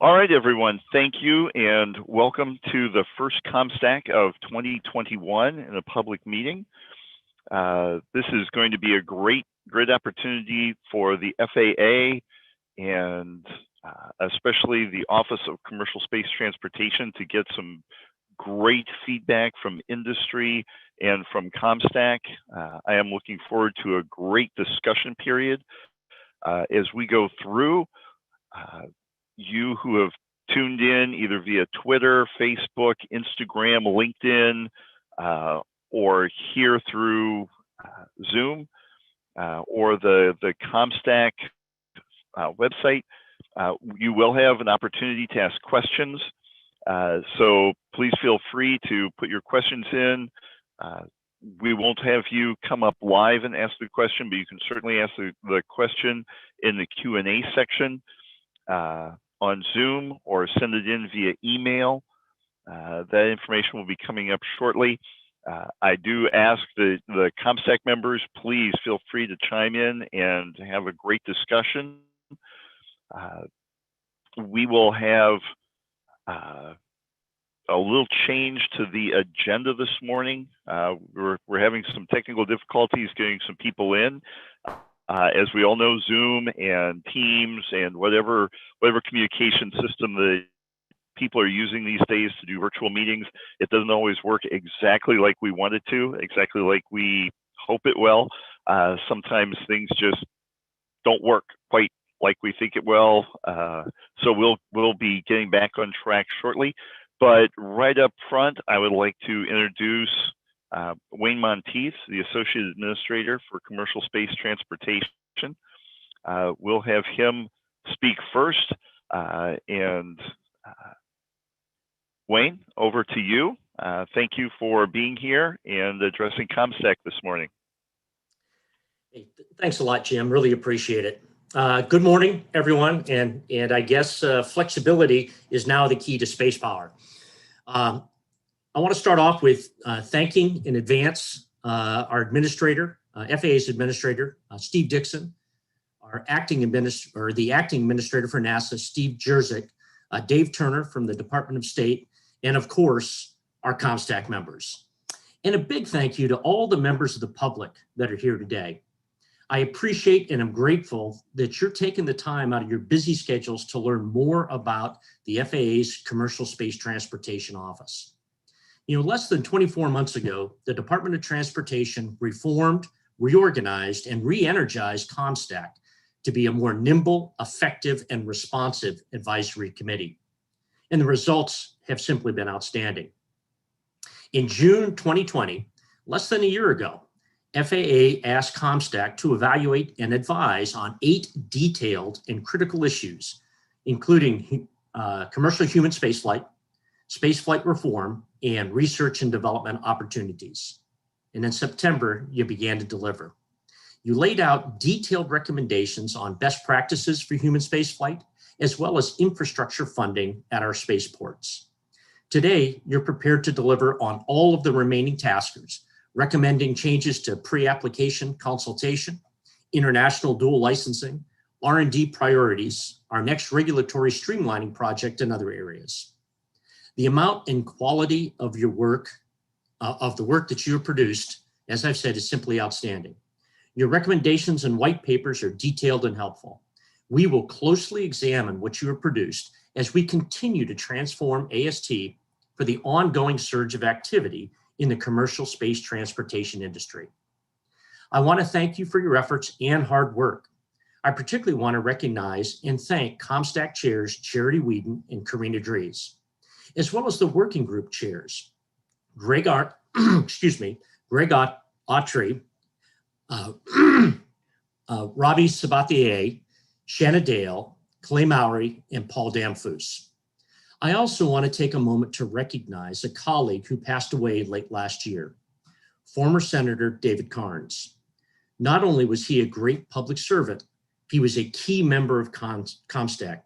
All right, everyone. Thank you, and welcome to the first COMSTAC of 2021 in a public meeting. This is going to be a great opportunity for the FAA and especially the Office of Commercial Space Transportation to get some great feedback from industry and from COMSTAC. I am looking forward to a great discussion period as we go through. You who have tuned in either via Twitter, Facebook, Instagram, LinkedIn, or here through Zoom or the COMSTAC website, you will have an opportunity to ask questions. So please feel free to put your questions in. We won't have you come up live and ask the question, but you can certainly ask the question in the Q&A section on Zoom or send it in via email. That information will be coming up shortly. I do ask the COMSTAC members, please feel free to chime in and have a great discussion. We will have a little change to the agenda this morning. We're having some technical difficulties getting some people in. As we all know, Zoom and Teams and whatever communication system that people are using these days to do virtual meetings, it doesn't always work exactly like we want it to, exactly like we hope it will. Sometimes things just don't work quite like we think it will. So we'll be getting back on track shortly. But right up front, I would like to introduce Wayne Monteith, the Associate Administrator for Commercial Space Transportation. We'll have him speak first. Wayne, over to you. Thank you for being here and addressing COMSTAC this morning. Hey, thanks a lot, Jim. Really appreciate it. Good morning, everyone. And I guess flexibility is now the key to space power. I want to start off with thanking in advance our administrator, FAA's administrator, Steve Dixon, our acting administrator for NASA, Steve Jerzyk, Dave Turner from the Department of State, and of course, our COMSTAC members. And a big thank you to all the members of the public that are here today. I appreciate and I'm grateful that you're taking the time out of your busy schedules to learn more about the FAA's Commercial Space Transportation Office. You know, less than 24 months ago, the Department of Transportation reformed, reorganized, and re-energized COMSTAC to be a more nimble, effective, and responsive advisory committee. And the results have simply been outstanding. In June 2020, less than a year ago, FAA asked COMSTAC to evaluate and advise on 8 detailed and critical issues, including commercial human spaceflight, spaceflight reform, and research and development opportunities. And in September, you began to deliver. You laid out detailed recommendations on best practices for human spaceflight, as well as infrastructure funding at our spaceports. Today, you're prepared to deliver on all of the remaining taskers, recommending changes to pre-application consultation, international dual licensing, R&D priorities, our next regulatory streamlining project, and other areas. The amount and quality of your work, of the work that you have produced, as I've said, is simply outstanding. Your recommendations and white papers are detailed and helpful. We will closely examine what you have produced as we continue to transform AST for the ongoing surge of activity in the commercial space transportation industry. I want to thank you for your efforts and hard work. I particularly want to recognize and thank COMSTAC chairs Charity Whedon and Karina Dries, as well as the working group chairs, Greg Autry, Robbie Sabatier, Shanna Dale, Clay Mowry, and Paul Damphus. I also want to take a moment to recognize a colleague who passed away late last year, former Senator David Carnes. Not only was he a great public servant, he was a key member of COMSTAC,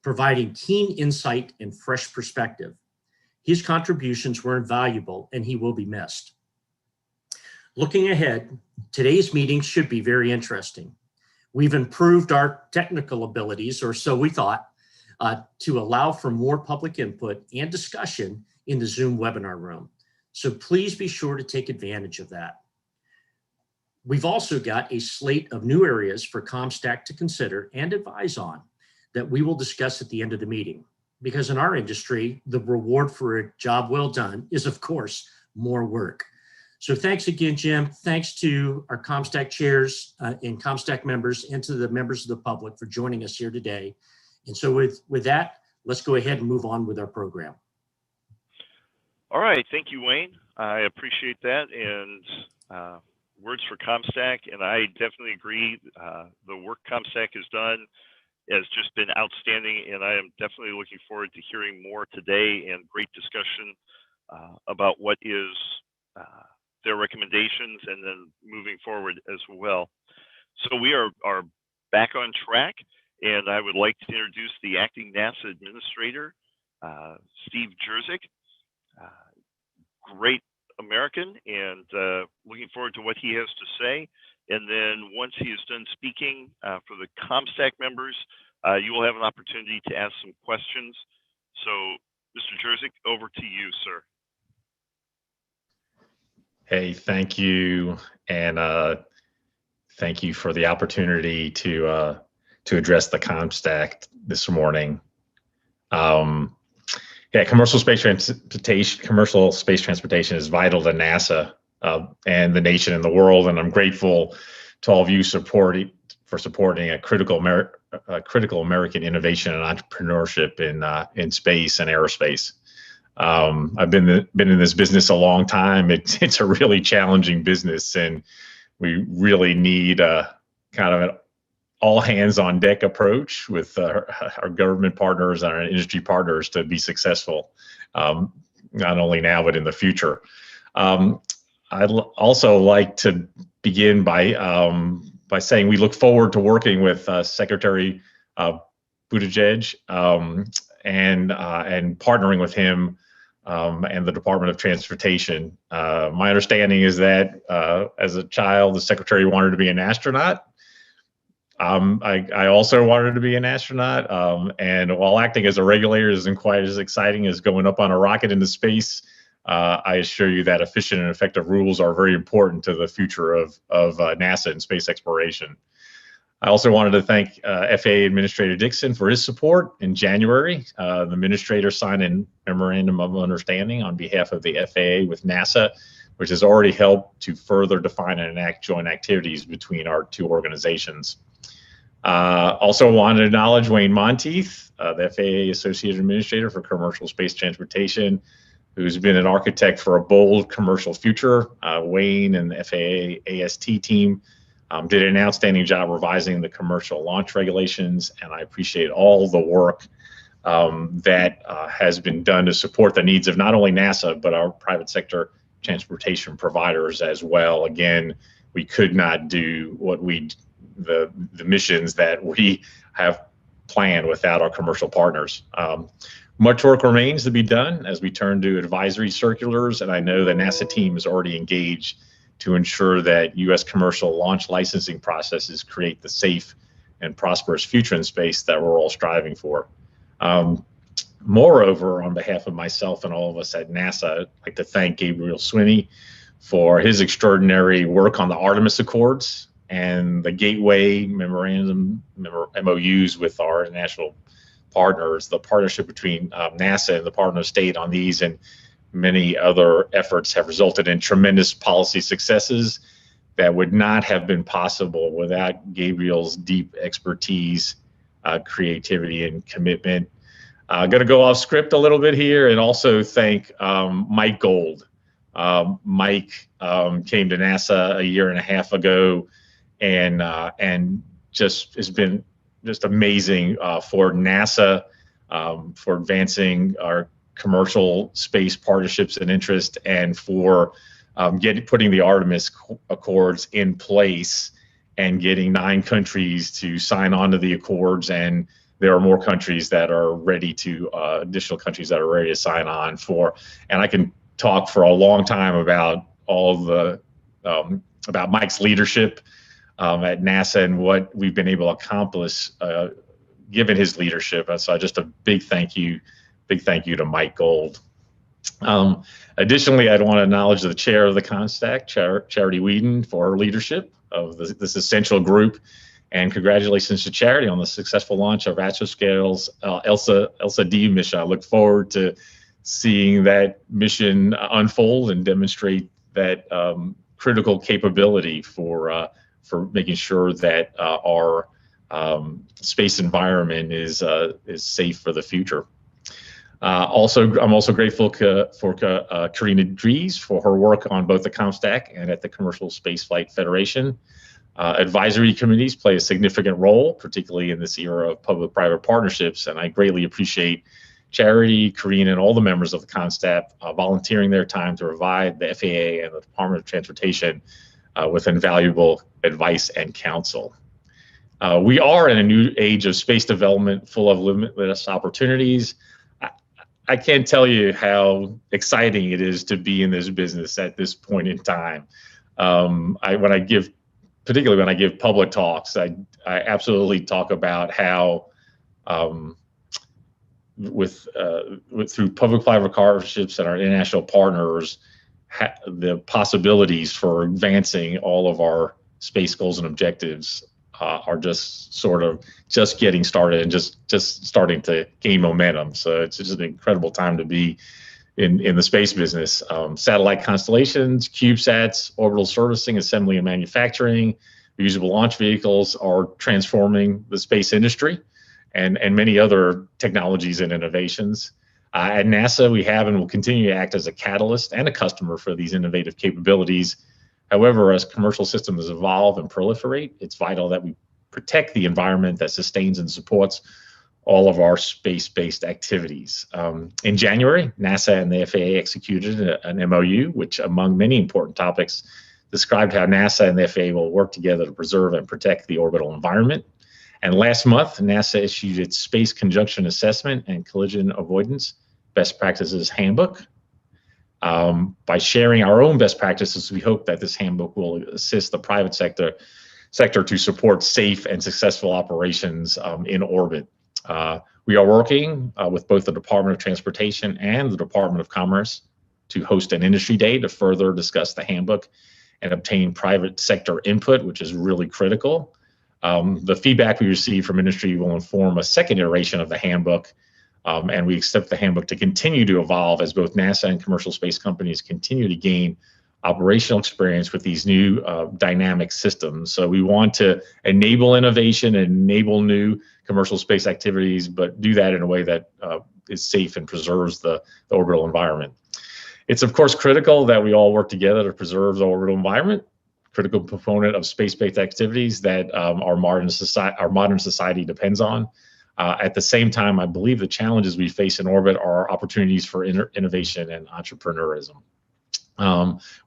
providing keen insight and fresh perspective. His contributions were invaluable and he will be missed. Looking ahead, today's meeting should be very interesting. We've improved our technical abilities, or so we thought, to allow for more public input and discussion in the Zoom webinar room. So please be sure to take advantage of that. We've also got a slate of new areas for COMSTAC to consider and advise on that we will discuss at the end of the meeting. Because in our industry, the reward for a job well done is, of course, more work. So thanks again, Jim. Thanks to our COMSTAC chairs and COMSTAC members and to the members of the public for joining us here today. And so with that, let's go ahead and move on with our program. All right, thank you, Wayne. I appreciate that. And words for COMSTAC, and I definitely agree. The work COMSTAC has done has just been outstanding, and I am definitely looking forward to hearing more today and great discussion about what is their recommendations and then moving forward as well. So we are back on track, and I would like to introduce the acting NASA administrator, Steve Jerzyk. Great American, and looking forward to what he has to say. And then once he is done speaking for the COMSTAC members, you will have an opportunity to ask some questions. So, Mr. Jerzyk, over to you, sir. Hey, thank you, and thank you for the opportunity to address the COMSTAC this morning. Yeah, commercial space transportation is vital to NASA and the nation and the world, and I'm grateful to all of you for supporting a critical American innovation and entrepreneurship in space and aerospace. I've been in this business a long time. It's a really challenging business, and we really need kind of an all hands on deck approach with our government partners and our industry partners to be successful, not only now but in the future. I'd also like to begin by saying we look forward to working with Secretary Buttigieg and partnering with him and the Department of Transportation. My understanding is that as a child, the Secretary wanted to be an astronaut. I also wanted to be an astronaut, and while acting as a regulator isn't quite as exciting as going up on a rocket into space, I assure you that efficient and effective rules are very important to the future of NASA and space exploration. I also wanted to thank FAA Administrator Dixon for his support. In January, the administrator signed a memorandum of understanding on behalf of the FAA with NASA, which has already helped to further define and enact joint activities between our two organizations. Also wanted to acknowledge Wayne Monteith, the FAA Associate Administrator for Commercial Space Transportation, who's been an architect for a bold commercial future. Wayne and the FAA AST team did an outstanding job revising the commercial launch regulations, and I appreciate all the work that has been done to support the needs of not only NASA, but our private sector transportation providers as well. Again, we could not do the missions that we have planned without our commercial partners. Much work remains to be done as we turn to advisory circulars, and I know the NASA team is already engaged to ensure that U.S. commercial launch licensing processes create the safe and prosperous future in space that we're all striving for. Moreover, on behalf of myself and all of us at NASA, I'd like to thank Gabriel Swinney for his extraordinary work on the Artemis Accords and the Gateway Memorandum, MOUs with our international partners. The partnership between NASA and the Department of State on these and many other efforts have resulted in tremendous policy successes that would not have been possible without Gabriel's deep expertise, creativity, and commitment. I'm going to go off script a little bit here and also thank Mike Gold. Mike came to NASA a year and a half ago and just has been just amazing for NASA, for advancing our commercial space partnerships and interest, and for putting the Artemis Accords in place and getting 9 countries to sign on to the Accords. And there are more countries that are ready to, additional countries that are ready to sign on for. And I can talk for a long time about all the, about Mike's leadership at NASA and what we've been able to accomplish given his leadership. So just a big thank you to Mike Gold. Additionally, I'd want to acknowledge the chair of the COMSTAC, Charity Whedon, for her leadership of this essential group. And congratulations to Charity on the successful launch of Astroscale's ELSA D mission. I look forward to seeing that mission unfold and demonstrate that critical capability for making sure that our space environment is safe for the future. I'm also grateful for Karina Dries for her work on both the COMSTAC and at the Commercial Spaceflight Federation. Advisory committees play a significant role, particularly in this era of public-private partnerships, and I greatly appreciate Charity, Karina, and all the members of the COMSTAC volunteering their time to provide the FAA and the Department of Transportation with invaluable advice and counsel. We are in a new age of space development full of limitless opportunities. I can't tell you how exciting it is to be in this business at this point in time. Particularly when I give public talks, I absolutely talk about how through public-private partnerships and our international partners, the possibilities for advancing all of our space goals and objectives are just getting started and just starting to gain momentum. So it's just an incredible time to be in the space business. Satellite constellations, CubeSats, orbital servicing, assembly and manufacturing, reusable launch vehicles are transforming the space industry and many other technologies and innovations. At NASA, we have and will continue to act as a catalyst and a customer for these innovative capabilities. However, as commercial systems evolve and proliferate, it's vital that we protect the environment that sustains and supports all of our space-based activities. In January, NASA and the FAA executed an MOU, which among many important topics described how NASA and the FAA will work together to preserve and protect the orbital environment. And last month, NASA issued its Space Conjunction Assessment and Collision Avoidance Best Practices Handbook. By sharing our own best practices, we hope that this handbook will assist the private sector to support safe and successful operations in orbit. We are working with both the Department of Transportation and the Department of Commerce to host an industry day to further discuss the handbook and obtain private sector input, which is really critical. The feedback we receive from industry will inform a second iteration of the handbook, and we expect the handbook to continue to evolve as both NASA and commercial space companies continue to gain operational experience with these new dynamic systems. So we want to enable innovation and enable new commercial space activities, but do that in a way that is safe and preserves the orbital environment. It's of course critical that we all work together to preserve the orbital environment, critical component of space-based activities that our modern society depends on. At the same time, I believe the challenges we face in orbit are opportunities for innovation and entrepreneurism.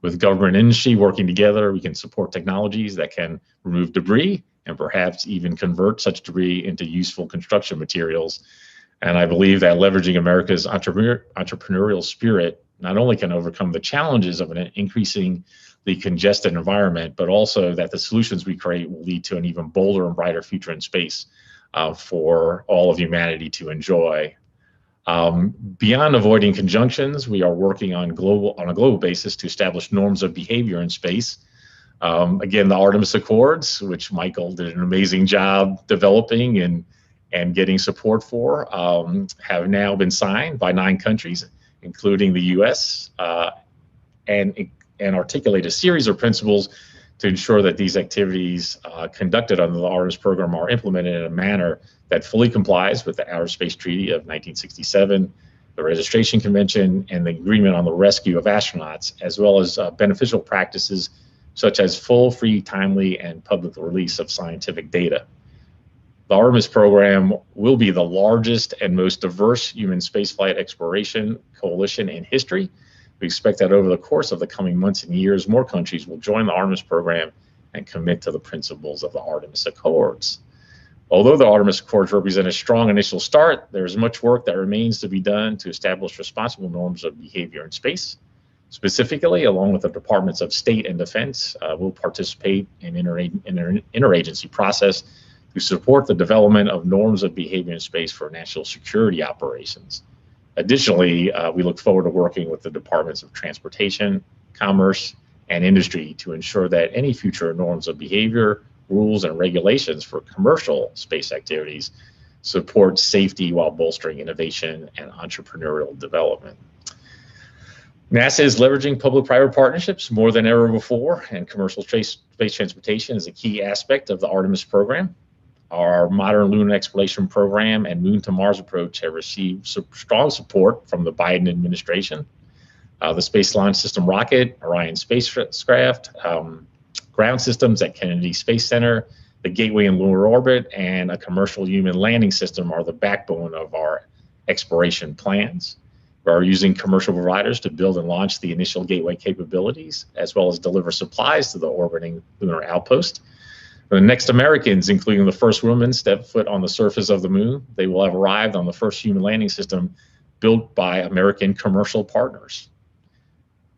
With government and industry working together, we can support technologies that can remove debris and perhaps even convert such debris into useful construction materials. And I believe that leveraging America's entrepreneurial spirit not only can overcome the challenges of an increasingly congested environment, but also that the solutions we create will lead to an even bolder and brighter future in space for all of humanity to enjoy. Beyond avoiding conjunctions, we are working on a global basis to establish norms of behavior in space. Again, the Artemis Accords, which Michael did an amazing job developing and getting support for, have now been signed by 9 countries, including the US, and articulate a series of principles to ensure that these activities conducted under the Artemis program are implemented in a manner that fully complies with the Outer Space Treaty of 1967, the Registration Convention, and the Agreement on the Rescue of Astronauts, as well as beneficial practices such as full, free, timely, and public release of scientific data. The Artemis program will be the largest and most diverse human spaceflight exploration coalition in history. We expect that over the course of the coming months and years, more countries will join the Artemis program and commit to the principles of the Artemis Accords. Although the Artemis Accords represent a strong initial start, there is much work that remains to be done to establish responsible norms of behavior in space. Specifically, along with the Departments of State and Defense, we'll participate in an interagency process to to support the development of norms of behavior in space for national security operations. Additionally, we look forward to working with the Departments of Transportation, Commerce, and Industry to ensure that any future norms of behavior, rules, and regulations for commercial space activities support safety while bolstering innovation and entrepreneurial development. NASA is leveraging public-private partnerships more than ever before, and commercial space transportation is a key aspect of the Artemis program. Our modern lunar exploration program and Moon to Mars approach have received strong support from the Biden administration. The Space Launch System rocket, Orion spacecraft, ground systems at Kennedy Space Center, the Gateway in lunar orbit, and a commercial human landing system are the backbone of our exploration plans. We are using commercial providers to build and launch the initial Gateway capabilities, as well as deliver supplies to the orbiting lunar outpost. The next Americans, including the first woman, step foot on the surface of the moon. They will have arrived on the first human landing system built by American commercial partners.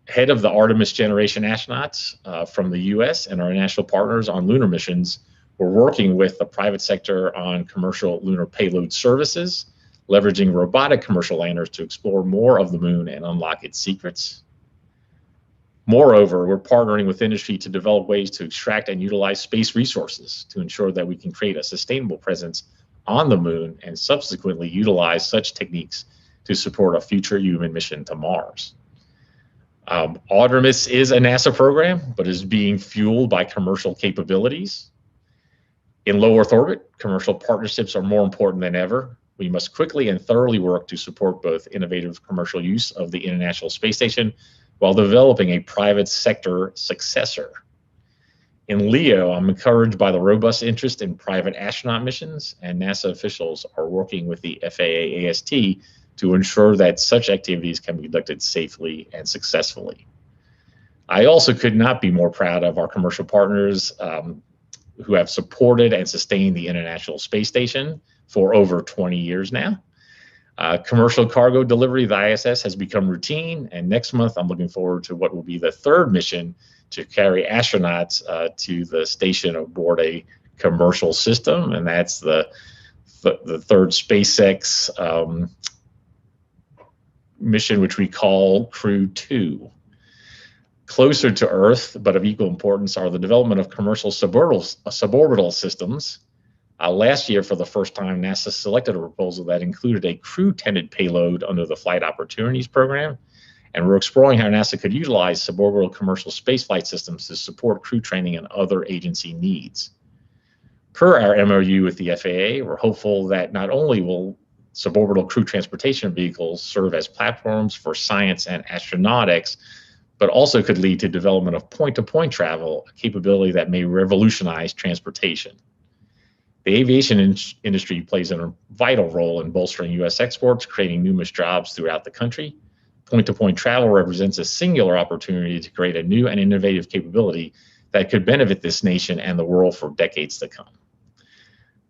Head of the Artemis generation astronauts from the US and our national partners on lunar missions, we're working with the private sector on commercial lunar payload services, leveraging robotic commercial landers to explore more of the moon and unlock its secrets. Moreover, we're partnering with industry to develop ways to extract and utilize space resources to ensure that we can create a sustainable presence on the moon and subsequently utilize such techniques to support a future human mission to Mars. Artemis is a NASA program, but is being fueled by commercial capabilities. In low Earth orbit, commercial partnerships are more important than ever. We must quickly and thoroughly work to support both innovative commercial use of the International Space Station while developing a private sector successor. In LEO, I'm encouraged by the robust interest in private astronaut missions, and NASA officials are working with the FAA AST to ensure that such activities can be conducted safely and successfully. I also could not be more proud of our commercial partners who have supported and sustained the International Space Station for over 20 years now. Commercial cargo delivery of the ISS has become routine, and next month I'm looking forward to what will be the third mission to carry astronauts to the station aboard a commercial system, and that's the third SpaceX mission, which we call Crew 2. Closer to Earth, but of equal importance, are the development of commercial suborbital systems. Last year, for the first time, NASA selected a proposal that included a crew-tended payload under the Flight Opportunities Program, and we're exploring how NASA could utilize suborbital commercial spaceflight systems to support crew training and other agency needs. Per our MOU with the FAA, we're hopeful that not only will suborbital crew transportation vehicles serve as platforms for science and astronautics, but also could lead to development of point-to-point travel, a capability that may revolutionize transportation. The aviation industry plays a vital role in bolstering U.S. exports, creating numerous jobs throughout the country. Point-to-point travel represents a singular opportunity to create a new and innovative capability that could benefit this nation and the world for decades to come.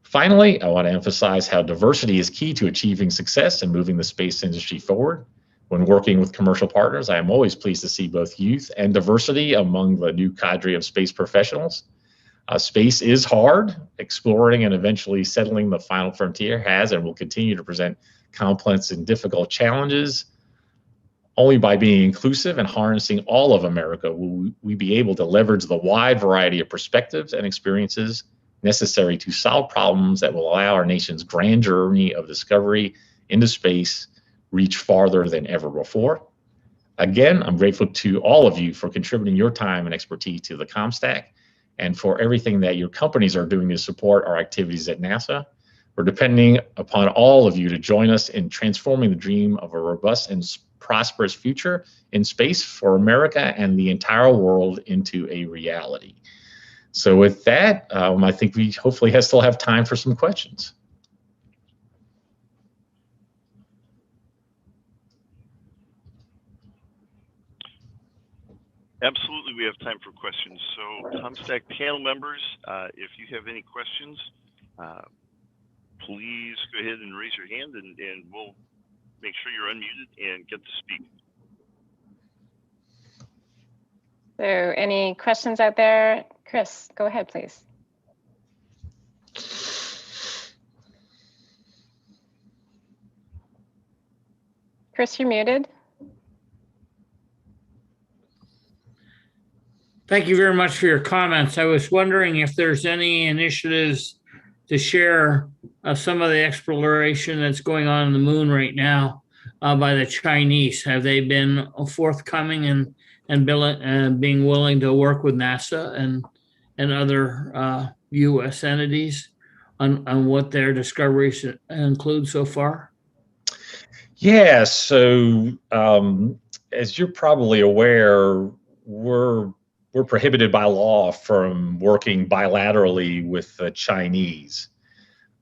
Finally, I want to emphasize how diversity is key to achieving success and moving the space industry forward. When working with commercial partners, I am always pleased to see both youth and diversity among the new cadre of space professionals. Space is hard. Exploring and eventually settling the final frontier has and will continue to present complex and difficult challenges. Only by being inclusive and harnessing all of America will we be able to leverage the wide variety of perspectives and experiences necessary to solve problems that will allow our nation's grand journey of discovery into space reach farther than ever before. Again, I'm grateful to all of you for contributing your time and expertise to the COMSTAC and for everything that your companies are doing to support our activities at NASA. We're depending upon all of you to join us in transforming the dream of a robust and prosperous future in space for America and the entire world into a reality. So with that, I think we hopefully still have time for some questions. Absolutely, we have time for questions. So COMSTAC panel members, if you have any questions, please go ahead and raise your hand and we'll make sure you're unmuted and get to speak. So any questions out there? Chris, go ahead, please. Chris, you're muted. Thank you very much for your comments. I was wondering if there's any initiatives to share some of the exploration that's going on in the moon right now by the Chinese. Have they been forthcoming and being willing to work with NASA and other U.S. entities on what their discoveries include so far? Yeah, so as you're probably aware, we're prohibited by law from working bilaterally with the Chinese.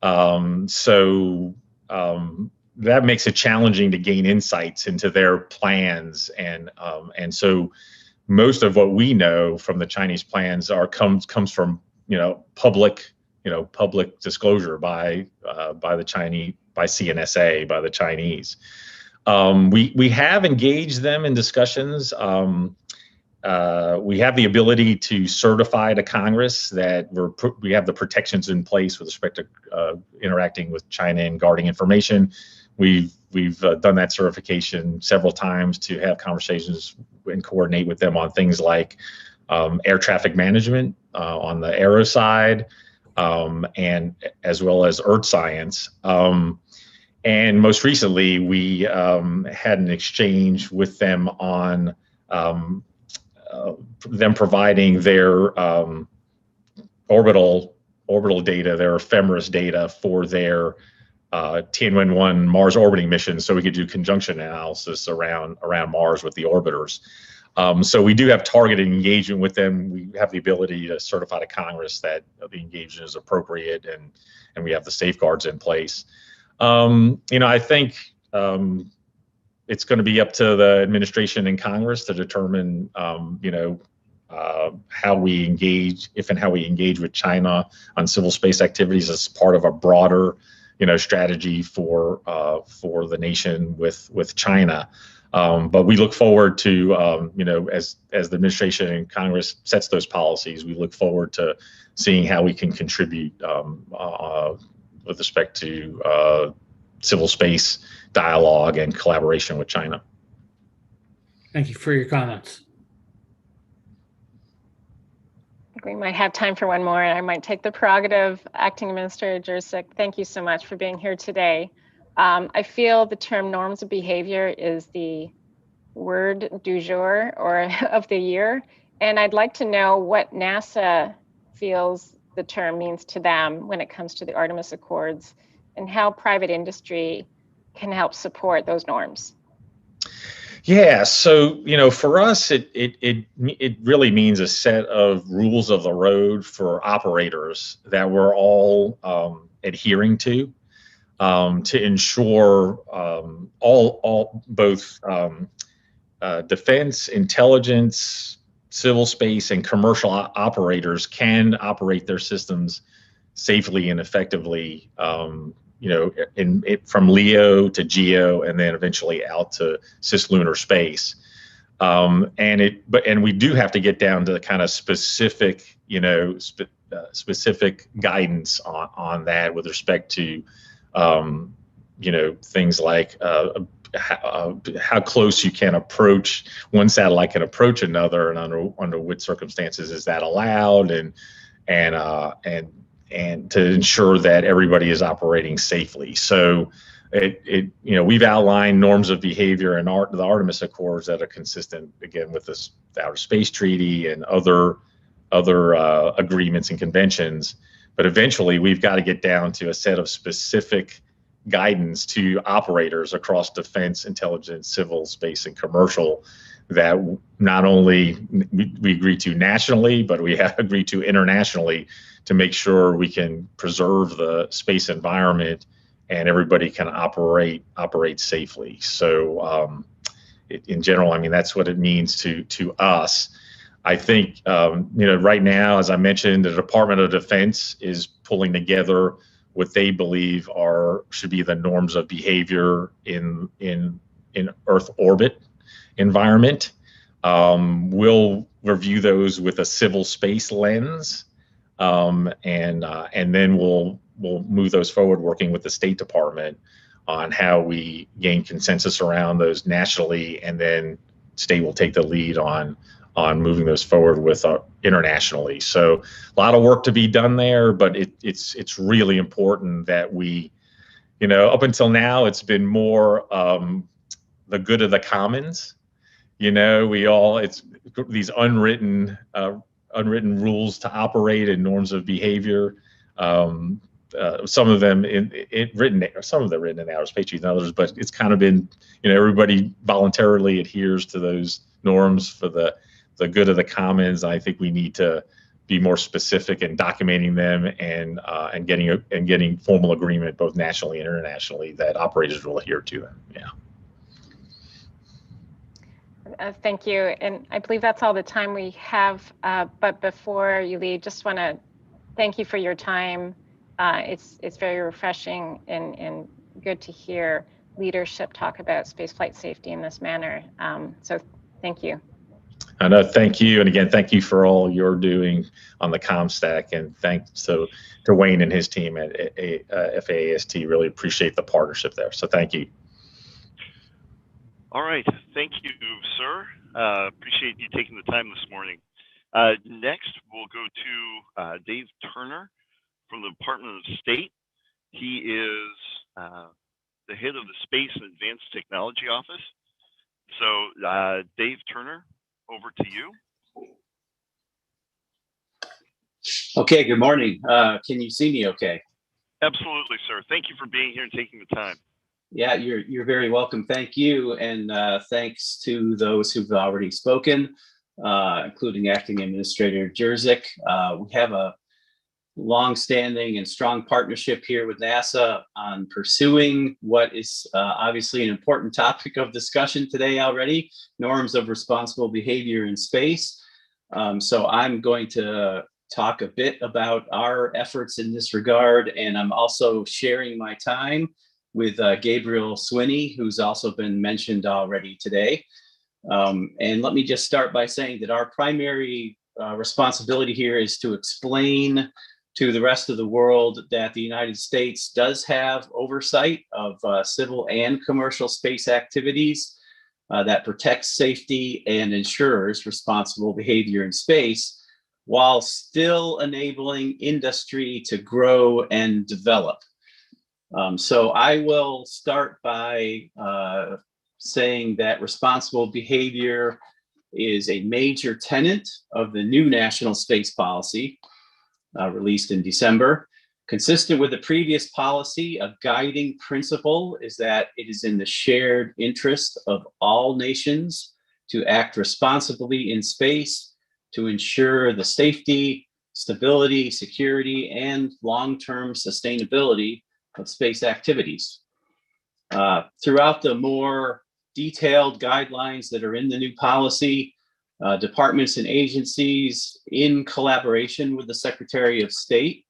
That makes it challenging to gain insights into their plans, and so most of what we know from the Chinese plans comes from public disclosure by the Chinese, by CNSA, by the Chinese. We have engaged them in discussions. We have the ability to certify to Congress that we have the protections in place with respect to interacting with China and guarding information. We've done that certification several times to have conversations and coordinate with them on things like air traffic management on the aero side, and as well as earth science. And most recently, we had an exchange with them on them providing their orbital data, their ephemeris data for their Tianwen-1 Mars orbiting mission, so we could do conjunction analysis around Mars with the orbiters. So we do have targeted engagement with them. We have the ability to certify to Congress that the engagement is appropriate, and we have the safeguards in place. I think it's going to be up to the administration and Congress to determine, how we engage, if and how we engage with China on civil space activities as part of a broader, strategy for the nation with China. But we look forward to, as the administration and Congress sets those policies, we look forward to seeing how we can contribute with respect to civil space dialogue and collaboration with China. Thank you for your comments. We might have time for one more, and I might take the prerogative. Acting Administrator Jurczyk, thank you so much for being here today. I feel the term norms of behavior is the word du jour or of the year, and I'd like to know what NASA feels the term means to them when it comes to the Artemis Accords, and how private industry can help support those norms. Yeah, so for us, it really means a set of rules of the road for operators that we're all adhering to ensure all both defense, intelligence, civil space, and commercial operators can operate their systems safely and effectively. From LEO to GEO, and then eventually out to cislunar space. And we do have to get down to the kind of specific, specific guidance on that with respect to, things like how close you can approach one satellite can approach another, and under what circumstances is that allowed, and to ensure that everybody is operating safely. So we've outlined norms of behavior in the Artemis Accords that are consistent, again, with the Outer Space Treaty and other agreements and conventions. But eventually, we've got to get down to a set of specific guidance to operators across defense, intelligence, civil space, and commercial that not only we agree to nationally, but we have agreed to internationally, to make sure we can preserve the space environment and everybody can operate safely. So in general, I mean, that's what it means to us. I think, right now, as I mentioned, the Department of Defense is pulling together what they believe should be the norms of behavior in Earth orbit environment. We'll review those with a civil space lens. And then we'll move those forward, working with the State Department on how we gain consensus around those nationally, and then state will take the lead on moving those forward with internationally. So a lot of work to be done there, but it's really important that we, up until now, it's been more the good of the commons. It's these unwritten rules to operate and norms of behavior. Some of them written in outer space and others, but it's kind of been, everybody voluntarily adheres to those norms for the good of the commons. I think we need to be more specific in documenting them and getting formal agreement both nationally and internationally that operators will adhere to them. Yeah. Thank you. And I believe that's all the time we have. But before you leave, just want to thank you for your time. It's very refreshing and good to hear leadership talk about spaceflight safety in this manner. So thank you. I know, thank you. And again, thank you for all you're doing on the COMSTAC, and thanks to Wayne and his team at FAAST. Really appreciate the partnership there. So thank you. All right. Thank you, sir. Appreciate you taking the time this morning. Next, we'll go to Dave Turner from the Department of State. He is the head of the Space and Advanced Technology Office. So Dave Turner, over to you. Okay, good morning. Can you see me okay? Absolutely, sir. Thank you for being here and taking the time. Yeah, you're very welcome. Thank you. And thanks to those who've already spoken, including Acting Administrator Jerzik. We have a long-standing and strong partnership here with NASA on pursuing what is obviously an important topic of discussion today already, norms of responsible behavior in space. So I'm going to talk a bit about our efforts in this regard, and I'm also sharing my time with Gabriel Swinney, who's also been mentioned already today. And let me just start by saying that our primary responsibility here is to explain to the rest of the world that the United States does have oversight of civil and commercial space activities that protects safety and ensures responsible behavior in space, while still enabling industry to grow and develop. So I will start by saying that responsible behavior is a major tenet of the new national space policy released in December. Consistent with the previous policy, a guiding principle is that it is in the shared interest of all nations to act responsibly in space to ensure the safety, stability, security, and long-term sustainability of space activities. Throughout the more detailed guidelines that are in the new policy, departments and agencies, in collaboration with the Secretary of State,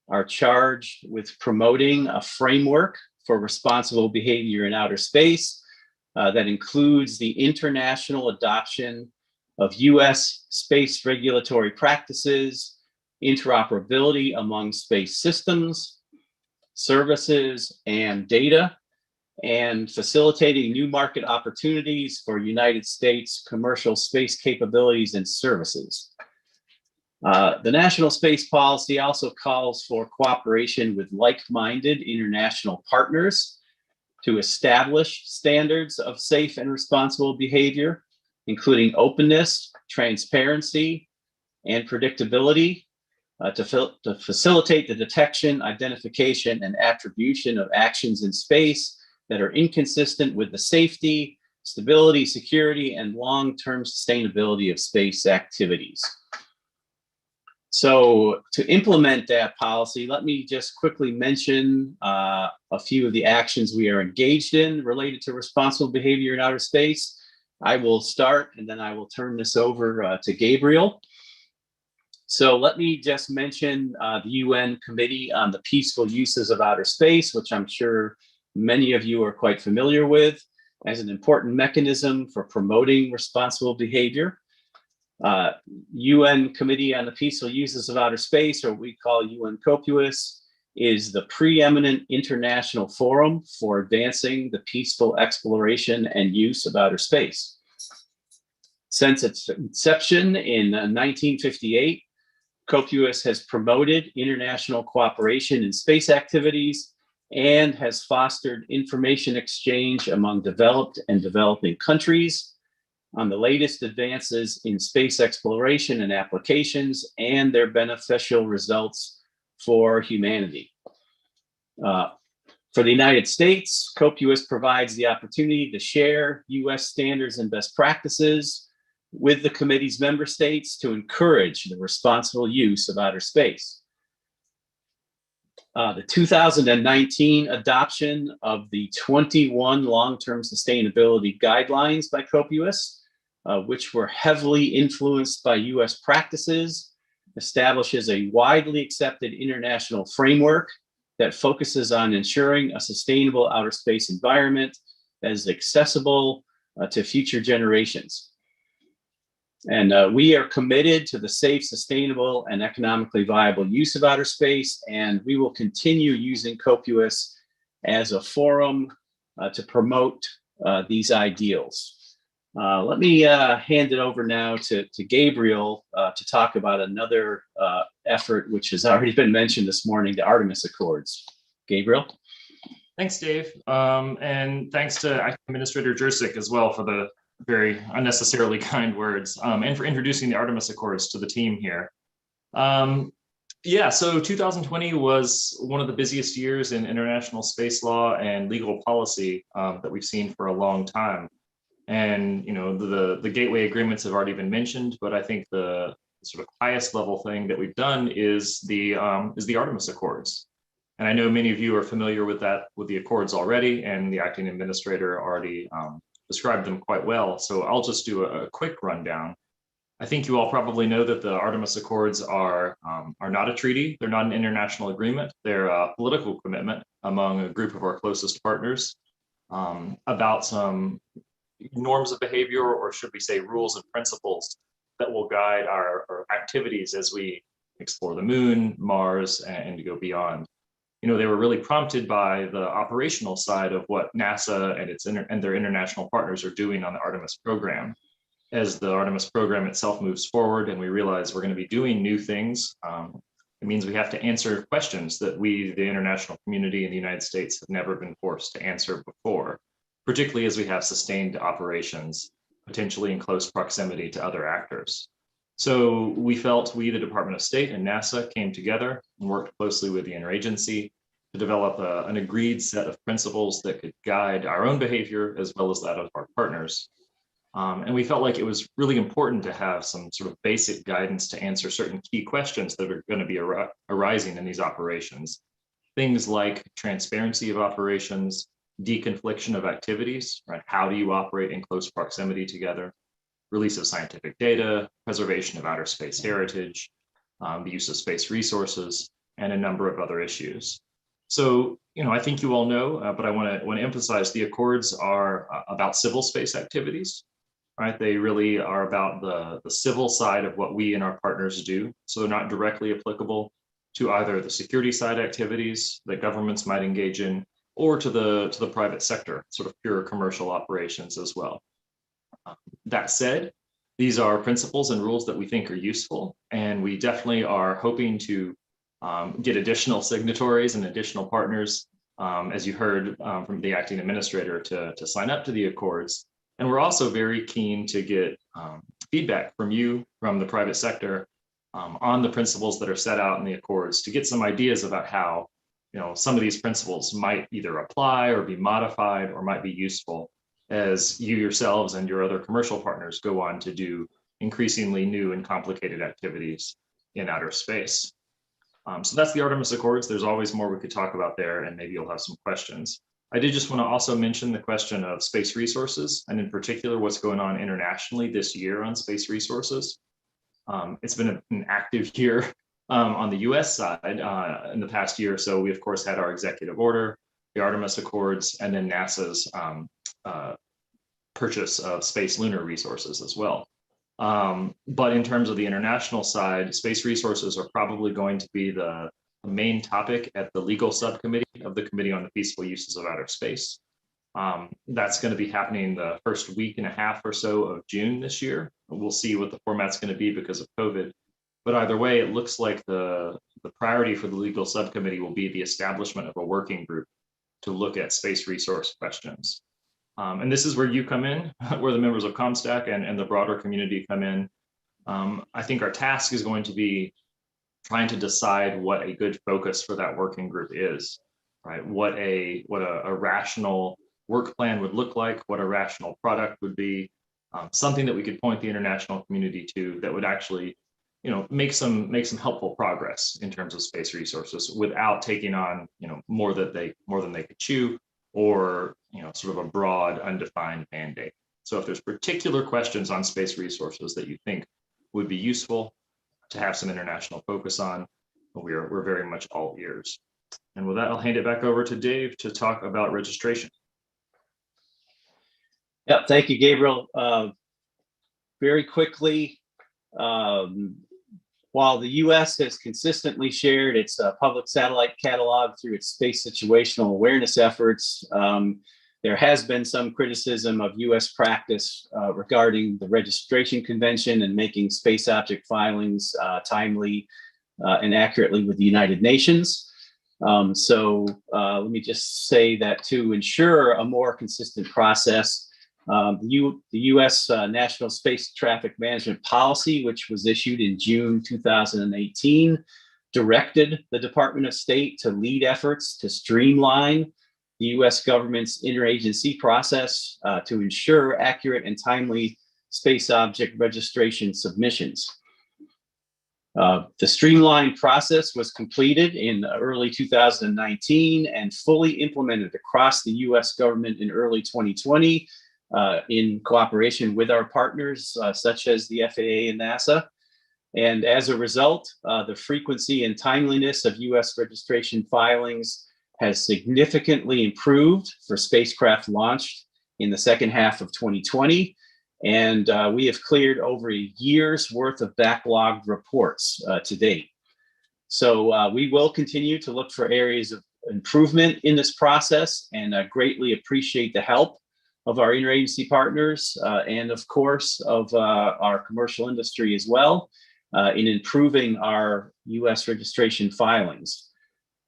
are charged with promoting a framework for responsible behavior in outer space that includes the international adoption of U.S. space regulatory practices, interoperability among space systems, services, and data, and facilitating new market opportunities for United States commercial space capabilities and services. The National Space Policy also calls for cooperation with like-minded international partners to establish standards of safe and responsible behavior, including openness, transparency, and predictability, to facilitate the detection, identification, and attribution of actions in space that are inconsistent with the safety, stability, security, and long-term sustainability of space activities. So to implement that policy, let me just quickly mention a few of the actions we are engaged in related to responsible behavior in outer space. I will start, and then I will turn this over to Gabriel. So let me just mention the UN Committee on the Peaceful Uses of Outer Space, which I'm sure many of you are quite familiar with, as an important mechanism for promoting responsible behavior. UN Committee on the Peaceful Uses of Outer Space, or what we call UN COPUOS, is the preeminent international forum for advancing the peaceful exploration and use of outer space. Since its inception in 1958, COPUOS has promoted international cooperation in space activities and has fostered information exchange among developed and developing countries on the latest advances in space exploration and applications and their beneficial results for humanity. For the United States, COPUOS provides the opportunity to share US standards and best practices with the committee's member states to encourage the responsible use of outer space. The 2019 adoption of the 21 long-term sustainability guidelines by COPUOS, which were heavily influenced by US practices, establishes a widely accepted international framework that focuses on ensuring a sustainable outer space environment that is accessible to future generations. And we are committed to the safe, sustainable, and economically viable use of outer space, and we will continue using COPUOS as a forum to promote these ideals. Let me hand it over now to Gabriel to talk about another effort which has already been mentioned this morning, the Artemis Accords. Gabriel? Thanks, Dave. And thanks to Acting Administrator Jurczyk as well for the very unnecessarily kind words, and for introducing the Artemis Accords to the team here. Yeah, so 2020 was one of the busiest years in international space law and legal policy that we've seen for a long time. And you know, the gateway agreements have already been mentioned, but I think the sort of highest level thing that we've done is the Artemis Accords. And I know many of you are familiar with the Accords already, and the Acting Administrator already described them quite well. So I'll just do a quick rundown. I think you all probably know that the Artemis Accords are not a treaty. They're not an international agreement. They're a political commitment among a group of our closest partners about some norms of behavior, or should we say rules and principles that will guide our activities as we explore the moon, Mars, and to go beyond. You know, they were really prompted by the operational side of what NASA and their international partners are doing on the Artemis program. As the Artemis program itself moves forward and we realize we're going to be doing new things, it means we have to answer questions that we, the international community in the United States, have never been forced to answer before, particularly as we have sustained operations, potentially in close proximity to other actors. So we felt the Department of State and NASA came together and worked closely with the interagency to develop an agreed set of principles that could guide our own behavior as well as that of our partners. And we felt like it was really important to have some sort of basic guidance to answer certain key questions that are going to be arising in these operations. Things like transparency of operations, deconfliction of activities, right? How do you operate in close proximity together? Release of scientific data, preservation of outer space heritage, the use of space resources, and a number of other issues. So, you know, I think you all know, but I want to emphasize the Accords are about civil space activities, right? They really are about the civil side of what we and our partners do. So they're not directly applicable to either the security side activities that governments might engage in, or to the private sector, sort of pure commercial operations as well. That said, these are principles and rules that we think are useful, and we definitely are hoping to get additional signatories and additional partners, as you heard from the Acting Administrator, to sign up to the Accords. And we're also very keen to get feedback from you, from the private sector, on the principles that are set out in the Accords, to get some ideas about how, you know, some of these principles might either apply or be modified or might be useful as you yourselves and your other commercial partners go on to do increasingly new and complicated activities in outer space. So that's the Artemis Accords. There's always more we could talk about there, and maybe you'll have some questions. I did just want to also mention the question of space resources, and in particular, what's going on internationally this year on space resources. It's been an active year on the US side in the past year or so. We, of course, had our executive order, the Artemis Accords, and then NASA's purchase of space lunar resources as well. But in terms of the international side, space resources are probably going to be the the main topic at the legal subcommittee of the Committee on the Peaceful Uses of Outer Space. That's going to be happening the first week and a half or so of June this year. We'll see what the format's going to be because of COVID. But either way, it looks like the priority for the legal subcommittee will be the establishment of a working group to look at space resource questions. And this is where you come in, where the members of COMSTAC and the broader community come in. I think our task is going to be trying to decide what a good focus for that working group is, right? What a rational work plan would look like, what a rational product would be, something that we could point the international community to that would actually, make some helpful progress in terms of space resources without taking on, more than they could chew, or sort of a broad, undefined mandate. So if there's particular questions on space resources that you think would be useful to have some international focus on, we're very much all ears. And with that, I'll hand it back over to Dave to talk about registration. Yeah, thank you, Gabriel. Very quickly, while the U.S. has consistently shared its public satellite catalog through its space situational awareness efforts, there has been some criticism of U.S. practice regarding the registration convention and making space object filings timely and accurately with the United Nations. So let me just say that to ensure a more consistent process, the U.S. National Space Traffic Management Policy, which was issued in June 2018, directed the Department of State to lead efforts to streamline the U.S. government's interagency process to ensure accurate and timely space object registration submissions. The streamlined process was completed in early 2019 and fully implemented across the U.S. government in early 2020 in cooperation with our partners such as the FAA and NASA. And as a result, the frequency and timeliness of U.S. registration filings has significantly improved for spacecraft launched in the second half of 2020. And we have cleared over a year's worth of backlogged reports to date. So we will continue to look for areas of improvement in this process, and greatly appreciate the help of our interagency partners and of course of our commercial industry as well in improving our US registration filings.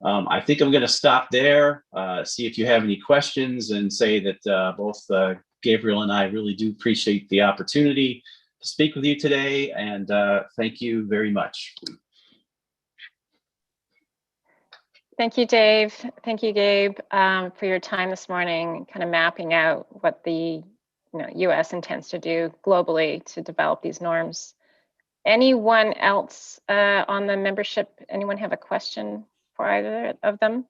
I think I'm going to stop there, see if you have any questions, and say that both Gabriel and I really do appreciate the opportunity to speak with you today, and thank you very much. Thank you, Dave. Thank you, Gabe, for your time this morning, kind of mapping out what the U.S. intends to do globally to develop these norms. Anyone else on the membership? Anyone have a question for either of them?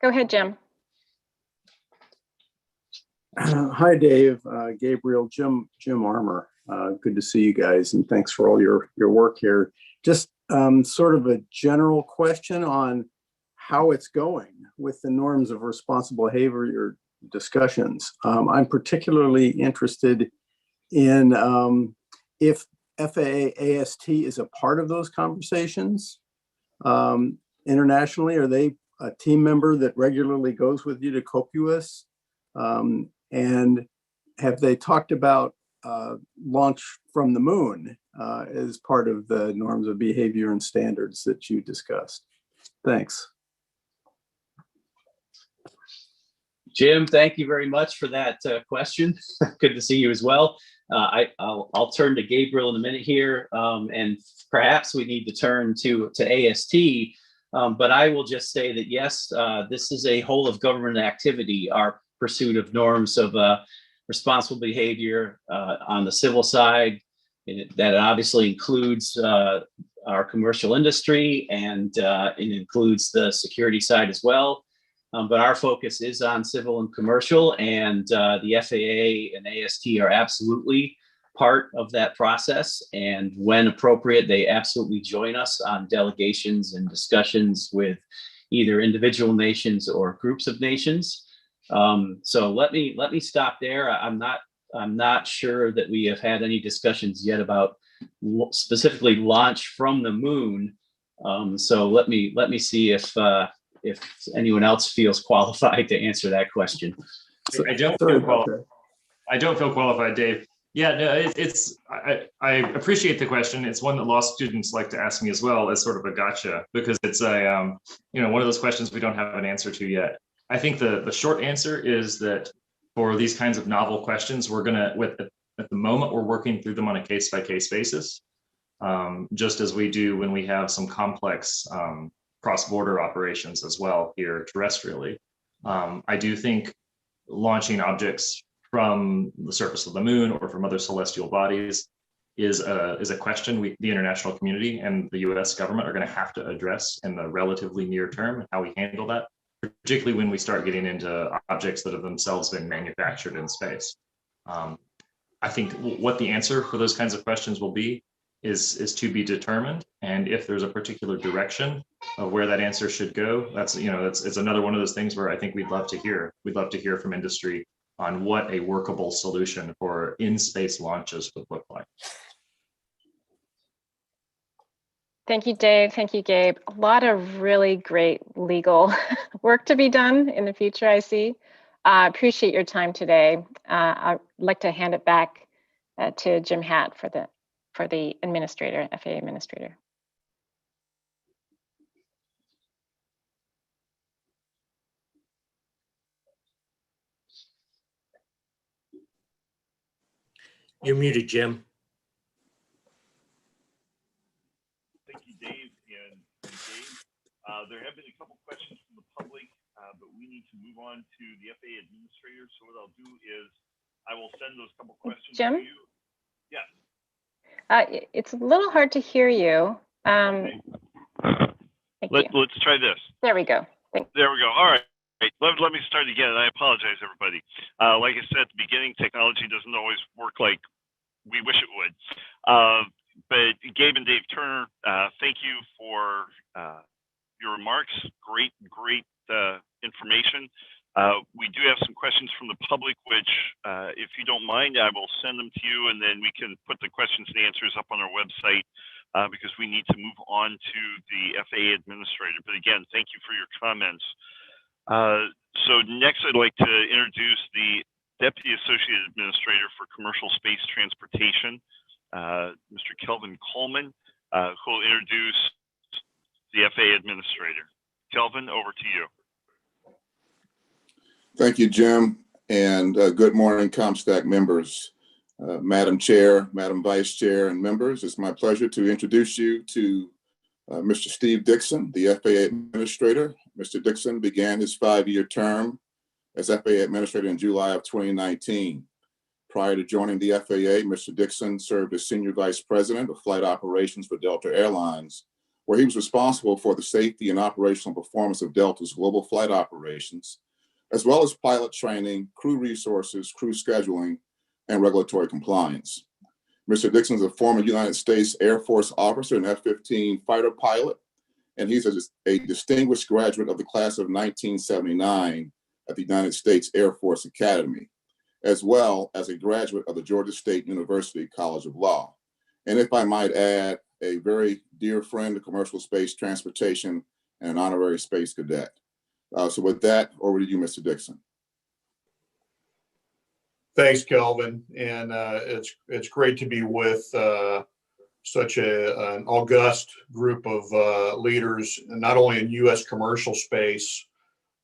Go ahead, Jim. Hi, Dave, Gabriel, Jim Armour. Good to see you guys, and thanks for all your work here. Just sort of a general question on how it's going with the norms of responsible behavior discussions. I'm particularly interested in if FAA AST is a part of those conversations internationally. Are they a team member that regularly goes with you to COPUOS? And have they talked about launch from the moon as part of the norms of behavior and standards that you discussed? Thanks. Jim, thank you very much for that question. Good to see you as well. I'll turn to Gabriel in a minute here, and perhaps we need to turn to AST, but I will just say that yes, this is a whole of government activity, our pursuit of norms of responsible behavior on the civil side. That obviously includes our commercial industry, and it includes the security side as well. But our focus is on civil and commercial, and the FAA and AST are absolutely part of that process. And when appropriate, they absolutely join us on delegations and discussions with either individual nations or groups of nations. So let me stop there. I'm not sure that we have had any discussions yet about specifically launch from the moon. So let me see if anyone else feels qualified to answer that question. I don't feel qualified, Dave. Yeah, no, I appreciate the question. It's one that law students like to ask me as well as sort of a gotcha, because it's a one of those questions we don't have an answer to yet. I think the short answer is that for these kinds of novel questions, we're gonna at the moment we're working through them on a case-by-case basis, just as we do when we have some complex cross-border operations as well here terrestrially. I do think launching objects from the surface of the moon or from other celestial bodies is a question the international community and the US government are going to have to address in the relatively near term, how we handle that, particularly when we start getting into objects that have themselves been manufactured in space. I think what the answer for those kinds of questions will be is to be determined. And if there's a particular direction of where that answer should go, it's another one of those things where I think we'd love to hear from industry on what a workable solution for in-space launches would look like. Thank you, Dave. Thank you, Gabe. A lot of really great legal work to be done in the future, I see. I appreciate your time today. I'd like to hand it back to Jim Hatt for the administrator, FAA administrator. You're muted, Jim. Thank you, Dave and Dave. There have been a couple questions from the public, but we need to move on to the FAA administrator. So what I'll do is I will send those couple questions Jim? to you. Yes. It's a little hard to hear you. Okay. Let's try this. There we go. There we go. All right. Let me start again. I apologize, everybody. Like I said at the beginning, technology doesn't always work like we wish it would. But Gabe and Dave Turner, thank you for your remarks. Great information. We do have some questions from the public, which, if you don't mind, I will send them to you, and then we can put the questions and answers up on our website because we need to move on to the FAA administrator. But again, thank you for your comments. So next, I'd like to introduce the Deputy Associate Administrator for Commercial Space Transportation, Mr. Kelvin Coleman, who will introduce the FAA Administrator. Kelvin, over to you. Thank you, Jim, and good morning, COMSTAC members. Madam Chair, Madam Vice Chair, and members, it's my pleasure to introduce you to Mr. Steve Dixon, the FAA Administrator. Mr. Dixon began his 5-year term as FAA Administrator in July of 2019. Prior to joining the FAA, Mr. Dixon served as Senior Vice President of Flight Operations for Delta Airlines, where he was responsible for the safety and operational performance of Delta's global flight operations, as well as pilot training, crew resources, crew scheduling, and regulatory compliance. Mr. Dixon is a former United States Air Force officer and F-15 fighter pilot, and he's a distinguished graduate of the class of 1979 at the United States Air Force Academy, as well as a graduate of the Georgia State University College of Law. And if I might add, a very dear friend of commercial space transportation and an honorary space cadet. So with that, over to you, Mr. Dixon. Thanks, Kelvin. And it's great to be with such an august group of leaders, not only in U.S. commercial space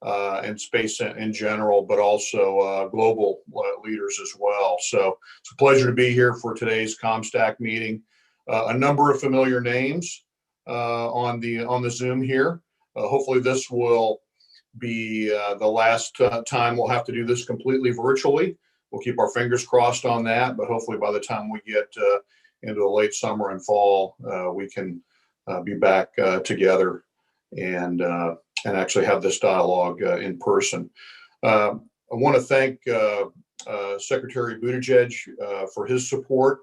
and space in general, but also global leaders as well. So it's a pleasure to be here for today's COMSTAC meeting. A number of familiar names on the Zoom here. Hopefully this will be the last time we'll have to do this completely virtually. We'll keep our fingers crossed on that, but hopefully by the time we get into the late summer and fall, we can be back together and actually have this dialogue in person. I want to thank Secretary Buttigieg for his support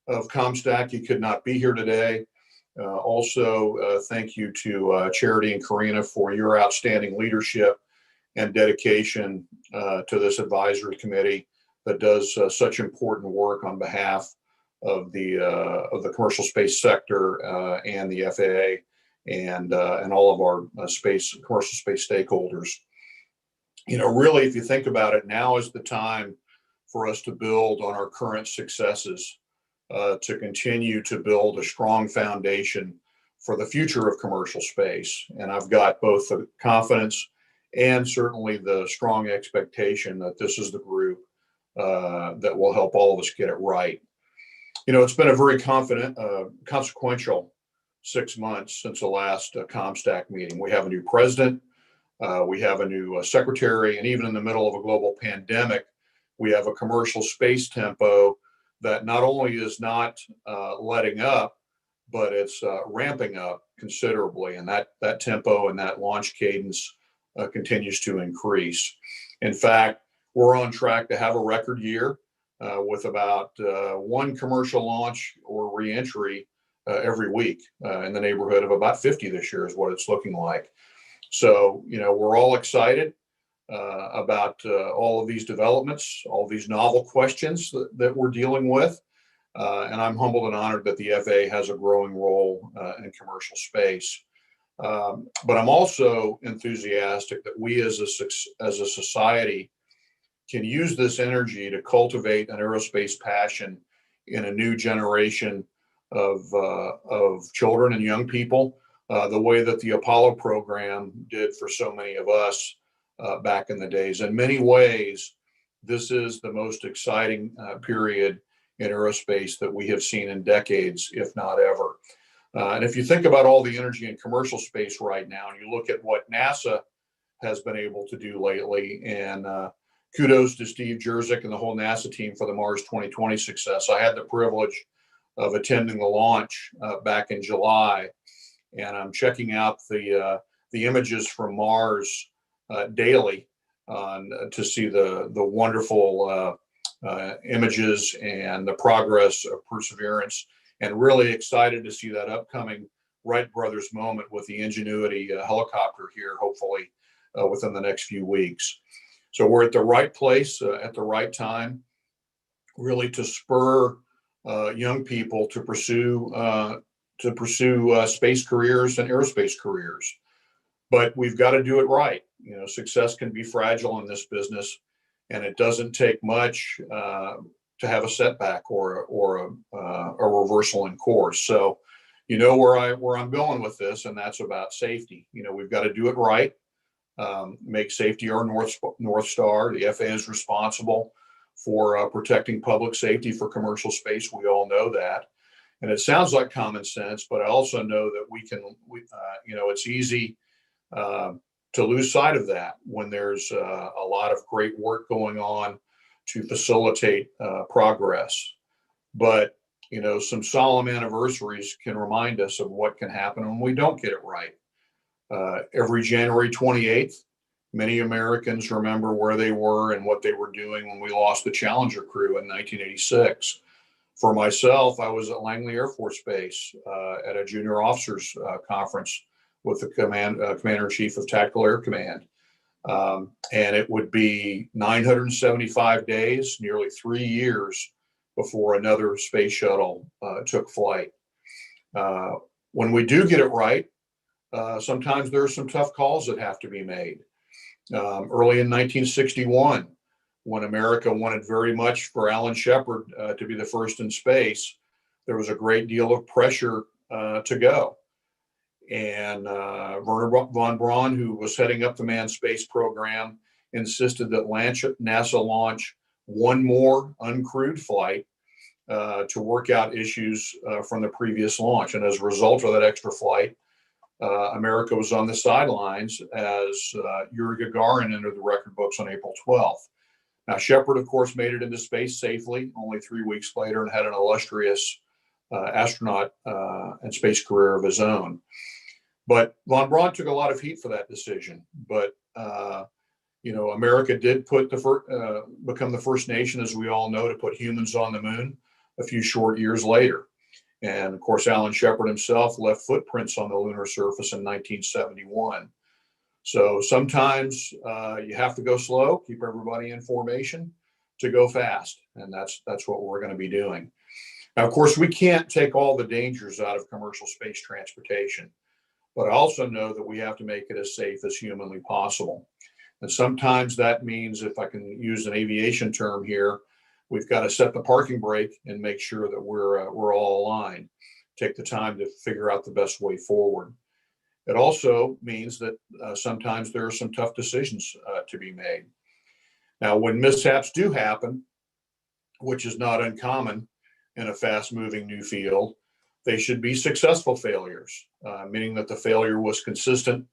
of COMSTAC. He could not be here today. Also, thank you to Charity and Karina for your outstanding leadership and dedication to this advisory committee that does such important work on behalf of the commercial space sector and the FAA and all of our commercial space stakeholders. Really, if you think about it, now is the time for us to build on our current successes, to continue to build a strong foundation for the future of commercial space. And I've got both the confidence and certainly the strong expectation that this is the group that will help all of us get it right. It's been a very consequential 6 months since the last COMSTAC meeting. We have a new president, we have a new secretary, and even in the middle of a global pandemic, we have a commercial space tempo that not only is not letting up, but it's ramping up considerably. And that tempo and that launch cadence continues to increase. In fact, we're on track to have a record year with about one commercial launch or reentry every week, in the neighborhood of about 50 this year is what it's looking like. So, we're all excited about all of these developments, all these novel questions that we're dealing with. And I'm humbled and honored that the FAA has a growing role in commercial space. But I'm also enthusiastic that we as a society can use this energy to cultivate an aerospace passion in a new generation of children and young people, the way that the Apollo program did for so many of us back in the days. In many ways, this is the most exciting period in aerospace that we have seen in decades, if not ever. And if you think about all the energy in commercial space right now, and you look at what NASA has been able to do lately, and kudos to Steve Jurczyk and the whole NASA team for the Mars 2020 success. I had the privilege of attending the launch back in July, and I'm checking out the images from Mars daily to see the wonderful images and the progress of Perseverance, and really excited to see that upcoming Wright brothers moment with the Ingenuity helicopter here, hopefully within the next few weeks. So we're at the right place at the right time, really to spur young people to pursue space careers and aerospace careers. But we've got to do it right. Success can be fragile in this business, and it doesn't take much to have a setback or a reversal in course. So, where I'm going with this, and that's about safety. We've got to do it right. Make safety our North Star. The FAA is responsible for protecting public safety for commercial space. We all know that. And it sounds like common sense, but I also know that it's easy to lose sight of that when there's a lot of great work going on to facilitate progress. But, some solemn anniversaries can remind us of what can happen when we don't get it right. Every January 28th, many Americans remember where they were and what they were doing when we lost the Challenger crew in 1986. For myself, I was at Langley Air Force Base at a junior officers conference with the Commander-in-Chief of Tactical Air Command. And it would be 975 days, nearly 3 years before another space shuttle took flight. When we do get it right, sometimes there are some tough calls that have to be made. Early in 1961, when America wanted very much for Alan Shepard to be the first in space, there was a great deal of pressure to go. And Wernher von Braun, who was heading up the manned space program, insisted that NASA launch one more uncrewed flight to work out issues from the previous launch. And as a result of that extra flight, America was on the sidelines as Yuri Gagarin entered the record books on April 12th. Now, Shepard, of course, made it into space safely only 3 weeks later and had an illustrious astronaut and space career of his own. But von Braun took a lot of heat for that decision. But America did become the first nation, as we all know, to put humans on the moon a few short years later. And of course, Alan Shepard himself left footprints on the lunar surface in 1971. So sometimes you have to go slow, keep everybody in formation, to go fast. And that's what we're going to be doing. Now, of course, we can't take all the dangers out of commercial space transportation. but I also know that we have to make it as safe as humanly possible. And sometimes that means, if I can use an aviation term here, we've got to set the parking brake and make sure that we're all aligned. Take the time to figure out the best way forward. It also means that sometimes there are some tough decisions to be made. Now, when mishaps do happen, which is not uncommon in a fast-moving new field, they should be successful failures, meaning that the failure was consistent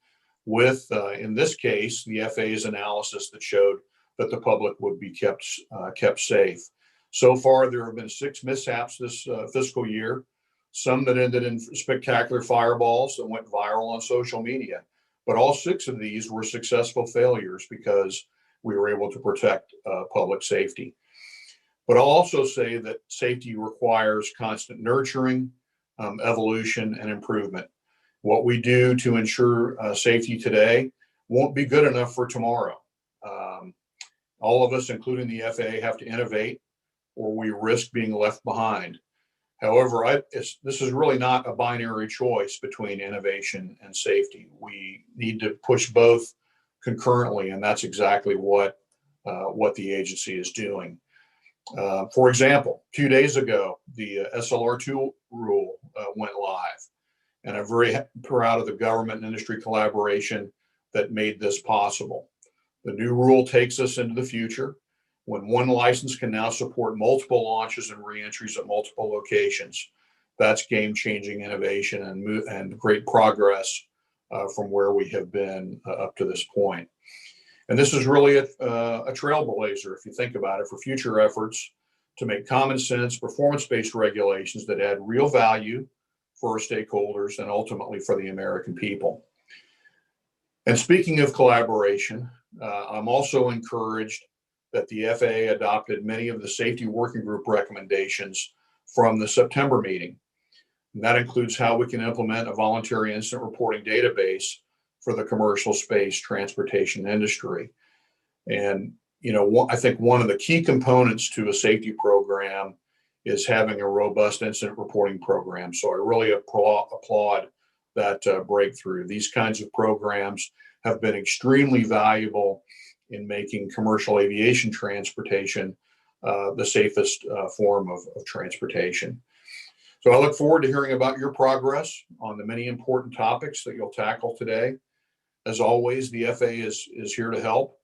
with, in this case, the FAA's analysis that showed that the public would be kept safe. So far, there have been 6 mishaps this fiscal year, some that ended in spectacular fireballs that went viral on social media. But all 6 of these were successful failures because we were able to protect public safety. But I'll also say that safety requires constant nurturing, evolution, and improvement. What we do to ensure safety today won't be good enough for tomorrow. All of us, including the FAA, have to innovate, or we risk being left behind. However, this is really not a binary choice between innovation and safety. We need to push both concurrently, and that's exactly what the agency is doing. For example, 2 days ago, the SLR2 rule went live, and I'm very proud of the government and industry collaboration that made this possible. The new rule takes us into the future, when one license can now support multiple launches and reentries at multiple locations. That's game-changing innovation and great progress from where we have been up to this point. And this is really a trailblazer, if you think about it, for future efforts to make common sense, performance-based regulations that add real value for our stakeholders and ultimately for the American people. And speaking of collaboration, I'm also encouraged that the FAA adopted many of the safety working group recommendations from the September meeting. And that includes how we can implement a voluntary incident reporting database for the commercial space transportation industry. And, I think one of the key components to a safety program is having a robust incident reporting program. So I really applaud that breakthrough. These kinds of programs have been extremely valuable in making commercial aviation transportation the safest form of transportation. So I look forward to hearing about your progress on the many important topics that you'll tackle today. As always, the FAA is here to help.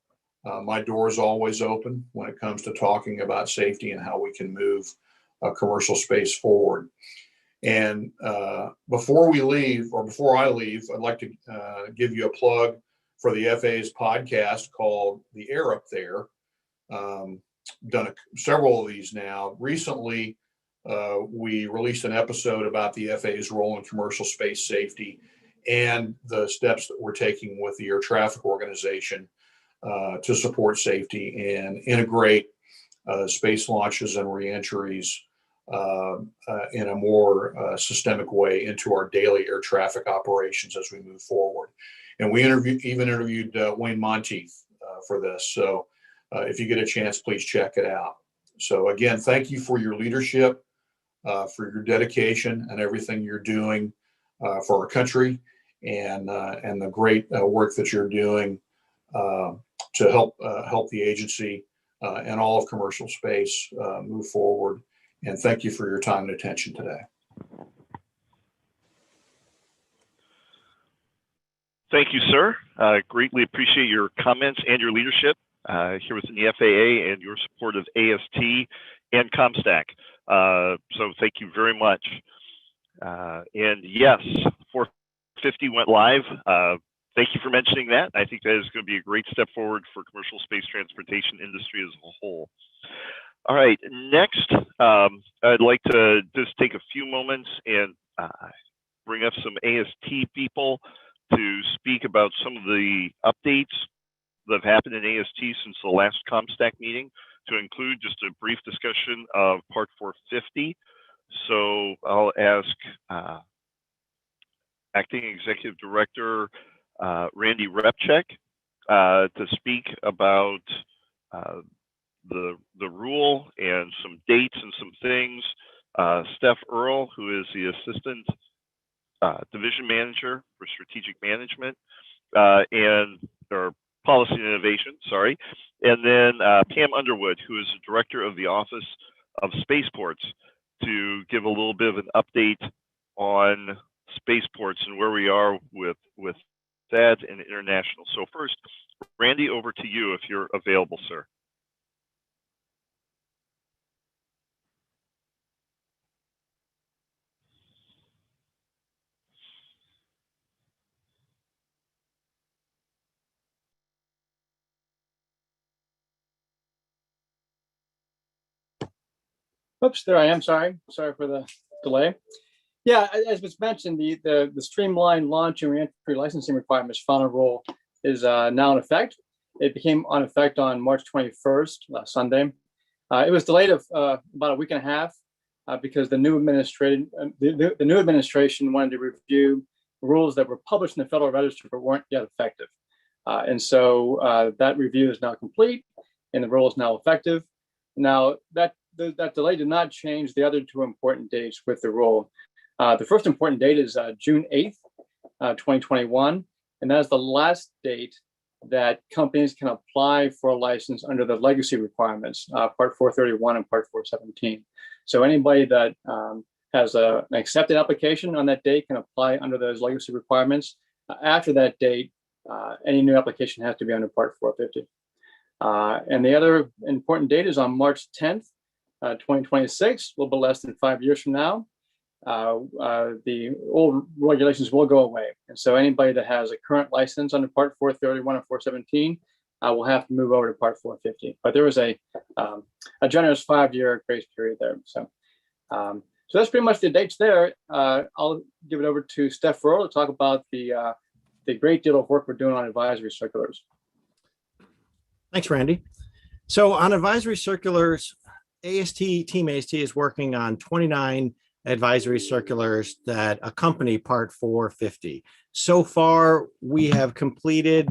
My door is always open when it comes to talking about safety and how we can move commercial space forward. And before I leave, I'd like to give you a plug for the FAA's podcast called The Air Up There. Done several of these now. Recently, we released an episode about the FAA's role in commercial space safety and the steps that we're taking with the Air Traffic Organization to support safety and integrate space launches and reentries in a more systemic way into our daily air traffic operations as we move forward. And we even interviewed Wayne Monteith for this. So if you get a chance, please check it out. So again, thank you for your leadership, for your dedication and everything you're doing for our country, and the great work that you're doing to help the agency and all of commercial space move forward. And thank you for your time and attention today. Thank you, sir. Greatly appreciate your comments and your leadership here within the FAA and your support of AST and COMSTAC. So thank you very much. And yes, 450 went live. Thank you for mentioning that. I think that is going to be a great step forward for commercial space transportation industry as a whole. All right, next, I'd like to just take a few moments and bring up some AST people to speak about some of the updates that have happened in AST since the last COMSTAC meeting, to include just a brief discussion of Part 450. So I'll ask Acting Executive Director Randy Repchek to speak about the rule and some dates and some things. Steph Earle, who is the Assistant Division Manager for Strategic Management or Policy and Innovation, sorry. And then Pam Underwood, who is the Director of the Office of Spaceports, to give a little bit of an update on spaceports and where we are with that and international. So first, Randy, over to you if you're available, sir. Oops, there I am. Sorry for the delay. Yeah, as was mentioned, the streamlined launch and reentry licensing requirements final rule is now in effect. It became on effect on March 21st, last Sunday. It was delayed about a week and a half because the new administration wanted to review rules that were published in the Federal Register but weren't yet effective. And so that review is now complete and the rule is now effective. Now that delay did not change the other two important dates with the rule. The first important date is June 8th, 2021, and that is the last date that companies can apply for a license under the legacy requirements, Part 431 and Part 417. So anybody that has an accepted application on that date can apply under those legacy requirements. After that date, any new application has to be under Part 450. And the other important date is on March 10th, 2026, a little bit less than 5 years from now. The old regulations will go away. And so anybody that has a current license under Part 431 or 417 will have to move over to Part 450. But there was a generous 5-year grace period there. So that's pretty much the dates there. I'll give it over to Steph Furl to talk about the great deal of work we're doing on advisory circulars. Thanks, Randy. So on advisory circulars, Team AST is working on 29 advisory circulars that accompany Part 450. So far, we have completed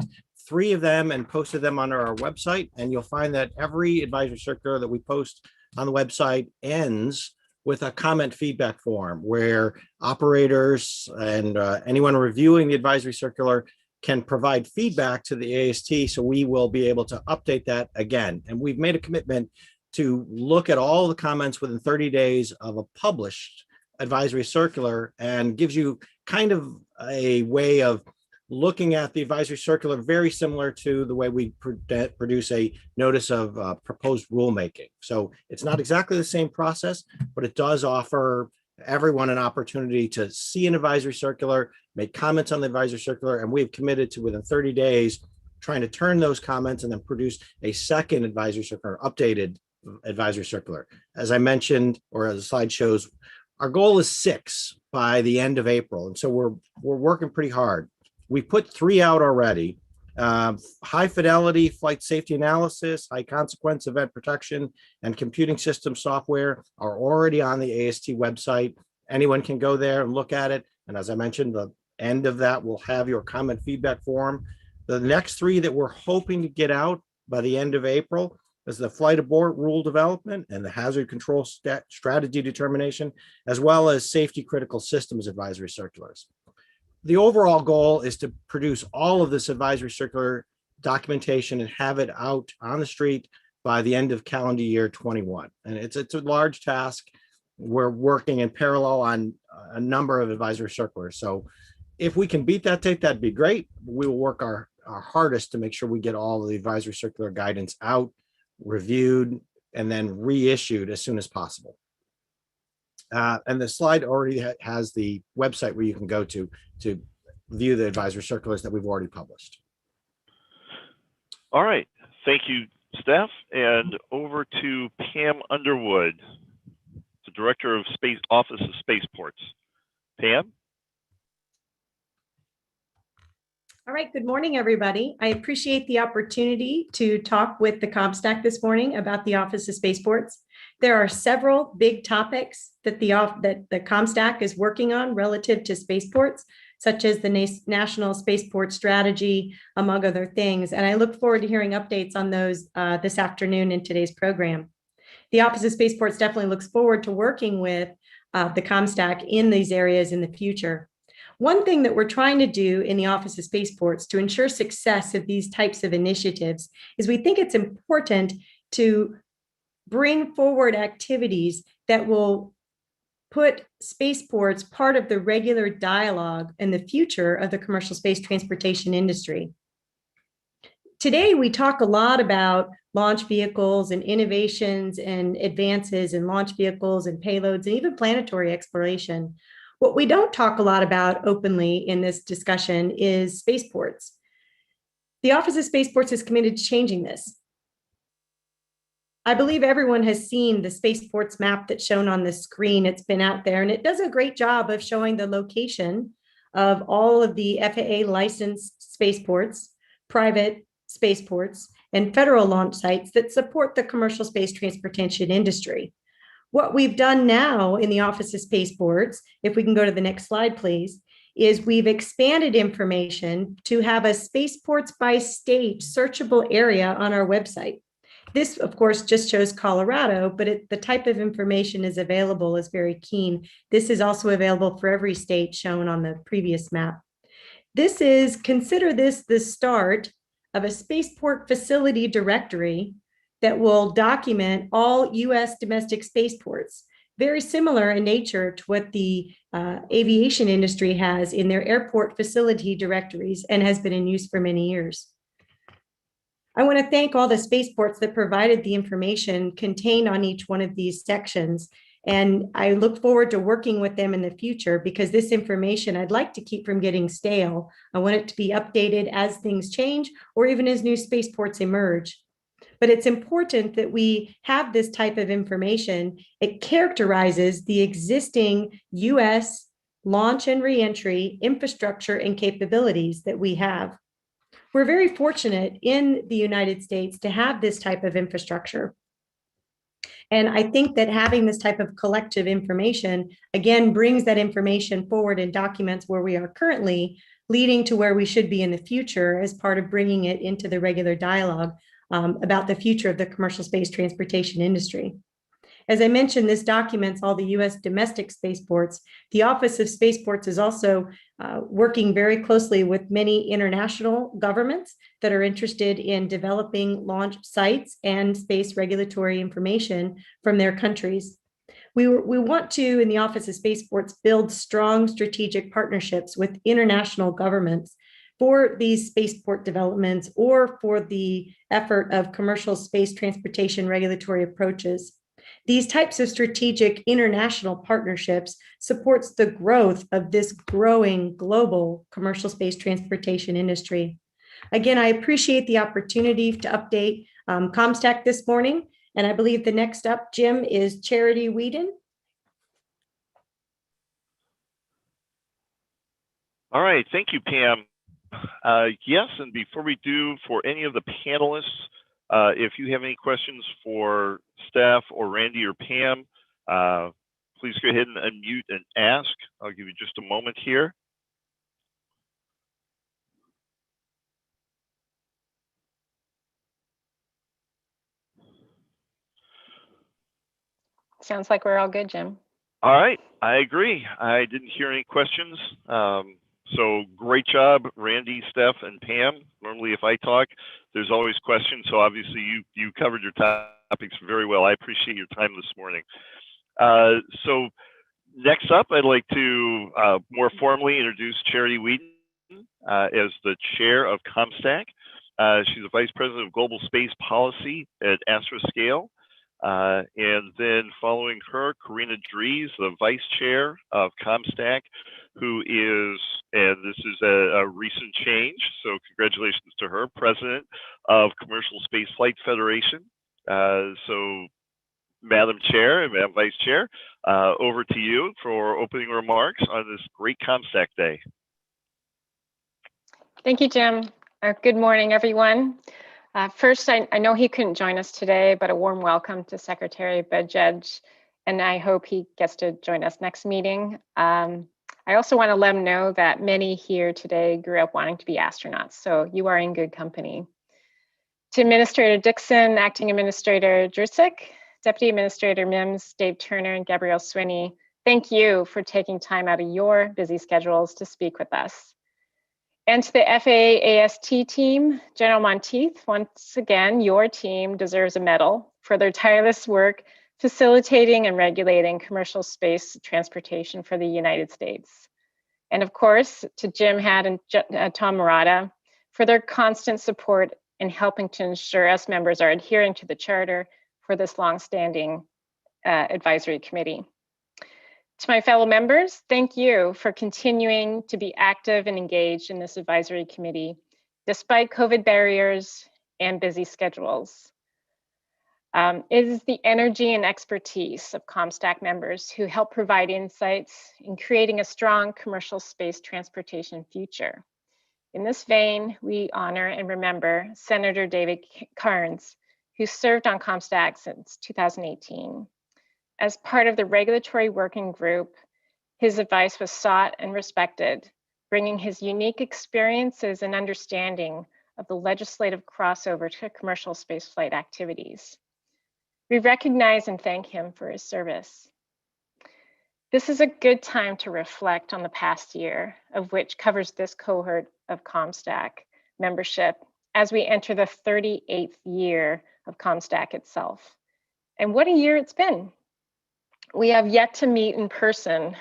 3 of them and posted them on our website. And you'll find that every advisory circular that we post on the website ends with a comment feedback form where operators and anyone reviewing the advisory circular can provide feedback to the AST, so we will be able to update that again. And we've made a commitment to look at all the comments within 30 days of a published advisory circular, and gives you kind of a way of looking at the advisory circular very similar to the way we produce a notice of proposed rulemaking. So it's not exactly the same process, but it does offer everyone an opportunity to see an advisory circular, make comments on the advisory circular, and we've committed to within 30 days trying to turn those comments and then produce a second advisory circular, updated advisory circular. As I mentioned, or as the slide shows, our goal is 6 by the end of April. And so we're working pretty hard. We put 3 out already. High fidelity flight safety analysis, high consequence event protection, and computing system software are already on the AST website. Anyone can go there and look at it. And as I mentioned, the end of that will have your comment feedback form. The next 3 that we're hoping to get out by the end of April is the flight abort rule development and the hazard control strategy determination, as well as safety critical systems advisory circulars. The overall goal is to produce all of this advisory circular documentation and have it out on the street by the end of calendar year 21. And it's a large task. We're working in parallel on a number of advisory circulars. So if we can beat that date, that'd be great. We will work our hardest to make sure we get all of the advisory circular guidance out, reviewed, and then reissued as soon as possible. And the slide already has the website where you can go to view the advisory circulars that we've already published. All right, thank you, Steph. And over to Pam Underwood, the Director of Office of Spaceports. Pam? All right, good morning, everybody. I appreciate the opportunity to talk with the COMSTAC this morning about the Office of Spaceports. There are several big topics that the COMSTAC is working on relative to spaceports, such as the National Spaceport Strategy, among other things. And I look forward to hearing updates on those this afternoon in today's program. The Office of Spaceports definitely looks forward to working with the COMSTAC in these areas in the future. One thing that we're trying to do in the Office of Spaceports to ensure success of these types of initiatives is we think it's important to bring forward activities that will put spaceports part of the regular dialogue in the future of the commercial space transportation industry. Today, we talk a lot about launch vehicles and innovations and advances in launch vehicles and payloads and even planetary exploration. What we don't talk a lot about openly in this discussion is spaceports. The Office of Spaceports is committed to changing this. I believe everyone has seen the spaceports map that's shown on the screen. It's been out there, and it does a great job of showing the location of all of the FAA licensed spaceports, private spaceports, and federal launch sites that support the commercial space transportation industry. What we've done now in the Office of Spaceports, if we can go to the next slide, please, is we've expanded information to have a spaceports by state searchable area on our website. This, of course, just shows Colorado, but the type of information is available is very keen. This is also available for every state shown on the previous map. Consider this the start of a spaceport facility directory that will document all US domestic spaceports, very similar in nature to what the aviation industry has in their airport facility directories and has been in use for many years. I want to thank all the spaceports that provided the information contained on each one of these sections. And I look forward to working with them in the future because this information I'd like to keep from getting stale. I want it to be updated as things change or even as new spaceports emerge. But it's important that we have this type of information. It characterizes the existing US launch and reentry infrastructure and capabilities that we have. We're very fortunate in the United States to have this type of infrastructure. And I think that having this type of collective information, again, brings that information forward and documents where we are currently, leading to where we should be in the future as part of bringing it into the regular dialogue about the future of the commercial space transportation industry. As I mentioned, this documents all the US domestic spaceports. The Office of Spaceports is also working very closely with many international governments that are interested in developing launch sites and space regulatory information from their countries. We want to, in the Office of Spaceports, build strong strategic partnerships with international governments for these spaceport developments or for the effort of commercial space transportation regulatory approaches. These types of strategic international partnerships supports the growth of this growing global commercial space transportation industry. Again, I appreciate the opportunity to update COMSTAC this morning, and I believe the next up, Jim, is Charity Whedon. All right, thank you, Pam. Yes, and before we do, for any of the panelists, if you have any questions for Steph or Randy or Pam, please go ahead and unmute and ask. I'll give you just a moment here. Sounds like we're all good, Jim. All right, I agree. I didn't hear any questions. So great job, Randy, Steph, and Pam. Normally, if I talk, there's always questions. So obviously, you covered your topics very well. I appreciate your time this morning. So next up, I'd like to more formally introduce Charity Whedon as the chair of COMSTAC. She's the vice president of global space policy at Astroscale. And then following her, Karina Dries, the vice chair of COMSTAC, who is, and this is a recent change, so congratulations to her, president of Commercial Space Flight Federation. So Madam Chair and Madam Vice Chair, over to you for opening remarks on this great COMSTAC Day. Thank you, Jim. Good morning, everyone. First, I know he couldn't join us today, but a warm welcome to Secretary Buttigieg, and I hope he gets to join us next meeting. I also want to let him know that many here today grew up wanting to be astronauts, so you are in good company. To Administrator Dixon, Acting Administrator Jurczyk, Deputy Administrator Mims, Dave Turner, and Gabrielle Swinney, Thank you for taking time out of your busy schedules to speak with us. And to the FAA AST team, General Monteith, once again, your team deserves a medal for their tireless work facilitating and regulating commercial space transportation for the United States. And of course, to Jim Hadd and Tom Murata for their constant support in helping to ensure us members are adhering to the charter for this longstanding advisory committee. To my fellow members, thank you for continuing to be active and engaged in this advisory committee, despite COVID barriers and busy schedules. It is the energy and expertise of COMSTAC members who help provide insights in creating a strong commercial space transportation future. In this vein, we honor and remember Senator David Carnes, who served on COMSTAC since 2018. As part of the regulatory working group, his advice was sought and respected, bringing his unique experiences and understanding of the legislative crossover to commercial spaceflight activities. We recognize and thank him for his service. This is a good time to reflect on the past year, of which covers this cohort of COMSTAC membership as we enter the 38th year of COMSTAC itself. And what a year it's been. We have yet to meet in person,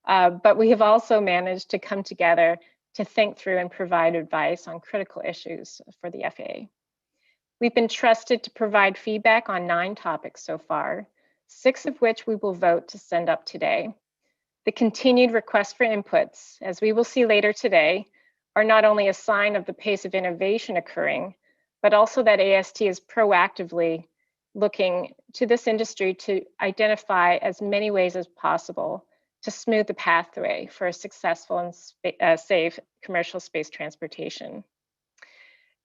but we have also managed to come together to think through and provide advice on critical issues for the FAA. We've been trusted to provide feedback on 9 topics so far, 6 of which we will vote to send up today. The continued requests for inputs, as we will see later today, are not only a sign of the pace of innovation occurring, but also that AST is proactively looking to this industry to identify as many ways as possible to smooth the pathway for a successful and safe commercial space transportation.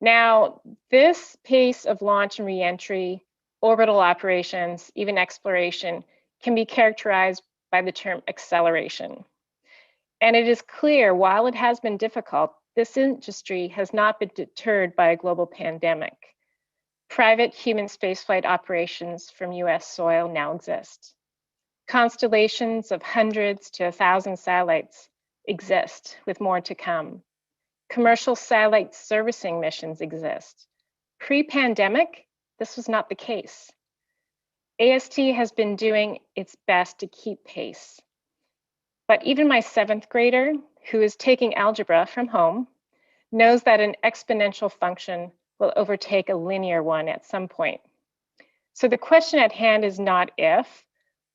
Now, this pace of launch and reentry, orbital operations, even exploration, can be characterized by the term acceleration. And it is clear, while it has been difficult, this industry has not been deterred by a global pandemic. Private human spaceflight operations from US soil now exist. Constellations of hundreds to 1,000 satellites exist, with more to come. Commercial satellite servicing missions exist. Pre-pandemic, this was not the case. AST has been doing its best to keep pace. But even my 7th grader, who is taking algebra from home, knows that an exponential function will overtake a linear one at some point. So the question at hand is not if,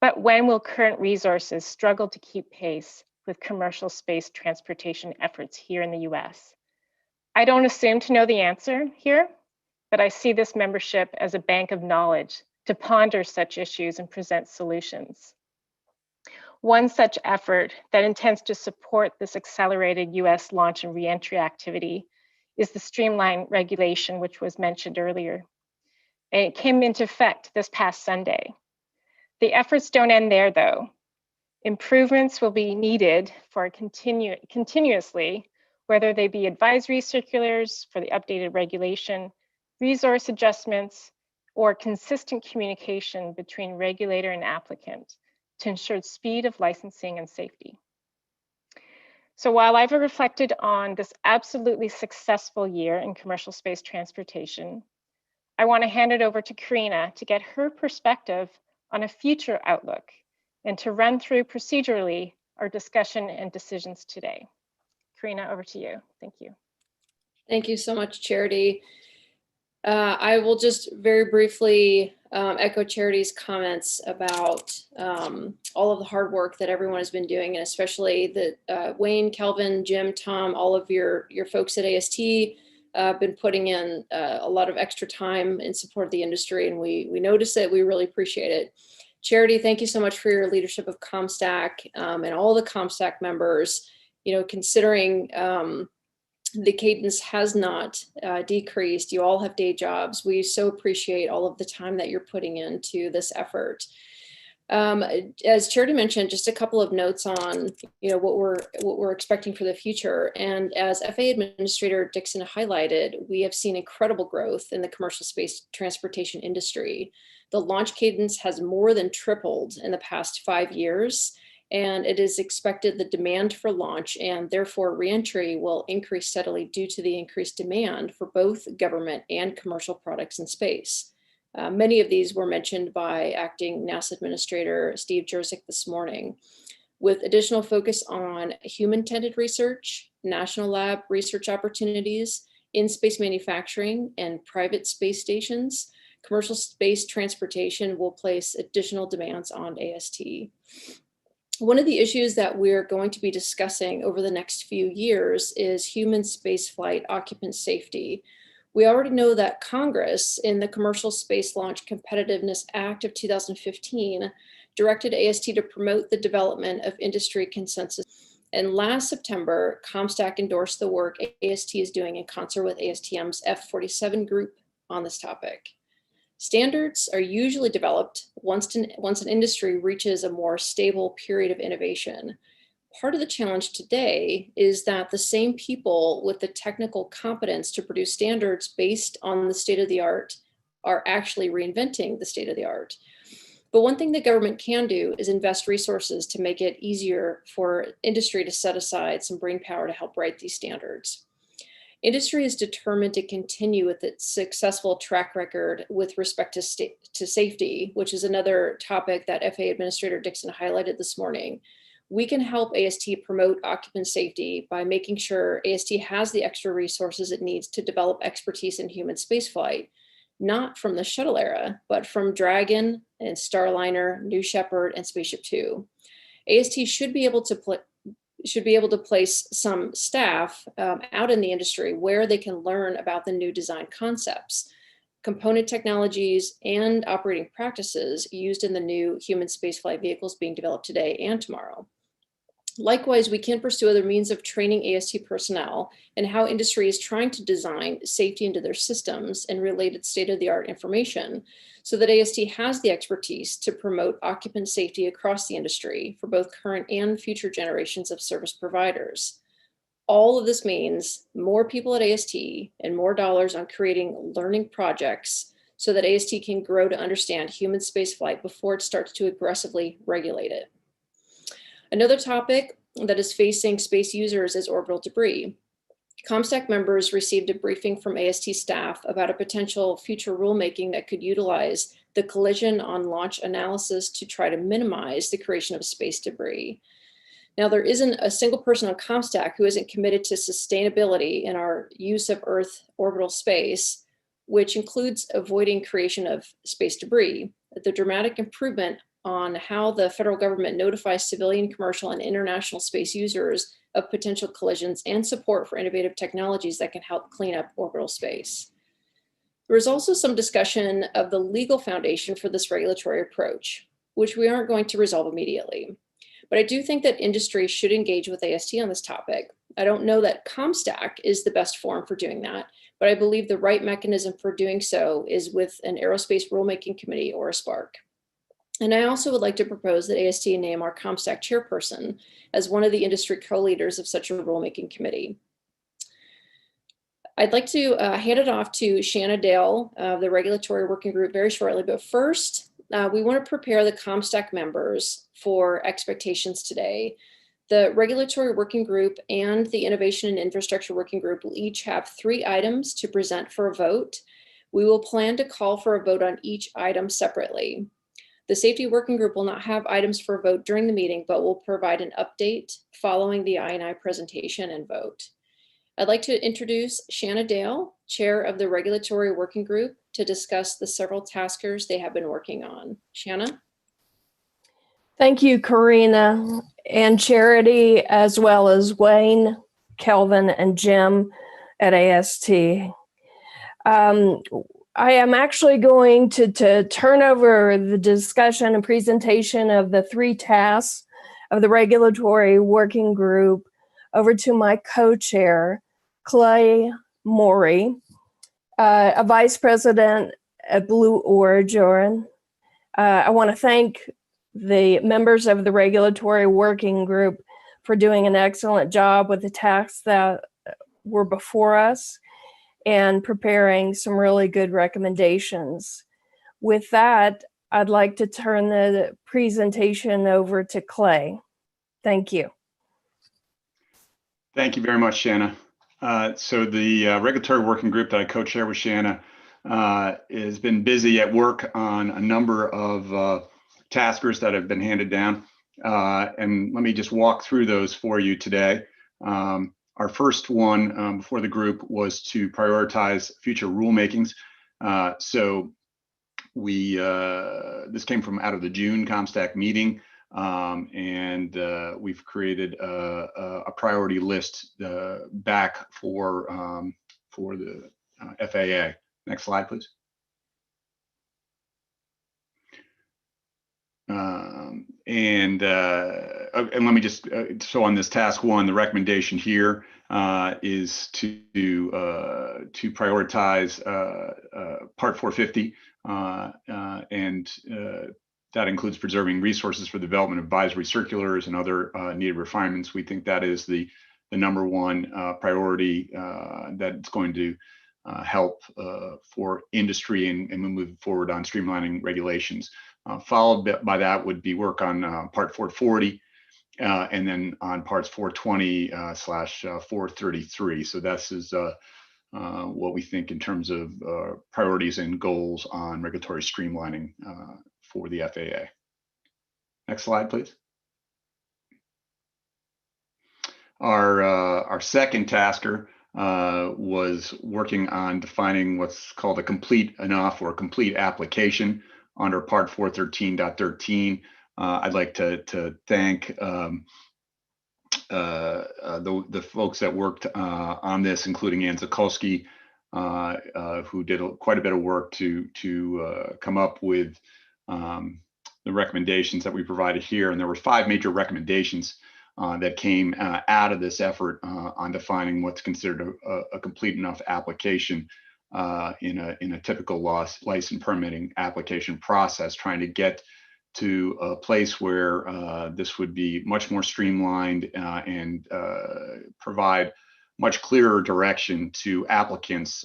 but when will current resources struggle to keep pace with commercial space transportation efforts here in the US? I don't assume to know the answer here, but I see this membership as a bank of knowledge to ponder such issues and present solutions. One such effort that intends to support this accelerated US launch and reentry activity is the streamlined regulation, which was mentioned earlier. And it came into effect this past Sunday. The efforts don't end there, though. Improvements will be needed for continuously, whether they be advisory circulars for the updated regulation, resource adjustments, or consistent communication between regulator and applicant to ensure speed of licensing and safety. So while I've reflected on this absolutely successful year in commercial space transportation, I want to hand it over to Karina to get her perspective on a future outlook and to run through procedurally our discussion and decisions today. Karina, over to you. Thank you. Thank you so much, Charity. I will just very briefly echo Charity's comments about all of the hard work that everyone has been doing, and especially that Wayne, Kelvin, Jim, Tom, all of your folks at AST been putting in a lot of extra time in support of the industry, and we notice it. We really appreciate it. Charity, thank you so much for your leadership of COMSTAC and all the COMSTAC members. You know, considering the cadence has not decreased. You all have day jobs. We so appreciate all of the time that you're putting into this effort. As Charity mentioned, just a couple of notes on what we're expecting for the future. And as FAA Administrator Dixon highlighted, we have seen incredible growth in the commercial space transportation industry. The launch cadence has more than tripled in the past 5 years, and it is expected the demand for launch and therefore reentry will increase steadily due to the increased demand for both government and commercial products in space. Many of these were mentioned by Acting NASA Administrator Steve Jurczyk this morning, with additional focus on human-tended research, national lab research opportunities, in-space manufacturing, and private space stations. Commercial space transportation will place additional demands on AST. One of the issues that we're going to be discussing over the next few years is human spaceflight occupant safety. We already know that Congress, in the Commercial Space Launch Competitiveness Act of 2015, directed AST to promote the development of industry consensus. And last September, COMSTAC endorsed the work AST is doing in concert with ASTM's F-47 group on this topic. Standards are usually developed once an industry reaches a more stable period of innovation. Part of the challenge today is that the same people with the technical competence to produce standards based on the state of the art are actually reinventing the state of the art. But one thing the government can do is invest resources to make it easier for industry to set aside some brainpower to help write these standards. Industry is determined to continue with its successful track record with respect to safety, which is another topic that FAA Administrator Dixon highlighted this morning. We can help AST promote occupant safety by making sure AST has the extra resources it needs to develop expertise in human spaceflight, not from the shuttle era, but from Dragon and Starliner, New Shepard, and Spaceship Two. AST should be able to place some staff out in the industry where they can learn about the new design concepts, component technologies, and operating practices used in the new human spaceflight vehicles being developed today and tomorrow. Likewise, we can pursue other means of training AST personnel and how industry is trying to design safety into their systems and related state-of-the-art information so that AST has the expertise to promote occupant safety across the industry for both current and future generations of service providers. All of this means more people at AST and more dollars on creating learning projects so that AST can grow to understand human spaceflight before it starts to aggressively regulate it. Another topic that is facing space users is orbital debris. COMSTAC members received a briefing from AST staff about a potential future rulemaking that could utilize the collision on launch analysis to try to minimize the creation of space debris. Now, there isn't a single person on COMSTAC who isn't committed to sustainability in our use of Earth orbital space, which includes avoiding creation of space debris. The dramatic improvement on how the federal government notifies civilian, commercial, and international space users of potential collisions and support for innovative technologies that can help clean up orbital space. There was also some discussion of the legal foundation for this regulatory approach, which we aren't going to resolve immediately. But I do think that industry should engage with AST on this topic. I don't know that COMSTAC is the best forum for doing that, but I believe the right mechanism for doing so is with an aerospace rulemaking committee or a SPARC. And I also would like to propose that AST name our COMSTAC chairperson as one of the industry co-leaders of such a rulemaking committee. I'd like to hand it off to Shanna Dale of the Regulatory Working Group very shortly, but first, we want to prepare the COMSTAC members for expectations today. The Regulatory Working Group and the Innovation and Infrastructure Working Group will each have 3 items to present for a vote. We will plan to call for a vote on each item separately. The Safety Working Group will not have items for a vote during the meeting, but will provide an update following the I&I presentation and vote. I'd like to introduce Shanna Dale, Chair of the Regulatory Working Group, to discuss the several taskers they have been working on. Shanna? Thank you, Karina and Charity, as well as Wayne, Kelvin, and Jim at AST. I am actually going to turn over the discussion and presentation of the 3 tasks of the Regulatory Working Group over to my co-chair, Clay Morey, a vice president at Blue Origin. I want to thank the members of the regulatory working group for doing an excellent job with the tasks that were before us and preparing some really good recommendations. With that, I'd like to turn the presentation over to Clay. Thank you. Thank you very much, Shanna. So the regulatory working group that I co-chair with Shanna has been busy at work on a number of taskers that have been handed down. And let me just walk through those for you today. Our first one before the group was to prioritize future rulemakings. So we this came from out of the June COMSTAC meeting, and we've created a priority list back for the FAA. Next slide, please. And let me just so on this task one, the recommendation here is to prioritize Part 450, and that includes preserving resources for the development of advisory circulars and other needed refinements. We think that is the number one priority that's going to help for industry and move forward on streamlining regulations. Followed by that would be work on Part 440, and then on parts 420 / 433. So this is what we think in terms of priorities and goals on regulatory streamlining for the FAA. Next slide, please. Our second tasker was working on defining what's called a complete enough or complete application under Part 413.13. I'd like to thank the folks that worked on this, including Ann Zukolski, who did quite a bit of work to come up with the recommendations that we provided here. And there were 5 major recommendations that came out of this effort on defining what's considered a complete enough application in a typical license permitting application process, trying to get to a place where this would be much more streamlined and provide much clearer direction to applicants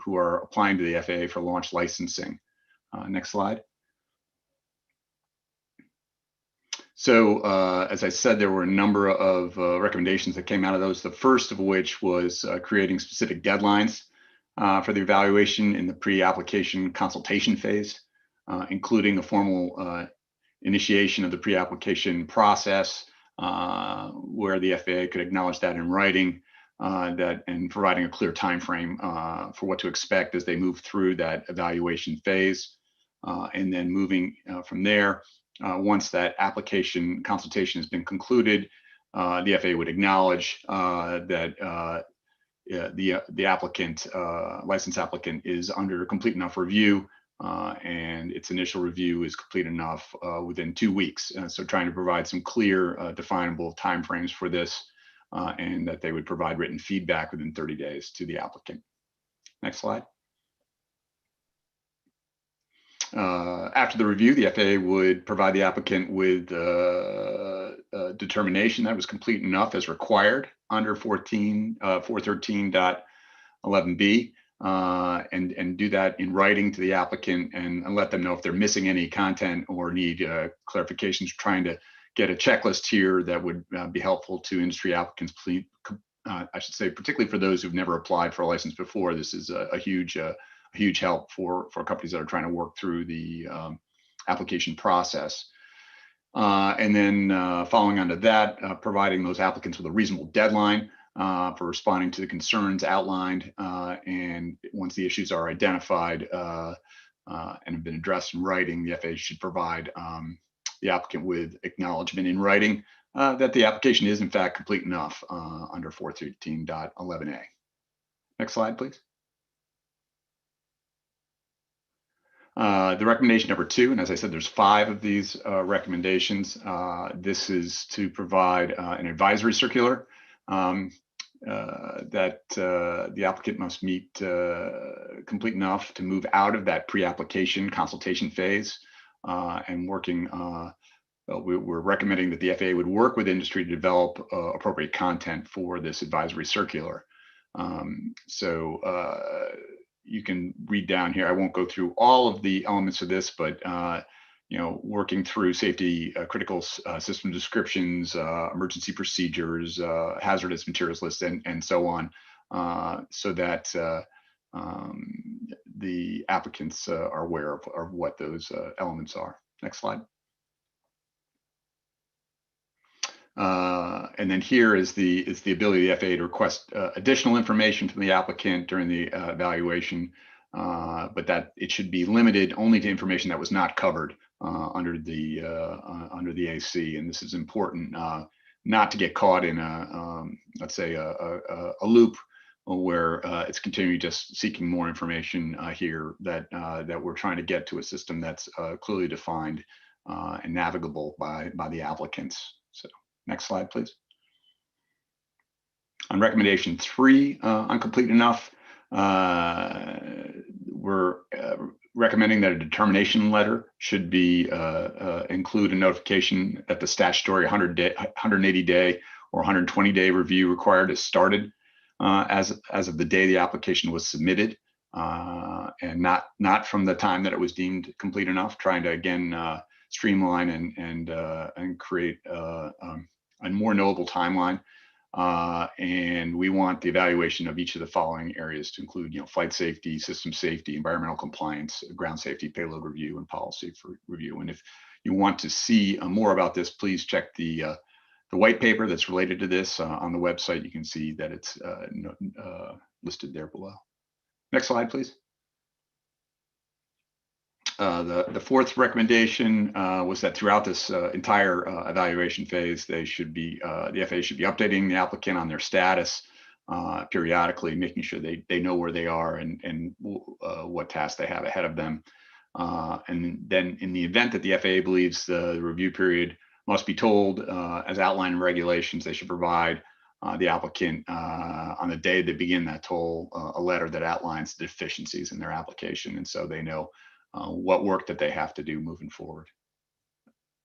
who are applying to the FAA for launch licensing. Next slide. So as I said, there were a number of recommendations that came out of those, the first of which was creating specific deadlines for the evaluation in the pre-application consultation phase, including a formal initiation of the pre-application process where the FAA could acknowledge that in writing, and providing a clear time frame for what to expect as they move through that evaluation phase. And then moving from there, once that application consultation has been concluded, the FAA would acknowledge that the applicant, license applicant, is under complete enough review, and its initial review is complete enough within 2 weeks. So trying to provide some clear, definable timeframes for this, and that they would provide written feedback within 30 days to the applicant. Next slide. After the review, the FAA would provide the applicant with a determination that was complete enough as required under 413.11b, and do that in writing to the applicant and let them know if they're missing any content or need clarifications, trying to get a checklist here that would be helpful to industry applicants. I should say, particularly for those who've never applied for a license before, this is a huge help for companies that are trying to work through the application process. And then following on to that, providing those applicants with a reasonable deadline for responding to the concerns outlined. And once the issues are identified and have been addressed in writing, the FAA should provide the applicant with acknowledgement in writing that the application is in fact complete enough under 413.11a. Next slide, please. The recommendation number 2, and as I said, there's 5 of these recommendations. This is to provide an advisory circular that the applicant must meet complete enough to move out of that pre-application consultation phase and working we're recommending that the FAA would work with industry to develop appropriate content for this advisory circular. You can read down here. I won't go through all of the elements of this, but working through safety critical system descriptions, emergency procedures, hazardous materials lists, and so on, so that the applicants are aware of what those elements are. Next slide. And then here is the ability of the FAA to request additional information from the applicant during the evaluation, but that it should be limited only to information that was not covered under the AC. And this is important not to get caught in let's say a loop where it's continuing just seeking more information here that we're trying to get to a system that's clearly defined and navigable by the applicants. So next slide, please. On recommendation 3, incomplete enough, we're recommending that a determination letter should be include a notification that the statutory 180-day or 120-day review required is started as of the day the application was submitted, and not from the time that it was deemed complete enough. Trying to again streamline and create a more knowable timeline. And we want the evaluation of each of the following areas to include, flight safety, system safety, environmental compliance, ground safety, payload review, and policy for review. And if you want to see more about this, please check the white paper that's related to this on the website. You can see that it's listed there below. Next slide, please. The fourth recommendation was that throughout this entire evaluation phase, they should be the FAA should be updating the applicant on their status periodically, making sure they know where they are and what tasks they have ahead of them. And then in the event that the FAA believes the review period must be told, as outlined in regulations, they should provide the applicant on the day they begin that toll a letter that outlines the deficiencies in their application, and so they know what work that they have to do moving forward.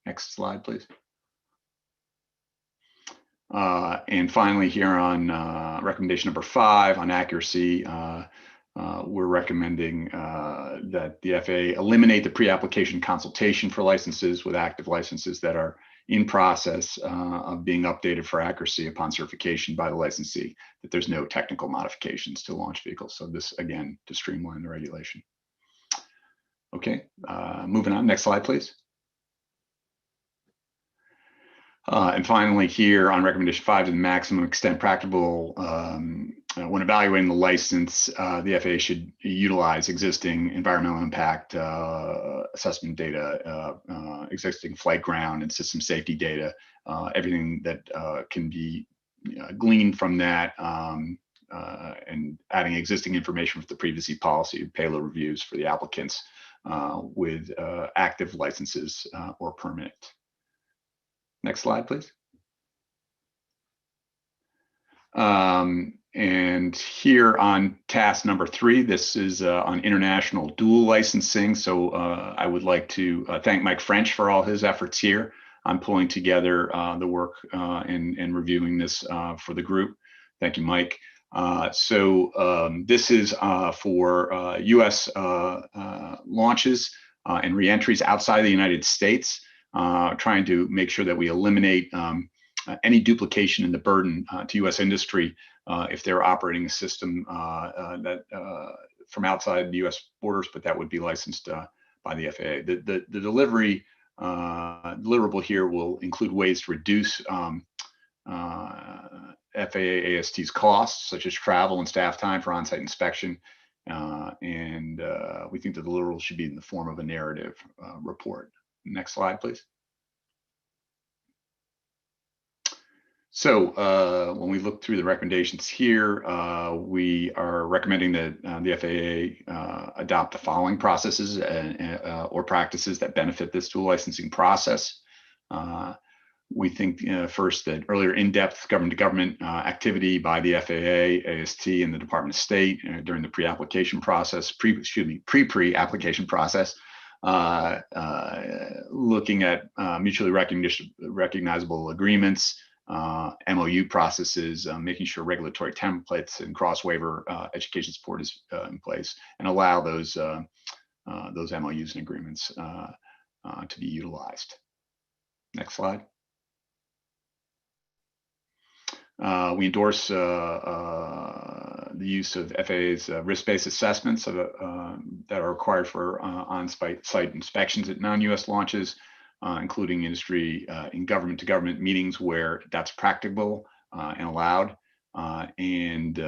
Next slide, please. And finally, here on recommendation number 5 on accuracy, we're recommending that the FAA eliminate the pre-application consultation for licenses with active licenses that are in process of being updated for accuracy upon certification by the licensee, that there's no technical modifications to launch vehicles. So this, again, to streamline the regulation. Okay, moving on. Next slide, please. And finally, here on recommendation 5, to the maximum extent practicable, when evaluating the license, the FAA should utilize existing environmental impact assessment data, existing flight ground and system safety data, everything that can be gleaned from that, and adding existing information with the previously policy payload reviews for the applicants with active licenses or permanent. Next slide, please. And here on task number 3, this is on international dual licensing. So I would like to thank Mike French for all his efforts here on pulling together the work and reviewing this for the group. Thank you, Mike. This is for US launches and reentries outside of the United States, trying to make sure that we eliminate any duplication in the burden to US industry if they're operating a system that from outside the US borders, but that would be licensed by the FAA. The delivery deliverable here will include ways to reduce FAA AST's costs, such as travel and staff time for on-site inspection. And we think that the deliverable should be in the form of a narrative report. Next slide, please. So when we look through the recommendations here, we are recommending that the FAA adopt the following processes or practices that benefit this dual licensing process. We think first that earlier in-depth government-to-government activity by the FAA, AST, and the Department of State during the pre-application process, pre-application process looking at mutually recognizable agreements, MOU processes, making sure regulatory templates and cross-waiver education support is in place, and allow those MOUs and agreements to be utilized. Next slide. We endorse the use of FAA's risk-based assessments that are required for on-site inspections at non-US launches, including industry and government-to-government meetings where that's practicable and allowed, and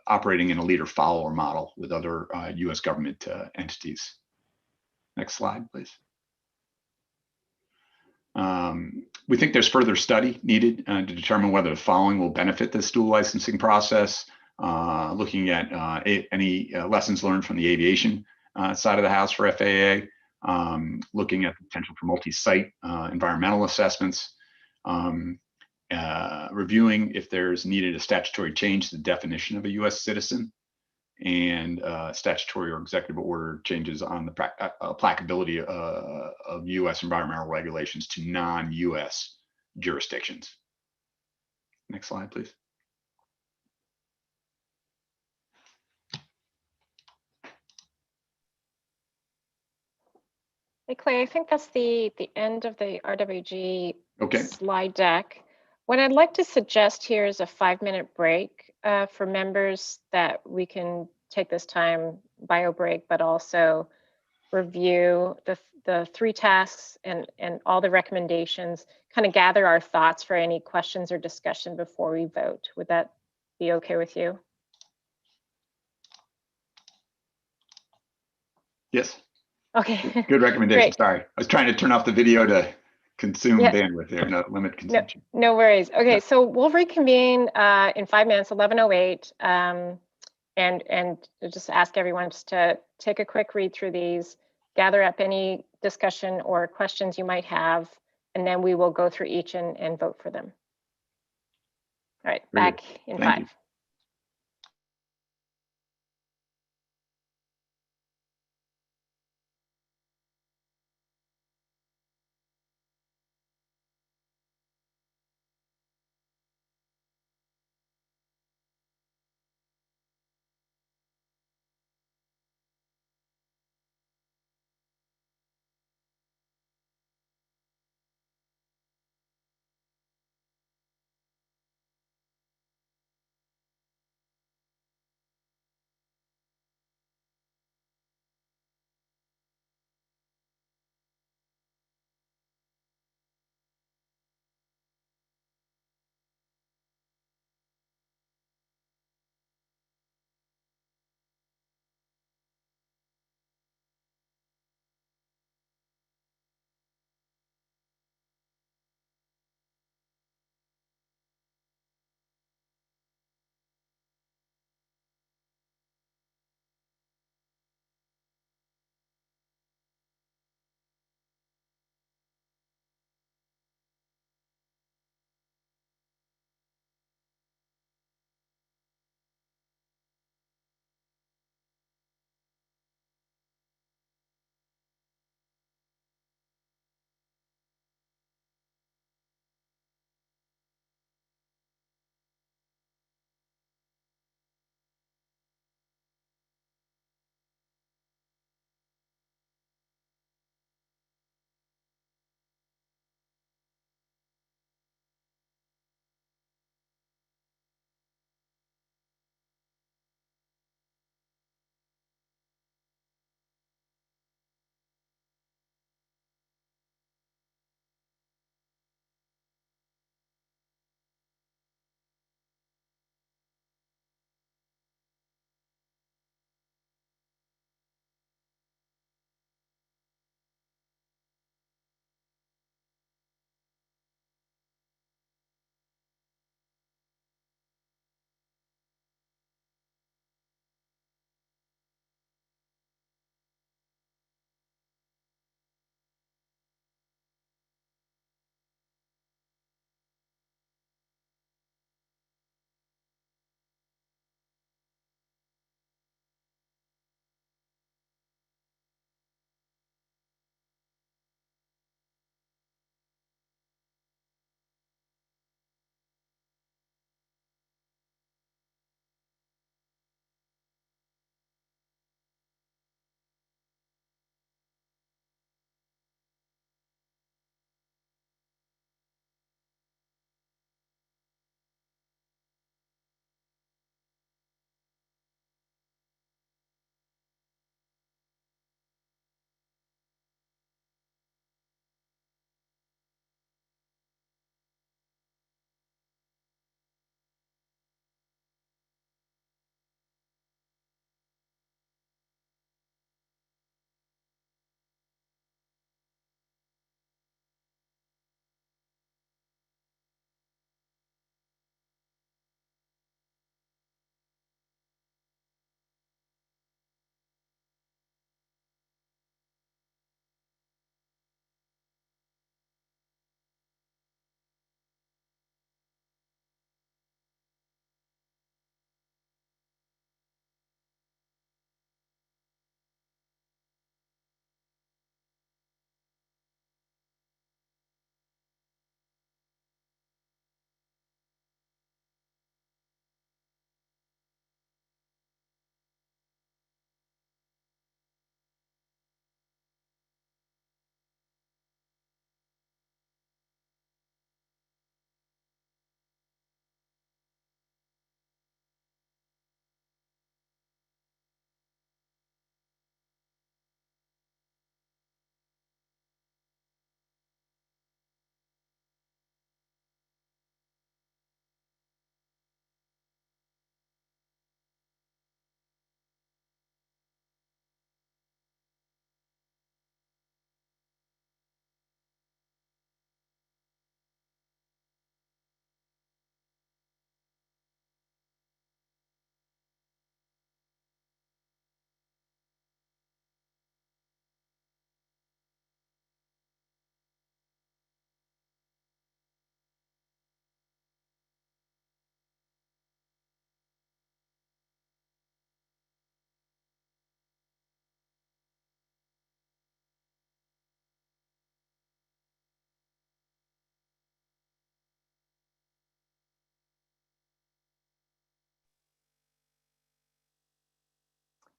operating in a leader-follower model with other US government entities. Next slide, please. We think there's further study needed to determine whether the following will benefit this dual licensing process, looking at any lessons learned from the aviation side of the house for FAA, looking at the potential for multi-site environmental assessments, reviewing if there's needed a statutory change to the definition of a US citizen, and statutory or executive order changes on the applicability of US environmental regulations to non-US jurisdictions. Next slide, please. Hey, Clay, I think that's the end of the RWG Okay. slide deck. What I'd like to suggest here is a 5-minute break for members that we can take this time, bio break, but also review the 3 tasks and all the recommendations, kind of gather our thoughts for any questions or discussion before we vote. Would that be okay with you? Yes. Okay. Good recommendation. Great. Sorry, I was trying to turn off the video to consume bandwidth there, not limit consumption. No worries. Okay, so we'll reconvene in 5 minutes, 11:08, and just ask everyone just to take a quick read through these, gather up any discussion or questions you might have, and then we will go through each and vote for them. All right, Very back good. in Thank 5. you.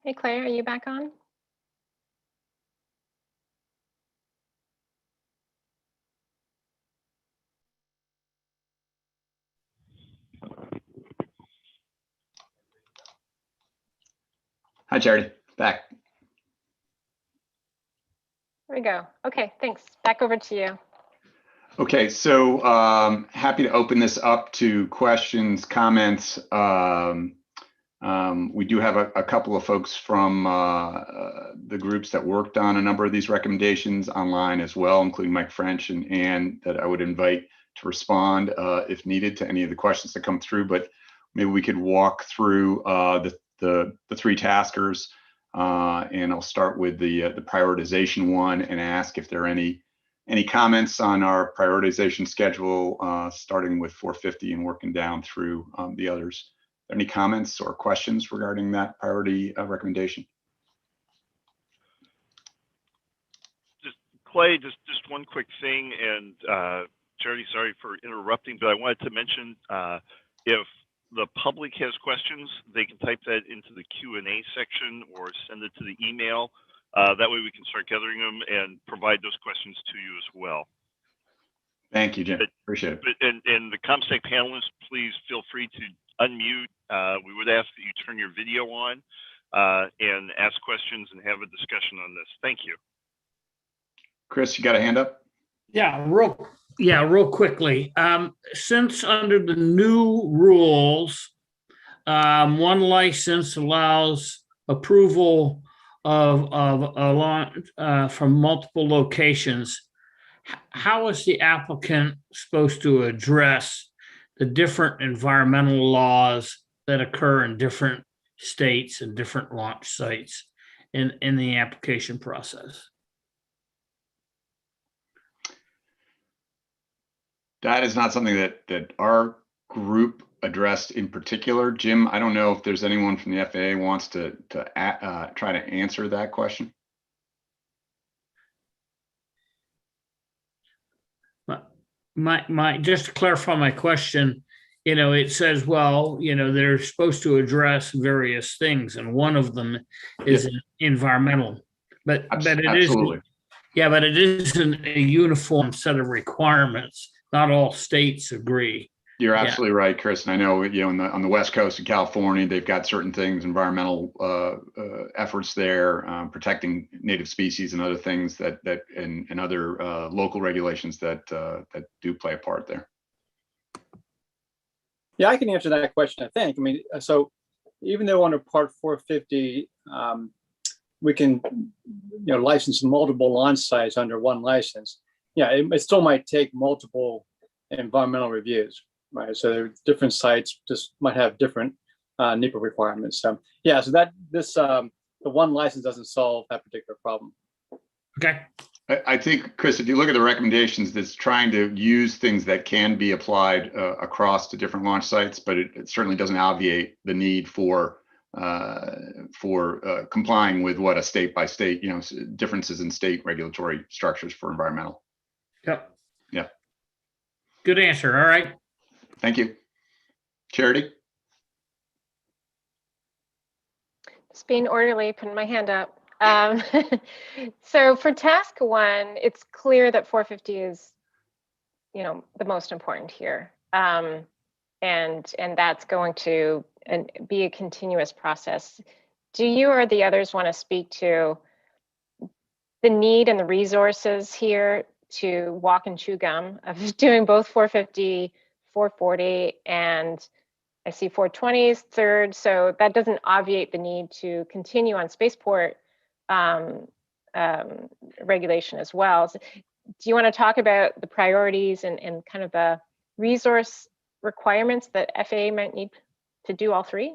Hey, Claire, are you back on? Hi, Charity. Back. There we go. Okay, thanks. Back over to you. Okay, so happy to open this up to questions, comments. We do have a couple of folks from the groups that worked on a number of these recommendations online as well, including Mike French and Ann, that I would invite to respond if needed to any of the questions that come through. But maybe we could walk through the three taskers, and I'll start with the prioritization one and ask if there are any comments on our prioritization schedule, starting with 450 and working down through the others. Any comments or questions regarding that priority recommendation? Clay, just one quick thing, and Charity, sorry for interrupting, but I wanted to mention if the public has questions, they can type that into the Q&A section or send it to the email. That way we can start gathering them and provide those questions to you as well. Thank you, Jim. Appreciate it. And the COMSTAC panelists, please feel free to unmute. We would ask that you turn your video on and ask questions and have a discussion on this. Thank you. Chris, you got a hand up? Yeah, real quickly. Since under the new rules, one license allows approval of a launch from multiple locations, how is the applicant supposed to address the different environmental laws that occur in different states and different launch sites in the application process? That is not something that our group addressed in particular. Jim, I don't know if there's anyone from the FAA wants to try to answer that question. Just to clarify my question, it says, well, they're supposed to address various things, and one of them is environmental, but it Absolutely. but it isn't a uniform set of requirements. Not all states agree. You're absolutely right, Chris. And I know, on the West Coast of California, they've got certain things, environmental efforts there, protecting native species and other things and other local regulations that do play a part there. Yeah, I can answer that question, I think. I mean, so even though under Part 450, we can, license multiple launch sites under one license, yeah, it still might take multiple environmental reviews, right? So different sites just might have different NEPA requirements. So yeah, so the one license doesn't solve that particular problem. Okay. I think, Chris, if you look at the recommendations, that's trying to use things that can be applied across to different launch sites, but it certainly doesn't obviate the need for complying with what a state by state, differences in state regulatory structures for environmental. Yep. Yeah. Good answer. All right. Thank you. Charity? Just being orderly, putting my hand up. So for task one, it's clear that 450 is, the most important here. And that's going to be a continuous process. Do you or the others want to speak to the need and the resources here to walk and chew gum of doing both 450, 440, and I see 420 is third, so that doesn't obviate the need to continue on spaceport regulation as well. So do you want to talk about the priorities and kind of the resource requirements that FAA might need to do all three?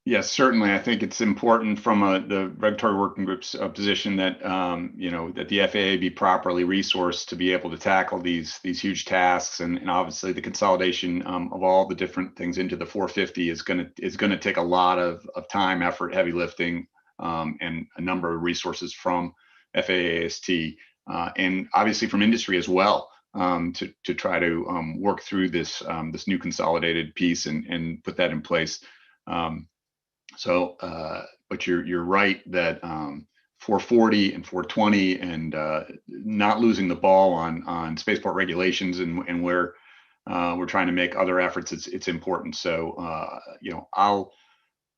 Yes, certainly. I think it's important from the regulatory working group's position that that the FAA be properly resourced to be able to tackle these huge tasks, and obviously the consolidation of all the different things into the 450 is going to take a lot of time, effort, heavy lifting, and a number of resources from FAA AST and obviously from industry as well, to try to work through this new consolidated piece and put that in place. But but you're right that 440 and 420 and not losing the ball on spaceport regulations and where we're trying to make other efforts, it's important. So I'll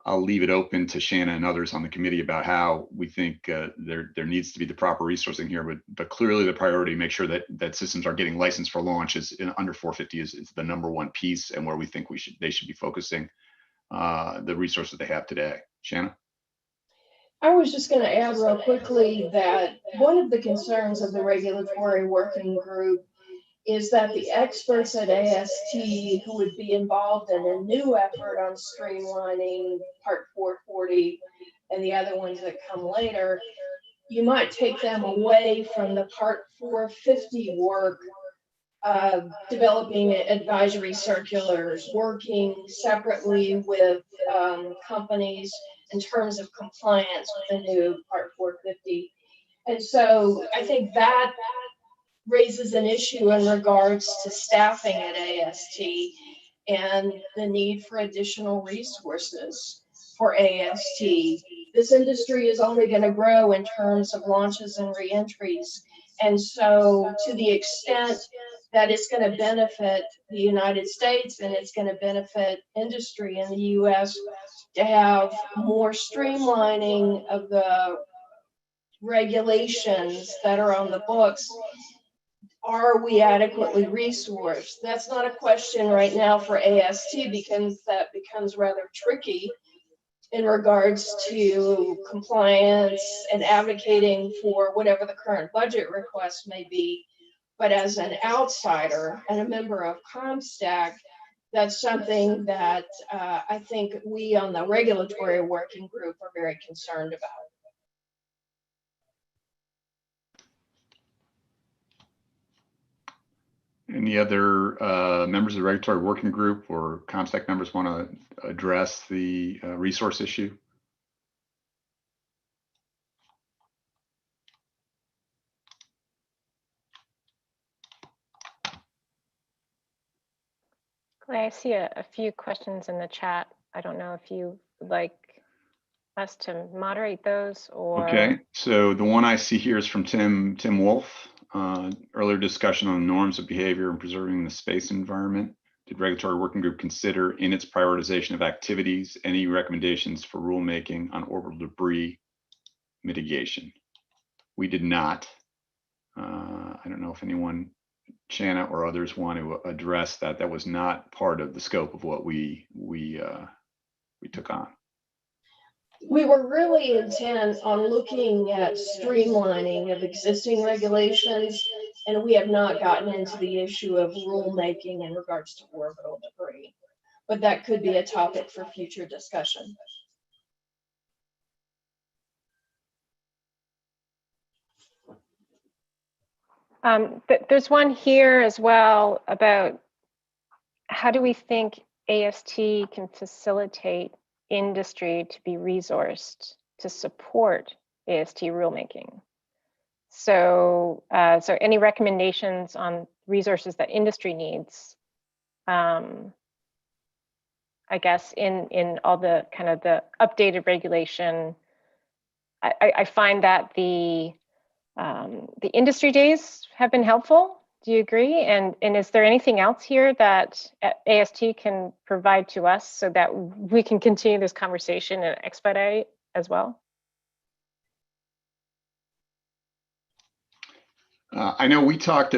leave it open to Shanna and others on the committee about how we think there needs to be the proper resourcing here, but clearly the priority to make sure that systems are getting licensed for launch is under 450 is the number one piece, and where we think they should be focusing the resources they have today. Shanna? I was just going to add real quickly that one of the concerns of the regulatory working group is that the experts at AST who would be involved in a new effort on streamlining Part 440 and the other ones that come later, you might take them away from the Part 450 work of developing advisory circulars, working separately with companies in terms of compliance with the new Part 450. And so I think that raises an issue in regards to staffing at AST and the need for additional resources for AST. This industry is only going to grow in terms of launches and reentries. And so to the extent that it's going to benefit the United States and it's going to benefit industry in the US to have more streamlining of the regulations that are on the books, are we adequately resourced? That's not a question right now for AST because that becomes rather tricky in regards to compliance and advocating for whatever the current budget request may be. But as an outsider and a member of COMSTAC, that's something that I think we on the regulatory working group are very concerned about. Any other members of the regulatory working group or COMSTAC members want to address the resource issue? Clay, I see a few questions in the chat. I don't know if you would like us to moderate those or. Okay, so the one I see here is from Tim Wolf. Earlier discussion on norms of behavior and preserving the space environment. Did regulatory working group consider in its prioritization of activities any recommendations for rulemaking on orbital debris mitigation? We did not. I don't know if anyone, Shanna or others, want to address that. That was not part of the scope of what we took on. We were really intent on looking at streamlining of existing regulations, and we have not gotten into the issue of rulemaking in regards to orbital debris. But that could be a topic for future discussion. There's one here as well about how do we think AST can facilitate industry to be resourced to support AST rulemaking. So, so any recommendations on resources that industry needs, I guess in all the kind of the updated regulation, I find that the industry days have been helpful. Do you agree? And is there anything else here that AST can provide to us so that we can continue this conversation and expedite as well? I know we talked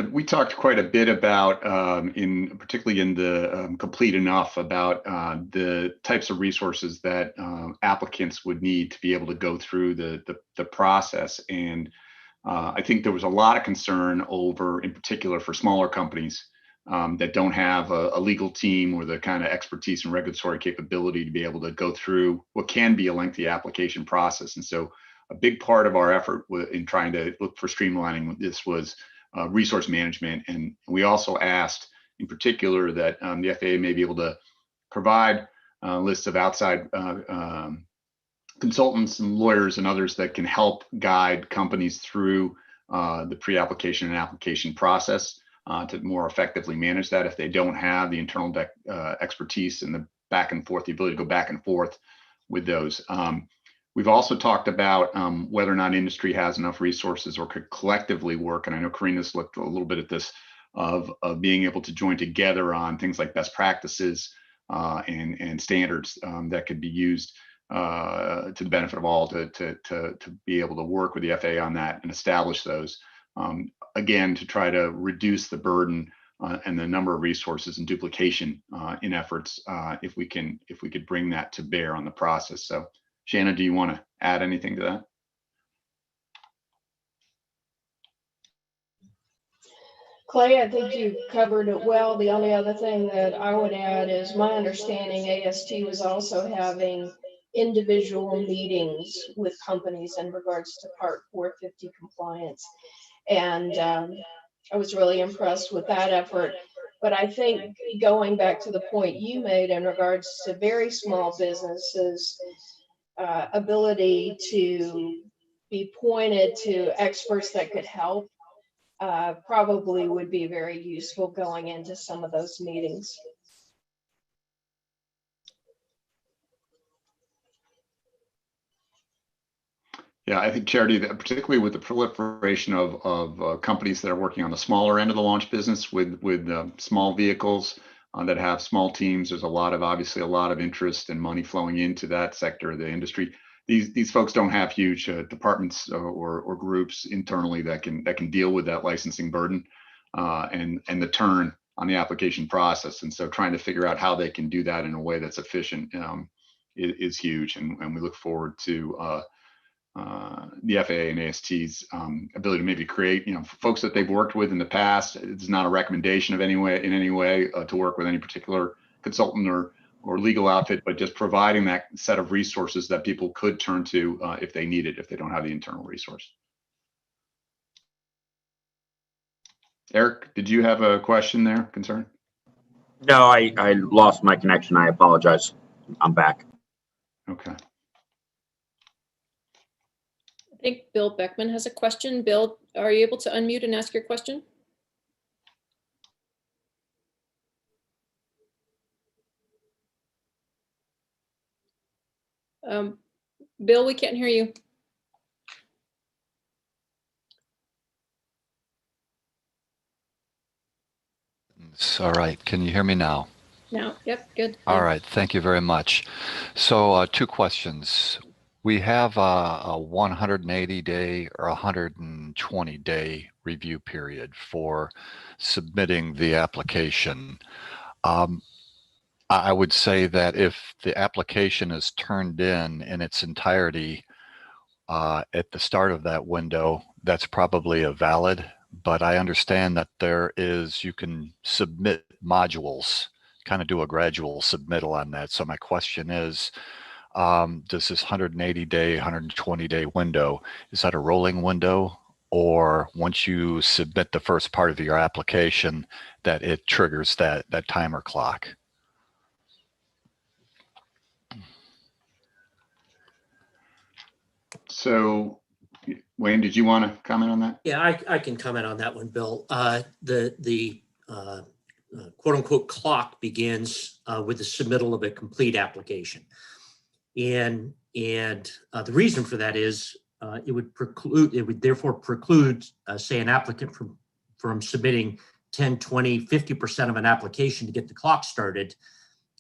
quite a bit about, particularly in the Complete Enough, about the types of resources that applicants would need to be able to go through the process. And I think there was a lot of concern over, in particular, for smaller companies that don't have a legal team or the kind of expertise and regulatory capability to be able to go through what can be a lengthy application process. And so a big part of our effort in trying to look for streamlining this was resource management. And we also asked, in particular, that the FAA may be able to provide lists of outside consultants and lawyers and others that can help guide companies through the pre-application and application process to more effectively manage that if they don't have the internal expertise and the back and forth, the ability to go back and forth with those. We've also talked about whether or not industry has enough resources or could collectively work. And I know Karina's looked a little bit at this of being able to join together on things like best practices and standards that could be used to the benefit of all to be able to work with the FAA on that and establish those. Again, to try to reduce the burden and the number of resources and duplication in efforts if we could bring that to bear on the process. So Shannon, do you want to add anything to that? Clay, I think you covered it well. The only other thing that I would add is my understanding AST was also having individual meetings with companies in regards to Part 450 compliance. And I was really impressed with that effort. But I think going back to the point you made in regards to very small businesses, ability to be pointed to experts that could help probably would be very useful going into some of those meetings. Yeah, I think, Charity, that particularly with the proliferation of companies that are working on the smaller end of the launch business with small vehicles that have small teams, there's obviously a lot of interest and money flowing into that sector of the industry. These folks don't have huge departments or groups internally that can deal with that licensing burden and the turn on the application process. And so trying to figure out how they can do that in a way that's efficient is huge. And we look forward to the FAA and AST's ability to maybe create, folks that they've worked with in the past. It's not a recommendation in any way to work with any particular consultant or legal outfit, but just providing that set of resources that people could turn to if they need it, if they don't have the internal resource. Eric, did you have a question there, concern? No, I lost my connection. I apologize. I'm back. Okay. I think Bill Beckman has a question. Bill, are you able to unmute and ask your question? Bill, we can't hear you. All right. Can you hear me now? Now, yep, good. All right. Thank you very much. So 2 questions. We have a 180-day or 120-day review period for submitting the application. I would say that if the application is turned in its entirety at the start of that window, that's probably a valid, but I understand that you can submit modules, kind of do a gradual submittal on that. So my question is, does this 180-day, 120-day window, is that a rolling window? Or once you submit the first part of your application, that it triggers that timer clock? So, Wayne, did you want to comment on that? Yeah, I can comment on that one, Bill. The quote unquote clock begins with the submittal of a complete application. And the reason for that is it would therefore preclude, say, an applicant from submitting 10, 20, 50% of an application to get the clock started.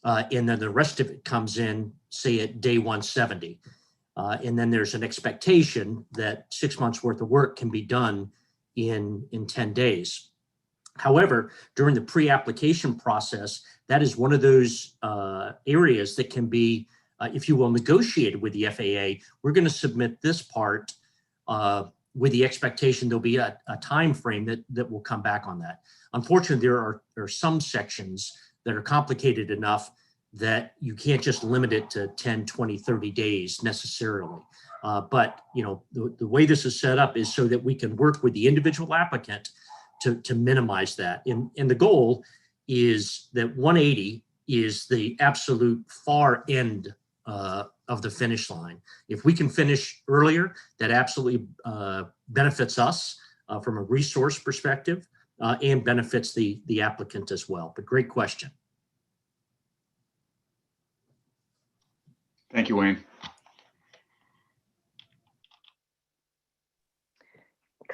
And then the rest of it comes in, say, at day 170. And then there's an expectation that 6 months worth of work can be done in 10 days. However, during the pre-application process, that is one of those areas that can be, if you will, negotiated with the FAA. We're going to submit this part with the expectation there'll be a time frame that will come back on that. Unfortunately, there are some sections that are complicated enough that you can't just limit it to 10, 20, 30 days necessarily. But the way this is set up is so that we can work with the individual applicant to minimize that. And the goal is that 180 is the absolute far end of the finish line. If we can finish earlier, that absolutely benefits us from a resource perspective and benefits the applicant as well. But great question. Thank you, Wayne.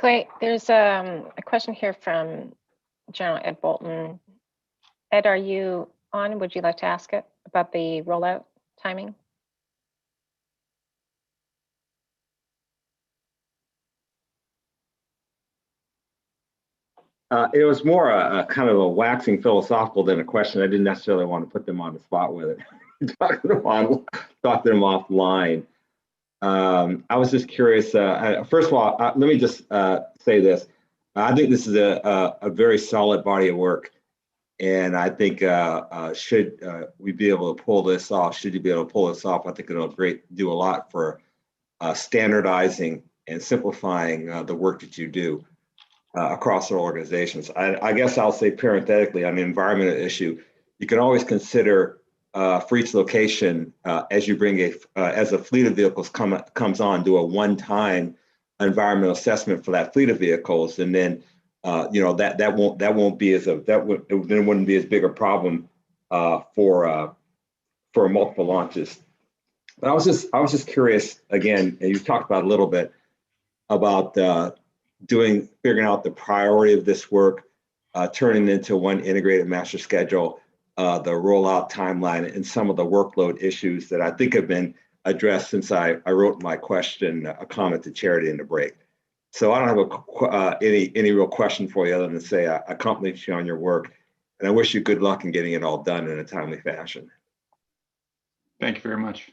Clay, there's a question here from General Ed Bolton. Ed, are you on? Would you like to ask it about the rollout timing? It was more a kind of a waxing philosophical than a question. I didn't necessarily want to put them on the spot with it. Talk to them offline. I was just curious. First of all, let me just say this. I think this is a very solid body of work. And I think should we be able to pull this off, should you be able to pull this off, I think it'll do a lot for standardizing and simplifying the work that you do across our organizations. I guess I'll say parenthetically on the environmental issue, you can always consider for each location as you bring as a fleet of vehicles comes on, do a one-time environmental assessment for that fleet of vehicles, and then that won't be wouldn't be as big a problem for multiple launches. But I was just curious again, and you talked about a little bit about figuring out the priority of this work, turning into one integrated master schedule, the rollout timeline, and some of the workload issues that I think have been addressed since I wrote my question, a comment to Charity in the break. So I don't have any real question for you other than to say I compliment you on your work, and I wish you good luck in getting it all done in a timely fashion. Thank you very much.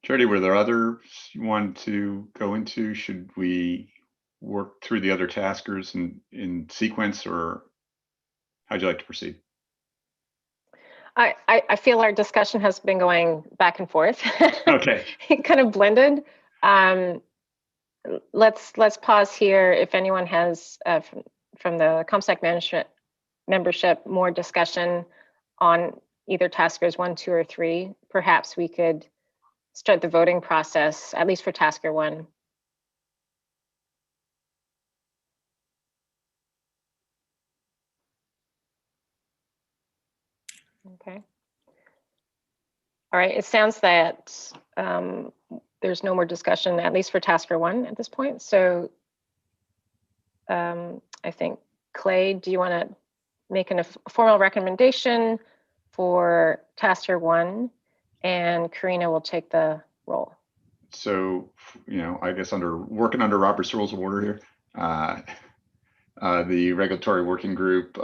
Charity, were there others you wanted to go into? Should we work through the other taskers in sequence, or how'd you like to proceed? I feel our discussion has been going back and forth. Okay. It kind of blended. Let's pause here. If anyone has from the COMSTAC membership more discussion on either taskers 1, 2, or 3, perhaps we could start the voting process, at least for tasker 1. Okay. All right, it sounds that there's no more discussion, at least for tasker 1 at this point. So I think, Clay, do you want to make a formal recommendation for tasker 1, and Karina will take the role? So, I guess working under Robert's Rules of Order here, the regulatory working group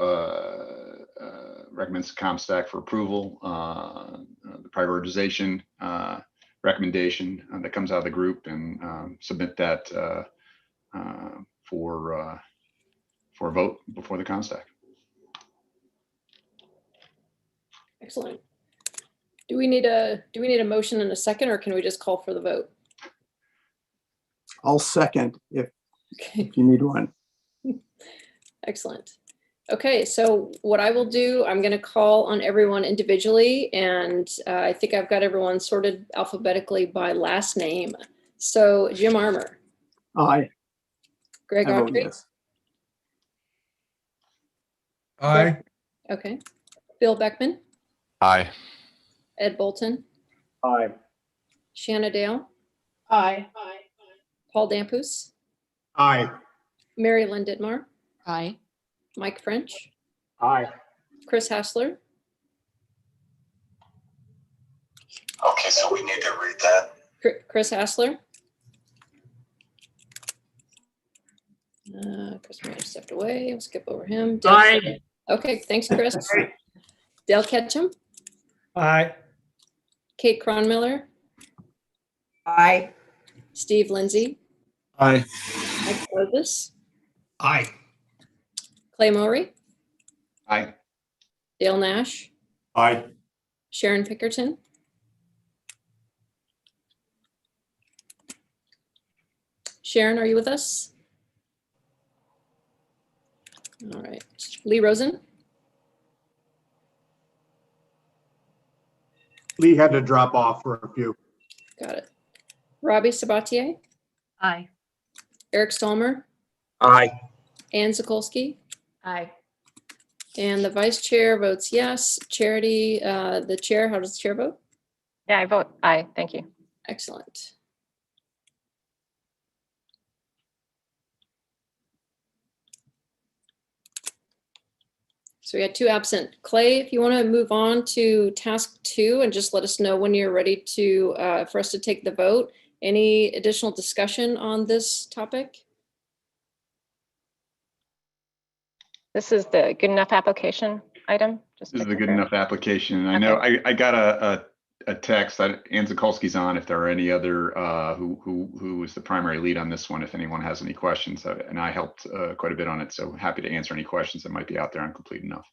recommends COMSTAC for approval. The prioritization recommendation that comes out of the group, and submit that for a vote before the COMSTAC. Excellent. Do we need a motion and a second, or can we just call for the vote? I'll second if you need one. Excellent. Okay, so what I will do, I'm going to call on everyone individually, and I think I've got everyone sorted alphabetically by last name. So Jim Armour. Aye. Greg I vote Autry. yes. Aye. Okay. Bill Beckman. Aye. Ed Bolton. Aye. Shanna Dale. Aye. Paul Dampus. Aye. Mary Lynn Dittmar. Aye. Mike French. Aye. Chris Hassler. Okay, so we need to read that. Chris Hassler. Chris may have stepped away. I'll skip over him. Aye. Okay, thanks, Chris. Dale Ketchum. Aye. Kate Cronmiller. Aye. Steve Lindsay. Aye. Mike Clovis. Aye. Clay Mowry. Aye. Dale Nash. Aye. Sharon Pickerton. Sharon, are you with us? All right. Lee Rosen. Lee had to drop off for a few. Got it. Robbie Sabatier. Aye. Eric Stallmer. Aye. Ann Zakolski. Aye. And the vice chair votes yes. Charity, the chair, how does the chair vote? Yeah, I vote aye. Thank you. Excellent. So we had 2 absent. Clay, if you want to move on to task 2 and just let us know when you're ready to for us to take the vote. Any additional discussion on this topic? This is the good enough application item. This is the good enough application. I know I got a text that Ann Zakolski's on. If there are any other who was the primary lead on this one, if anyone has any questions, and I helped quite a bit on it. So happy to answer any questions that might be out there on Complete Enough.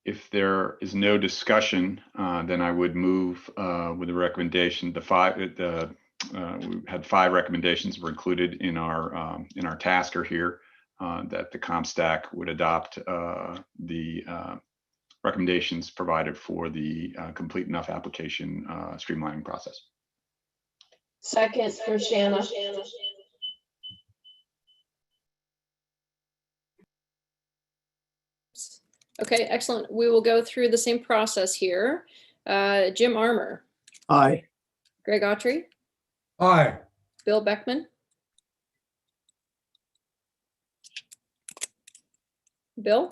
If there is no discussion, then I would move with the recommendation. We had 5 recommendations were included in our tasker here that the COMSTAC would adopt the recommendations provided for the Complete Enough application streamlining process. Second for Shanna. Okay, excellent. We will go through the same process here. Jim Armour. Aye. Greg Autry. Aye. Bill Beckman. Bill.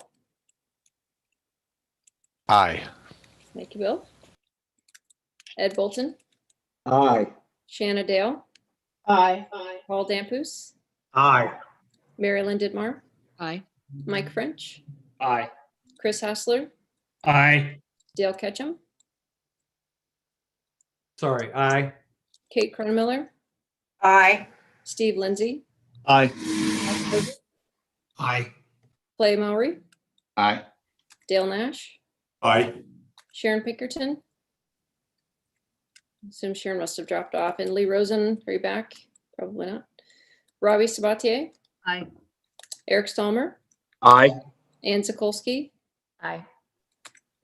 Aye. Thank you, Bill. Ed Bolton. Aye. Shanna Dale. Aye. Paul Dampus. Aye. Mary Lynn Dittmar. Aye. Mike French. Aye. Chris Hassler. Aye. Dale Ketchum. Sorry, aye. Kate Cronenmiller. Aye. Steve Lindsay. Aye. Aye. Clay Mowry. Aye. Dale Nash. Aye. Sharon Pinkerton. Assume Sharon must have dropped off. And Lee Rosen, are you back? Probably not. Robbie Sabatier. Aye. Eric Stallmer. Aye. Ann Zakolski. Aye.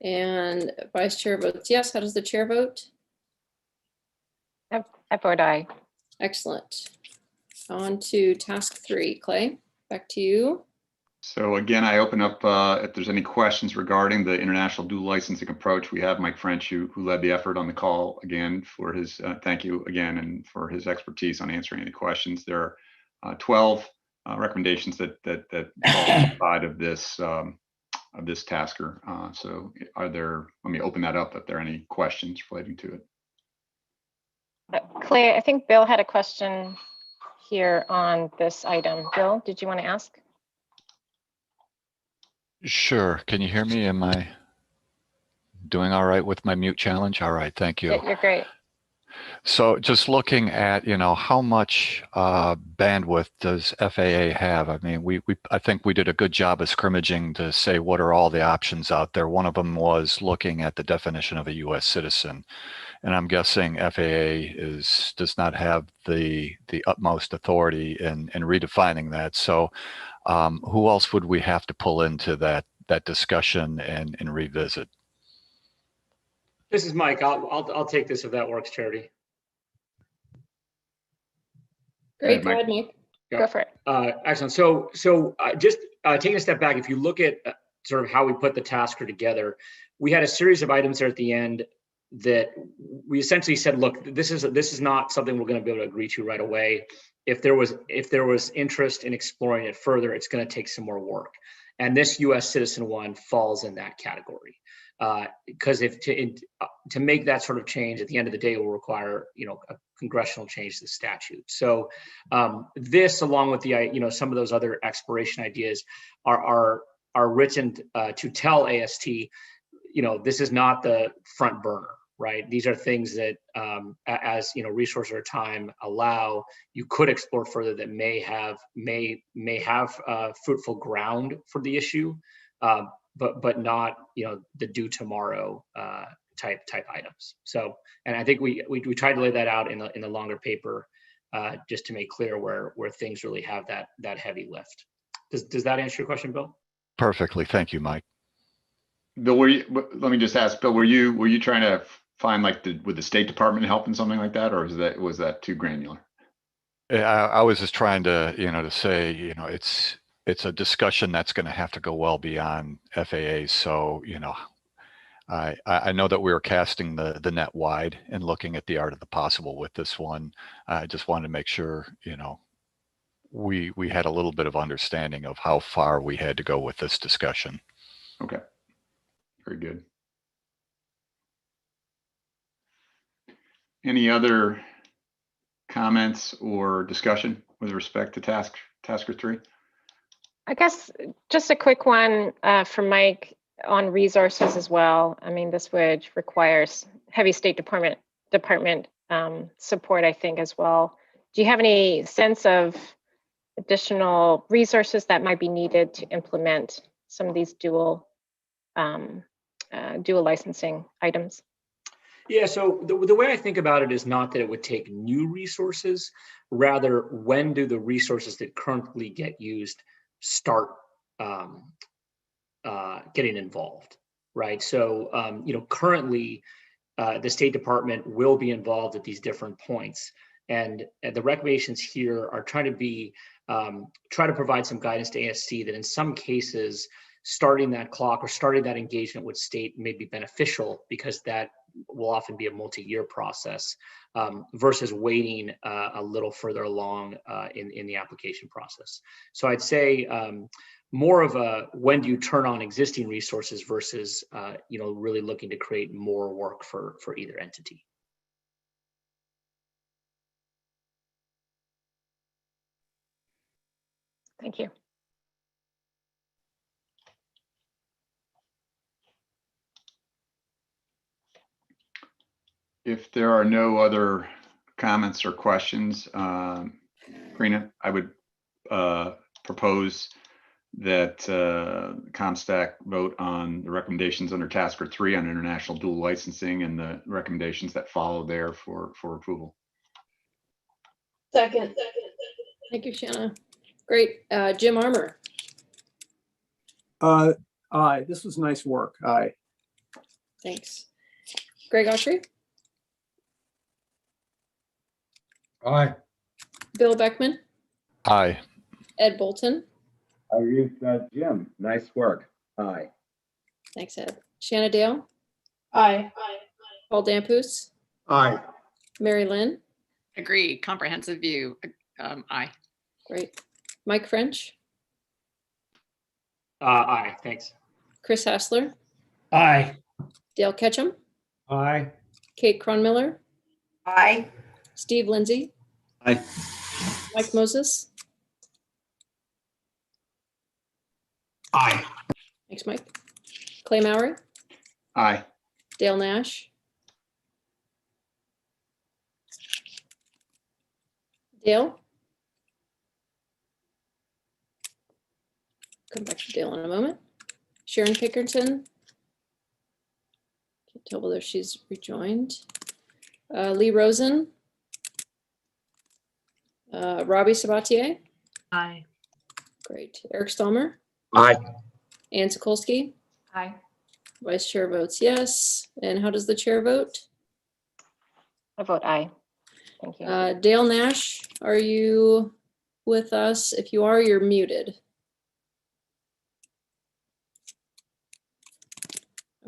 And Vice Chair votes yes. How does the chair vote? I vote aye. Excellent. On to task 3. Clay, back to you. So again, I open up if there's any questions regarding the international dual licensing approach. We have Mike French, who led the effort on the call again for his, thank you again, and for his expertise on answering any questions. There are 12 recommendations that fall outside of this tasker. So let me open that up if there are any questions relating to it. Clay, I think Bill had a question here on this item. Bill, did you want to ask? Sure. Can you hear me? Am I doing all right with my mute challenge? All right. Thank you. Yeah, you're great. So just looking at, how much bandwidth does FAA have? I mean, I think we did a good job of scrimmaging to say what are all the options out there. One of them was looking at the definition of a U.S. citizen. And I'm guessing FAA does not have the utmost authority in redefining that. So who else would we have to pull into that discussion and revisit? This is Mike. I'll take this if that works, Charity. Great, go ahead, Mike. Yeah. Go for it. Excellent. So just taking a step back, if you look at sort of how we put the tasker together, we had a series of items there at the end that we essentially said, look, this is not something we're going to be able to agree to right away. If there was interest in exploring it further, it's going to take some more work. And this U.S. citizen one falls in that category. Because to make that sort of change at the end of the day will require a congressional change to the statute. So this, along with the some of those other exploration ideas, are written to tell AST, this is not the front burner, right? These are things that, as resources or time allow, you could explore further that may have fruitful ground for the issue. But not the due tomorrow type items. So, and I think we tried to lay that out in the longer paper just to make clear where things really have that heavy lift. Does that answer your question, Bill? Perfectly, thank you, Mike. Bill, let me just ask, Bill, were you trying to find would the State Department help in something like that, or was that too granular? I was just trying to to say it's a discussion that's going to have to go well beyond FAA. So, I know that we were casting the net wide and looking at the art of the possible with this one. I just wanted to make sure, we had a little bit of understanding of how far we had to go with this discussion. Okay, very good. Any other comments or discussion with respect to Tasker 3? I guess just a quick one from Mike on resources as well. I mean, this would require heavy State Department support, I think, as well. Do you have any sense of additional resources that might be needed to implement some of these dual licensing items? Yeah, so the way I think about it is not that it would take new resources, rather when do the resources that currently get used start getting involved, right? So, currently the State Department will be involved at these different points. And the recommendations here are trying to provide some guidance to ASC that in some cases, starting that clock or starting that engagement with state may be beneficial because that will often be a multi-year process versus waiting a little further along in the application process. So I'd say more of a when do you turn on existing resources versus really looking to create more work for either entity. Thank you. If there are no other comments or questions, Karina, I would propose that COMSTAC vote on the recommendations under Tasker 3 on international dual licensing and the recommendations that follow there for approval. Second. Thank you, Shanna. Great. Jim Armour. Aye, this was nice work. Aye. Thanks. Greg Autry. Aye. Bill Beckman. Aye. Ed Bolton. Jim, nice work. Aye. Thanks, Ed. Shanna Dale. Aye. Paul Dampus. Aye. Mary Lynn. Agree. Comprehensive view. Aye. Great. Mike French. Aye, thanks. Chris Hassler. Aye. Dale Ketchum. Aye. Kate Cronmiller. Aye. Steve Lindsay. Aye. Mike Moses. Aye. Thanks, Mike. Clay Mowry. Aye. Dale Nash. Dale. Come back to Dale in a moment. Sharon Pickerton. Can't tell whether she's rejoined. Lee Rosen. Robbie Sabatier. Aye. Great. Eric Stallmer. Aye. Ann Sokolsky. Aye. Vice Chair votes yes. And how does the chair vote? I vote aye. Thank you. Dale Nash, are you with us? If you are, you're muted.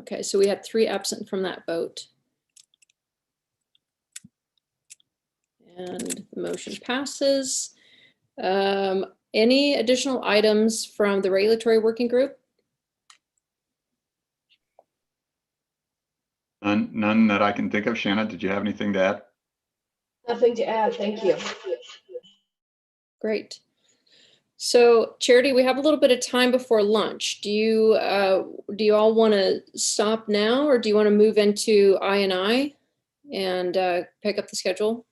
Okay, so we had 3 absent from that vote. And the motion passes. Any additional items from the regulatory working group? None that I can think of. Shanna, did you have anything to add? Nothing to add. Thank you. Great. So Charity, we have a little bit of time before lunch. Do you all want to stop now, or do you want to move into I&I and pick up the schedule?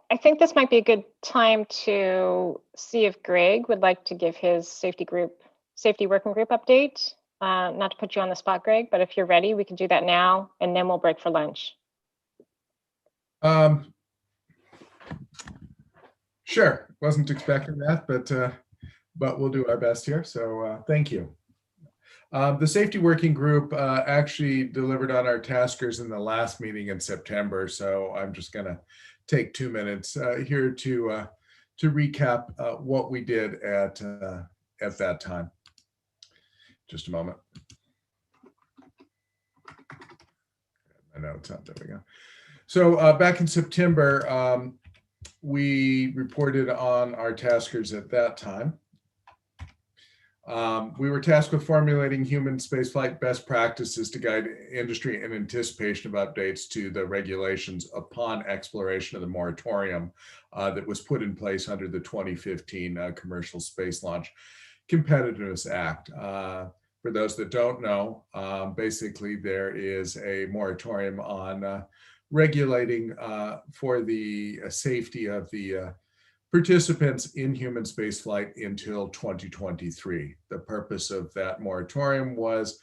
I think this might be a good time to see if Greg would like to give his safety working group update. Not to put you on the spot, Greg, but if you're ready, we can do that now, and then we'll break for lunch. Sure, wasn't expecting that, but we'll do our best here. So thank you. The safety working group actually delivered on our taskers in the last meeting in September. So I'm just going to take 2 minutes here to recap what we did at that time. Just a moment. I know it's not. There we go. So back in September, we reported on our taskers at that time. We were tasked with formulating human spaceflight best practices to guide industry in anticipation of updates to the regulations upon exploration of the moratorium that was put in place under the 2015 Commercial Space Launch Competitiveness Act. For those that don't know, basically there is a moratorium on regulating for the safety of the participants in human spaceflight until 2023. The purpose of that moratorium was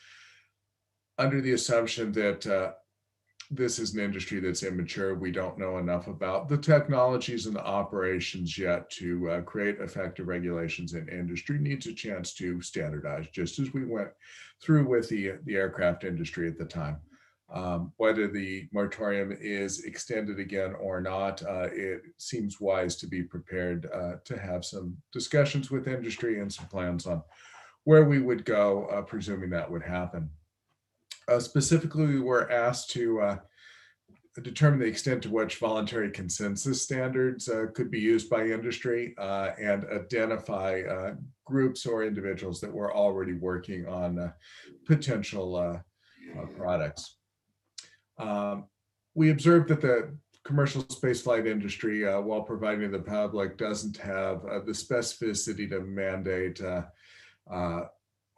under the assumption that this is an industry that's immature. We don't know enough about the technologies and the operations yet to create effective regulations, and industry needs a chance to standardize, just as we went through with the aircraft industry at the time. Whether the moratorium is extended again or not, it seems wise to be prepared to have some discussions with industry and some plans on where we would go, presuming that would happen. Specifically, we were asked to determine the extent to which voluntary consensus standards could be used by industry and identify groups or individuals that were already working on potential products. We observed that the commercial spaceflight industry, while providing the public, doesn't have the specificity to mandate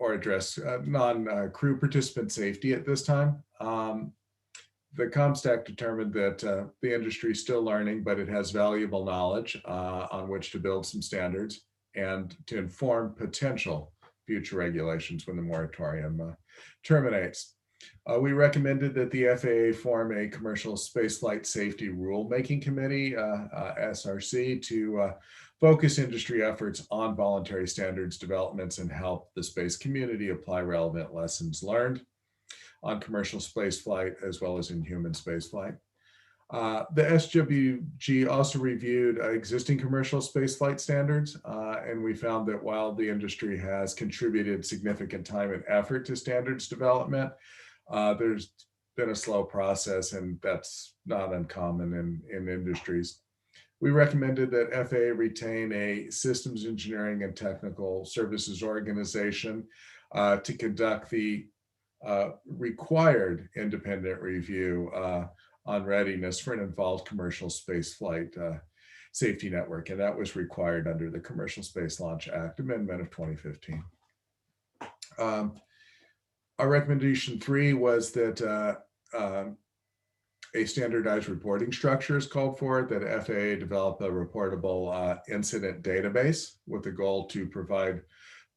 or address non-crew participant safety at this time. The COMSTAC determined that the industry is still learning, but it has valuable knowledge on which to build some standards and to inform potential future regulations when the moratorium terminates. We recommended that the FAA form a commercial spaceflight safety rulemaking committee, SRC, to focus industry efforts on voluntary standards developments and help the space community apply relevant lessons learned on commercial spaceflight as well as in human spaceflight. The SWG also reviewed existing commercial spaceflight standards, and we found that while the industry has contributed significant time and effort to standards development, there's been a slow process, and that's not uncommon in industries. We recommended that FAA retain a systems engineering and technical services organization to conduct the required independent review on readiness for an involved commercial spaceflight safety network, and that was required under the Commercial Space Launch Act Amendment of 2015. Our recommendation 3 was that a standardized reporting structure is called for, that FAA develop a reportable incident database with the goal to provide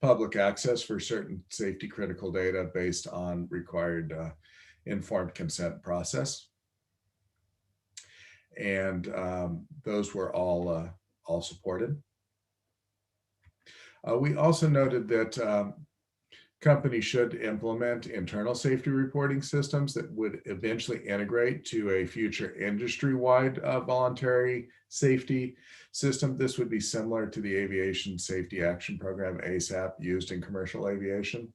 public access for certain safety critical data based on required informed consent process. And those were all supported. We also noted that companies should implement internal safety reporting systems that would eventually integrate to a future industry-wide voluntary safety system. This would be similar to the Aviation Safety Action Program, ASAP, used in commercial aviation.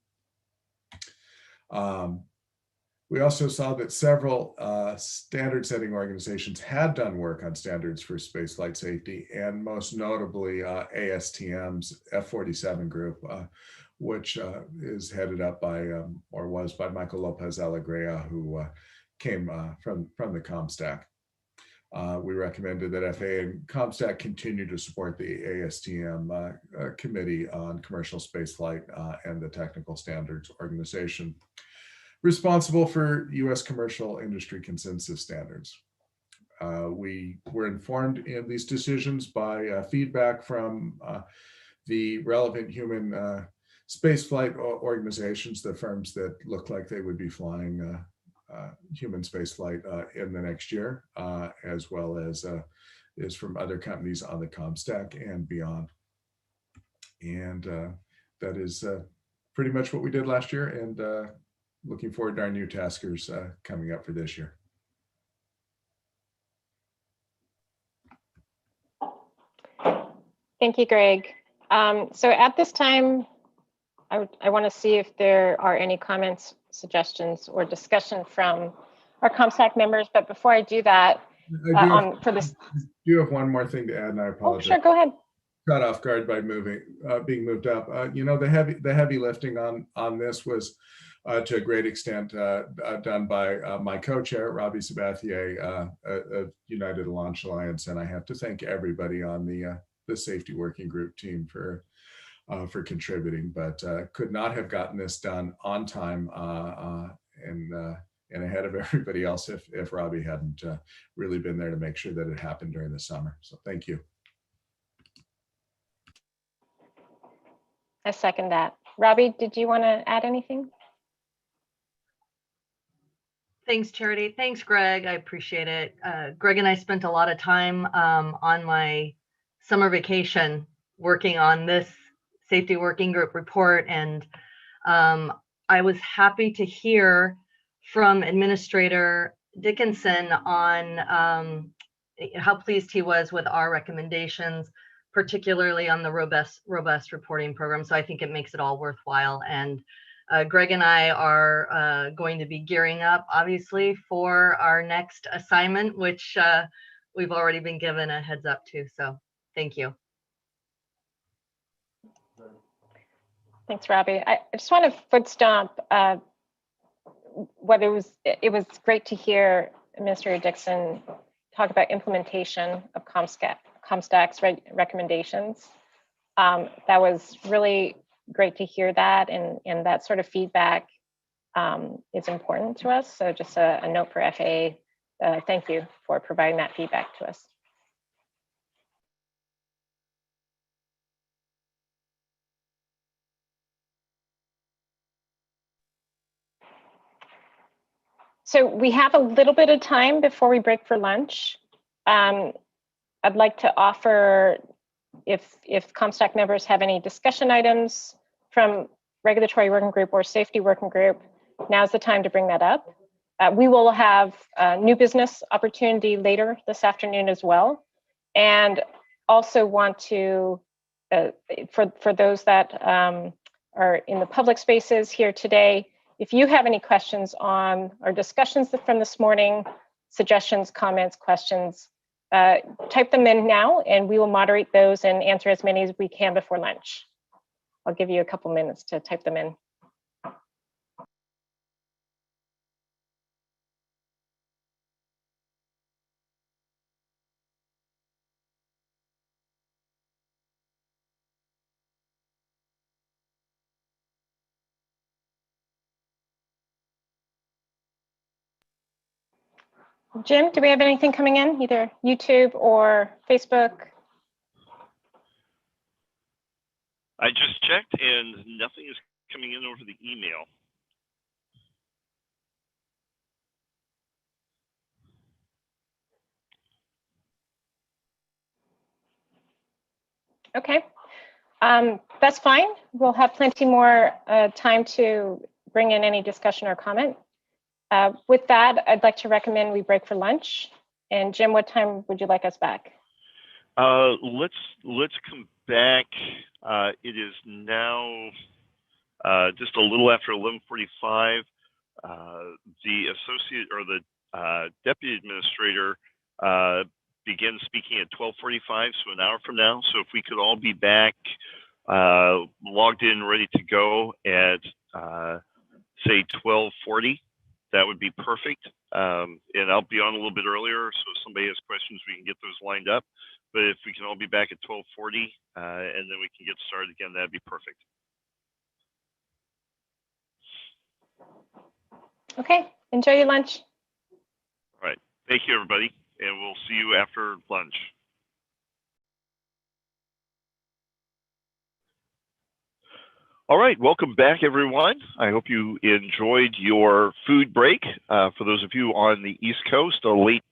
We also saw that several standard-setting organizations had done work on standards for spaceflight safety, and most notably ASTM's F-47 group, which is headed up by, or was by Michael Lopez Alegria, who came from the COMSTAC. We recommended that FAA and COMSTAC continue to support the ASTM Committee on Commercial Spaceflight and the Technical Standards Organization, responsible for U.S. commercial industry consensus standards. We were informed in these decisions by feedback from the relevant human spaceflight organizations, the firms that look like they would be flying human spaceflight in the next year, as well as is from other companies on the COMSTAC and beyond. And that is pretty much what we did last year, and looking forward to our new taskers coming up for this year. Thank you, Greg. So at this time, I want to see if there are any comments, suggestions, or discussion from our COMSTAC members, but before I do that, for this. I do have one more thing to add, and I Oh, apologize. sure, go ahead. Caught off guard by being moved up. You know, the heavy lifting on this was to a great extent done by my co-chair, Robbie Sabathier of United Launch Alliance, and I have to thank everybody on the safety working group team for contributing, but could not have gotten this done on time and ahead of everybody else if Robbie hadn't really been there to make sure that it happened during the summer. So thank you. I second that. Robbie, did you want to add anything? Thanks, Charity. Thanks, Greg. I appreciate it. Greg and I spent a lot of time on my summer vacation working on this safety working group report. And I was happy to hear from Administrator Dickinson on how pleased he was with our recommendations, particularly on the robust reporting program. So I think it makes it all worthwhile. And Greg and I are going to be gearing up, obviously, for our next assignment, which we've already been given a heads up to. So thank you. Thanks, Robbie. I just want to foot stomp what it was great to hear Administrator Dixon talk about implementation of COMSTAC's recommendations. That was really great to hear that, and that sort of feedback is important to us. So just a note for FAA, thank you for providing that feedback to us. So we have a little bit of time before we break for lunch. I'd like to offer, if COMSTAC members have any discussion items from regulatory working group or safety working group, now's the time to bring that up. We will have a new business opportunity later this afternoon as well. And also want to, for those that are in the public spaces here today, if you have any questions on our discussions from this morning, suggestions, comments, questions, type them in now and we will moderate those and answer as many as we can before lunch. I'll give you a couple minutes to type them in. Jim, do we have anything coming in, either YouTube or Facebook? I just checked and nothing is coming in over the email. Okay, that's fine. We'll have plenty more time to bring in any discussion or comment. With that, I'd like to recommend we break for lunch. And Jim, what time would you like us back? Let's come back. It is now just a little after 11:45. The associate or the deputy administrator begins speaking at 12:45, so an hour from now. So if we could all be back, logged in, ready to go at say 12:40. That would be perfect. And I'll be on a little bit earlier, so if somebody has questions, we can get those lined up. But if we can all be back at 12:40 and then we can get started again, that'd be perfect. Okay, enjoy your lunch. All right, thank you, everybody. And we'll see you after lunch. All right, welcome back, everyone. I hope you enjoyed your food break. For those of you on the East Coast, a late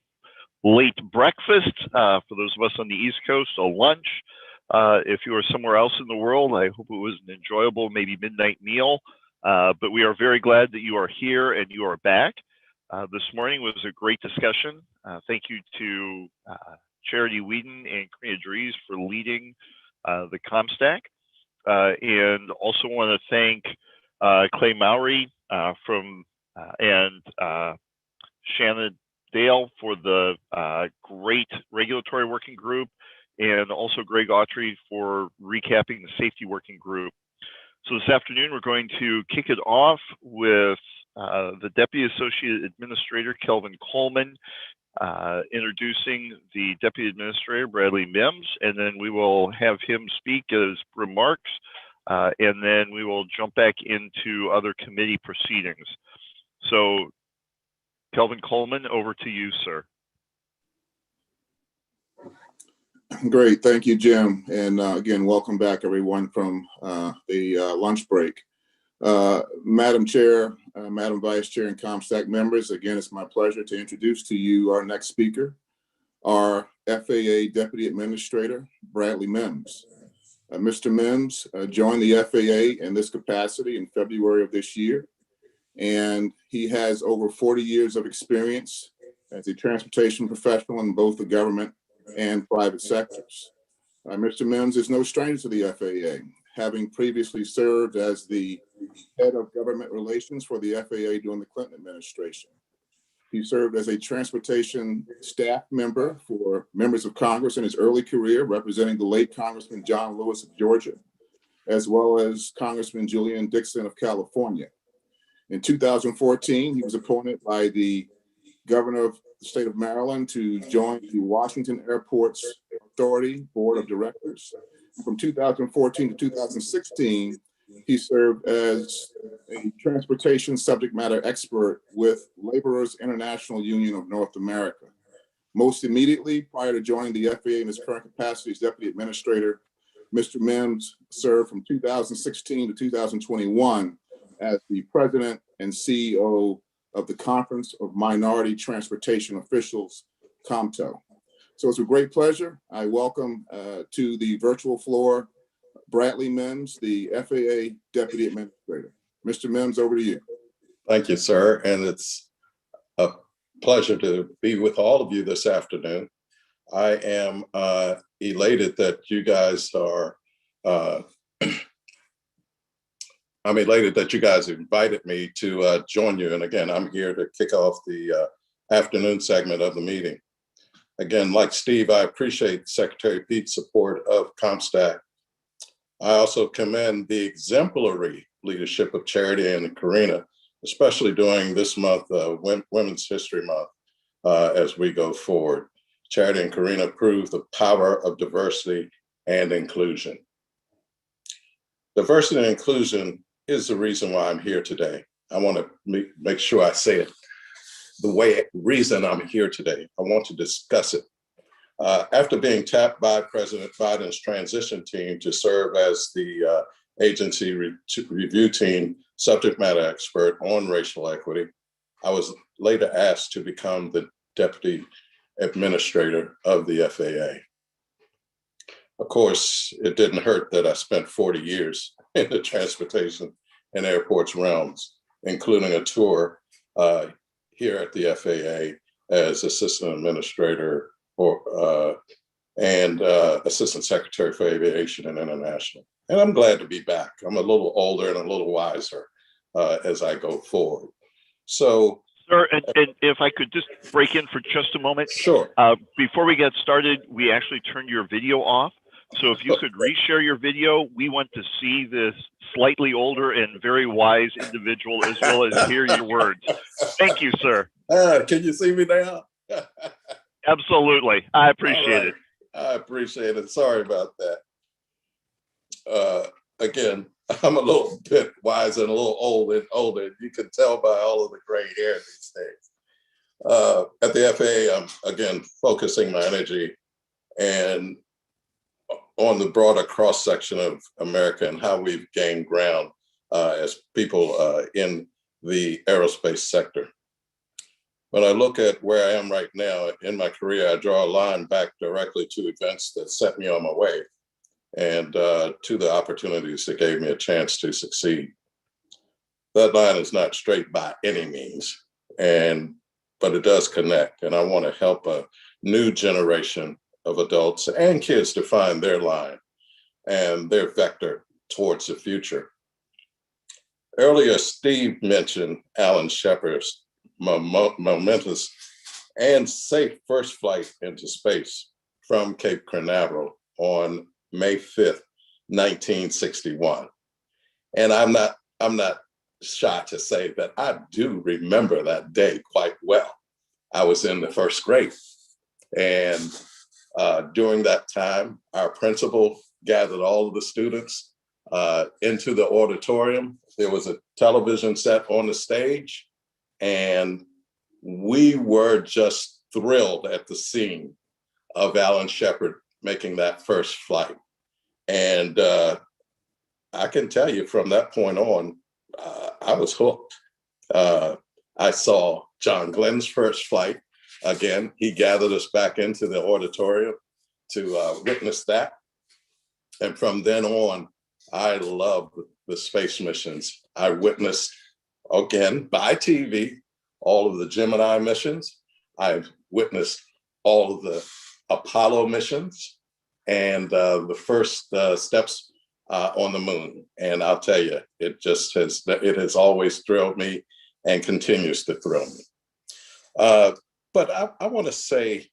breakfast. For those of us on the East Coast, a lunch. If you are somewhere else in the world, I hope it was an enjoyable, maybe midnight meal. But we are very glad that you are here and you are back. This morning was a great discussion. Thank you to Charity Whedon and Karina Dries for leading the COMSTAC. And also want to thank Clay Mowry and Shannon Dale for the great regulatory working group, and also Greg Autry for recapping the safety working group. So this afternoon, we're going to kick it off with the Deputy Associate Administrator, Kelvin Coleman, introducing the Deputy Administrator, Bradley Mims, and then we will have him speak as remarks, and then we will jump back into other committee proceedings. So, Kelvin Coleman, over to you, sir. Great, thank you, Jim. And again, welcome back everyone from the lunch break. Madam Chair, Madam Vice Chair, and COMSTAC members, again, it's my pleasure to introduce to you our next speaker, our FAA Deputy Administrator, Bradley Mims. Mr. Mims joined the FAA in this capacity in February of this year, and he has over 40 years of experience as a transportation professional in both the government and private sectors. Mr. Mims is no stranger to the FAA, having previously served as the head of government relations for the FAA during the Clinton administration. He served as a transportation staff member for members of Congress in his early career, representing the late Congressman John Lewis of Georgia, as well as Congressman Julian Dixon of California. In 2014, he was appointed by the governor of the state of Maryland to join the Washington Airports Authority Board of Directors. From 2014 to 2016, he served as a transportation subject matter expert with Laborers International Union of North America. Most immediately, prior to joining the FAA in his current capacity as Deputy Administrator, Mr. Mims served from 2016 to 2021 as the President and CEO of the Conference of Minority Transportation Officials, COMTO. So it's a great pleasure. I welcome to the virtual floor, Bradley Mims, the FAA Deputy Administrator. Mr. Mims, over to you. Thank you, sir. And it's a pleasure to be with all of you this afternoon. I am elated that you guys are, I'm elated that you guys invited me to join you. And again, I'm here to kick off the afternoon segment of the meeting. Again, like Steve, I appreciate Secretary Pete's support of COMSTAC. I also commend the exemplary leadership of Charity and Karina, especially during this month, Women's History Month, as we go forward. Charity and Karina prove the power of diversity and inclusion. Diversity and inclusion is the reason why I'm here today. I want to make sure I say it the reason I'm here today. I want to discuss it. After being tapped by President Biden's transition team to serve as the agency review team subject matter expert on racial equity, I was later asked to become the Deputy Administrator of the FAA. Of course, it didn't hurt that I spent 40 years in the transportation and airports realms, including a tour here at the FAA as Assistant Administrator and Assistant Secretary for Aviation and International. And I'm glad to be back. I'm a little older and a little wiser as I go forward. So, sir, and if I could just break in for just a moment. Sure. Before we get started, we actually turned your video off. So if you could reshare your video, we want to see this slightly older and very wise individual as well as hear your words. Thank you, sir. Can you see me now? Absolutely. I appreciate it. I appreciate it. Sorry about that. Again, I'm a little bit wise and a little older. You can tell by all of the gray hair these days. At the FAA, I'm again focusing my energy and on the broader cross-section of America and how we've gained ground as people in the aerospace sector. When I look at where I am right now in my career, I draw a line back directly to events that set me on my way and to the opportunities that gave me a chance to succeed. That line is not straight by any means, but it does connect. And I want to help a new generation of adults and kids to find their line and their vector towards the future. Earlier, Steve mentioned Alan Shepard's momentous and safe first flight into space from Cape Canaveral on May 5th, 1961. And I'm not shy to say that I do remember that day quite well. I was in the first grade. And during that time, our principal gathered all of the students into the auditorium. There was a television set on the stage, and we were just thrilled at the scene of Alan Shepard making that first flight. And I can tell you from that point on, I was hooked. I saw John Glenn's first flight. Again, he gathered us back into the auditorium to witness that. And from then on, I loved the space missions. I witnessed, again, by TV, all of the Gemini missions. I've witnessed all of the Apollo missions and the first steps on the moon. And I'll tell you, it has always thrilled me and continues to thrill me. But I want to say,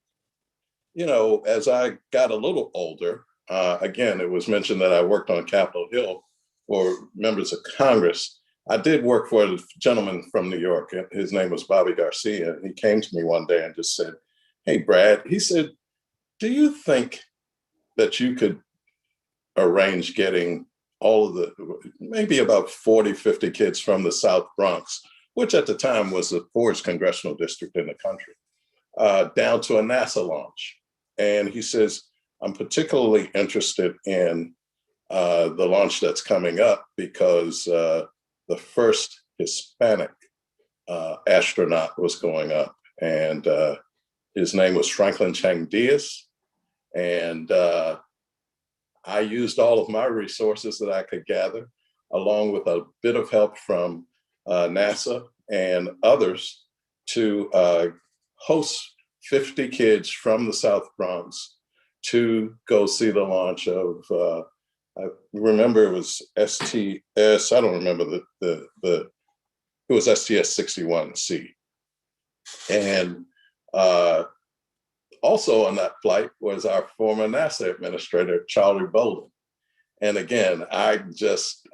you know, as I got a little older, again, it was mentioned that I worked on Capitol Hill for members of Congress. I did work for a gentleman from New York. His name was Bobby Garcia. He came to me one day and just said, "Hey, Brad," he said, "do you think that you could arrange getting all of the, maybe about 40, 50 kids from the South Bronx," which at the time was the poorest congressional district in the country, down to a NASA launch? And he says, "I'm particularly interested in the launch that's coming up because the first Hispanic astronaut was going up, and his name was Franklin Chang Diaz. And I used all of my resources that I could gather, along with a bit of help from NASA and others, to host 50 kids from the South Bronx to go see the launch of, I remember it was STS, I don't remember it was STS-61C. And also on that flight was our former NASA administrator, Charlie Bolden. And again, I just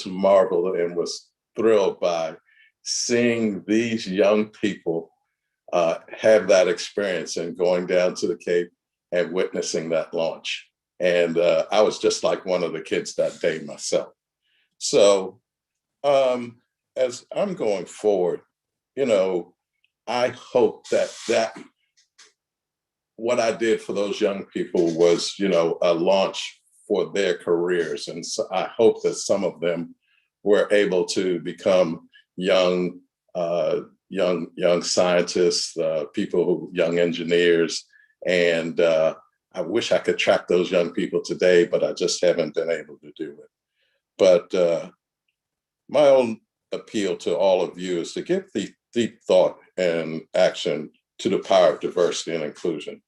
marveled and was thrilled by seeing these young people have that experience and going down to the Cape and witnessing that launch. And I was just like one of the kids that day myself. So as I'm going forward, you know, I hope that what I did for those young people was, you know, a launch for their careers. And so I hope that some of them were able to become young scientists, young engineers. And I wish I could track those young people today, but I just haven't been able to do it. But my own appeal to all of you is to give the deep thought and action to the power of diversity and inclusion,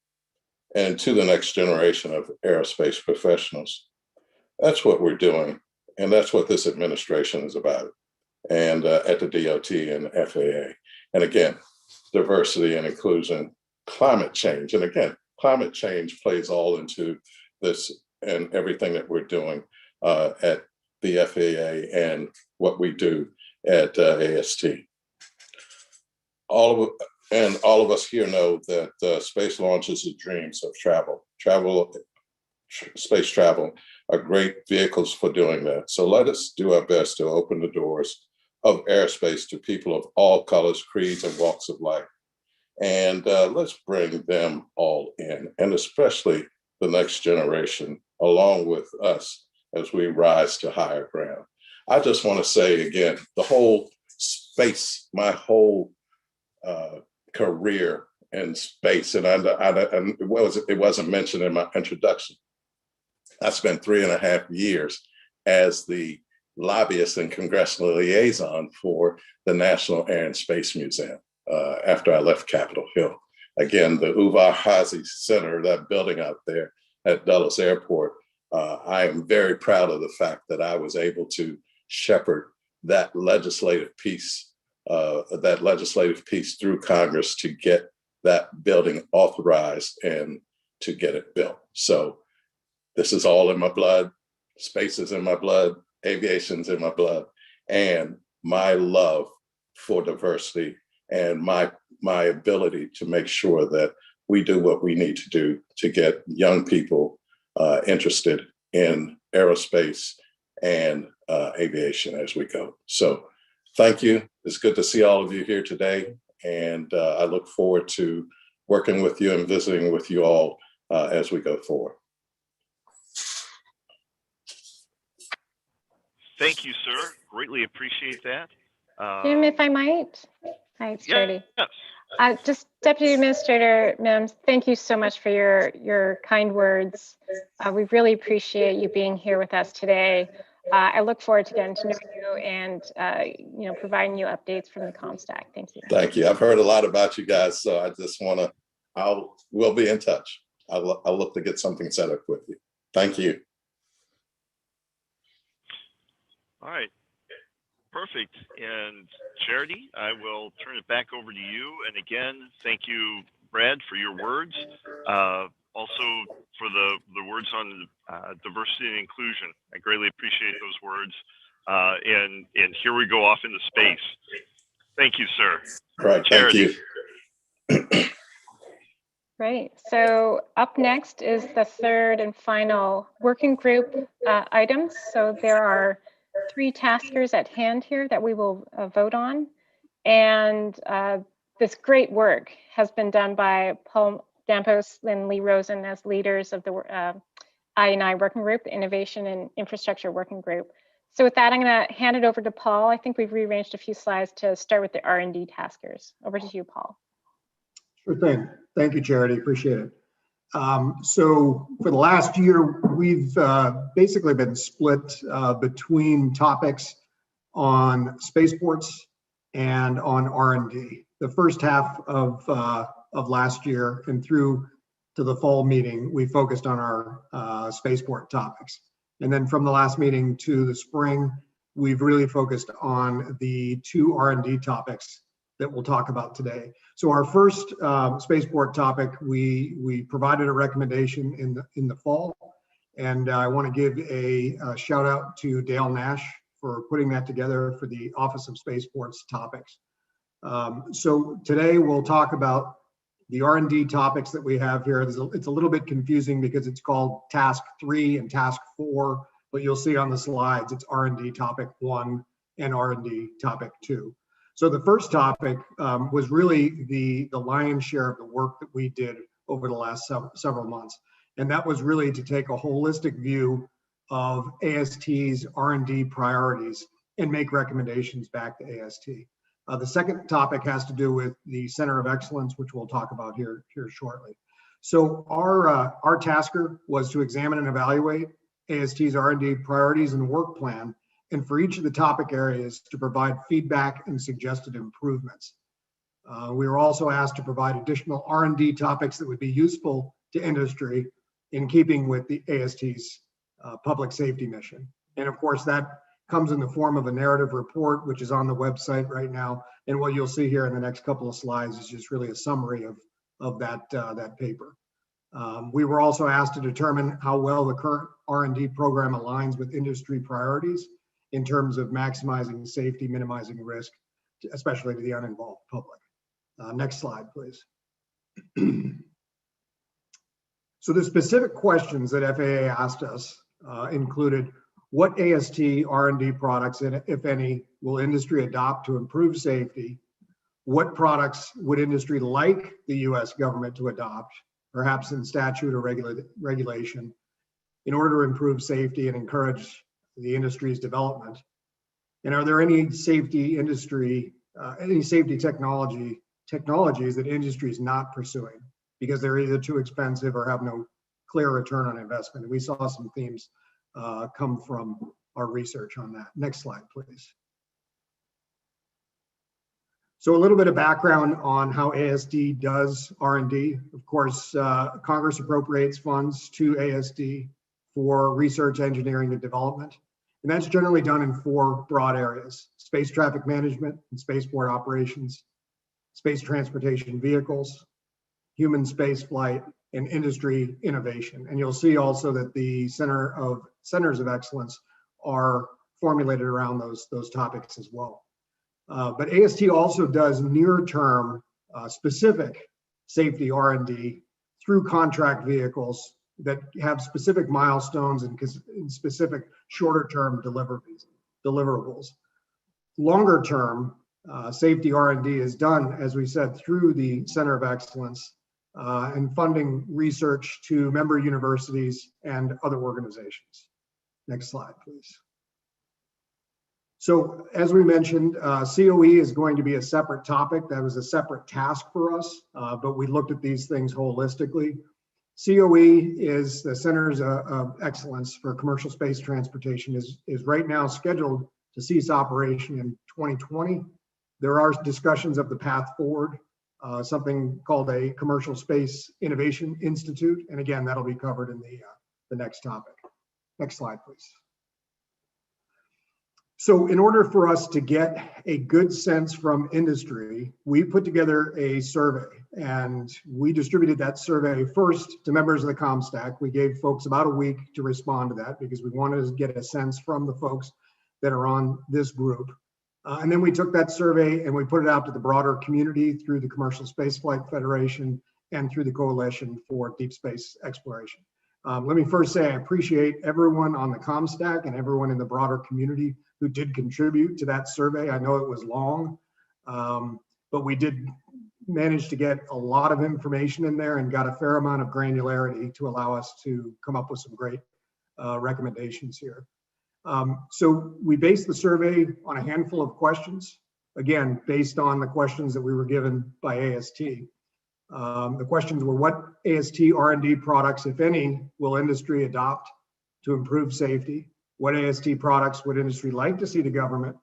and to the next generation of aerospace professionals. That's what we're doing, and that's what this administration is about, and at the DOT and FAA. And again, diversity and inclusion, climate change. And again, climate change plays all into this and everything that we're doing at the FAA and what we do at AST. All of us here know that space launches are dreams of space travel are great vehicles for doing that. So let us do our best to open the doors of airspace to people of all colors, creeds, and walks of life. And let's bring them all in, and especially the next generation, along with us as we rise to higher ground. I just want to say again, the whole space, my whole career in space, and it wasn't mentioned in my introduction. I spent 3.5 years as the lobbyist and congressional liaison for the National Air and Space Museum after I left Capitol Hill. Again, the Uvar Hazy Center, that building out there at Dulles Airport, I am very proud of the fact that I was able to shepherd that legislative piece that legislative piece through Congress to get that building authorized and to get it built. So this is all in my blood. Space is in my blood. Aviation's in my blood. And my love for diversity and my ability to make sure that we do what we need to do to get young people interested in aerospace and aviation as we go. So thank you. It's good to see all of you here today. And I look forward to working with you and visiting with you all as we go forward. Thank you, sir. Greatly appreciate that. Jim, if I might. Hi, it's Charity. Yes. Just Deputy Administrator Mims, thank you so much for your kind words. We really appreciate you being here with us today. I look forward to getting to know you and providing you updates from the COMSTAC. Thank you. Thank you. I've heard a lot about you guys, so I just want to. We'll be in touch. I'll look to get something set up with you. Thank you. All right. Perfect. And Charity, I will turn it back over to you. And again, thank you, Brad, for your words. Also for the words on diversity and inclusion. I greatly appreciate those words. And here we go off into space. Thank you, sir. All right. Charity. Thank you. Great. So up next is the third and final working group items. So there are 3 taskers at hand here that we will vote on. And this great work has been done by Paul Dampos and Lee Rosen as leaders of the I&I working group, the Innovation and Infrastructure Working Group. So with that, I'm going to hand it over to Paul. I think we've rearranged a few slides to start with the R&D taskers. Over to you, Paul. Sure thing. Thank you, Charity. Appreciate it. So for the last year, we've basically been split between topics on spaceports and on R&D. The first half of last year and through to the fall meeting, we focused on our spaceport topics. And then from the last meeting to the spring, we've really focused on the 2 R&D topics that we'll talk about today. So our first spaceport topic, we provided a recommendation in the fall, and I want to give a shout out to Dale Nash for putting that together for the Office of Spaceports topics. So today we'll talk about the R&D topics that we have here. It's a little bit confusing because it's called Task 3 and Task 4, but you'll see on the slides it's R&D topic 1 and R&D topic 2. So the first topic was really the lion's share of the work that we did over the last several months. And that was really to take a holistic view of AST's R&D priorities and make recommendations back to AST. The second topic has to do with the Center of Excellence, which we'll talk about here shortly. So our tasker was to examine and evaluate AST's R&D priorities and work plan, and for each of the topic areas to provide feedback and suggested improvements. We were also asked to provide additional R&D topics that would be useful to industry in keeping with the AST's public safety mission. And of course, that comes in the form of a narrative report, which is on the website right now. And what you'll see here in the next couple of slides is just really a summary of that paper. We were also asked to determine how well the current R&D program aligns with industry priorities in terms of maximizing safety, minimizing risk, especially to the uninvolved public. Next slide, please. So the specific questions that FAA asked us included what AST R&D products, if any, will industry adopt to improve safety? What products would industry like the US government to adopt, perhaps in statute or regulation, in order to improve safety and encourage the industry's development? And are there any safety technologies that industry is not pursuing because they're either too expensive or have no clear return on investment? And we saw some themes come from our research on that. Next slide, please. So a little bit of background on how ASD does R&D. Of course, Congress appropriates funds to ASD for research, engineering, and development. And that's generally done in 4 broad areas: space traffic management and spaceport operations, space transportation vehicles, human space flight, and industry innovation. And you'll see also that the centers of excellence are formulated around those topics as well. But AST also does near-term specific safety R&D through contract vehicles that have specific milestones and specific shorter-term deliverables. Longer-term safety R&D is done, as we said, through the Center of Excellence and funding research to member universities and other organizations. Next slide, please. So as we mentioned, COE is going to be a separate topic. That was a separate task for us, but we looked at these things holistically. COE is the Centers of Excellence for Commercial Space Transportation is right now scheduled to cease operation in 2020. There are discussions of the path forward, something called a Commercial Space Innovation Institute. And again, that'll be covered in the next topic. Next slide, please. So in order for us to get a good sense from industry, we put together a survey, and we distributed that survey first to members of the COMSTAC. We gave folks about a week to respond to that because we wanted to get a sense from the folks that are on this group. And then we took that survey and we put it out to the broader community through the Commercial Spaceflight Federation and through the Coalition for Deep Space Exploration. Let me first say I appreciate everyone on the COMSTAC and everyone in the broader community who did contribute to that survey. I know it was long, but we did manage to get a lot of information in there and got a fair amount of granularity to allow us to come up with some great recommendations here. So we based the survey on a handful of questions, again, based on the questions that we were given by AST. The questions were: what AST R&D products, if any, will industry adopt to improve safety? What AST products would industry like to see the government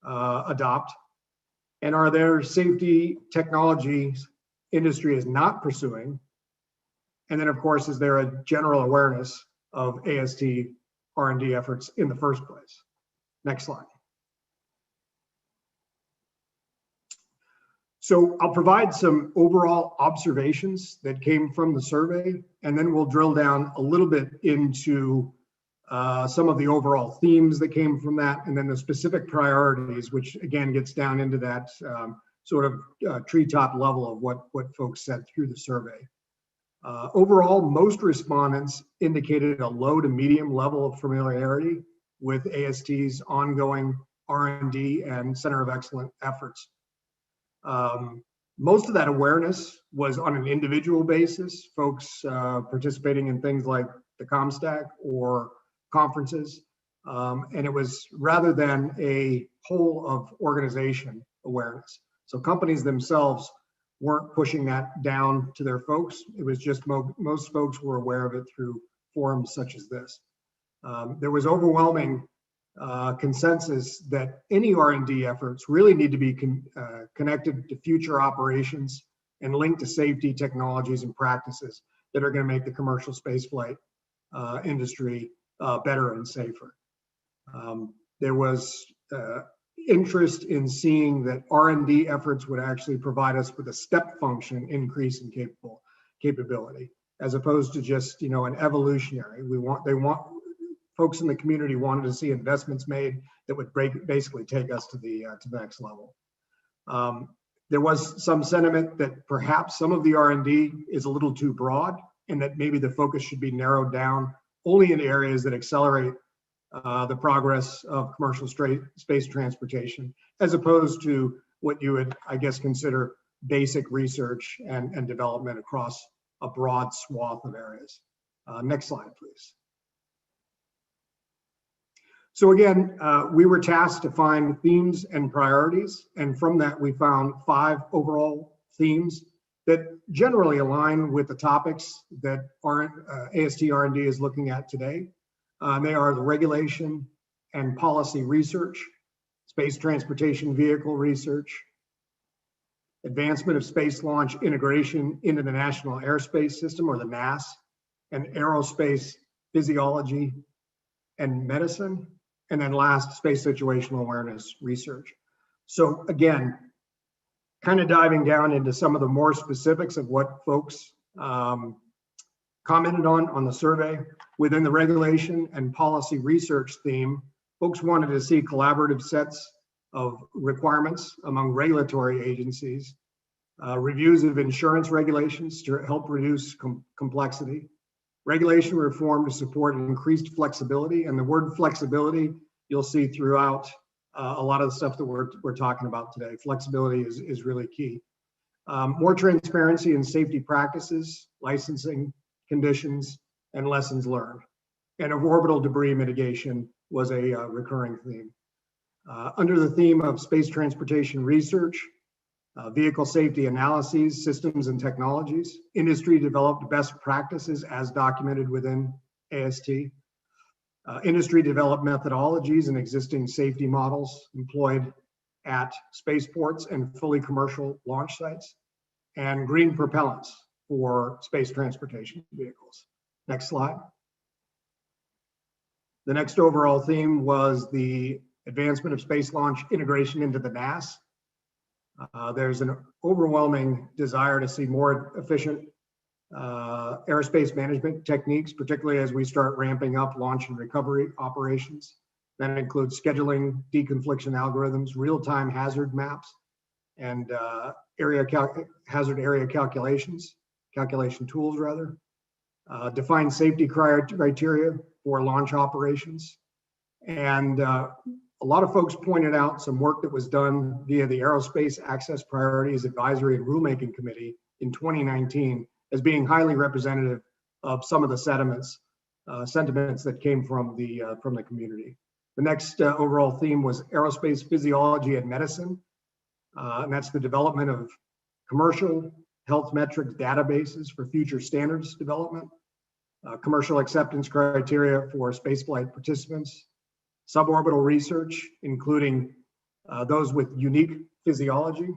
adopt? And are there safety technologies industry is not pursuing? And then, of course, is there a general awareness of AST R&D efforts in the first place? Next slide. So I'll provide some overall observations that came from the survey, and then we'll drill down a little bit into some of the overall themes that came from that, and then the specific priorities, which again gets down into that sort of treetop level of what folks said through the survey. Overall, most respondents indicated a low to medium level of familiarity with AST's ongoing R&D and Center of Excellence efforts. Most of that awareness was on an individual basis, folks participating in things like the COMSTAC or conferences, and it was rather than a whole of organization awareness. So companies themselves weren't pushing that down to their folks. It was just most folks were aware of it through forums such as this. There was overwhelming consensus that any R&D efforts really need to be connected to future operations and linked to safety technologies and practices that are going to make the commercial spaceflight industry better and safer. There was interest in seeing that R&D efforts would actually provide us with a step function increase in capability, as opposed to just an evolutionary. Folks in the community wanted to see investments made that would basically take us to the next level. There was some sentiment that perhaps some of the R&D is a little too broad, and that maybe the focus should be narrowed down only in areas that accelerate the progress of commercial space transportation, as opposed to what you would, I guess, consider basic research and development across a broad swath of areas. Next slide, please. So again, we were tasked to find themes and priorities, and from that we found 5 overall themes that generally align with the topics that AST R&D is looking at today. They are the regulation and policy research, space transportation vehicle research, advancement of space launch integration into the National Airspace System, or the NAS, and aerospace physiology and medicine, And then last, space situational awareness research. So again, kind of diving down into some of the more specifics of what folks commented on the survey. Within the regulation and policy research theme, folks wanted to see collaborative sets of requirements among regulatory agencies, reviews of insurance regulations to help reduce complexity, regulation reform to support increased flexibility. And the word flexibility you'll see throughout a lot of the stuff that we're talking about today. Flexibility is really key. More transparency in safety practices, licensing conditions, and lessons learned. And orbital debris mitigation was a recurring theme. Under the theme of space transportation research, vehicle safety analyses, systems and technologies, industry developed best practices as documented within AST, industry developed methodologies and existing safety models employed at spaceports and fully commercial launch sites, and green propellants for space transportation vehicles. Next slide. The next overall theme was the advancement of space launch integration into the NAS. There's an overwhelming desire to see more efficient aerospace management techniques, particularly as we start ramping up launch and recovery operations. That includes scheduling, deconfliction algorithms, real-time hazard maps, and hazard area calculation tools rather. Define safety criteria for launch operations. And a lot of folks pointed out some work that was done via the Aerospace Access Priorities Advisory and Rulemaking Committee in 2019 as being highly representative of some of the sentiments that came from the community. The next overall theme was aerospace physiology and medicine, and that's the development of commercial health metrics databases for future standards development, commercial acceptance criteria for spaceflight participants, suborbital research, including those with unique physiology.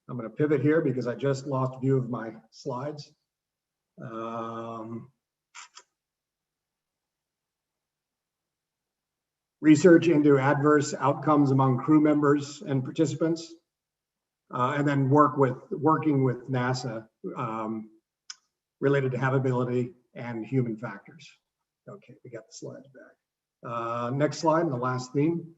I'm going to pivot here because I just lost view of my slides. Research into adverse outcomes among crew members and participants, and then working with NASA related to habitability and human factors. Okay, we got the slides back. Next slide, the last theme.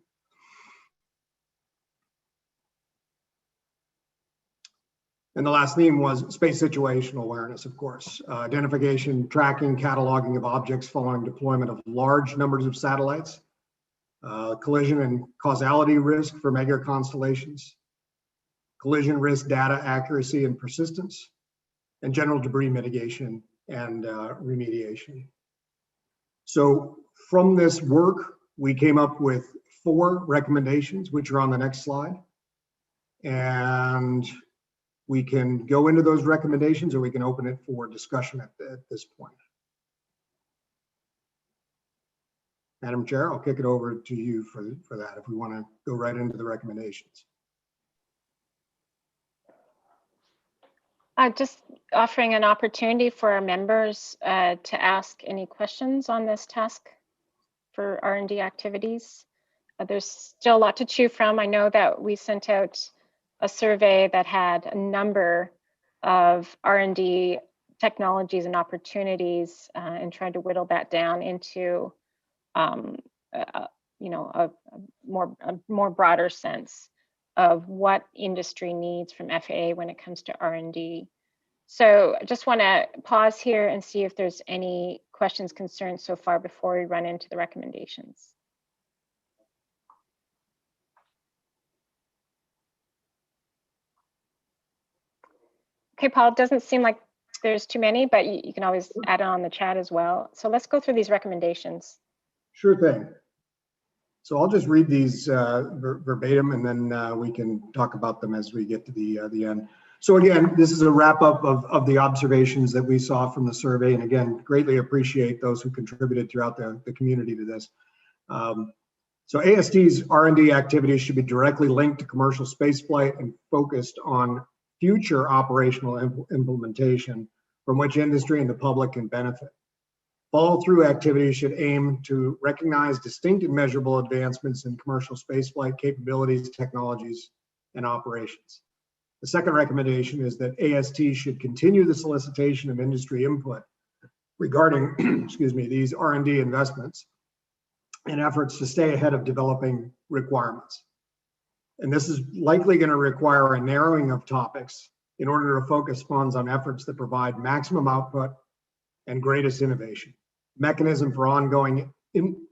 And the last theme was space situational awareness, of course. Identification, tracking, cataloging of objects following deployment of large numbers of satellites, collision and causality risk for mega constellations, collision risk data accuracy and persistence, and general debris mitigation and remediation. So from this work, we came up with 4 recommendations, which are on the next slide. And we can go into those recommendations or we can open it for discussion at this point. Madam Chair, I'll kick it over to you for that if we want to go right into the recommendations. Just offering an opportunity for our members to ask any questions on this task for R&D activities. There's still a lot to chew from. I know that we sent out a survey that had a number of R&D technologies and opportunities and tried to whittle that down into a more broader sense of what industry needs from FAA when it comes to R&D. So I just want to pause here and see if there's any questions, concerns so far before we run into the recommendations. Okay, Paul, it doesn't seem like there's too many, but you can always add it on the chat as well. So let's go through these recommendations. Sure thing. So I'll just read these verbatim, and then we can talk about them as we get to the end. So again, this is a wrap up of the observations that we saw from the survey. And again, greatly appreciate those who contributed throughout the community to this. So AST's R&D activities should be directly linked to commercial spaceflight and focused on future operational implementation from which industry and the public can benefit. Follow-through activities should aim to recognize distinct and measurable advancements in commercial spaceflight capabilities, technologies, and operations. The second recommendation is that AST should continue the solicitation of industry input regarding, excuse me, these R&D investments and efforts to stay ahead of developing requirements. And this is likely going to require a narrowing of topics in order to focus funds on efforts that provide maximum output and greatest innovation. Mechanism for ongoing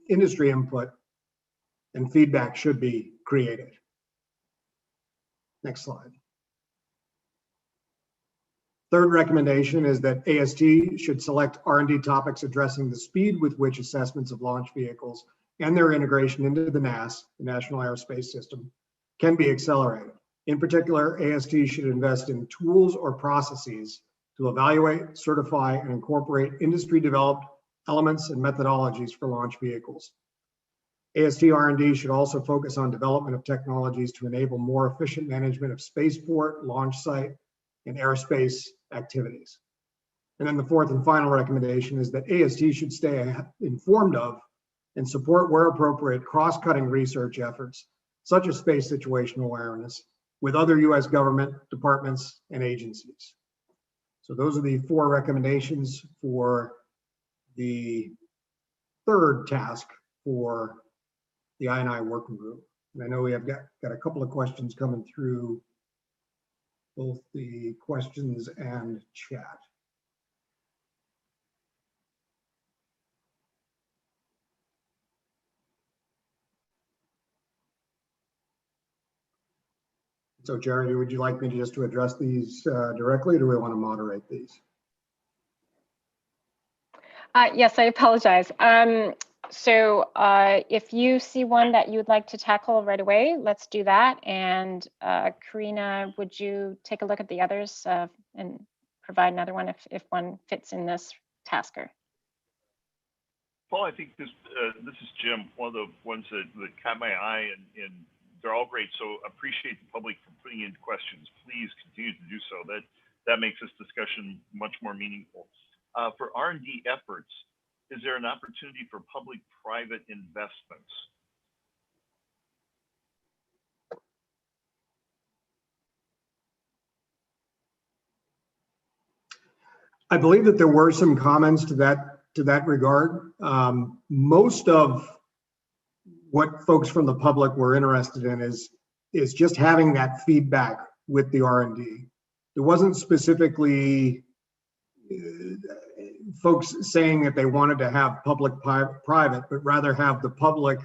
industry input and feedback should be created. Next slide. Third recommendation is that AST should select R&D topics addressing the speed with which assessments of launch vehicles and their integration into the NAS, the National Aerospace System, can be accelerated. In particular, AST should invest in tools or processes to evaluate, certify, and incorporate industry-developed elements and methodologies for launch vehicles. AST R&D should also focus on development of technologies to enable more efficient management of spaceport, launch site, and aerospace activities. And then the fourth and final recommendation is that AST should stay informed of and support, where appropriate, cross-cutting research efforts, such as space situational awareness, with other U.S. government departments and agencies. So those are the four recommendations for the third task for the I&I working group. And I know we have got a couple of questions coming through both the questions and chat. So Charity, would you like me to just to address these directly, or do we want to moderate these? Yes, I apologize. So if you see one that you would like to tackle right away, let's do that. And Karina, would you take a look at the others and provide another one if one fits in this tasker? Paul, I think this is Jim, one of the ones that caught my eye, and they're all great. So appreciate the public for putting in questions. Please continue to do so. That makes this discussion much more meaningful. For R&D efforts, is there an opportunity for public-private investments? I believe that there were some comments to that regard. Most of what folks from the public were interested in is just having that feedback with the R&D. There wasn't specifically folks saying that they wanted to have public-private, but rather have the public,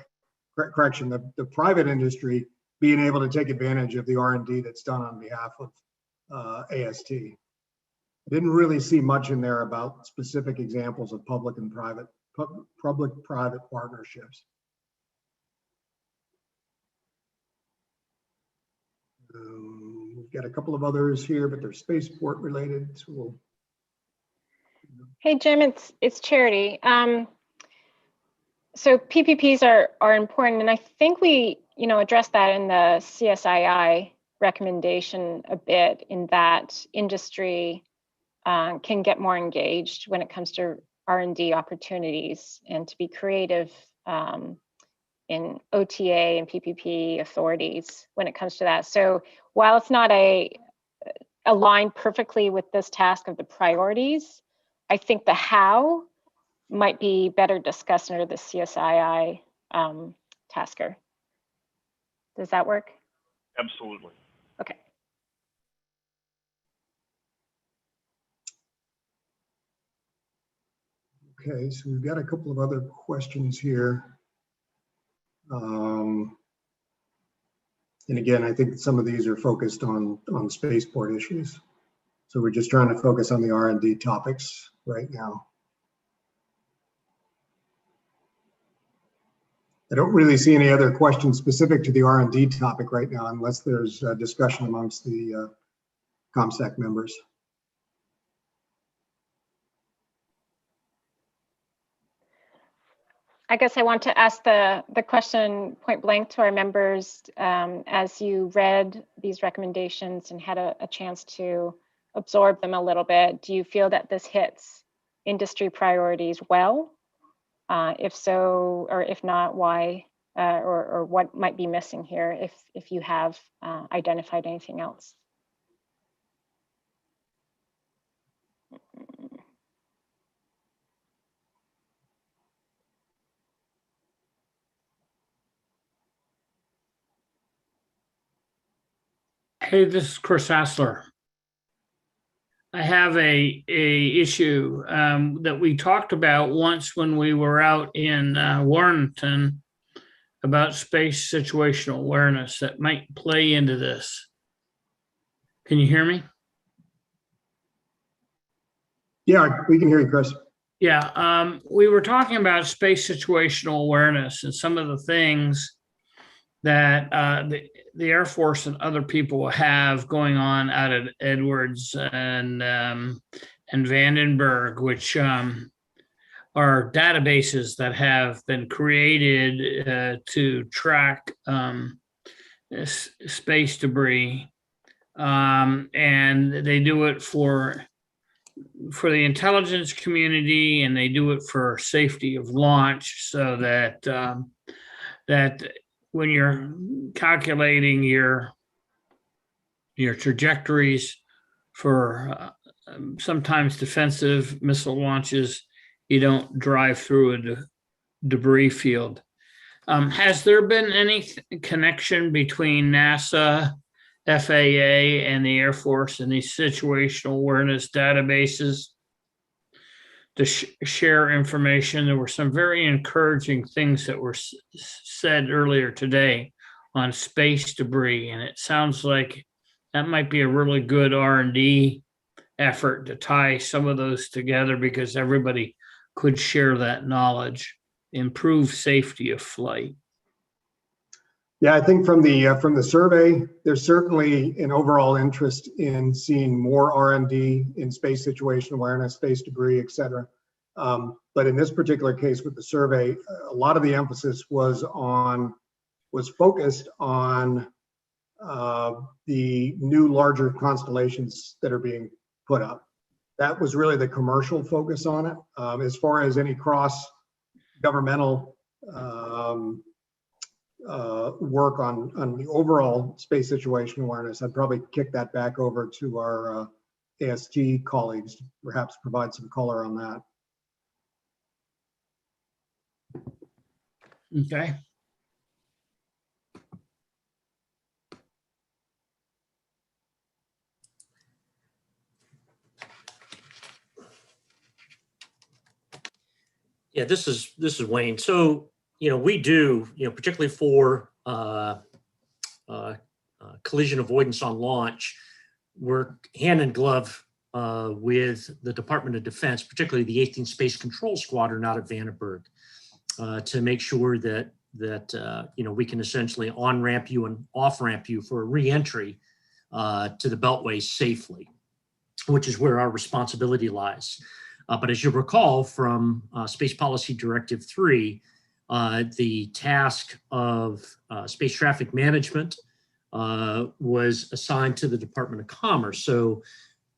correction, the private industry being able to take advantage of the R&D that's done on behalf of AST. I didn't really see much in there about specific examples of public and private, public-private partnerships. We've got a couple of others here, but they're spaceport related, so we'll. Hey Jim, it's Charity. So PPPs are important, and I think we addressed that in the CSII recommendation a bit, in that industry can get more engaged when it comes to R&D opportunities, and to be creative in OTA and PPP authorities when it comes to that. So while it's not aligned perfectly with this task of the priorities, I think the how might be better discussed under the CSII tasker. Does that work? Absolutely. Okay. Okay, so we've got a couple of other questions here. And again, I think some of these are focused on spaceport issues. So we're just trying to focus on the R&D topics right now. I don't really see any other questions specific to the R&D topic right now, unless there's a discussion amongst the COMSTAC members. I guess I want to ask the question point blank to our members. As you read these recommendations and had a chance to absorb them a little bit, do you feel that this hits industry priorities well? If so, or if not, why, or what might be missing here if you have identified anything else? Hey, this is Chris Hassler. I have a issue that we talked about once when we were out in Warrenton about space situational awareness that might play into this. Can you hear me? Yeah, we can hear you, Chris. Yeah, we were talking about space situational awareness and some of the things that the Air Force and other people have going on out at Edwards and Vandenberg, which are databases that have been created to track space debris, and they do it for the intelligence community, and they do it for safety of launch, so that that when you're calculating your trajectories for sometimes defensive missile launches, you don't drive through a debris field. Has there been any connection between NASA, FAA, and the Air Force in these situational awareness databases to share information? There were some very encouraging things that were said earlier today on space debris, and it sounds like that might be a really good R&D effort to tie some of those together, because everybody could share that knowledge, improve safety of flight. Yeah, I think from the survey, there's certainly an overall interest in seeing more R&D in space situation awareness, space debris, et cetera. But in this particular case with the survey, a lot of the emphasis was focused on the new larger constellations that are being put up. That was really the commercial focus on it. As far as any cross-governmental work on the overall space situation awareness, I'd probably kick that back over to our AST colleagues to perhaps provide some color on that. Okay. Yeah, this is Wayne. So, we do, particularly for collision avoidance on launch, work hand in glove with the Department of Defense, particularly the 18th Space Control Squadron out of Vandenberg, to make sure that we can essentially on-ramp you and off-ramp you for re-entry to the Beltway safely, which is where our responsibility lies. But as you recall from Space Policy Directive 3, the task of space traffic management was assigned to the Department of Commerce. So,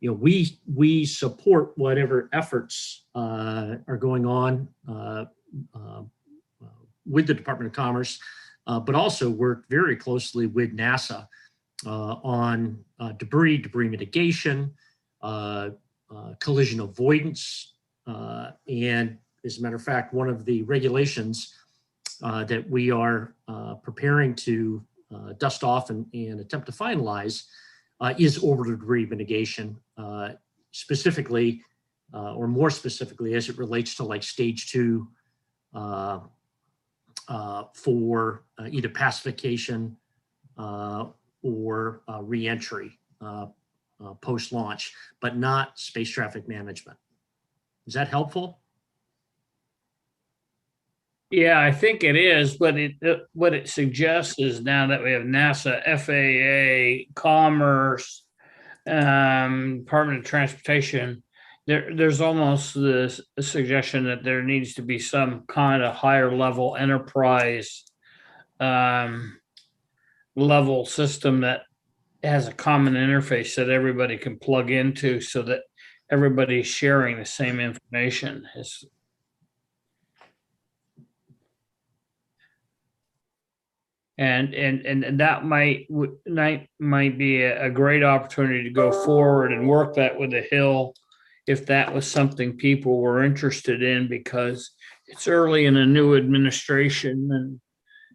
we support whatever efforts are going on with the Department of Commerce, but also work very closely with NASA on debris mitigation, collision avoidance, and as a matter of fact, one of the regulations that we are preparing to dust off and attempt to finalize is orbital debris mitigation, specifically, or more specifically, as it relates to like stage 2 for either pacification or re-entry post-launch, but not space traffic management. Is that helpful? Yeah, I think it is, but what it suggests is now that we have NASA, FAA, Commerce, Department of Transportation, there's almost this suggestion that there needs to be some kind of higher level enterprise level system that has a common interface that everybody can plug into, so that everybody's sharing the same information. And that might be a great opportunity to go forward and work that with the Hill if that was something people were interested in, because it's early in a new administration,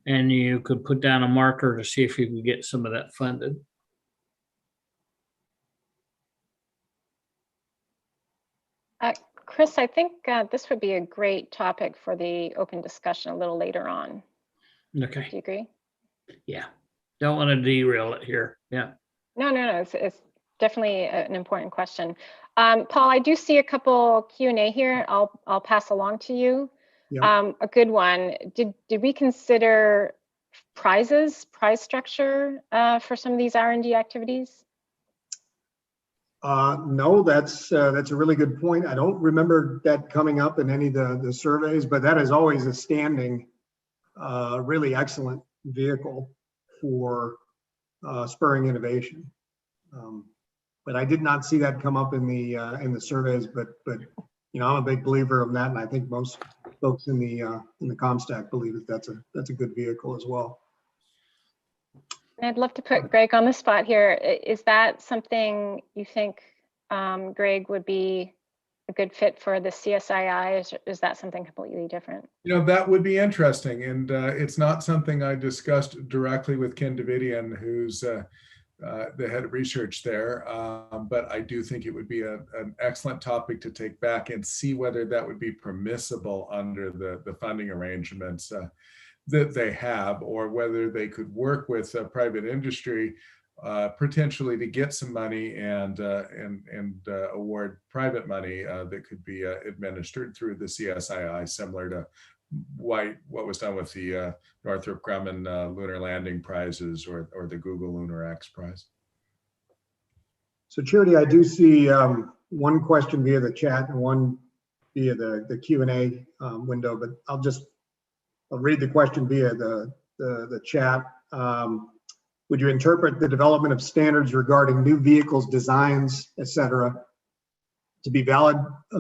and you could put down a marker to see if you can get some of that funded. Chris, I think this would be a great topic for the open discussion a little later on. Okay. Do you agree? Yeah. Don't want to derail it here. Yeah. No. It's definitely an important question. Paul, I do see a couple Q&A here. I'll pass along to you. Yep. A good one. Did we consider prize structure for some of these R&D activities? No, that's a really good point. I don't remember that coming up in any of the surveys, but that is always a standing, really excellent vehicle for spurring innovation. But I did not see that come up in the surveys. But you know, I'm a big believer of that, and I think most folks in the COMSTAC believe that that's a good vehicle as well. I'd love to put Greg on the spot here. Is that something you think, Greg, would be a good fit for the CSII? Is that something completely different? You know, that would be interesting. And it's not something I discussed directly with Ken Davidian, who's the head of research there. But I do think it would be an excellent topic to take back and see whether that would be permissible under the funding arrangements that they have, or whether they could work with private industry potentially to get some money and award private money that could be administered through the CSII, similar to what was done with the Northrop Grumman Lunar Landing Prizes or the Google Lunar X Prize. So Charity, I do see one question via the chat and one via the Q&A window, but I'll read the question via the chat. Would you interpret the development of standards regarding new vehicles, designs, et cetera, to be a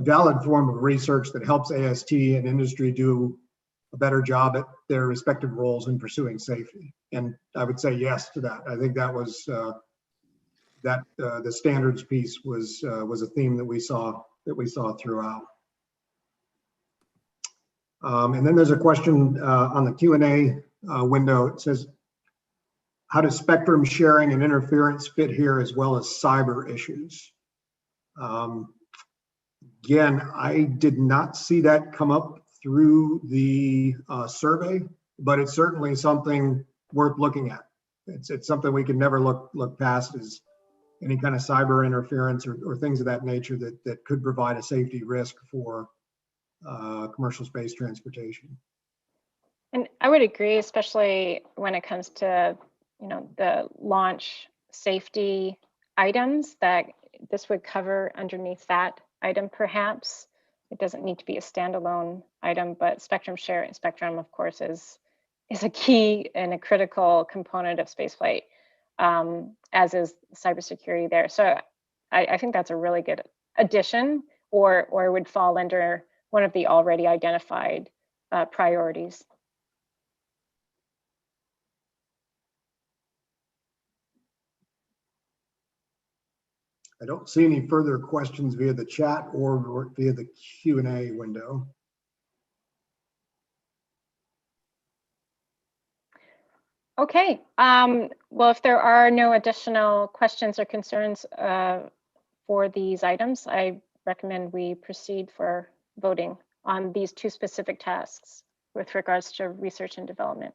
valid form of research that helps AST and industry do a better job at their respective roles in pursuing safety? And I would say yes to that. I think that was the standards piece was a theme that we saw throughout. And then there's a question on the Q&A window. It says, how does spectrum sharing and interference fit here, as well as cyber issues? Again, I did not see that come up through the survey, but it's certainly something worth looking at. It's something we can never look past, is any kind of cyber interference or things of that nature that could provide a safety risk for commercial space transportation. And I would agree, especially when it comes to, you know, the launch safety items, that this would cover underneath that item. Perhaps it doesn't need to be a standalone item, but spectrum, of course, is a key and a critical component of spaceflight, as is cybersecurity there. So I think that's a really good addition, or would fall under one of the already identified priorities. I don't see any further questions via the chat or via the Q&A window. Okay, well, if there are no additional questions or concerns for these items, I recommend we proceed for voting on these two specific tasks with regards to research and development.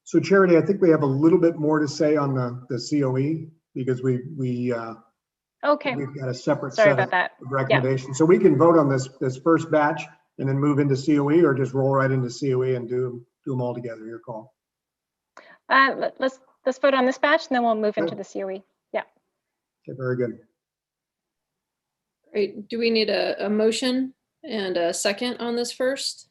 So Charity, I think we have a little bit more to say on the COE, because okay, we've got a separate Sorry set about that. of recommendations. Yeah. So we can vote on this first batch and then move into COE, or just roll right into COE and do them all together. Your call. Let's vote on this batch, and then we'll move into the COE. Yeah. Okay, very good. Great. Do we need a motion and a second on this first?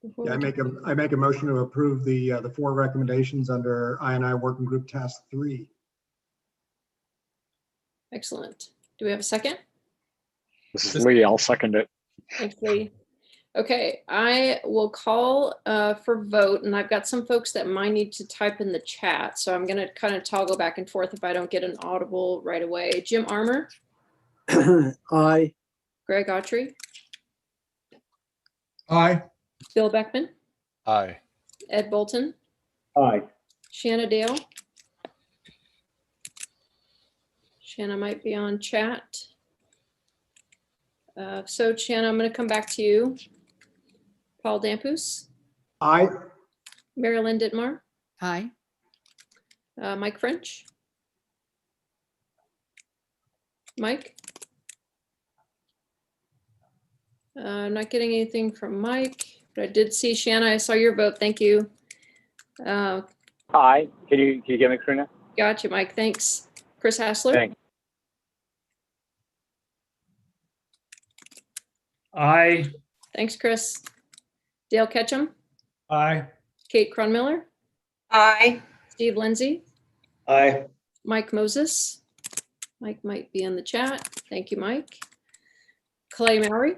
Yeah, I make a motion to approve the 4 recommendations under I&I Working Group Task 3. Excellent. Do we have a second? This is Lee. I'll second it. Thanks, Lee. Okay, I will call for vote, and I've got some folks that might need to type in the chat, so I'm going to kind of toggle back and forth if I don't get an audible right away. Jim Armour. Aye. Greg Autry. Aye. Bill Beckman. Aye. Ed Bolton. Aye. Shanna Dale. Shanna might be on chat. So Shanna, I'm going to come back to you. Paul Dampus. Aye. Marilyn Dittmar. Aye. Mike French. Mike. Not getting anything from Mike, but I did see Shanna. I saw your vote. Thank you. Aye. Can you get me, Karina? Gotcha, Mike. Thanks. Chris Hassler. Thanks. Aye. Thanks, Chris. Dale Ketchum. Aye. Kate Cronmiller. Aye. Steve Lindsay. Aye. Mike Moses. Mike might be in the chat. Thank you, Mike. Clay Mowry.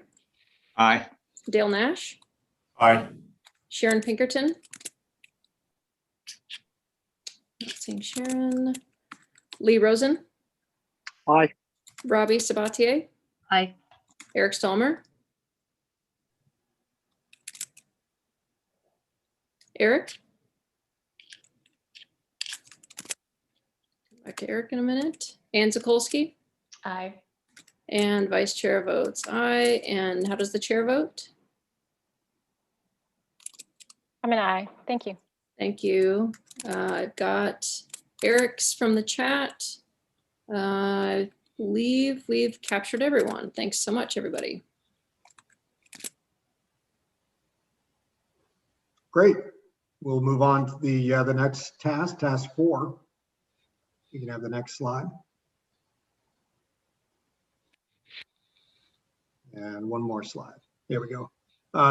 Aye. Dale Nash. Aye. Sharon Pinkerton. Not seeing Sharon. Lee Rosen. Aye. Robbie Sabatier. Aye. Eric Stallmer. Eric. Back to Eric in a minute. Ann Zakolsky. Aye. And Vice Chair votes aye. And how does the chair vote? I'm an aye. Thank you. Thank you. I've got Eric's from the chat. I believe we've captured everyone. Thanks so much, everybody. Great. We'll move on to the next task, task 4. You can have the next slide. And one more slide. There we go.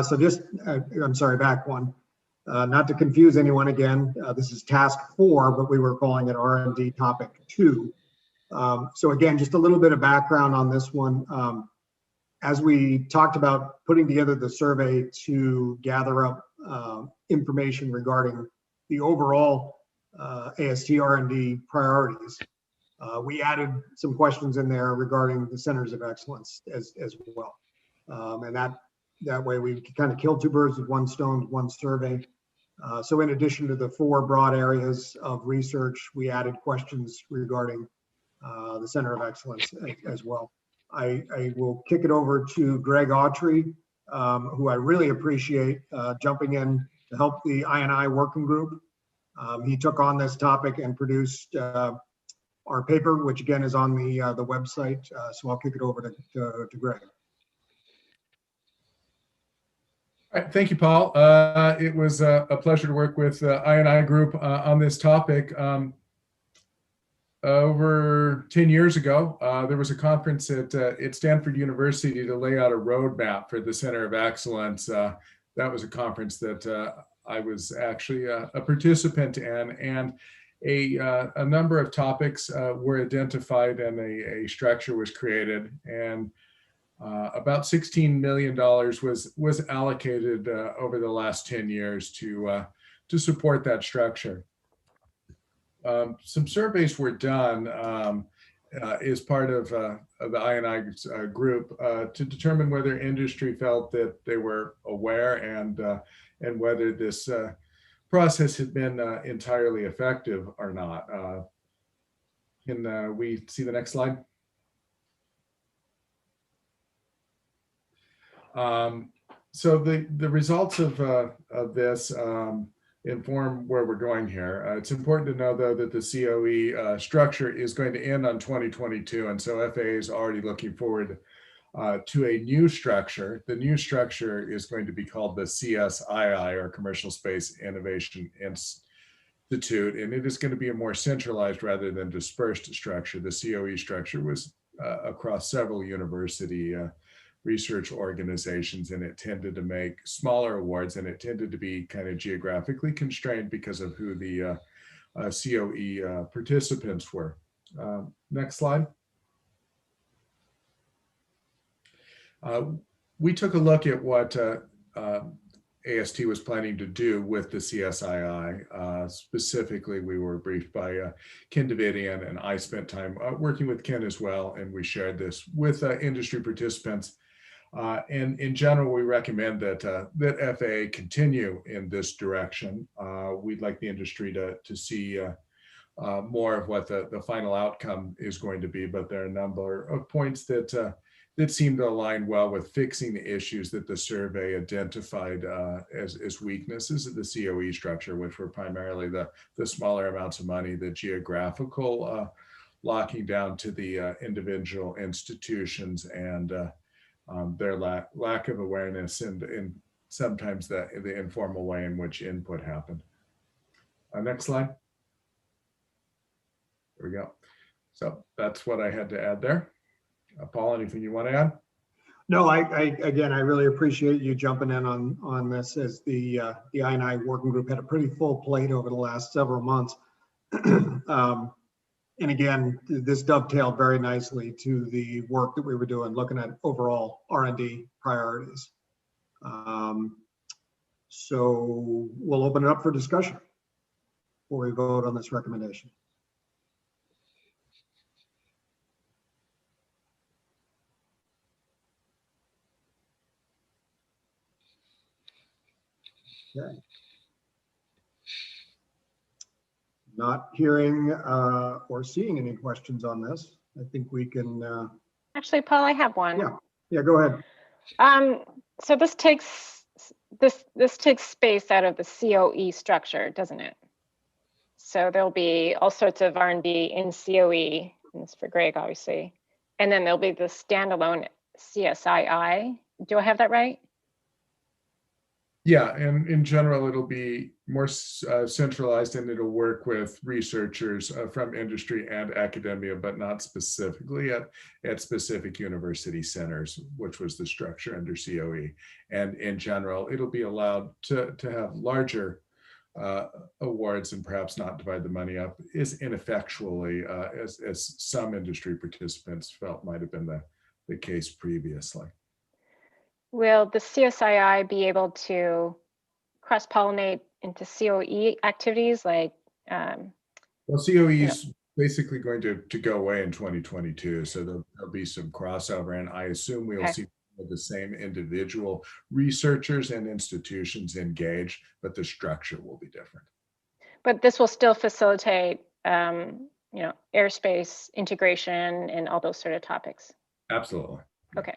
So just, I'm sorry, back one. Not to confuse anyone again, this is task 4, but we were calling it R&D topic 2. So again, just a little bit of background on this one. As we talked about putting together the survey to gather up information regarding the overall AST R&D priorities, we added some questions in there regarding the centers of excellence as well. And that way we kind of kill 2 birds with 1 stone with 1 survey. So in addition to the 4 broad areas of research, we added questions regarding the center of excellence as well. I will kick it over to Greg Autry, who I really appreciate jumping in to help the I&I working group. He took on this topic and produced our paper, which again is on the website. So I'll kick it over to Greg. All right, thank you, Paul. It was a pleasure to work with I&I Group on this topic. Over 10 years ago, there was a conference at Stanford University to lay out a roadmap for the Center of Excellence. That was a conference that I was actually a participant in, and a number of topics were identified and a structure was created. And about $16 million was allocated over the last 10 years to support that structure. Some surveys were done as part of the I&I group to determine whether industry felt that they were aware and whether this process had been entirely effective or not. Can we see the next slide? So the results of this inform where we're going here. It's important to know, though, that the COE structure is going to end on 2022, and so FAA is already looking forward to a new structure. The new structure is going to be called the CSII, or Commercial Space Innovation Institute, and it is going to be a more centralized rather than dispersed structure. The COE structure was across several university research organizations, and it tended to make smaller awards, and it tended to be kind of geographically constrained because of who the COE participants were. Next slide. We took a look at what AST was planning to do with the CSII. Specifically, we were briefed by Ken Davidian, and I spent time working with Ken as well, and we shared this with industry participants. And in general, we recommend that that FAA continue in this direction. We'd like the industry to see more of what the final outcome is going to be, but there are a number of points that that seem to align well with fixing the issues that the survey identified as weaknesses of the COE structure, which were primarily the smaller amounts of money, the geographical locking down to the individual institutions, and their lack of awareness and sometimes the informal way in which input happened. Next slide. There we go. So that's what I had to add there. Paul, anything you want to add? No, again, I really appreciate you jumping in on this, as the I&I working group had a pretty full plate over the last several months. And again, this dovetailed very nicely to the work that we were doing, looking at overall R&D priorities. So we'll open it up for discussion before we vote on this recommendation. Okay. Not hearing or seeing any questions on this. I think we can. Actually, Paul, I have one. Yeah, go ahead. So this takes space out of the COE structure, doesn't it? So there'll be all sorts of R&D in COE, and this is for Greg, obviously, and then there'll be the standalone CSII. Do I have that right? Yeah, and in general, it'll be more centralized, and it'll work with researchers from industry and academia, but not specifically at specific university centers, which was the structure under COE. And in general, it'll be allowed to have larger awards and perhaps not divide the money up as ineffectually as some industry participants felt might have been the case previously. Will the CSII be able to cross-pollinate into COE activities like? Well, COE is basically going to go away in 2022, so there'll be some crossover, and I assume we'll see the same individual researchers and institutions engaged, but the structure will be different. But this will still facilitate, airspace integration and all those sort of topics. Absolutely. Okay,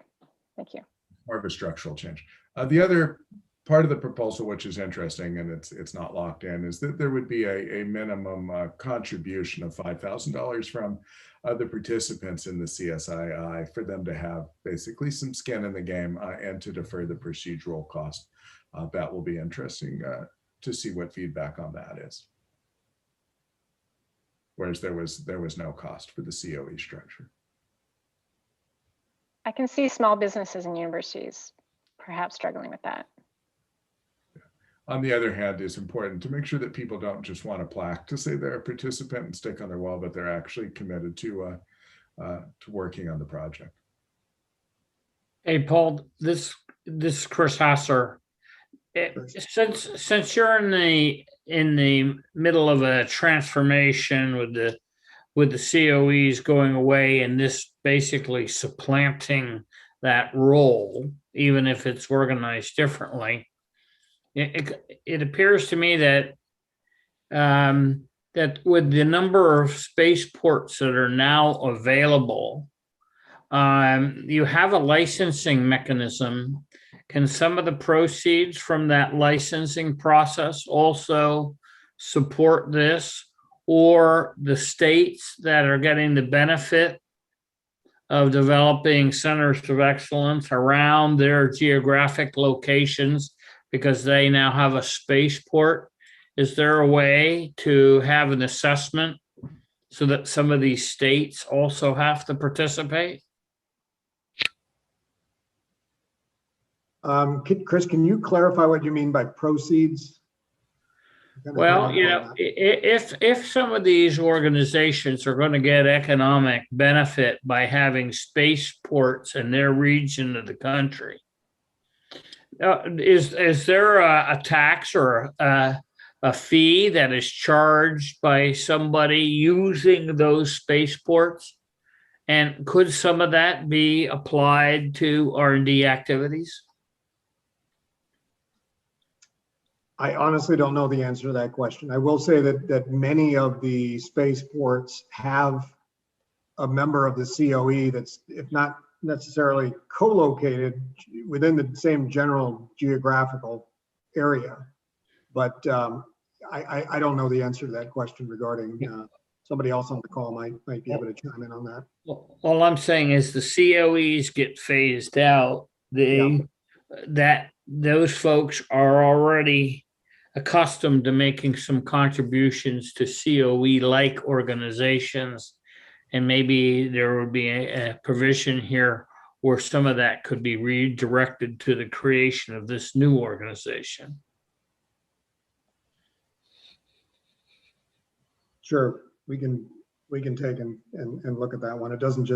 thank you. More of a structural change. The other part of the proposal, which is interesting, and it's not locked in, is that there would be a minimum contribution of $5,000 from the participants in the CSII for them to have basically some skin in the game and to defer the procedural cost. That will be interesting to see what feedback on that is. Whereas there was no cost for the COE structure. I can see small businesses and universities perhaps struggling with that. On the other hand, it's important to make sure that people don't just want a plaque to say they're a participant and stick on their wall, but they're actually committed to working on the project. Hey, Paul, this is Chris Hasser. Since you're in the middle of a transformation with the COEs going away and this basically supplanting that role, even if it's organized differently, it appears to me that that with the number of spaceports that are now available, you have a licensing mechanism. Can some of the proceeds from that licensing process also support this? Or the states that are getting the benefit of developing centers of excellence around their geographic locations because they now have a spaceport? Is there a way to have an assessment so that some of these states also have to participate? Chris, can you clarify what you mean by proceeds? Well, you know, if some of these organizations are going to get economic benefit by having spaceports in their region of the country, is there a tax or a fee that is charged by somebody using those spaceports? And could some of that be applied to R&D activities? I honestly don't know the answer to that question. I will say that many of the spaceports have a member of the COE that's, if not necessarily co-located within the same general geographical area. But I don't know the answer to that question regarding somebody else on the call might be able to chime in on that. All I'm saying is the COEs get phased out. Those folks are already accustomed to making some contributions to COE-like organizations, and maybe there would be a provision here where some of that could be redirected to the creation of this new organization. Sure, we can take and look at that one. It doesn't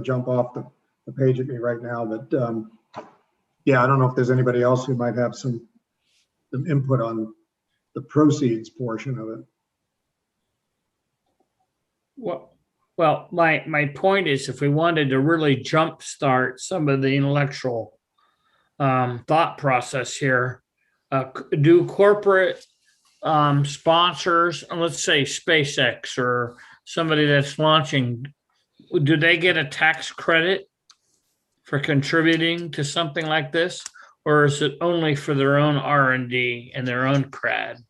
jump off the page at me right now, but yeah, I don't know if there's anybody else who might have some input on the proceeds portion of it. Well, my point is, if we wanted to really jumpstart some of the intellectual thought process here, do corporate sponsors, let's say SpaceX or somebody that's launching, do they get a tax credit for contributing to something like this? Or is it only for their own R&D and their own crad?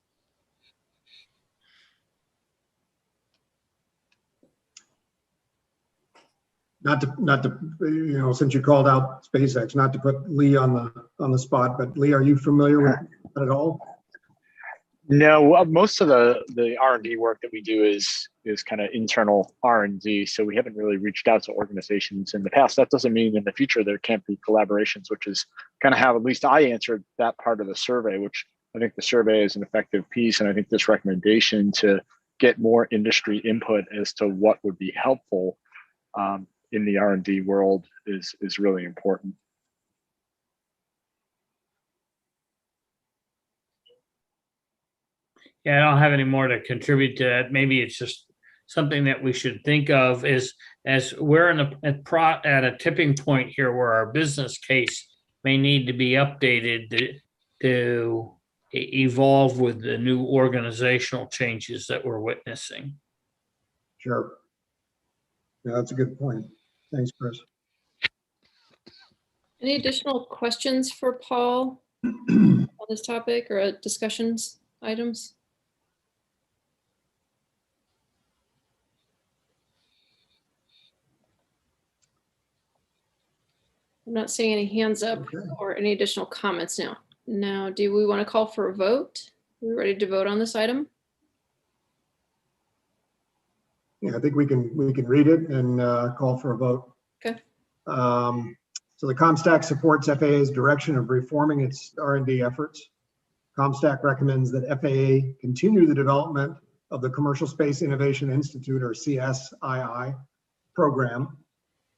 Not to since you called out SpaceX, not to put Lee on the spot, but Lee, are you familiar with that at all? No, most of the R&D work that we do is kind of internal R&D. So we haven't really reached out to organizations in the past. That doesn't mean in the future there can't be collaborations, which is kind of how at least I answered that part of the survey, which I think the survey is an effective piece. And I think this recommendation to get more industry input as to what would be helpful in the R&D world is really important. Yeah, I don't have any more to contribute to that. Maybe it's just something that we should think of as we're at a tipping point here where our business case may need to be updated to evolve with the new organizational changes that we're witnessing. Sure. Yeah, that's a good point. Thanks, Chris. Any additional questions for Paul on this topic or discussions items? I'm not seeing any hands up or any additional comments now. Now, do we want to call for a vote? Are we ready to vote on this item? Yeah, I think we can read it and call for a vote. Okay. So the COMSTAC supports FAA's direction of reforming its R&D efforts. COMSTAC recommends that FAA continue the development of the Commercial Space Innovation Institute, or CSII, program,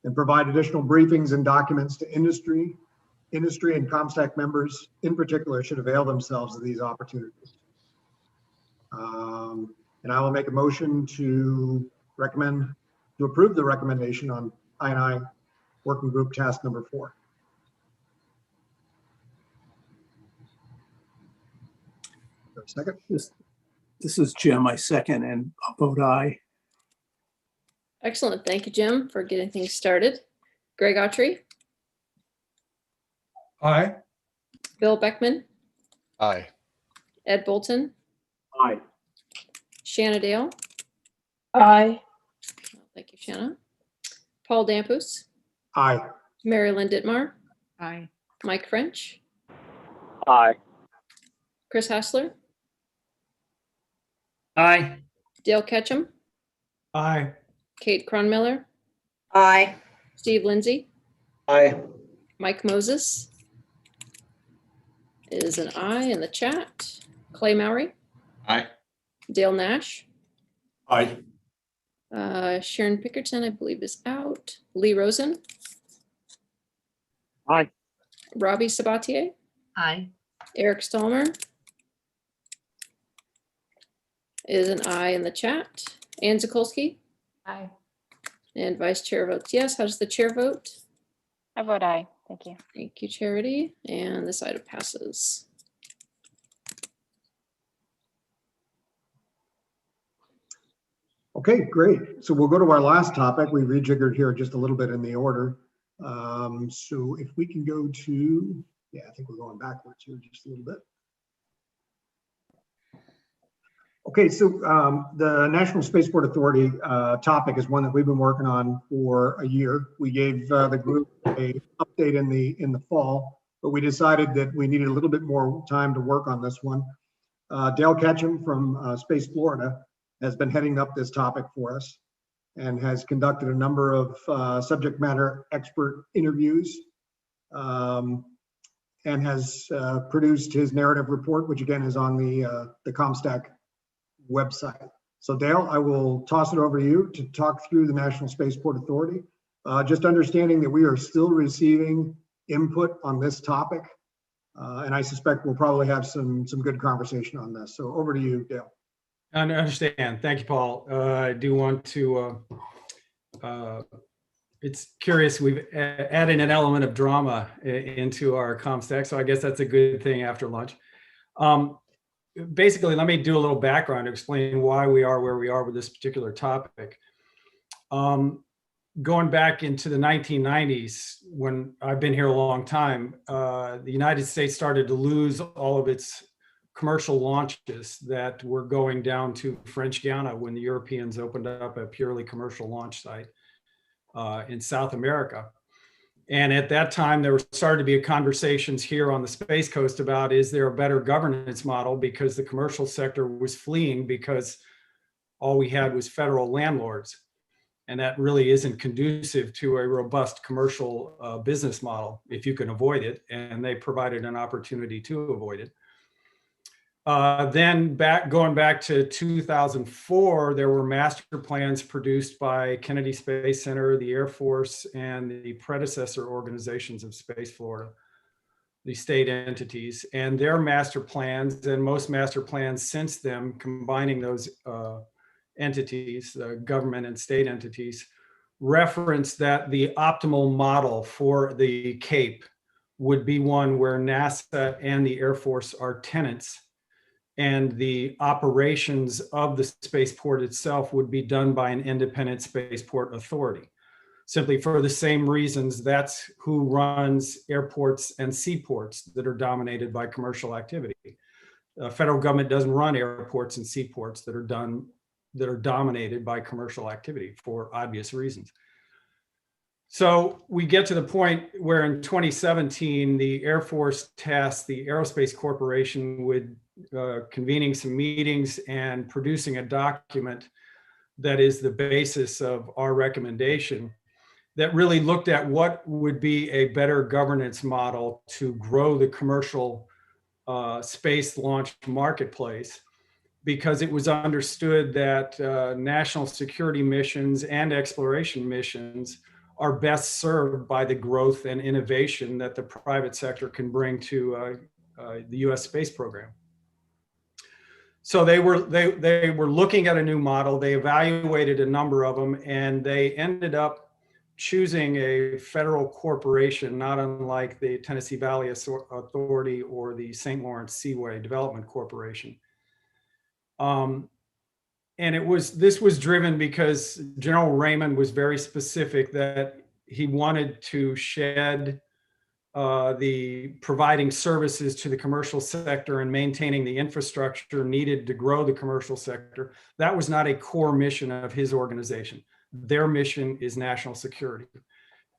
and provide additional briefings and documents to industry and COMSTAC members in particular should avail themselves of these opportunities. And I will make a motion to approve the recommendation on I&I Working Group Task Number 4. Second. This is Jim. I second, and I'll vote aye. Excellent. Thank you, Jim, for getting things started. Greg Autry. Aye. Bill Beckman. Aye. Ed Bolton. Aye. Shanna Dale. Aye. Thank you, Shanna. Paul Dampus. Aye. Mary Lynn Dittmar. Aye. Mike French. Aye. Chris Hassler. Aye. Dale Ketchum. Aye. Kate Cronmiller. Aye. Steve Lindsay. Aye. Mike Moses is an aye in the chat. Clay Mowry. Aye. Dale Nash. Aye. Sharon Pickerton, I believe, is out. Lee Rosen. Aye. Robbie Sabatier. Aye. Eric Stallmer is an aye in the chat. Ann Zakolsky. Aye. And Vice Chair votes yes. How does the chair vote? I vote aye. Thank you. Thank you, Charity. And this item passes. Okay, great. So we'll go to our last topic. We rejiggered here just a little bit in the order. So if we can go to, yeah, I think we're going backwards here just a little bit. Okay, so the National Spaceport Authority topic is one that we've been working on for a year. We gave the group an update in the fall, but we decided that we needed a little bit more time to work on this one. Dale Ketchum from Space Florida has been heading up this topic for us and has conducted a number of subject matter expert interviews and has produced his narrative report, which again is on the COMSTAC website. So Dale, I will toss it over to you to talk through the National Spaceport Authority. Just understanding that we are still receiving input on this topic, and I suspect we'll probably have some good conversation on this. So over to you, Dale. I understand. Thank you, Paul. I do want to, it's curious, we've added an element of drama into our COMSTAC, so I guess that's a good thing after lunch. Basically, let me do a little background to explain why we are where we are with this particular topic. Going back into the 1990s, when I've been here a long time, the United States started to lose all of its commercial launches that were going down to French Guiana when the Europeans opened up a purely commercial launch site in South America. And at that time, there started to be conversations here on the Space Coast about, is there a better governance model? Because the commercial sector was fleeing because all we had was federal landlords. And that really isn't conducive to a robust commercial business model if you can avoid it. And they provided an opportunity to avoid it. Then going back to 2004, there were master plans produced by Kennedy Space Center, the Air Force, and the predecessor organizations of Space Florida, the state entities, and their master plans, and most master plans since then, combining those entities, government and state entities, reference that the optimal model for the Cape would be one where NASA and the Air Force are tenants, and the operations of the spaceport itself would be done by an independent spaceport authority. Simply for the same reasons, that's who runs airports and seaports that are dominated by commercial activity. The federal government doesn't run airports and seaports that are dominated by commercial activity for obvious reasons. So we get to the point where in 2017, the Air Force tasked the Aerospace Corporation with convening some meetings and producing a document that is the basis of our recommendation that really looked at what would be a better governance model to grow the commercial space launch marketplace, because it was understood that national security missions and exploration missions are best served by the growth and innovation that the private sector can bring to the US space program. So they were looking at a new model. They evaluated a number of them, and they ended up choosing a federal corporation, not unlike the Tennessee Valley Authority or the St. Lawrence Seaway Development Corporation. And this was driven because General Raymond was very specific that he wanted to shed the providing services to the commercial sector and maintaining the infrastructure needed to grow the commercial sector. That was not a core mission of his organization. Their mission is national security.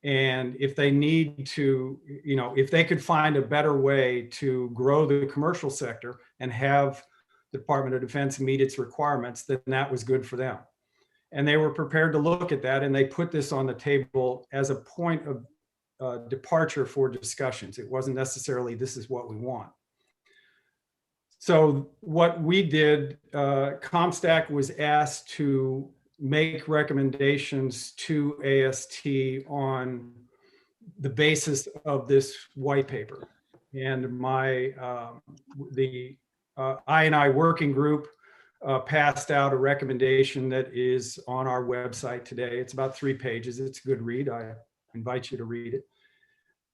And if they need to, if they could find a better way to grow the commercial sector and have the Department of Defense meet its requirements, then that was good for them. And they were prepared to look at that, and they put this on the table as a point of departure for discussions. It wasn't necessarily, this is what we want. So what we did, COMSTAC was asked to make recommendations to AST on the basis of this white paper. And my the I&I working group passed out a recommendation that is on our website today. It's about 3 pages. It's a good read. I invite you to read it.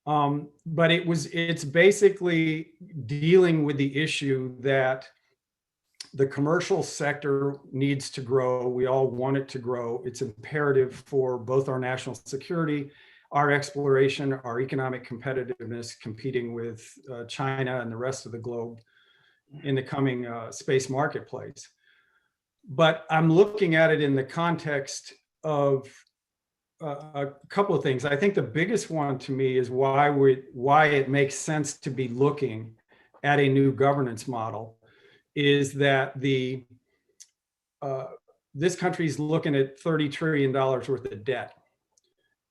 But it's basically dealing with the issue that the commercial sector needs to grow. We all want it to grow. It's imperative for both our national security, our exploration, our economic competitiveness, competing with China and the rest of the globe in the coming space marketplace. But I'm looking at it in the context of a couple of things. I think the biggest one to me is why it makes sense to be looking at a new governance model is that this country is looking at $30 trillion worth of debt.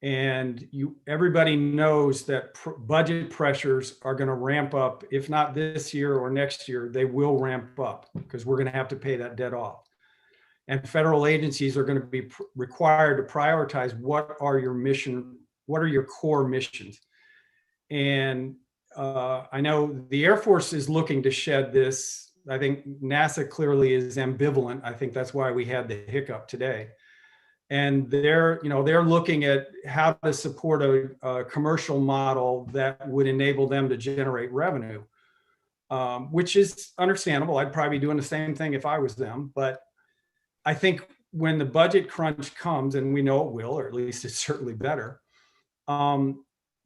And everybody knows that budget pressures are going to ramp up. If not this year or next year, they will ramp up because we're going to have to pay that debt off. And federal agencies are going to be required to prioritize what are your core missions. And I know the Air Force is looking to shed this. I think NASA clearly is ambivalent. I think that's why we had the hiccup today. And they're looking at how to support a commercial model that would enable them to generate revenue, which is understandable. I'd probably be doing the same thing if I was them. But I think when the budget crunch comes, and we know it will, or at least it's certainly better,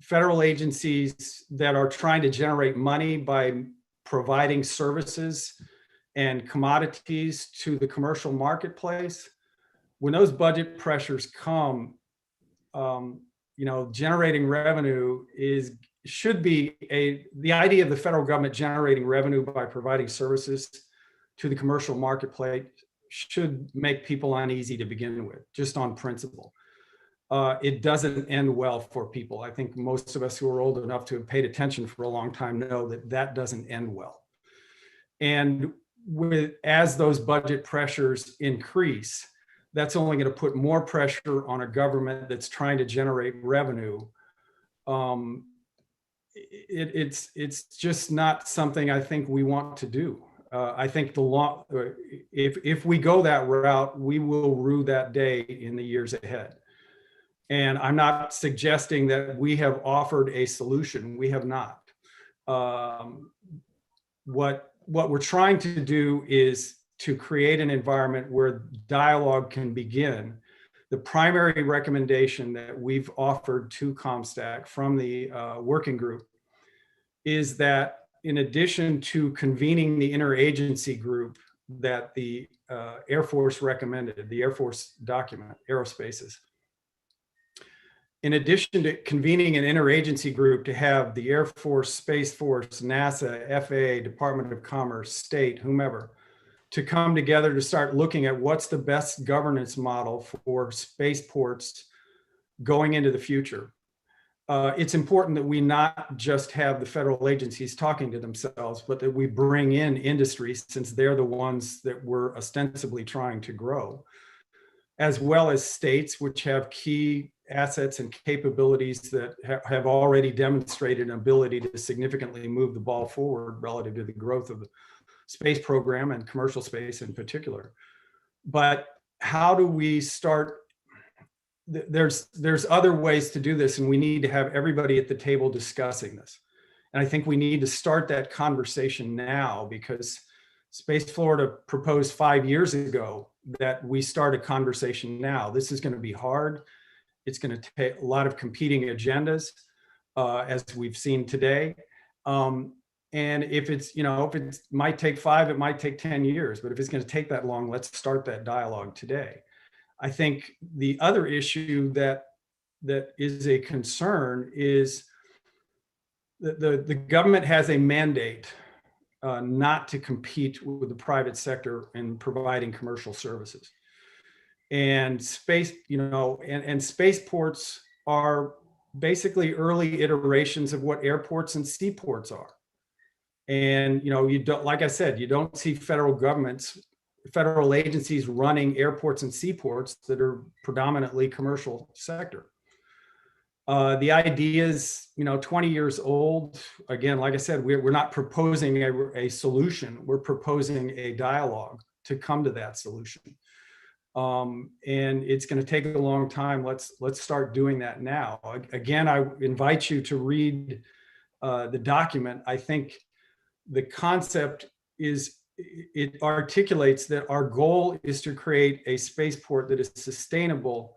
federal agencies that are trying to generate money by providing services and commodities to the commercial marketplace, when those budget pressures come, generating revenue should be the idea of the federal government generating revenue by providing services to the commercial marketplace should make people uneasy to begin with, just on principle. It doesn't end well for people. I think most of us who are old enough to have paid attention for a long time know that doesn't end well. And as those budget pressures increase, that's only going to put more pressure on a government that's trying to generate revenue. It's just not something I think we want to do. I think if we go that route, we will rue that day in the years ahead. And I'm not suggesting that we have offered a solution. We have not. What we're trying to do is to create an environment where dialogue can begin. The primary recommendation that we've offered to COMSTAC from the working group is that in addition to convening the interagency group that the Air Force recommended, the Air Force document, Aerospaces, in addition to convening an interagency group to have the Air Force, Space Force, NASA, FAA, Department of Commerce, state, whomever, to come together to start looking at what's the best governance model for spaceports going into the future. It's important that we not just have the federal agencies talking to themselves, but that we bring in industry, since they're the ones that we're ostensibly trying to grow, as well as states, which have key assets and capabilities that have already demonstrated an ability to significantly move the ball forward relative to the growth of the space program and commercial space in particular. But how do we start? There's other ways to do this, and we need to have everybody at the table discussing this. And I think we need to start that conversation now, because Space Florida proposed 5 years ago that we start a conversation now. This is going to be hard. It's going to take a lot of competing agendas, as we've seen today. And if it might take 5, it might take 10 years, but if it's going to take that long, let's start that dialogue today. I think the other issue that is a concern is that the government has a mandate not to compete with the private sector in providing commercial services. And spaceports are basically early iterations of what airports and seaports are. And, you know, you don't, like I said, you don't see federal agencies running airports and seaports that are predominantly commercial sector. The idea is, you know, 20 years old. Again, like I said, we're not proposing a solution. We're proposing a dialogue to come to that solution. And it's going to take a long time. Let's start doing that now. Again, I invite you to read the document. I think the concept is, it articulates that our goal is to create a spaceport that is sustainable,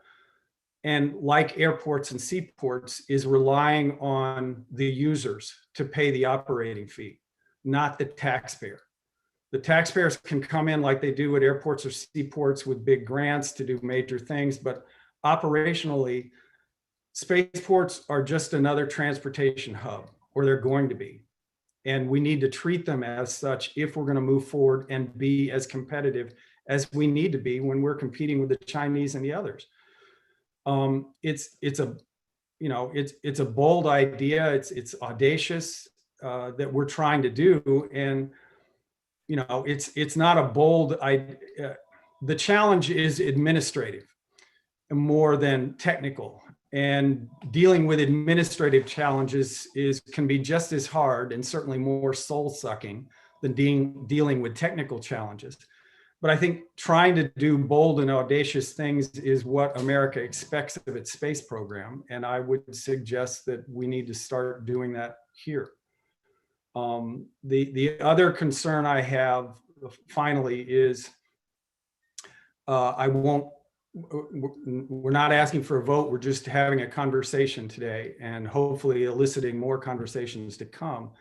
and like airports and seaports, is relying on the users to pay the operating fee, not the taxpayer. The taxpayers can come in like they do at airports or seaports with big grants to do major things, but operationally, spaceports are just another transportation hub, or they're going to be. And we need to treat them as such if we're going to move forward and be as competitive as we need to be when we're competing with the Chinese and the others. It's a bold idea. It's audacious that we're trying to do, and you know, it's not a bold idea. The challenge is administrative more than technical, and dealing with administrative challenges can be just as hard and certainly more soul-sucking than dealing with technical challenges. But I think trying to do bold and audacious things is what America expects of its space program. And I would suggest that we need to start doing that here. The other concern I have finally is we're not asking for a vote. We're just having a conversation today and hopefully eliciting more conversations to come.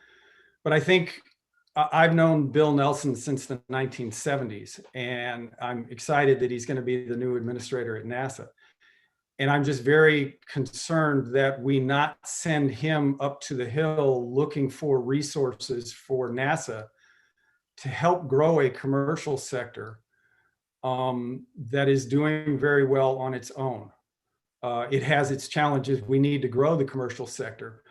But I think I've known Bill Nelson since the 1970s, and I'm excited that he's going to be the new administrator at NASA. And I'm just very concerned that we not send him up to the hill looking for resources for NASA to help grow a commercial sector that is doing very well on its own. It has its challenges. We need to grow the commercial sector,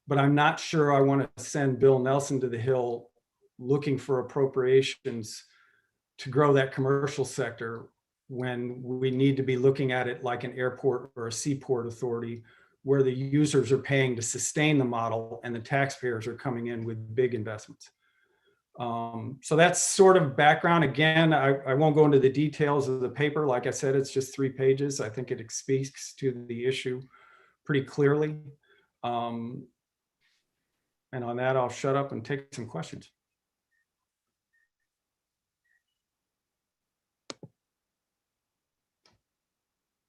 but I'm not sure I want to send Bill Nelson to the hill looking for appropriations to grow that commercial sector when we need to be looking at it like an airport or a seaport authority where the users are paying to sustain the model and the taxpayers are coming in with big investments. So that's sort of background. Again, I won't go into the details of the paper. Like I said, it's just 3 pages. I think it speaks to the issue pretty clearly. And on that, I'll shut up and take some questions.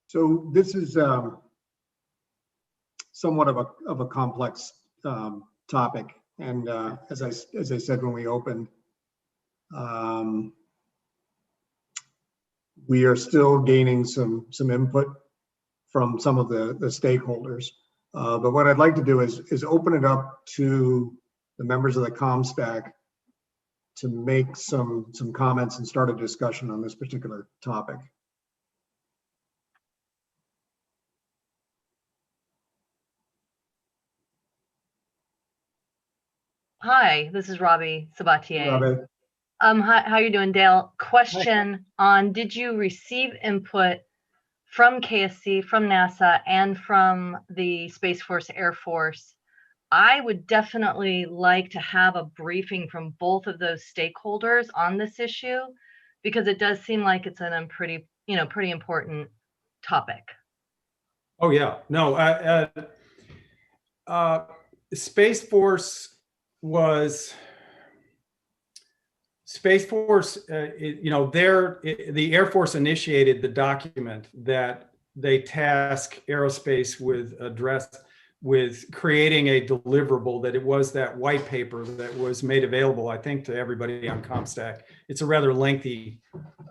So this is somewhat of a complex topic, and as I said when we opened, we are still gaining some input from some of the stakeholders. But what I'd like to do is open it up to the members of the COMSTAC to make some comments and start a discussion on this particular topic. Hi, this is Robbie Sabatier. Robbie. How are you doing, Dale? Question on, did you receive input from KSC, from NASA, and from the Space Force, Air Force? I would definitely like to have a briefing from both of those stakeholders on this issue, because it does seem like it's a pretty important topic. Oh yeah, no, Space Force, the Air Force initiated the document that they task aerospace with creating a deliverable, that it was that white paper that was made available, I think, to everybody on COMSTAC. It's a rather lengthy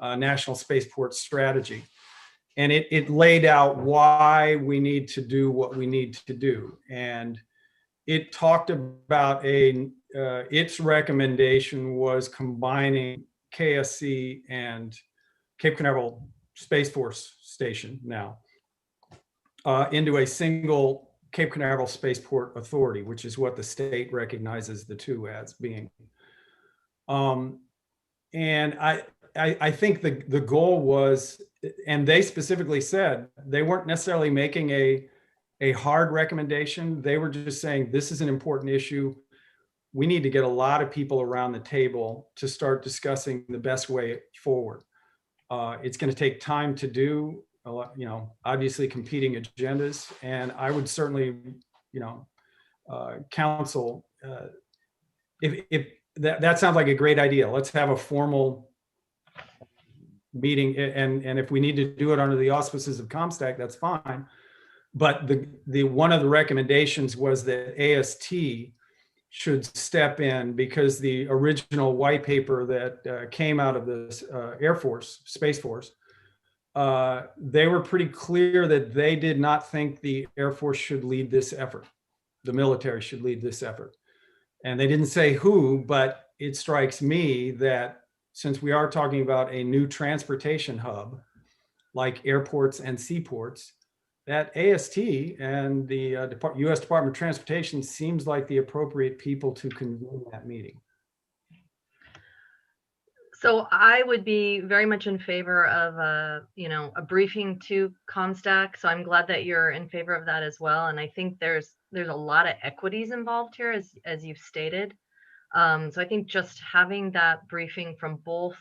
national spaceport strategy. And it laid out why we need to do what we need to do. And it talked about its recommendation was combining KSC and Cape Canaveral Space Force Station now into a single Cape Canaveral Spaceport Authority, which is what the state recognizes the two as being. And I think the goal was, and they specifically said they weren't necessarily making a hard recommendation. They were just saying, this is an important issue. We need to get a lot of people around the table to start discussing the best way forward. It's going to take time to do, a lot, obviously competing agendas. And I would certainly, counsel, if that sounds like a great idea. Let's have a formal meeting, and if we need to do it under the auspices of COMSTAC, that's fine. But the one of the recommendations was that AST should step in, because the original white paper that came out of the Air Force, Space Force, they were pretty clear that they did not think the Air Force should lead this effort. The military should lead this effort. And they didn't say who, but it strikes me that since we are talking about a new transportation hub, like airports and seaports, that AST and the U.S. Department of Transportation seems like the appropriate people to convene that meeting. So I would be very much in favor of a briefing to COMSTAC. So I'm glad that you're in favor of that as well. And I think there's a lot of equities involved here, as you've stated. So I think just having that briefing from both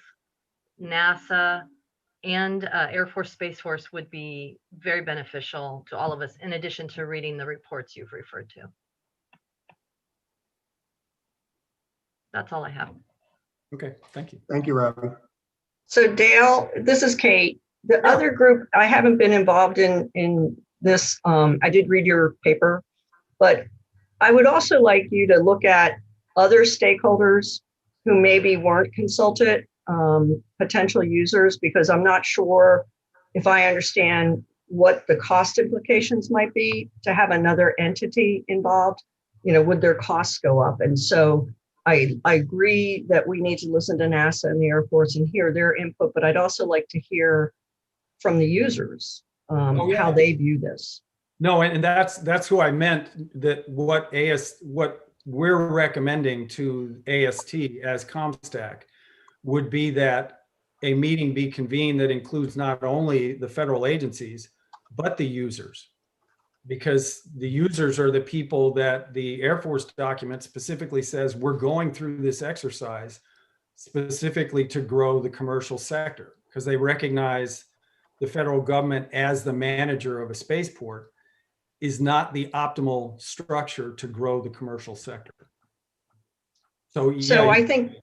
NASA and Air Force Space Force would be very beneficial to all of us, in addition to reading the reports you've referred to. That's all I have. Okay, thank you. Thank you, Robbie. So Dale, this is Kate. The other group, I haven't been involved in this. I did read your paper, but I would also like you to look at other stakeholders who maybe weren't consulted, potential users, because I'm not sure if I understand what the cost implications might be to have another entity involved. Would their costs go up? And so I agree that we need to listen to NASA and the Air Force and hear their input, but I'd also like to hear from the users how they view this. No, and that's who I meant, that what we're recommending to AST as COMSTAC would be that a meeting be convened that includes not only the federal agencies, but the users. Because the users are the people that the Air Force document specifically says we're going through this exercise specifically to grow the commercial sector, because they recognize the federal government as the manager of a spaceport is not the optimal structure to grow the commercial sector. So, yeah, so I think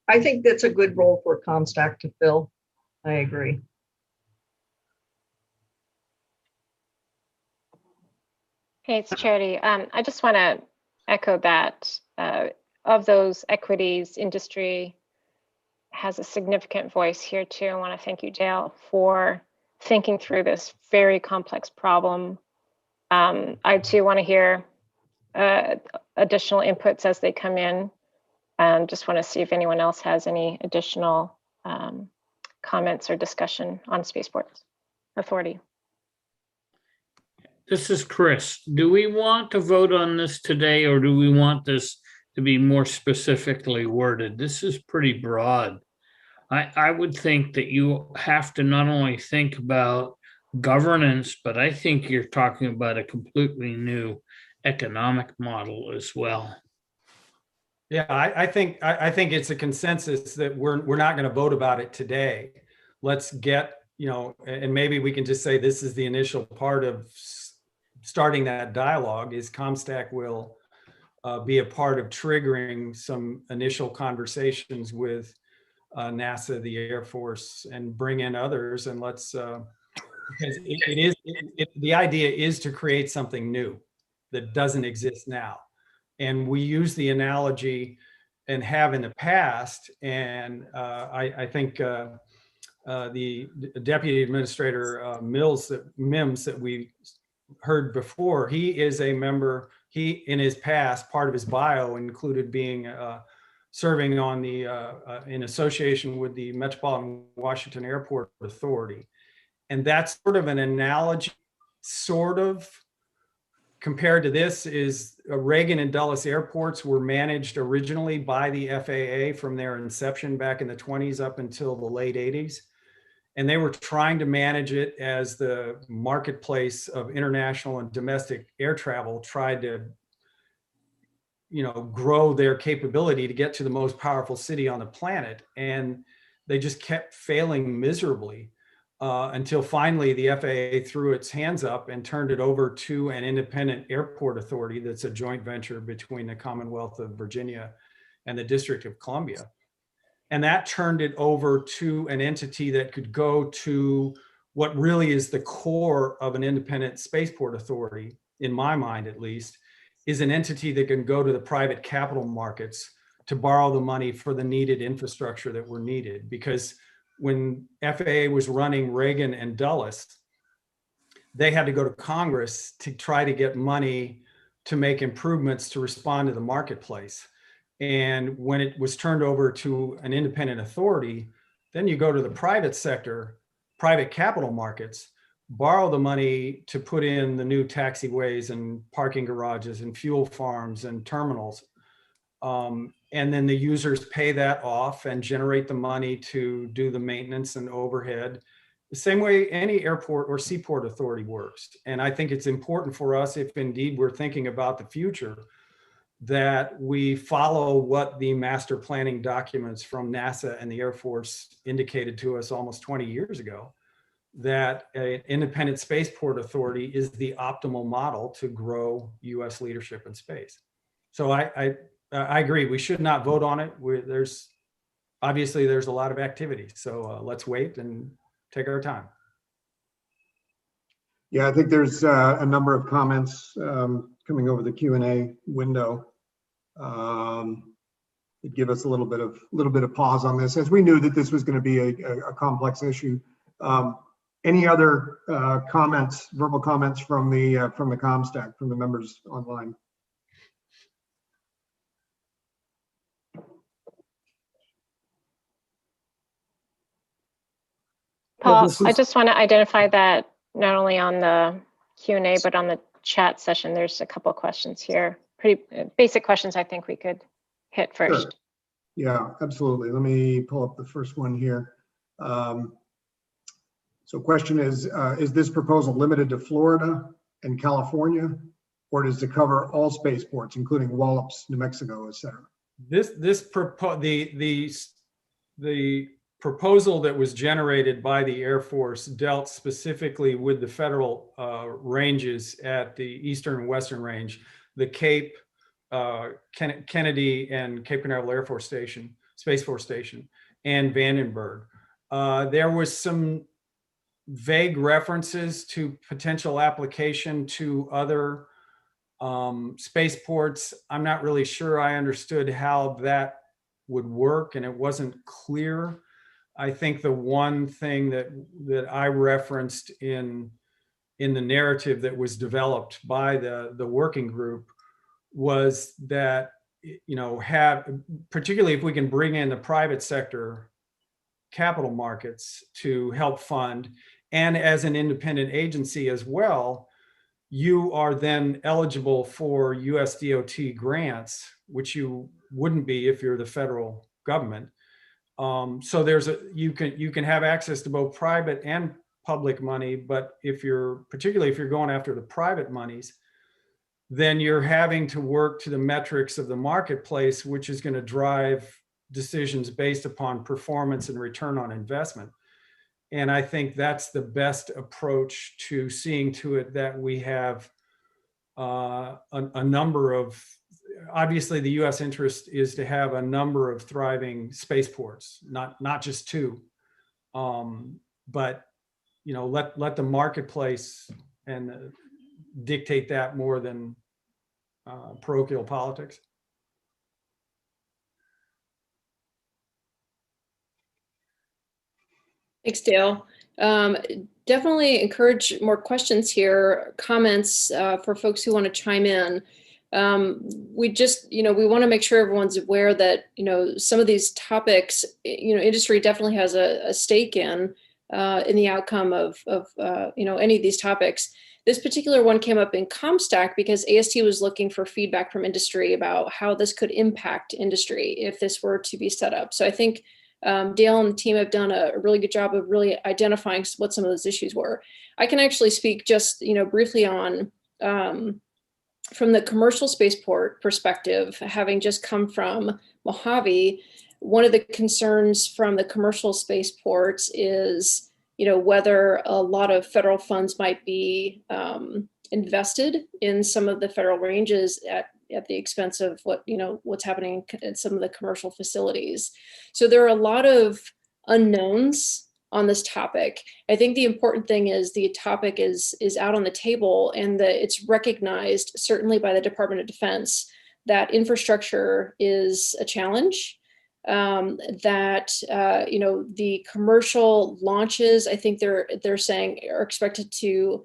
that's a good role for COMSTAC to fill. I agree. Hey, it's Charity. I just want to echo that of those equities, industry has a significant voice here too. I want to thank you, Dale, for thinking through this very complex problem. I too want to hear additional inputs as they come in. Just want to see if anyone else has any additional comments or discussion on Spaceport Authority. This is Chris. Do we want to vote on this today, or do we want this to be more specifically worded? This is pretty broad. I would think that you have to not only think about governance, but I think you're talking about a completely new economic model as well. Yeah, I think it's a consensus that we're not going to vote about it today. Let's get, and maybe we can just say this is the initial part of starting that dialogue. Is COMSTAC will be a part of triggering some initial conversations with NASA, the Air Force, and bring in others, and let's because the idea is to create something new that doesn't exist now. And we use the analogy and have in the past, and I think the Deputy Administrator Mims that we heard before, he is a member, he in his past, part of his bio included being serving on the in association with the Metropolitan Washington Airport Authority. And that's sort of an analogy, sort of, compared to this is Reagan and Dulles airports were managed originally by the FAA from their inception back in the 20s up until the late 80s. And they were trying to manage it as the marketplace of international and domestic air travel tried to, grow their capability to get to the most powerful city on the planet. And they just kept failing miserably until finally the FAA threw its hands up and turned it over to an independent airport authority that's a joint venture between the Commonwealth of Virginia and the District of Columbia. And that turned it over to an entity that could go to what really is the core of an independent spaceport authority, in my mind at least, is an entity that can go to the private capital markets to borrow the money for the needed infrastructure that were needed. Because when FAA was running Reagan and Dulles, they had to go to Congress to try to get money to make improvements to respond to the marketplace. And when it was turned over to an independent authority, then you go to the private sector, private capital markets, borrow the money to put in the new taxiways and parking garages and fuel farms and terminals. And then the users pay that off and generate the money to do the maintenance and overhead, the same way any airport or seaport authority works. And I think it's important for us, if indeed we're thinking about the future, that we follow what the master planning documents from NASA and the Air Force indicated to us almost 20 years ago, that an independent spaceport authority is the optimal model to grow US leadership in space. So I agree, we should not vote on it. There's a lot of activity. So let's wait and take our time. Yeah, I think there's a number of comments coming over the Q&A window. It give us a little bit of pause on this, as we knew that this was going to be a complex issue. Any other comments, verbal comments from the COMSTAC, from the members online? Paul, I just want to identify that not only on the Q&A, but on the chat session, there's a couple of questions here. Pretty basic questions I think we could hit first. Sure. Yeah, absolutely. Let me pull up the first one here. So question is this proposal limited to Florida and California, or does it cover all spaceports, including Wallops, New Mexico, et cetera? The proposal that was generated by the Air Force dealt specifically with the federal ranges at the Eastern and Western Range, the Cape, Kennedy and Cape Canaveral Air Force Station, Space Force Station, and Vandenberg. There was some vague references to potential application to other spaceports. I'm not really sure I understood how that would work, and it wasn't clear. I think the one thing that I referenced in the narrative that was developed by the working group was that, particularly if we can bring in the private sector capital markets to help fund, and as an independent agency as well, you are then eligible for US DOT grants, which you wouldn't be if you're the federal government. So you can have access to both private and public money, but particularly if you're going after the private monies, then you're having to work to the metrics of the marketplace, which is going to drive decisions based upon performance and return on investment. And I think that's the best approach to seeing to it that we have a number of, obviously the US interest is to have a number of thriving spaceports, not just two, but let the marketplace and dictate that more than parochial politics. Thanks, Dale. Definitely encourage more questions here, comments for folks who want to chime in. We just, we want to make sure everyone's aware that, some of these topics, industry definitely has a stake in the outcome of any of these topics. This particular one came up in COMSTAC because AST was looking for feedback from industry about how this could impact industry if this were to be set up. So I think Dale and the team have done a really good job of really identifying what some of those issues were. I can actually speak just, briefly on from the commercial spaceport perspective, having just come from Mojave. One of the concerns from the commercial spaceports is, whether a lot of federal funds might be invested in some of the federal ranges at the expense of what's happening in some of the commercial facilities. So there are a lot of unknowns on this topic. I think the important thing is the topic is out on the table, and that it's recognized, certainly by the Department of Defense, that infrastructure is a challenge. That the commercial launches, I think they're saying, are expected to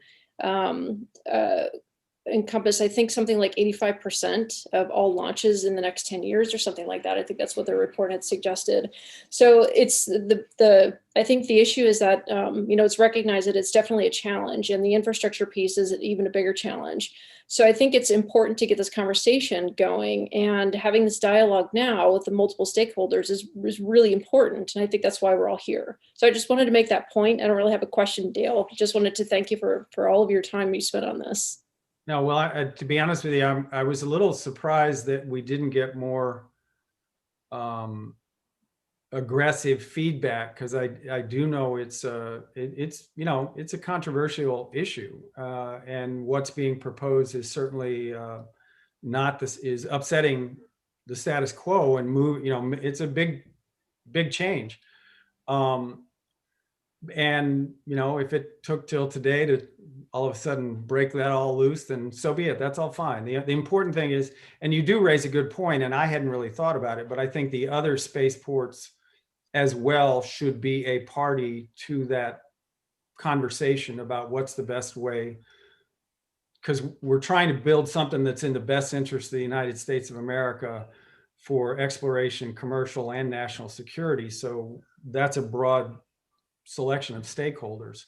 encompass, I think, something like 85% of all launches in the next 10 years or something like that. I think that's what the report had suggested. So it's I think the issue is that, it's recognized that it's definitely a challenge, and the infrastructure piece is even a bigger challenge. So I think it's important to get this conversation going, and having this dialogue now with the multiple stakeholders is really important. And I think that's why we're all here. So I just wanted to make that point. I don't really have a question, Dale. Just wanted to thank you for all of your time you spent on this. No, well, to be honest with you, I was a little surprised that we didn't get more aggressive feedback, because I do know it's a controversial issue, and what's being proposed is certainly not this is upsetting the status quo and it's a big change. And if it took till today to all of a sudden break that all loose, then so be it. That's all fine. The important thing is, and you do raise a good point, and I hadn't really thought about it, but I think the other spaceports as well should be a party to that conversation about what's the best way, because we're trying to build something that's in the best interest of the United States of America for exploration, commercial, and national security. So that's a broad selection of stakeholders,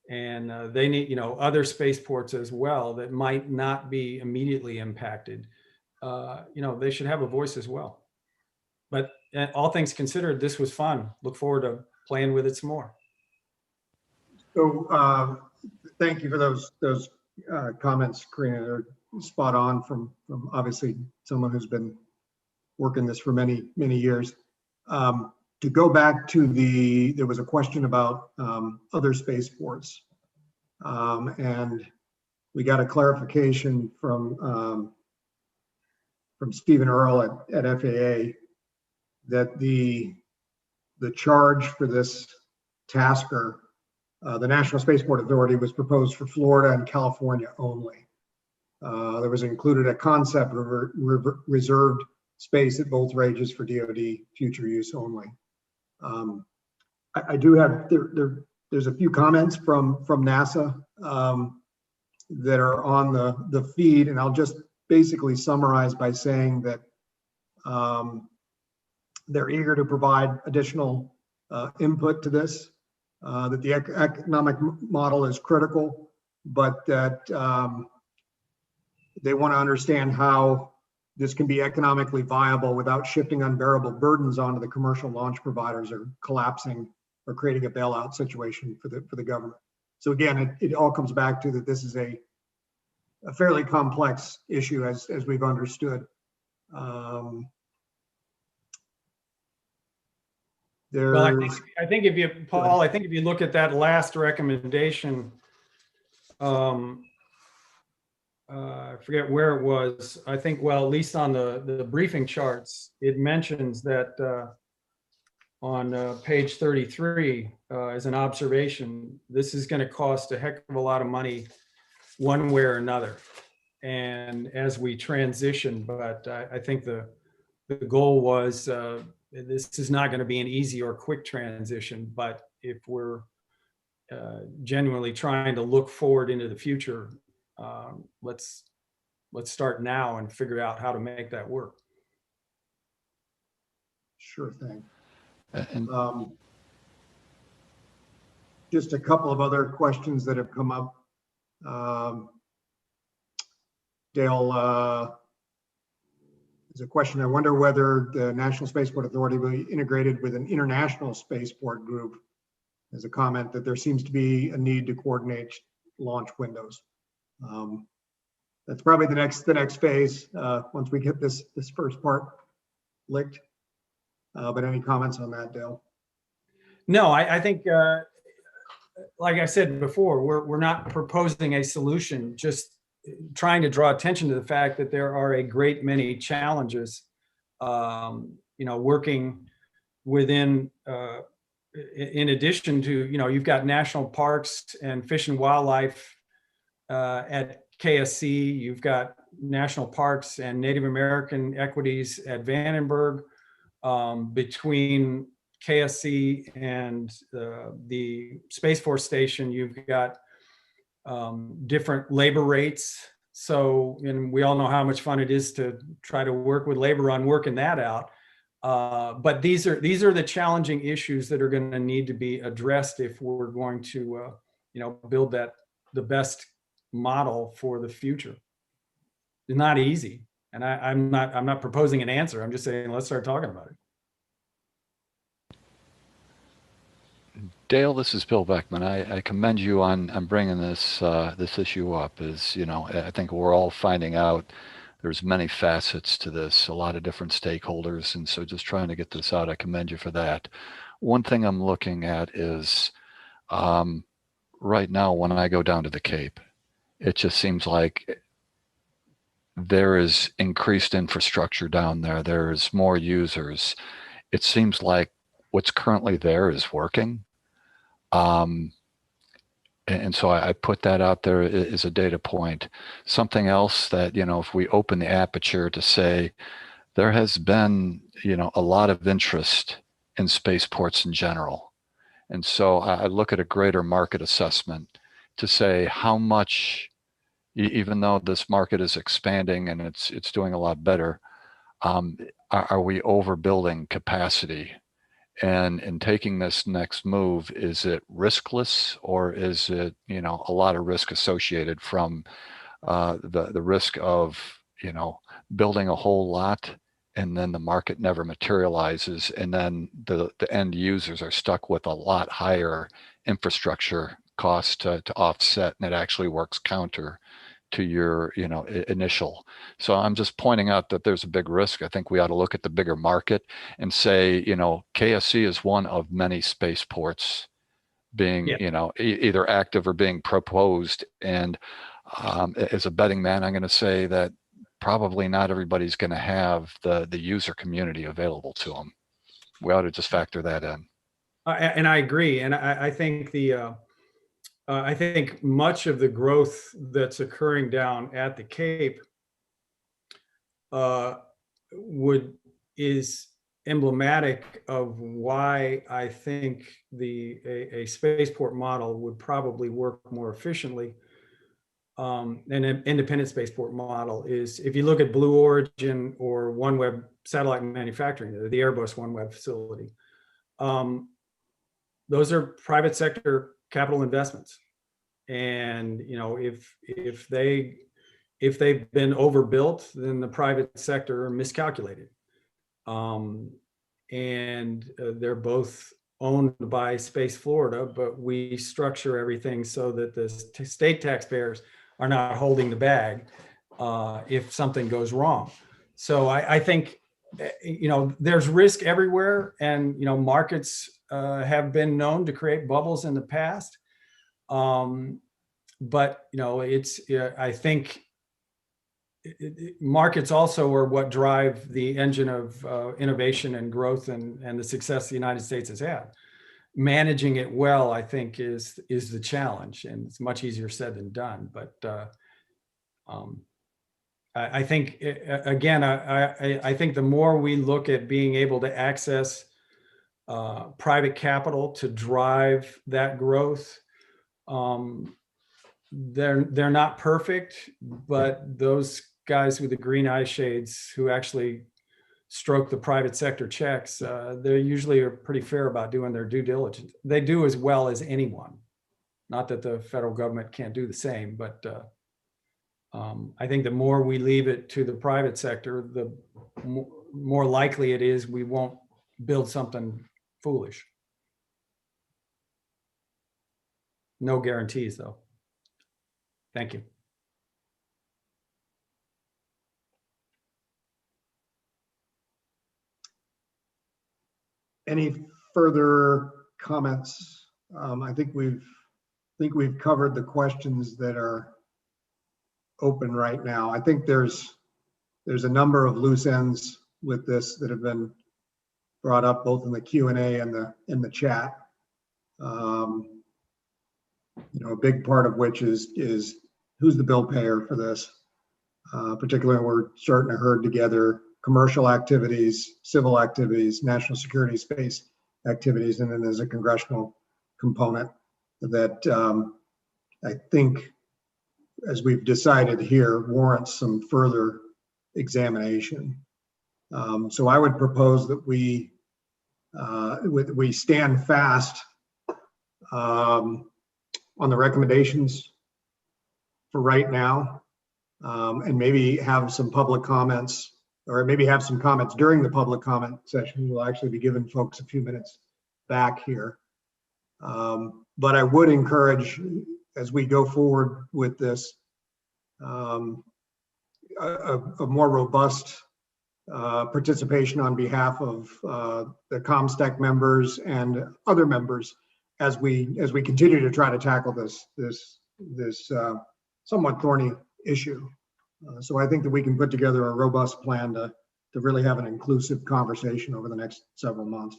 and they need other spaceports as well that might not be immediately impacted. They should have a voice as well. But all things considered, this was fun. Look forward to playing with it some more. So thank you for those comments, Karina. They're spot on from obviously someone who's been working this for many years. To go back to there was a question about other spaceports, and we got a clarification from Stephen Earle at FAA that the charge for this tasker, the National Spaceport Authority, was proposed for Florida and California only. There was included a concept of reserved space at both ranges for DoD future use only. I do have there's a few comments from NASA that are on the feed, and I'll just basically summarize by saying that they're eager to provide additional input to this, that the economic model is critical, but that they want to understand how this can be economically viable without shifting unbearable burdens onto the commercial launch providers, or collapsing or creating a bailout situation for the government. So again, it all comes back to that this is a fairly complex issue as we've understood. Well, I think if you, Paul, I think if you look at that last recommendation, I forget where it was. I think, well, at least on the briefing charts, it mentions that on page 33 as an observation, this is going to cost a heck of a lot of money one way or another. And as we transition, but I think the goal was this is not going to be an easy or quick transition, but if we're genuinely trying to look forward into the future, let's start now and figure out how to make that work. Sure thing. Just a couple of other questions that have come up. Dale, there's a question. I wonder whether the National Spaceport Authority will be integrated with an international spaceport group. There's a comment that there seems to be a need to coordinate launch windows. That's probably the next phase once we get this first part licked. But any comments on that, Dale? No, I think, like I said before, we're not proposing a solution, just trying to draw attention to the fact that there are a great many challenges, working within, in addition to, you've got national parks and fish and wildlife at KSC, you've got national parks and Native American equities at Vandenberg. Between KSC and the Space Force Station, you've got different labor rates. So, and we all know how much fun it is to try to work with labor on working that out. But these are the challenging issues that are going to need to be addressed if we're going to, build the best model for the future. It's not easy, and I'm not proposing an answer. I'm just saying let's start talking about it. Dale, this is Bill Beckman. I commend you on bringing this issue up. I think we're all finding out there's many facets to this, a lot of different stakeholders, and so just trying to get this out, I commend you for that. One thing I'm looking at is right now when I go down to the Cape, it just seems like there is increased infrastructure down there. There's more users. It seems like what's currently there is working. And so I put that out there as a data point. Something else that, if we open the aperture to say there has been, a lot of interest in spaceports in general. And so I look at a greater market assessment to say how much, even though this market is expanding and it's doing a lot better, are we overbuilding capacity? And in taking this next move, is it riskless, or is it, a lot of risk associated from the risk of, building a whole lot and then the market never materializes, and then the end users are stuck with a lot higher infrastructure costs to offset, and it actually works counter to your initial. So I'm just pointing out that there's a big risk. I think we ought to look at the bigger market and say, KSC is one of many spaceports being either active or being proposed. And as a betting man, I'm going to say that probably not everybody's going to have the user community available to them. We ought to just factor that in. And I agree. And I think I think much of the growth that's occurring down at the Cape is emblematic of why I think a spaceport model would probably work more efficiently. An independent spaceport model is, if you look at Blue Origin or OneWeb satellite manufacturing, the Airbus OneWeb facility, those are private sector capital investments. And if they've been overbuilt, then the private sector miscalculated. And they're both owned by Space Florida, but we structure everything so that the state taxpayers are not holding the bag if something goes wrong. So I think there's risk everywhere, and markets have been known to create bubbles in the past. But I think markets also are what drive the engine of innovation and growth and the success the United States has had. Managing it well, I think, is the challenge, and it's much easier said than done. But I think, again, I think the more we look at being able to access private capital to drive that growth, they're not perfect, but those guys with the green eye shades who actually stroke the private sector checks, they usually are pretty fair about doing their due diligence. They do as well as anyone. Not that the federal government can't do the same, but I think the more we leave it to the private sector, the more likely it is we won't build something foolish. No guarantees, though. Thank you. Any further comments? I think we've covered the questions that are open right now. I think there's a number of loose ends with this that have been brought up both in the Q&A and in the chat. You know, a big part of which is who's the bill payer for this? Particularly when we're starting to herd together commercial activities, civil activities, national security space activities, and then there's a congressional component that I think, as we've decided here, warrants some further examination. So I would propose that we stand fast on the recommendations for right now, and maybe have some public comments, or maybe have some comments during the public comment session. We'll actually be giving folks a few minutes back here. But I would encourage, as we go forward with this, a more robust participation on behalf of the COMSTAC members and other members as we continue to try to tackle this somewhat thorny issue. So I think that we can put together a robust plan to really have an inclusive conversation over the next several months.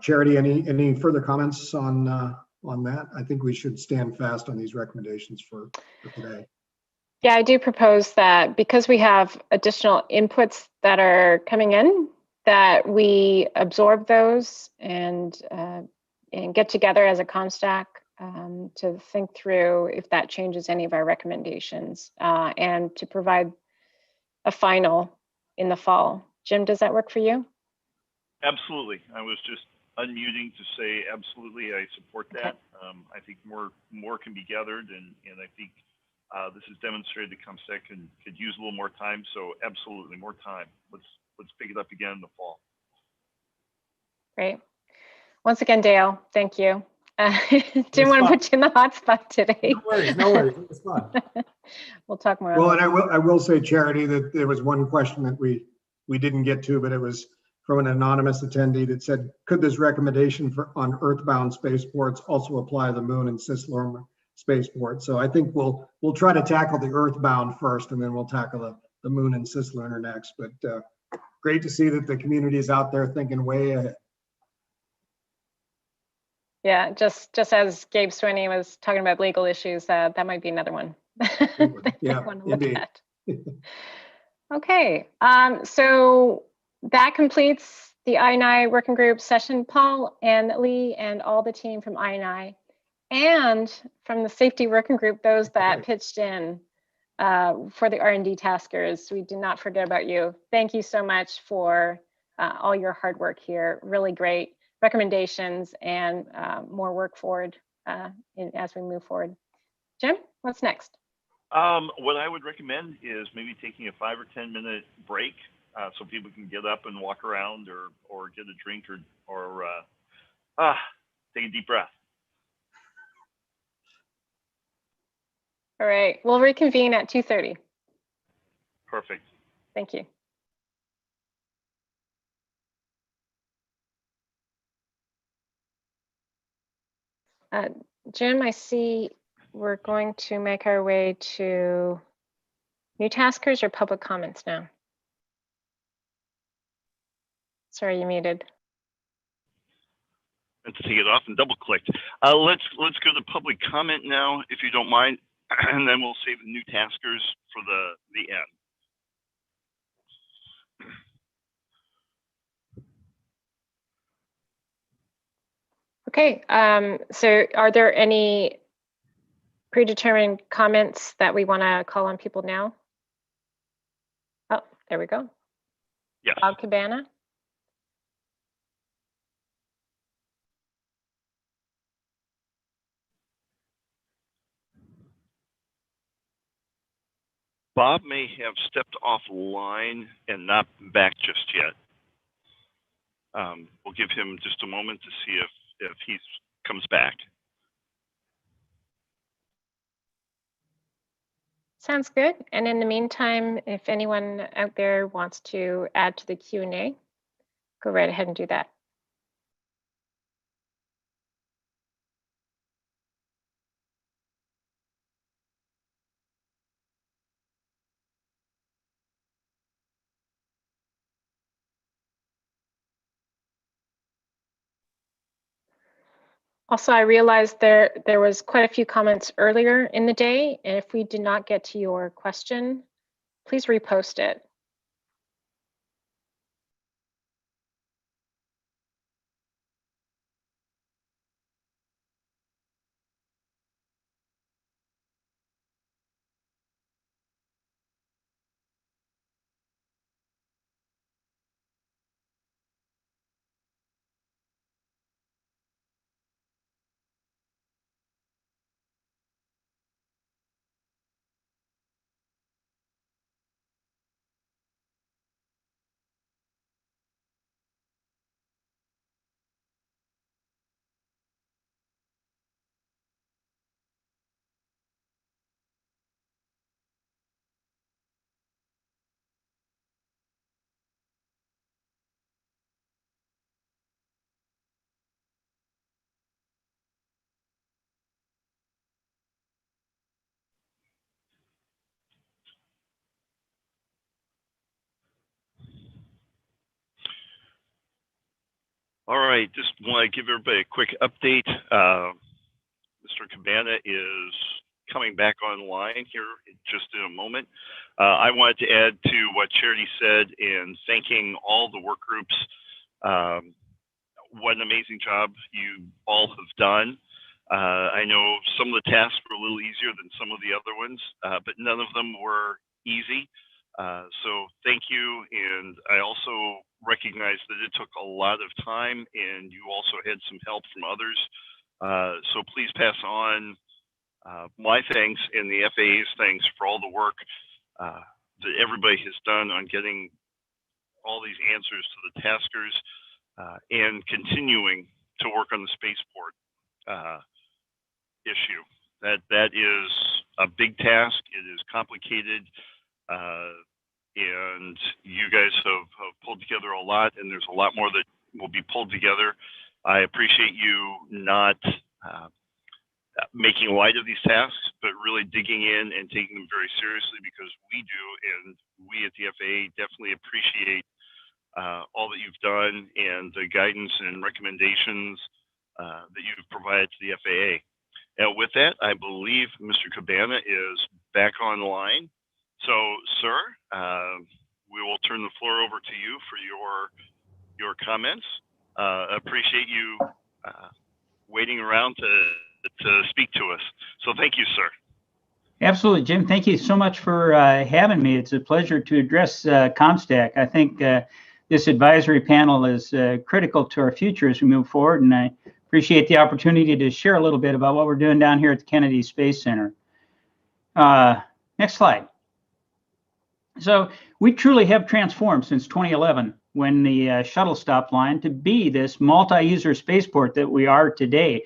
Charity, any further comments on that? I think we should stand fast on these recommendations for today. Yeah, I do propose that because we have additional inputs that are coming in, that we absorb those and get together as a COMSTAC to think through if that changes any of our recommendations, and to provide a final in the fall. Jim, does that work for you? Absolutely. I was just unmuting to say absolutely, I support that. I think more can be gathered, and I think this has demonstrated that COMSTAC could use a little more time. So absolutely, more time. Let's pick it up again in the fall. Great. Once again, Dale, thank you. Didn't want to put you in the hot spot today. No worries, no worries. It was fun. We'll talk more. Well, and I will say, Charity, that there was one question that we didn't get to, but it was from an anonymous attendee that said, could this recommendation on earthbound spaceports also apply to the moon and cislunar spaceport? So I think we'll try to tackle the earthbound first, and then we'll tackle the moon and cislunar next. But great to see that the community is out there thinking way ahead. Yeah, just as Gabe Swinney was talking about legal issues, that might be another one. Yeah, indeed. Okay, so that completes the I&I working group session. Paul and Lee and all the team from I&I and from the safety working group, those that pitched in for the R&D taskers, we did not forget about you. Thank you so much for all your hard work here. Really great recommendations and more work forward as we move forward. Jim, what's next? What I would recommend is maybe taking a 5 or 10 minute break so people can get up and walk around or get a drink or take a deep breath. All right, we'll reconvene at 2:30. Perfect. Thank you. Jim, I see we're going to make our way to new taskers or public comments now. Sorry, you muted. Let's take it off and double click. Let's go to public comment now, if you don't mind, and then we'll save the new taskers for the end. Okay, so are there any predetermined comments that we want to call on people now? Oh, there we go. Yes. Bob Cabana. Bob may have stepped offline and not back just yet. We'll give him just a moment to see if he comes back. Sounds good. And in the meantime, if anyone out there wants to add to the Q&A, go right ahead and do that. Also, I realized there was quite a few comments earlier in the day, and if we did not get to your question, please repost it. All right, just want to give everybody a quick update. Mr. Cabana is coming back online here just in a moment. I wanted to add to what Charity said in thanking all the work groups. What an amazing job you all have done. I know some of the tasks were a little easier than some of the other ones, but none of them were easy. So thank you. And I also recognize that it took a lot of time and you also had some help from others. So please pass on my thanks and the FAA's thanks for all the work that everybody has done on getting all these answers to the taskers and continuing to work on the spaceport issue. That is a big task. It is complicated. And you guys have pulled together a lot, and there's a lot more that will be pulled together. I appreciate you not making light of these tasks, but really digging in and taking them very seriously, because we do, and we at the FAA definitely appreciate all that you've done and the guidance and recommendations that you've provided to the FAA. And with that, I believe Mr. Cabana is back online. So, sir, we will turn the floor over to you for your comments. Appreciate you waiting around to speak to us. So thank you, sir. Absolutely, Jim. Thank you so much for having me. It's a pleasure to address COMSTAC. I think this advisory panel is critical to our future as we move forward, and I appreciate the opportunity to share a little bit about what we're doing down here at the Kennedy Space Center. Next slide. So we truly have transformed since 2011, when the shuttle stopped line, to be this multi-user spaceport that we are today.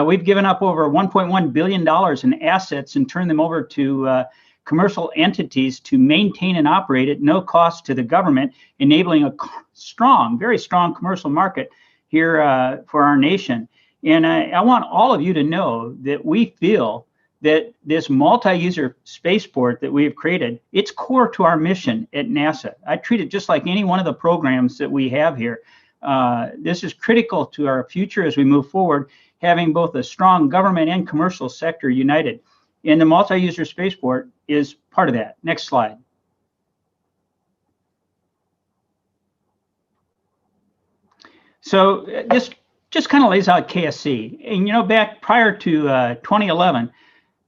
We've given up over $1.1 billion in assets and turned them over to commercial entities to maintain and operate at no cost to the government, enabling a strong, very strong commercial market here for our nation. And I want all of you to know that we feel that this multi-user spaceport that we have created, it's core to our mission at NASA. I treat it just like any one of the programs that we have here. This is critical to our future as we move forward, having both a strong government and commercial sector united. And the multi-user spaceport is part of that. Next slide. So this just kind of lays out KSC. And you know, back prior to 2011,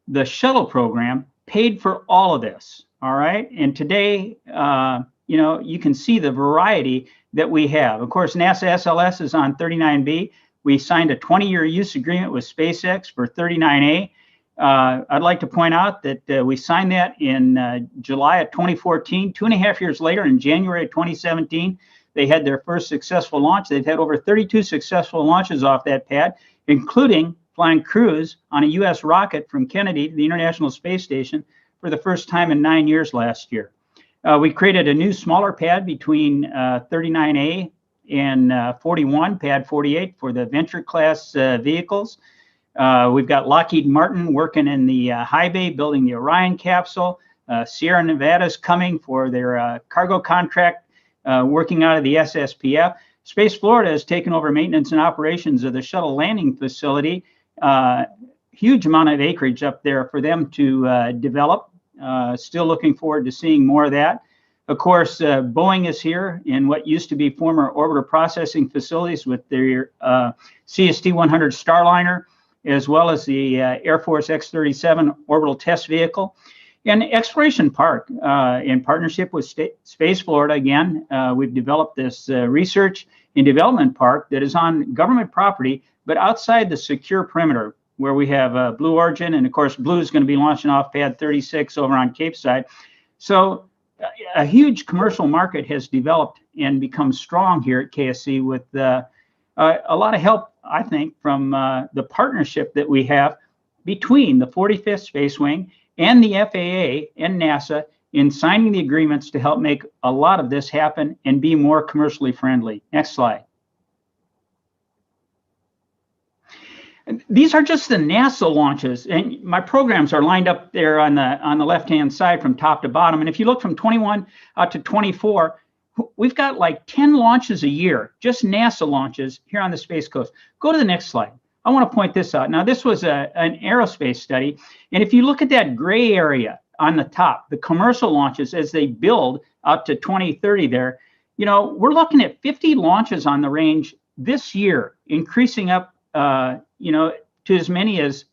the shuttle program paid for all of this, all right? And today, you know, you can see the variety that we have. Of course, NASA SLS is on 39B. We signed a 20-year use agreement with SpaceX for 39A. I'd like to point out that we signed that in July of 2014. 2.5 years later, in January of 2017, they had their first successful launch. They've had over 32 successful launches off that pad, including flying crews on a U.S. rocket from Kennedy to the International Space Station for the first time in 9 years last year. We created a new smaller pad between 39A and 41, pad 48, for the venture class vehicles. We've got Lockheed Martin working in the high bay building the Orion capsule. Sierra Nevada's coming for their cargo contract, working out of the SSPF. Space Florida has taken over maintenance and operations of the shuttle landing facility. Huge amount of acreage up there for them to develop. Still looking forward to seeing more of that. Of course, Boeing is here in what used to be former orbiter processing facilities with their CST-100 Starliner, as well as the Air Force X-37 orbital test vehicle. And Exploration Park, in partnership with Space Florida, again, we've developed this research and development park that is on government property, but outside the secure perimeter, where we have Blue Origin, and of course, Blue is going to be launching off pad 36 over on Cape Side. So a huge commercial market has developed and become strong here at KSC with a lot of help, I think, from the partnership that we have between the 45th Space Wing and the FAA and NASA in signing the agreements to help make a lot of this happen and be more commercially friendly. Next slide. These are just the NASA launches, and my programs are lined up there on the left-hand side from top to bottom. And if you look from 21 out to 24, we've got like 10 launches a year, just NASA launches here on the Space Coast. Go to the next slide. I want to point this out. Now, this was an aerospace study, and if you look at that gray area on the top, the commercial launches as they build up to 2030 there, you know, we're looking at 50 launches on the range this year, increasing up you know, to as many as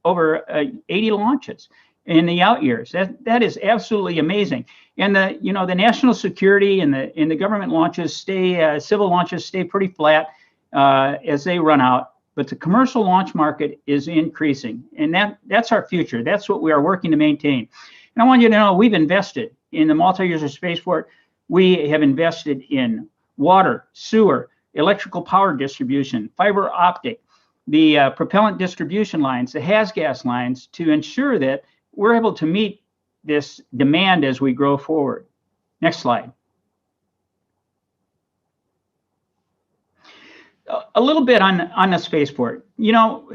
over 80 launches in the out years. That is absolutely amazing. And the, you know, the national security and the government launches stay, civil launches stay pretty flat as they run out. But the commercial launch market is increasing, and that's our future. That's what we are working to maintain. And I want you to know we've invested in the multi-user spaceport. We have invested in water, sewer, electrical power distribution, fiber optic, the propellant distribution lines, the HASGAS lines, to ensure that we're able to meet this demand as we grow forward. Next slide. A little bit on the spaceport. You know,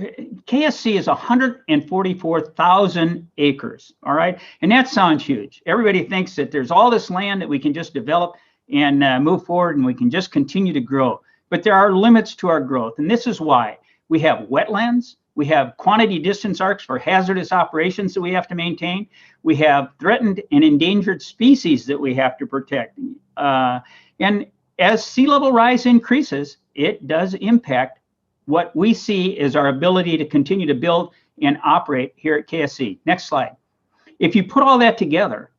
KSC is 144,000 acres, all right? And that sounds huge. Everybody thinks that there's all this land that we can just develop and move forward and we can just continue to grow. But there are limits to our growth, and this is why. We have wetlands, we have quantity distance arcs for hazardous operations that we have to maintain, we have threatened and endangered species that we have to protect. And as sea level rise increases, it does impact what we see as our ability to continue to build and operate here at KSC. Next slide. If you put all that together,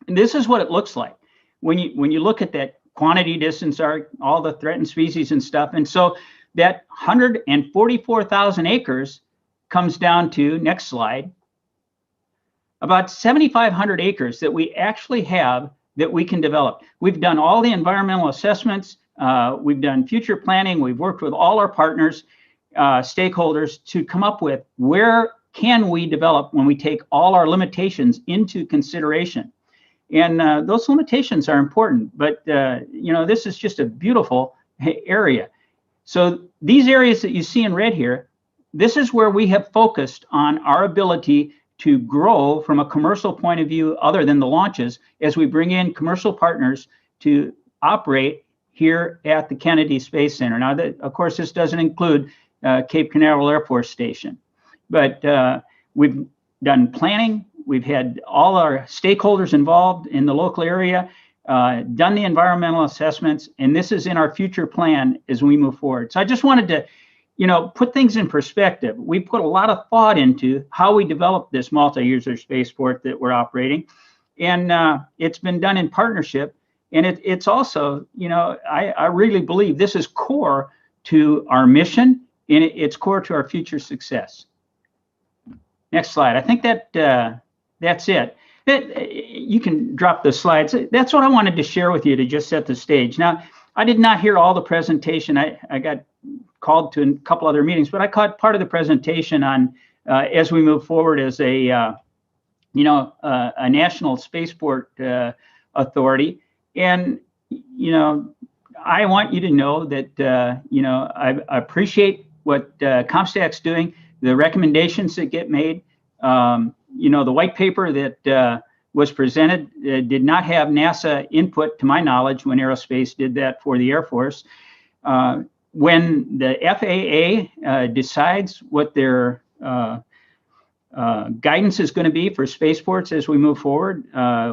this is what it looks like when you look at that quantity distance arc, all the threatened species and stuff. And so that 144,000 acres comes down to, next slide, about 7,500 acres that we actually have that we can develop. We've done all the environmental assessments, we've done future planning, we've worked with all our partners, stakeholders to come up with where can we develop when we take all our limitations into consideration. And those limitations are important, but you know, this is just a beautiful area. So these areas that you see in red here, this is where we have focused on our ability to grow from a commercial point of view other than the launches as we bring in commercial partners to operate here at the Kennedy Space Center. Now, of course, this doesn't include Cape Canaveral Air Force Station, but we've done planning. We've had all our stakeholders involved in the local area, done the environmental assessments, and this is in our future plan as we move forward. So I just wanted to, you know, put things in perspective. We put a lot of thought into how we develop this multi-user spaceport that we're operating, and it's been done in partnership. And it's also, you know, I really believe this is core to our mission, and it's core to our future success. Next slide. I think that's it. You can drop the slides. That's what I wanted to share with you to just set the stage. Now, I did not hear all the presentation. I got called to a couple other meetings, but I caught part of the presentation on as we move forward as a national spaceport authority. And I want you to know that I appreciate what COMSTAC's doing, the recommendations that get made. The white paper that was presented did not have NASA input, to my knowledge, when aerospace did that for the Air Force. When the FAA decides what their guidance is going to be for spaceports as we move forward,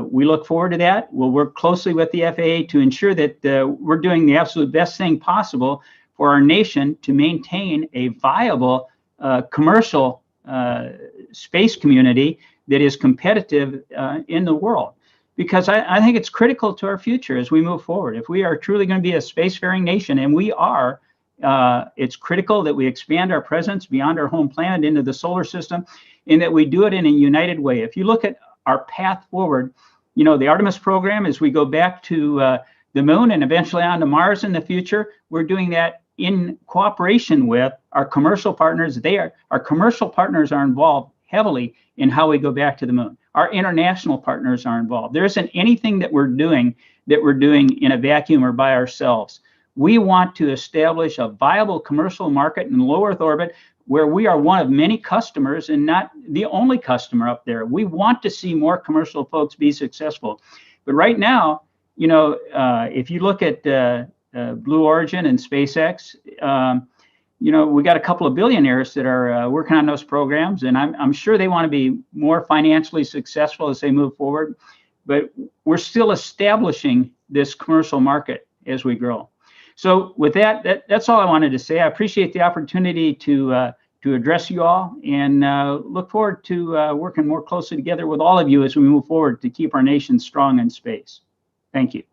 we look forward to that. We'll work closely with the FAA to ensure that we're doing the absolute best thing possible for our nation to maintain a viable commercial space community that is competitive in the world. Because I think it's critical to our future as we move forward. If we are truly going to be a spacefaring nation, and we are, it's critical that we expand our presence beyond our home planet into the solar system, and that we do it in a united way. If you look at our path forward, the Artemis program, as we go back to the moon and eventually on to Mars in the future, we're doing that in cooperation with our commercial partners. Our commercial partners are involved heavily in how we go back to the moon. Our international partners are involved. There isn't anything that we're doing in a vacuum or by ourselves. We want to establish a viable commercial market in low Earth orbit where we are one of many customers and not the only customer up there. We want to see more commercial folks be successful. But right now, if you look at Blue Origin and SpaceX, we got a couple of billionaires that are working on those programs, and I'm sure they want to be more financially successful as they move forward. But we're still establishing this commercial market as we grow. So with that's all I wanted to say. I appreciate the opportunity to address you all, and look forward to working more closely together with all of you as we move forward to keep our nation strong in space. Thank you.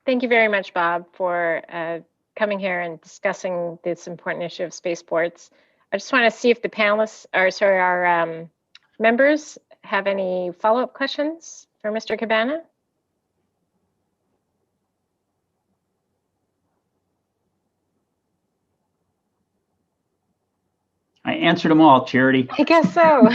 Thank you very much, Bob, for coming here and discussing this important issue of spaceports. I just want to see if the panelists, our members have any follow-up questions for Mr. Cabana. I answered them all, Charity. I guess so.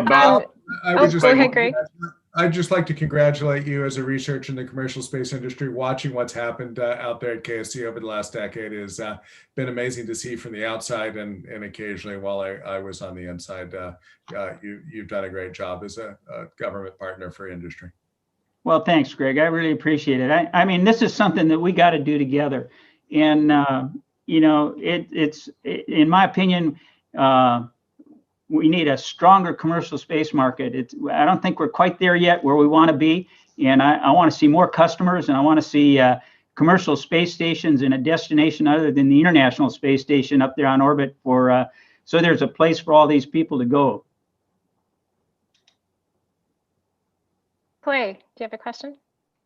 Bob, I'd just like to congratulate you as a researcher in the commercial space industry. Watching what's happened out there at KSC over the last decade has been amazing to see from the outside, and occasionally while I was on the inside. You've done a great job as a government partner for industry. Well, thanks, Greg. I really appreciate it. I mean, this is something that we got to do together. And, it's in my opinion, we need a stronger commercial space market. I don't think we're quite there yet where we want to be. And I want to see more customers, and I want to see commercial space stations in a destination other than the International Space Station up there on orbit so there's a place for all these people to go. Clay, do you have a question?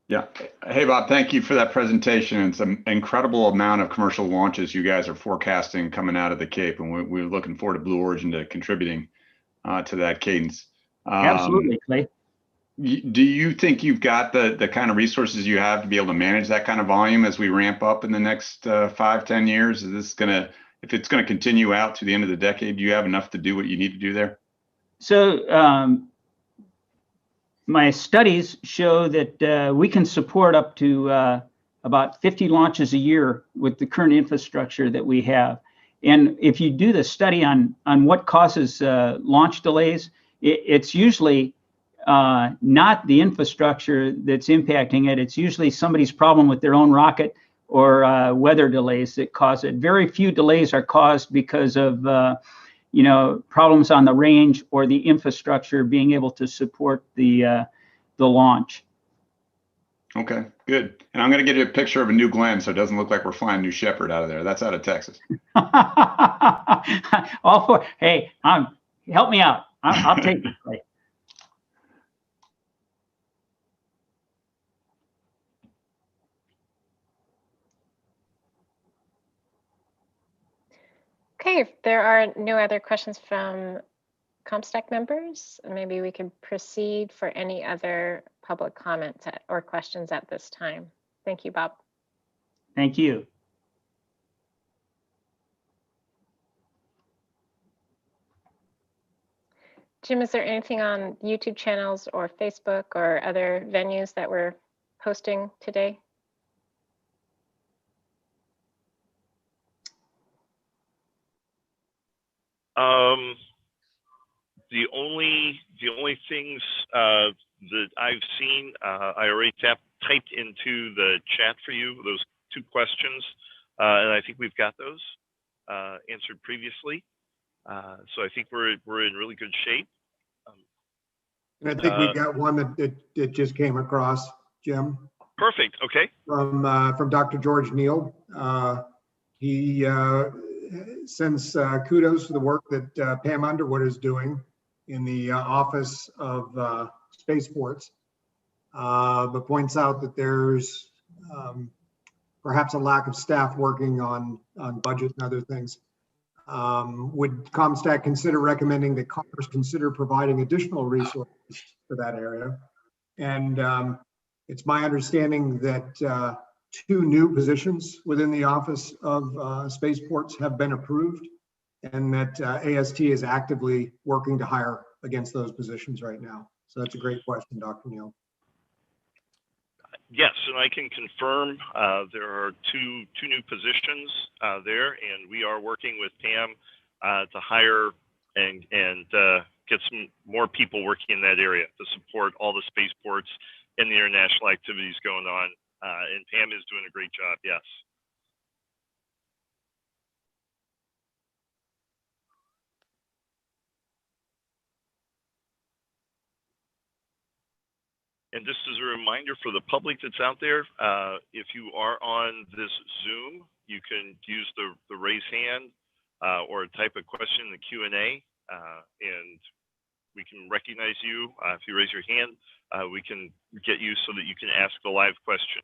Yeah. Hey, Bob, thank you for that presentation. It's an incredible amount of commercial launches you guys are forecasting coming out of the Cape, and we're looking forward to Blue Origin to contributing to that cadence. Absolutely, Clay. Do you think you've got the kind of resources you have to be able to manage that kind of volume as we ramp up in the next 5-10 years? Is this if it's going to continue out to the end of the decade, do you have enough to do what you need to do there? So, my studies show that we can support up to about 50 launches a year with the current infrastructure that we have. And if you do the study on what causes launch delays, it's usually not the infrastructure that's impacting it. It's usually somebody's problem with their own rocket or weather delays that cause it. Very few delays are caused because of problems on the range or the infrastructure being able to support the launch. Okay, good. And I'm going to get you a picture of a New Glenn so it doesn't look like we're flying New Shepard out of there. That's out of Texas. All for, hey, help me out. I'll take it. Okay, if there are no other questions from COMSTAC members, maybe we could proceed for any other public comments or questions at this time. Thank you, Bob. Thank you. Jim, is there anything on YouTube channels or Facebook or other venues that we're posting today? The only things that I've seen, I already typed into the chat for you, those 2 questions, and I think we've got those answered previously. So I think we're in really good shape. And I think we've got one that just came across, Jim. Perfect. Okay. From Dr. George Neal. He sends kudos for the work that Pam Underwood is doing in the Office of Spaceports, but points out that there's perhaps a lack of staff working on budget and other things. Would COMSTAC consider recommending that Congress consider providing additional resources for that area? And it's my understanding that 2 new positions within the Office of Spaceports have been approved, and that AST is actively working to hire against those positions right now. So that's a great question, Dr. Neal. Yes, and I can confirm there are two new positions there, and we are working with Pam to hire and get some more people working in that area to support all the spaceports and the international activities going on. And Pam is doing a great job, yes. And just as a reminder for the public that's out there, if you are on this Zoom, you can use the raise hand or type a question in the Q&A, and we can recognize you. If you raise your hand, we can get you so that you can ask the live question.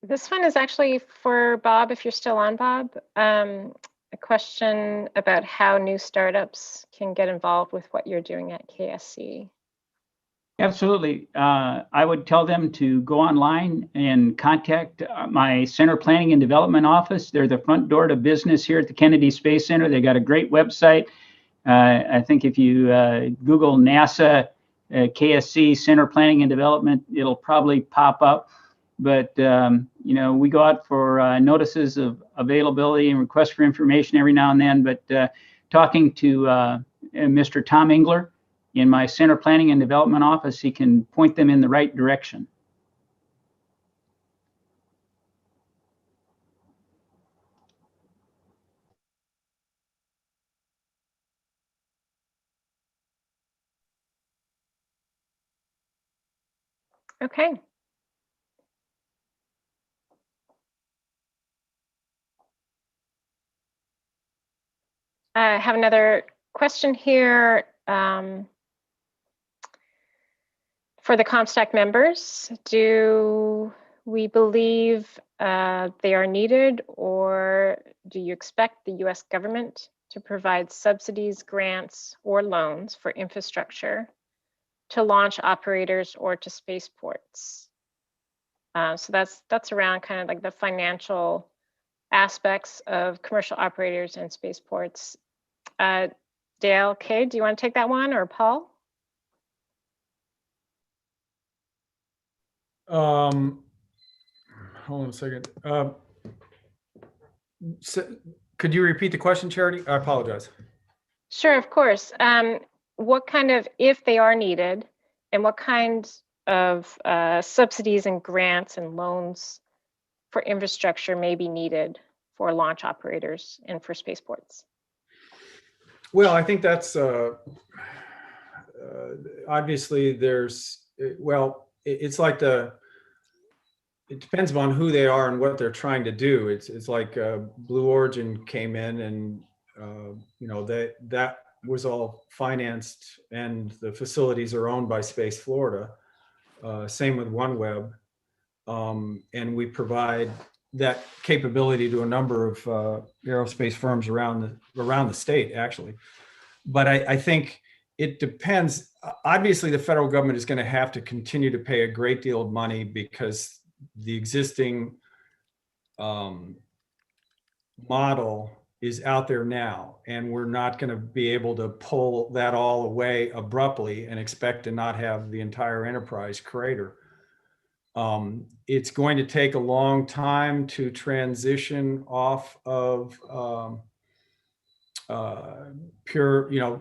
This one is actually for Bob, if you're still on, Bob. A question about how new startups can get involved with what you're doing at KSC. Absolutely. I would tell them to go online and contact my Center Planning and Development Office. They're the front door to business here at the Kennedy Space Center. They got a great website. I think if you Google NASA KSC Center Planning and Development, it'll probably pop up. But, you know, we go out for notices of availability and requests for information every now and then. But talking to Mr. Tom Engler in my Center Planning and Development Office, he can point them in the right direction. Okay. I have another question here for the COMSTAC members. Do we believe they are needed, or do you expect the US government to provide subsidies, grants, or loans for infrastructure to launch operators or to spaceports? So that's around kind of like the financial aspects of commercial operators and spaceports. Dale, Kay, do you want to take that one, or Paul? Hold on a second. Could you repeat the question, Charity? I apologize. Sure, of course. What kind of, if they are needed, and what kinds of subsidies and grants and loans for infrastructure may be needed for launch operators and for spaceports? Well, I think that's obviously there's, well, it's like it depends on who they are and what they're trying to do. It's like Blue Origin came in and, you know, that was all financed and the facilities are owned by Space Florida. Same with OneWeb. And we provide that capability to a number of aerospace firms around the state, actually. But I think it depends. Obviously, the federal government is going to have to continue to pay a great deal of money because the existing model is out there now, and we're not going to be able to pull that all away abruptly and expect to not have the entire enterprise crater. It's going to take a long time to transition off of pure,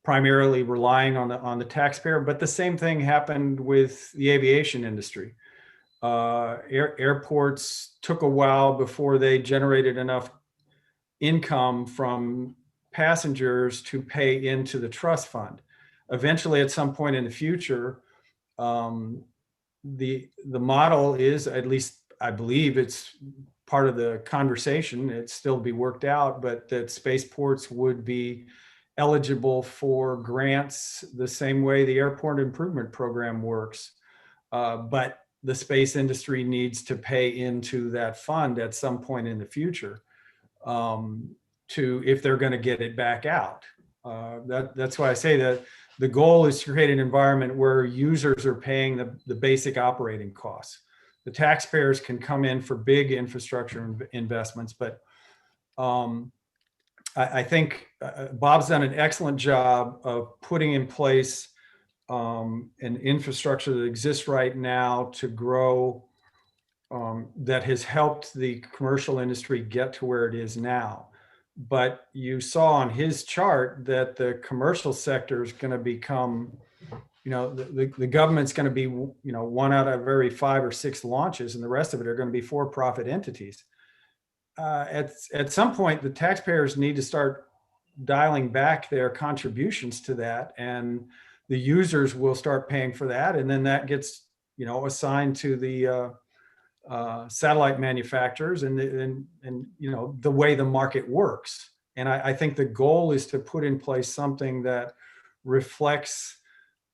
primarily relying on the taxpayer. But the same thing happened with the aviation industry. Airports took a while before they generated enough income from passengers to pay into the trust fund. Eventually, at some point in the future, the model is, at least I believe it's part of the conversation, it's still to be worked out, but that spaceports would be eligible for grants the same way the airport improvement program works. But the space industry needs to pay into that fund at some point in the future if they're going to get it back out. That's why I say that the goal is to create an environment where users are paying the basic operating costs. The taxpayers can come in for big infrastructure investments, but I think Bob's done an excellent job of putting in place an infrastructure that exists right now to grow, that has helped the commercial industry get to where it is now. But you saw on his chart that the commercial sector is going to become, the government's going to be, one out of every 5 or 6 launches, and the rest of it are going to be for-profit entities. At some point, the taxpayers need to start dialing back their contributions to that, and the users will start paying for that, and then that gets, assigned to the satellite manufacturers and the way the market works. And I think the goal is to put in place something that reflects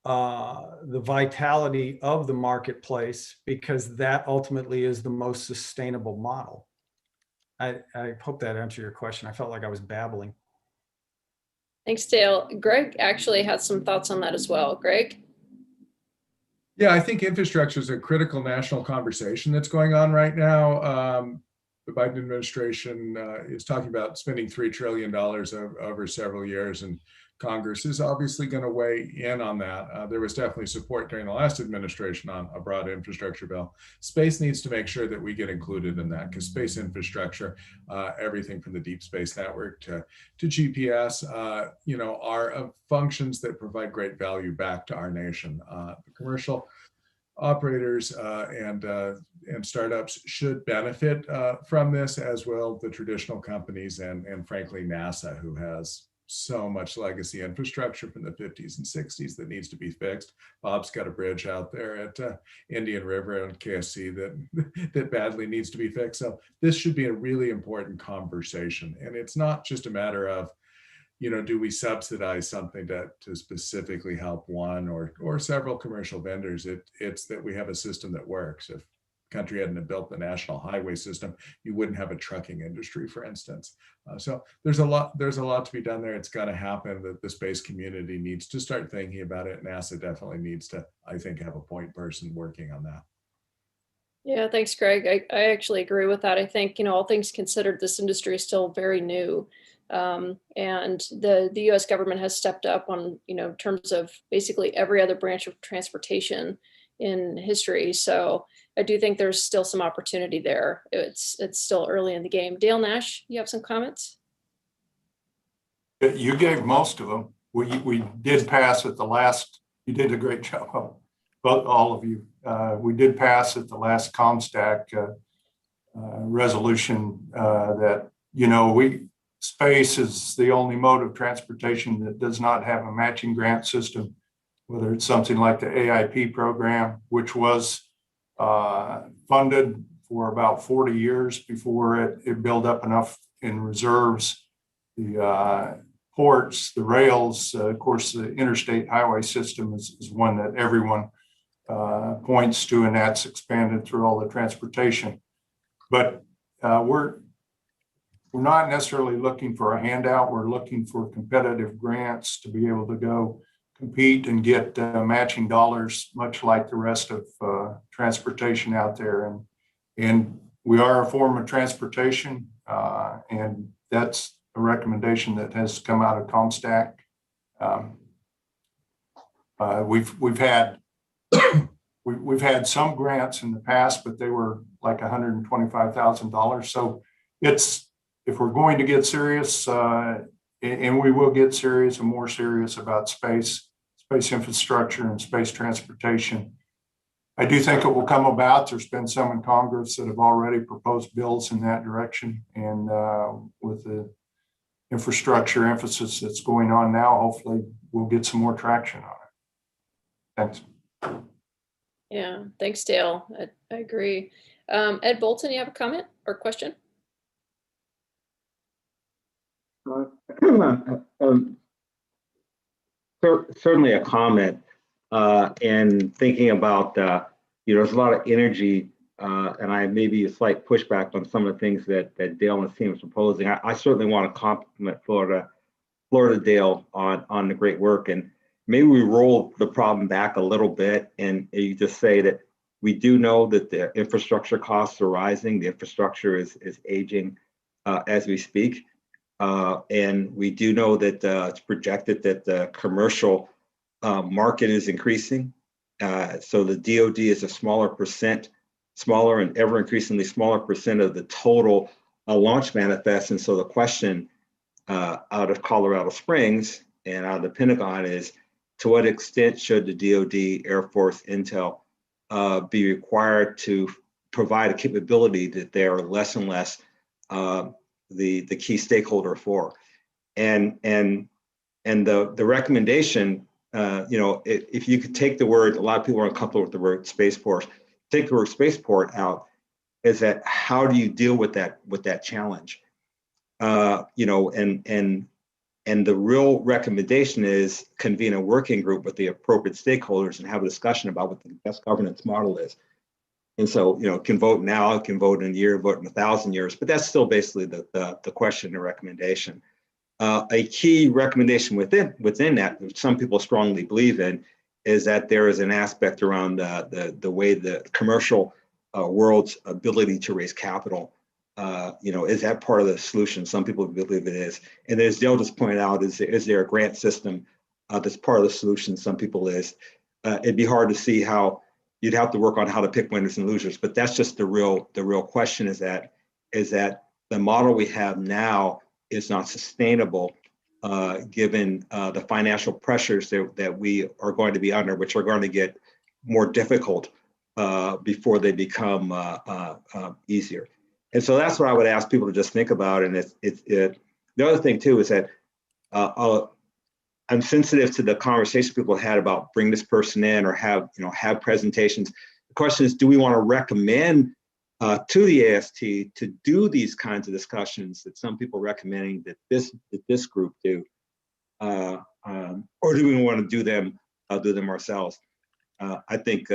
the vitality of the marketplace, because that ultimately is the most sustainable model. I hope that answered your question. I felt like I was babbling. Thanks, Dale. Greg actually had some thoughts on that as well. Greg? Yeah, I think infrastructure is a critical national conversation that's going on right now. The Biden administration is talking about spending $3 trillion over several years, and Congress is obviously going to weigh in on that. There was definitely support during the last administration on a broad infrastructure bill. Space needs to make sure that we get included in that, because space infrastructure, everything from the deep space network to GPS, are functions that provide great value back to our nation. The commercial operators and startups should benefit from this, as will the traditional companies and frankly NASA, who has so much legacy infrastructure from the 50s and 60s that needs to be fixed. Bob's got a bridge out there at Indian River and KSC that badly needs to be fixed. So this should be a really important conversation. And it's not just a matter of, do we subsidize something to specifically help one or several commercial vendors? It's that we have a system that works. If the country hadn't built the national highway system, you wouldn't have a trucking industry, for instance. So there's a lot to be done there. It's got to happen. That the space community needs to start thinking about it. NASA definitely needs to, I think, have a point person working on that. Yeah, thanks, Greg. I actually agree with that. I think, all things considered, this industry is still very new. And the U.S. government has stepped up on, in terms of basically every other branch of transportation in history. So I do think there's still some opportunity there. It's still early in the game. Dale Nash, you have some comments? You gave most of them. We did pass at the last, you did a great job, both all of you. We did pass at the last COMSTAC resolution that, space is the only mode of transportation that does not have a matching grant system, whether it's something like the AIP program, which was funded for about 40 years before it built up enough in reserves. The ports, the rails, of course, the interstate highway system is one that everyone points to, and that's expanded through all the transportation. But we're not necessarily looking for a handout. We're looking for competitive grants to be able to go compete and get matching dollars, much like the rest of transportation out there. And we are a form of transportation, and that's a recommendation that has come out of COMSTAC. We've had we've had some grants in the past, but they were like $125,000. So if we're going to get serious, and we will get serious and more serious about space infrastructure and space transportation, I do think it will come about. There's been some in Congress that have already proposed bills in that direction, and with the infrastructure emphasis that's going on now, hopefully we'll get some more traction on it. Thanks. Yeah, thanks, Dale. I agree. Ed Bolton, you have a comment or question? Certainly a comment, and thinking about, there's a lot of energy, and I maybe a slight pushback on some of the things that Dale and his team is proposing. I certainly want to compliment Florida Dale on the great work, and maybe we roll the problem back a little bit, and you just say that we do know that the infrastructure costs are rising. The infrastructure is aging as we speak. And we do know that it's projected that the commercial market is increasing. So the DoD is a smaller and ever increasingly smaller percent of the total launch manifest. And so the question out of Colorado Springs and out of the Pentagon is, to what extent should the DoD, Air Force, Intel be required to provide a capability that they are less and less the key stakeholder for? And the recommendation, if you could take the word, a lot of people are uncomfortable with the word spaceport, take the word spaceport out, is that how do you deal with that challenge? And the real recommendation is convene a working group with the appropriate stakeholders and have a discussion about what the best governance model is. And so, can vote now, can vote in a year, vote in 1,000 years, but that's still basically the question and recommendation. A key recommendation within that, which some people strongly believe in, is that there is an aspect around the way the commercial world's ability to raise capital. Is that part of the solution? Some people believe it is. And as Dale just pointed out, is there a grant system that's part of the solution? Some people is. It'd be hard to see how you'd have to work on how to pick winners and losers, but that's just the real question is that the model we have now is not sustainable given the financial pressures that we are going to be under, which are going to get more difficult before they become easier. And so that's what I would ask people to just think about. And the other thing too is that I'm sensitive to the conversation people had about bring this person in or have presentations. The question is, do we want to recommend to the AST to do these kinds of discussions that some people are recommending that this group do, or do we want to do them ourselves? I think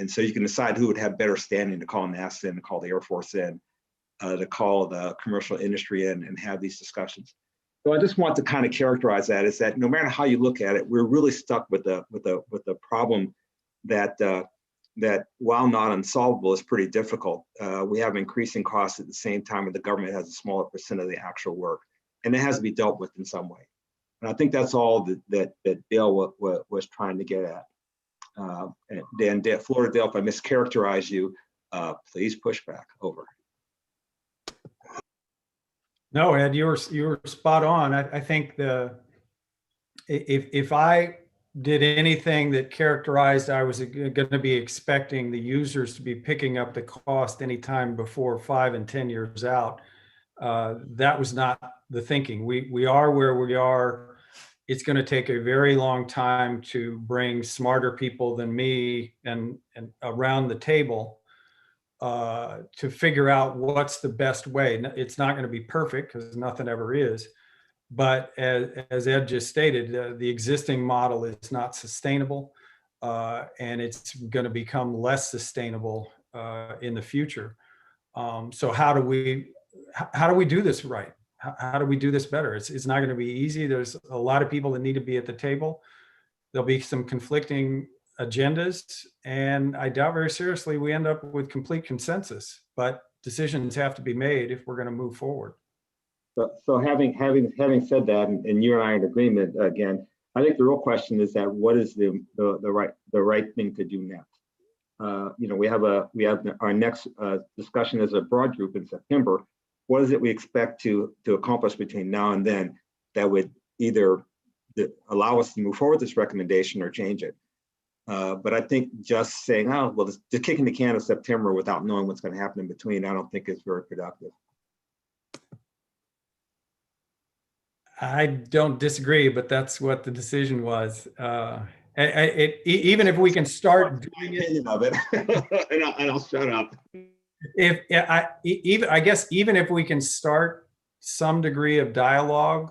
and so you can decide who would have better standing to call NASA in, to call the Air Force in, to call the commercial industry in, and have these discussions. So I just want to kind of characterize that is that no matter how you look at it, we're really stuck with the problem that while not unsolvable is pretty difficult. We have increasing costs at the same time, and the government has a smaller percent of the actual work, and it has to be dealt with in some way. And I think that's all that Dale was trying to get at. And then Florida Dale, if I mischaracterize you, please push back. Over. No, Ed, you were spot on. I think if I did anything that characterized I was going to be expecting the users to be picking up the cost anytime before 5 and 10 years out, that was not the thinking. We are where we are. It's going to take a very long time to bring smarter people than me and around the table to figure out what's the best way. It's not going to be perfect because nothing ever is. But as Ed just stated, the existing model is not sustainable, and it's going to become less sustainable in the future. So how do we do this right? How do we do this better? It's not going to be easy. There's a lot of people that need to be at the table. There'll be some conflicting agendas, and I doubt very seriously we end up with complete consensus, but decisions have to be made if we're going to move forward. So having said that, and you and I are in agreement again, I think the real question is that what is the right thing to do next? We have our next discussion as a broad group in September. What is it we expect to accomplish between now and then that would either allow us to move forward this recommendation or change it? But I think just saying, oh, well, just kicking the can of September without knowing what's going to happen in between, I don't think is very productive. I don't disagree, but that's what the decision was. Even if we can start doing it, of it, and I'll shut up. I guess even if we can start some degree of dialogue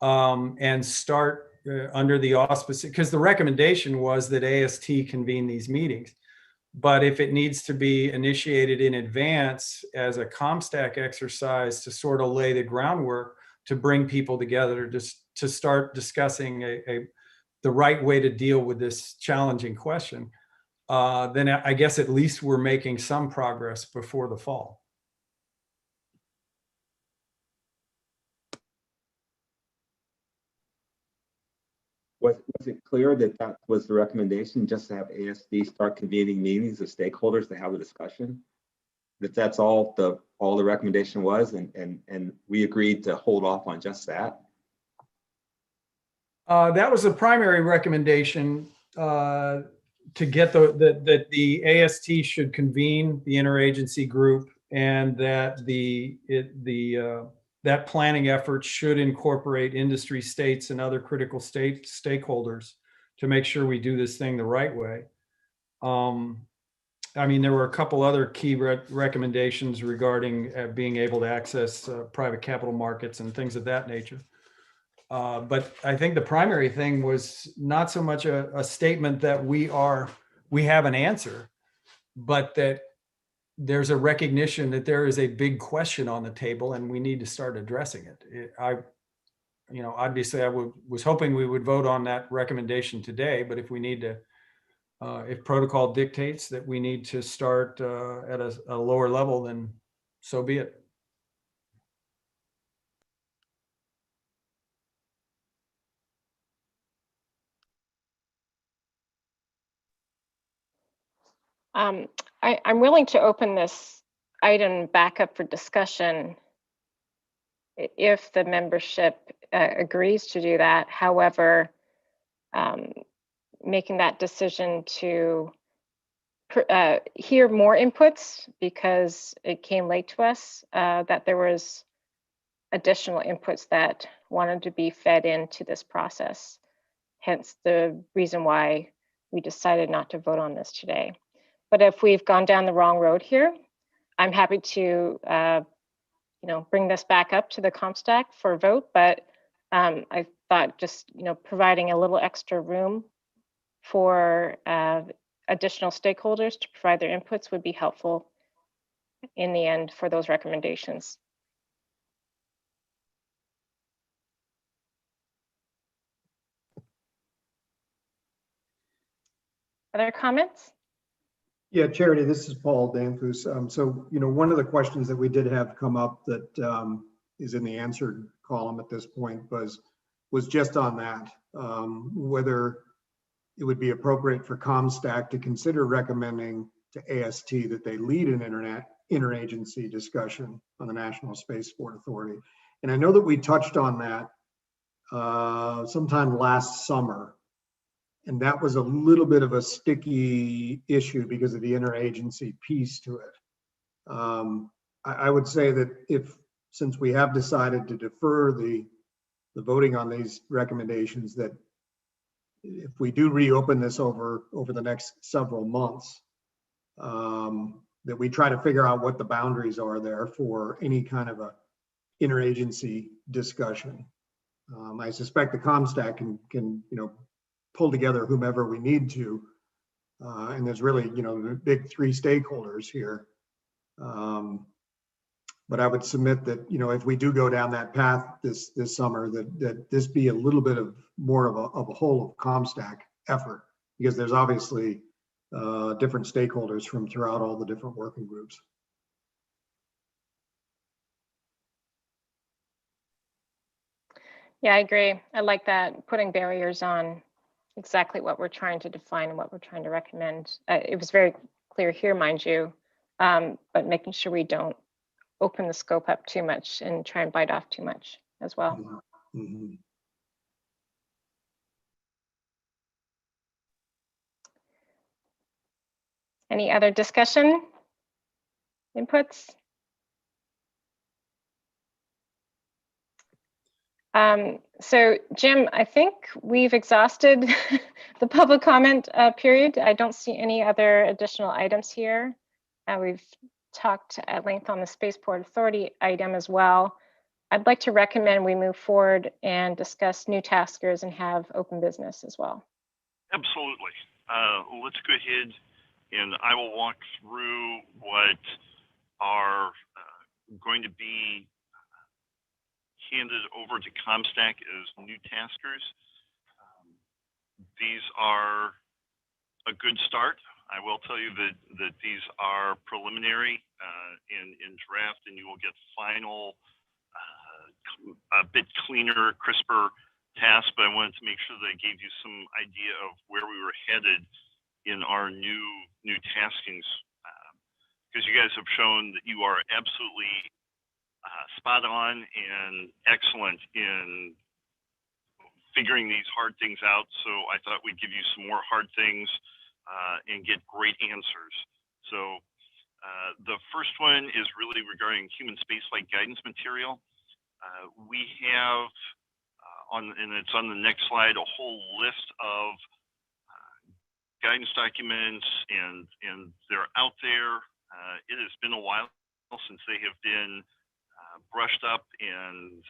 and start under the auspice, because the recommendation was that AST convene these meetings. But if it needs to be initiated in advance as a COMSTAC exercise to sort of lay the groundwork to bring people together just to start discussing the right way to deal with this challenging question, then I guess at least we're making some progress before the fall. Was it clear that that was the recommendation, just to have ASD start convening meetings of stakeholders to have a discussion? That's all the recommendation was, and we agreed to hold off on just that? That was the primary recommendation, to get that the AST should convene the interagency group, and that that planning effort should incorporate industry, states, and other critical stakeholders to make sure we do this thing the right way. I mean, there were a couple other key recommendations regarding being able to access private capital markets and things of that nature. But I think the primary thing was not so much a statement that we have an answer, but that there's a recognition that there is a big question on the table and we need to start addressing it. Obviously I was hoping we would vote on that recommendation today, but if we need to, if protocol dictates that we need to start at a lower level, then so be it. I'm willing to open this item back up for discussion if the membership agrees to do that. However, making that decision to hear more inputs, because it came late to us that there was additional inputs that wanted to be fed into this process. Hence the reason why we decided not to vote on this today. But if we've gone down the wrong road here, I'm happy to bring this back up to the COMSTAC for a vote. But I thought just providing a little extra room for additional stakeholders to provide their inputs would be helpful in the end for those recommendations. Other comments? Yeah, Charity, this is Paul Danfus. So, one of the questions that we did have come up that is in the answered column at this point was just on that, whether it would be appropriate for COMSTAC to consider recommending to AST that they lead an interagency discussion on the National Space Sport Authority. And I know that we touched on that sometime last summer. And that was a little bit of a sticky issue because of the interagency piece to it. I would say that since we have decided to defer the voting on these recommendations, that if we do reopen this over the next several months, that we try to figure out what the boundaries are there for any kind of a interagency discussion. I suspect the COMSTAC can pull together whomever we need to, and there's really the big three stakeholders here. But I would submit that, you know, if we do go down that path this summer, that this be a little bit of more of a whole of COMSTAC effort, because there's obviously different stakeholders from throughout all the different working groups. Yeah, I agree. I like that, putting barriers on exactly what we're trying to define and what we're trying to recommend. It was very clear here, mind you, but making sure we don't open the scope up too much and try and bite off too much as well. Mm-hmm. Any other discussion, inputs? So Jim, I think we've exhausted the public comment period. I don't see any other additional items here. We've talked at length on the Spaceport Authority item as well. I'd like to recommend we move forward and discuss new taskers and have open business as well. Absolutely. Let's go ahead and I will walk through what are going to be handed over to COMSTAC as new taskers. These are a good start. I will tell you that these are preliminary in draft, and you will get final, a bit cleaner, crisper tasks, but I wanted to make sure that I gave you some idea of where we were headed in our new taskings, because you guys have shown that you are absolutely spot on and excellent in figuring these hard things out. So I thought we'd give you some more hard things and get great answers. So the first one is really regarding human spaceflight guidance material. We have and it's on the next slide, a whole list of guidance documents, and they're out there. It has been a while since they have been brushed up and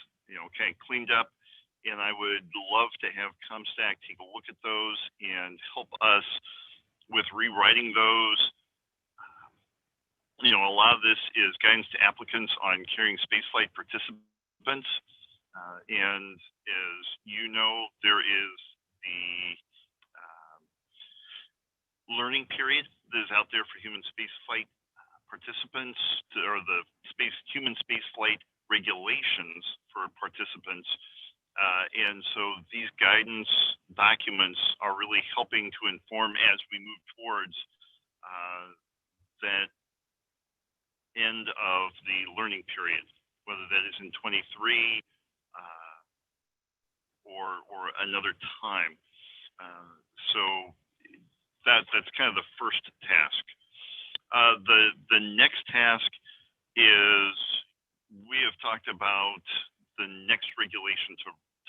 kind of cleaned up, and I would love to have COMSTAC take a look at those and help us with rewriting those. A lot of this is guidance to applicants on carrying spaceflight participants, and as you know, there is the learning period that is out there for human spaceflight participants, or the human spaceflight regulations for participants. And so these guidance documents are really helping to inform as we move towards that end of the learning period, whether that is in 23 or another time. So that's kind of the first task. The next task is, we have talked about the next regulation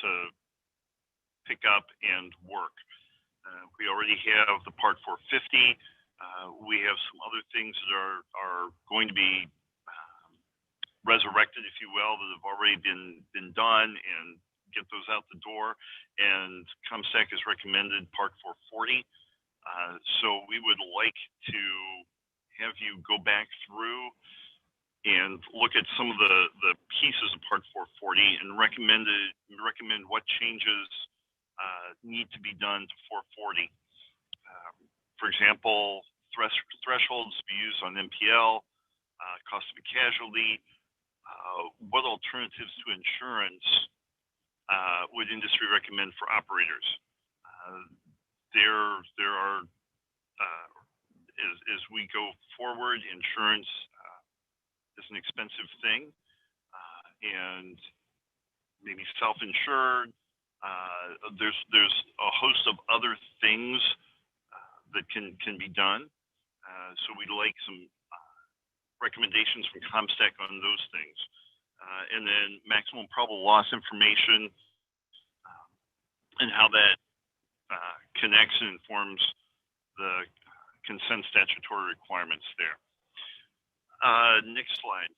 to pick up and work. We already have the Part 450. We have some other things that are going to be resurrected, if you will, that have already been done, and get those out the door. And COMSTAC has recommended Part 440. So we would like to have you go back through and look at some of the pieces of Part 440 and recommend what changes need to be done to 440. For example, thresholds to be used on MPL, cost of a casualty, what alternatives to insurance would industry recommend for operators? There are, as we go forward, insurance is an expensive thing, and maybe self-insured. There's a host of other things that can be done. So we'd like some recommendations from COMSTAC on those things. And then maximum probable loss information, and how that connects and informs the consent statutory requirements there. Next slide.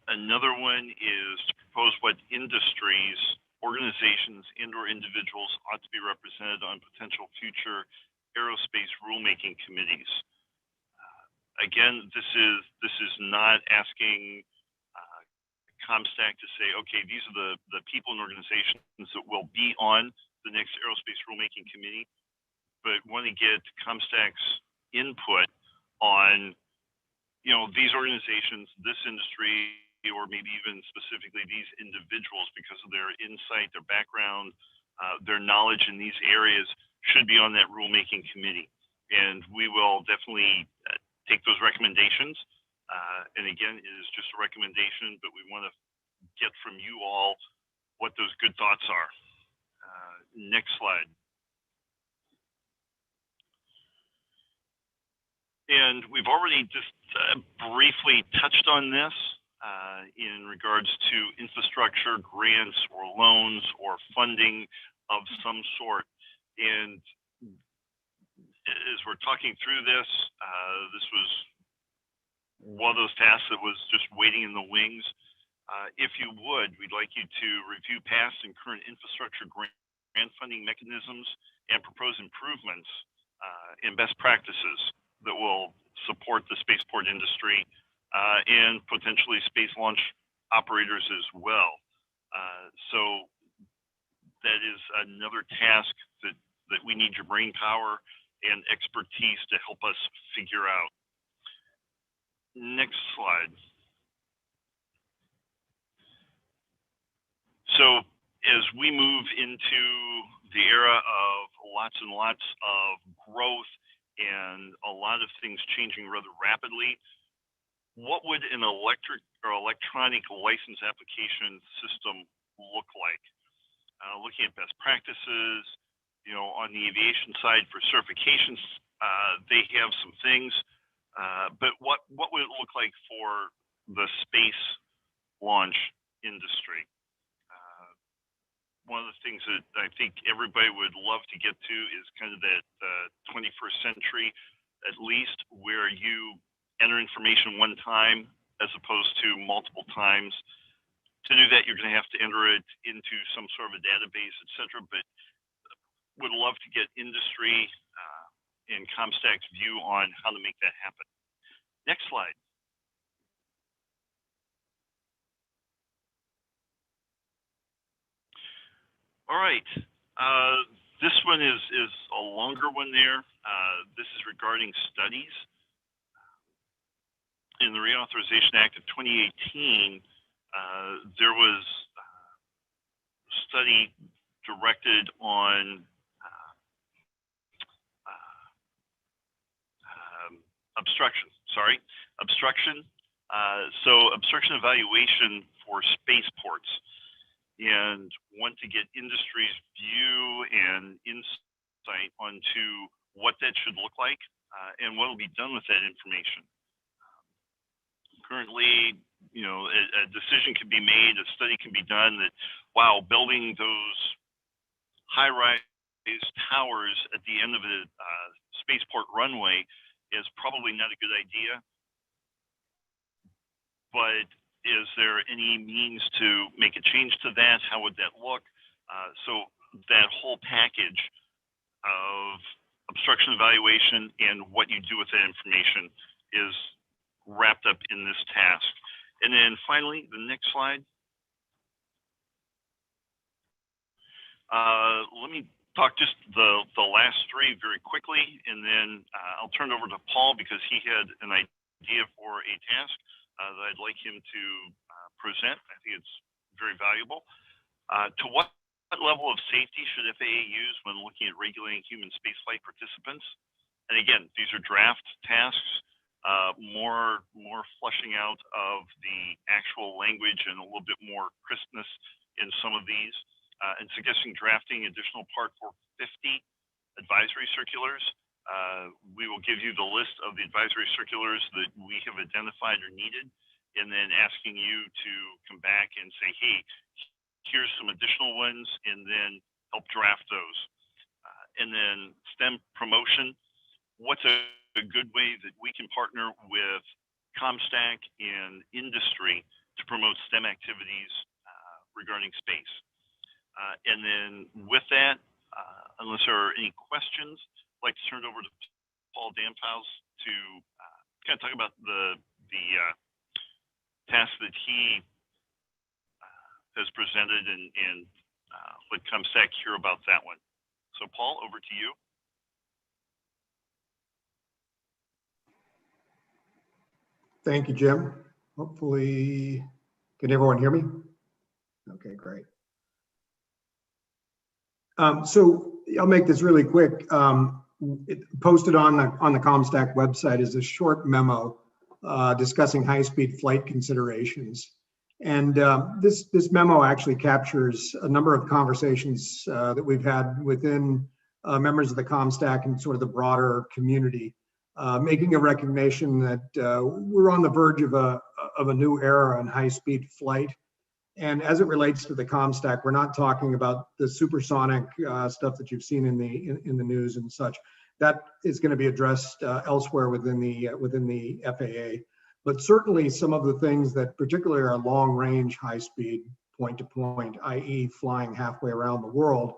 Another one is to propose what industries, organizations, and/or individuals ought to be represented on potential future aerospace rulemaking committees. Again, this is not asking COMSTAC to say, okay, these are the people and organizations that will be on the next aerospace rulemaking committee, but want to get COMSTAC's input on, you know, these organizations, this industry, or maybe even specifically these individuals, because of their insight, their background, their knowledge in these areas, should be on that rulemaking committee. And we will definitely take those recommendations. And again, it is just a recommendation, but we want to get from you all what those good thoughts are. Next slide. And we've already just briefly touched on this in regards to infrastructure grants or loans or funding of some sort. And as we're talking through this, this was one of those tasks that was just waiting in the wings. If you would, we'd like you to review past and current infrastructure grant funding mechanisms and propose improvements and best practices that will support the spaceport industry and potentially space launch operators as well. So that is another task that we need your brain power and expertise to help us figure out. Next slide. So as we move into the era of lots and lots of growth and a lot of things changing rather rapidly, what would an electric or electronic license application system look like? Looking at best practices, you know, on the aviation side for certifications, they have some things. But what would it look like for the space launch industry? One of the things that I think everybody would love to get to is kind of that 21st century, at least, where you enter information one time as opposed to multiple times. To do that, you're going to have to enter it into some sort of a database, et cetera, but would love to get industry and COMSTAC's view on how to make that happen. Next slide. All right. This one is a longer one there. This is regarding studies. In the Reauthorization Act of 2018, there was a study directed on obstruction. So obstruction evaluation for spaceports, and want to get industry's view and insight onto what that should look like and what will be done with that information. Currently, you know, a decision can be made, a study can be done that, wow, building those high-rise towers at the end of a spaceport runway is probably not a good idea. But is there any means to make a change to that? How would that look? So that whole package of obstruction evaluation and what you do with that information is wrapped up in this task. And then finally, the next slide. Let me talk just the last three very quickly, and then I'll turn it over to Paul because he had an idea for a task that I'd like him to present. I think it's very valuable. To what level of safety should FAA use when looking at regulating human spaceflight participants? And again, these are draft tasks, more fleshing out of the actual language and a little bit more crispness in some of these, and suggesting drafting additional Part 450 advisory circulars. We will give you the list of the advisory circulars that we have identified are needed, and then asking you to come back and say, hey, here's some additional ones, and then help draft those. And then STEM promotion. What's a good way that we can partner with COMSTAC and industry to promote STEM activities regarding space? And then with that, unless there are any questions, like to turn it over to Paul Damphouse to kind of talk about the task that he has presented and let COMSTAC hear about that one. So Paul, over to you. Thank you, Jim. Hopefully, can everyone hear me? Okay, great. So I'll make this really quick. Posted on the COMSTAC website is a short memo discussing high-speed flight considerations. And this memo actually captures a number of conversations that we've had within members of the COMSTAC and sort of the broader community, making a recognition that we're on the verge of a new era in high-speed flight. And as it relates to the COMSTAC, we're not talking about the supersonic stuff that you've seen in the news and such. That is going to be addressed elsewhere within the FAA. But certainly some of the things that particularly are long-range, high-speed, point-to-point, i.e. flying halfway around the world,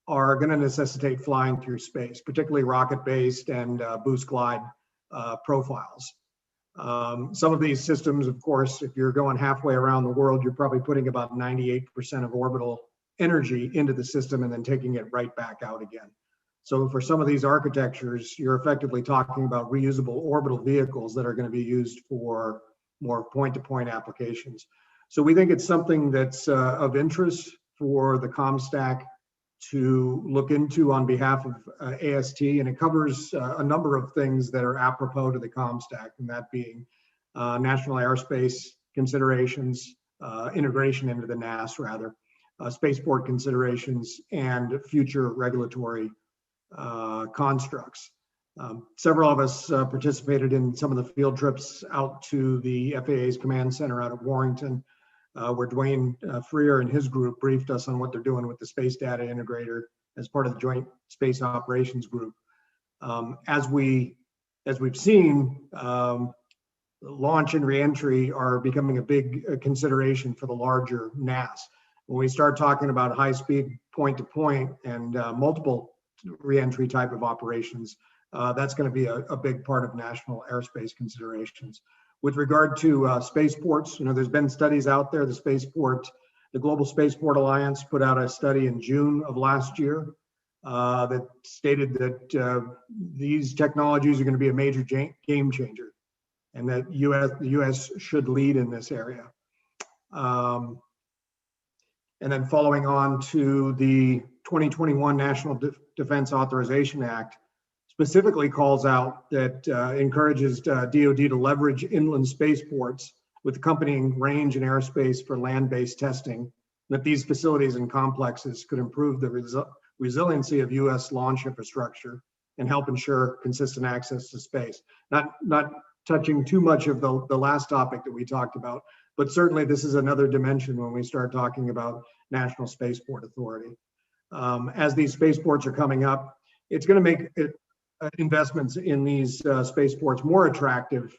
are going to necessitate flying through space, particularly rocket-based and boost glide profiles. Some of these systems, of course, if you're going halfway around the world, you're probably putting about 98% of orbital energy into the system and then taking it right back out again. So for some of these architectures, you're effectively talking about reusable orbital vehicles that are going to be used for more point-to-point applications. So we think it's something that's of interest for the COMSTAC to look into on behalf of AST, and it covers a number of things that are apropos to the COMSTAC, and that being national airspace considerations, integration into the NAS rather, spaceport considerations, and future regulatory constructs. Several of us participated in some of the field trips out to the FAA's command center out at Warrington, where Dwayne Freer and his group briefed us on what they're doing with the Space Data Integrator as part of the Joint Space Operations Group. As we've seen, launch and reentry are becoming a big consideration for the larger NAS. When we start talking about high-speed point-to-point and multiple reentry type of operations, that's going to be a big part of national airspace considerations. With regard to spaceports, there's been studies out there. The Global Spaceport Alliance put out a study in June of last year that stated that these technologies are going to be a major game changer, and that the U.S. should lead in this area. And then following on to the 2021 National Defense Authorization Act, specifically calls out that encourages DoD to leverage inland spaceports with accompanying range and airspace for land-based testing, that these facilities and complexes could improve the resiliency of U.S. launch infrastructure and help ensure consistent access to space. Not touching too much of the last topic that we talked about, but certainly this is another dimension when we start talking about National Spaceport Authority. As these spaceports are coming up, it's going to make investments in these spaceports more attractive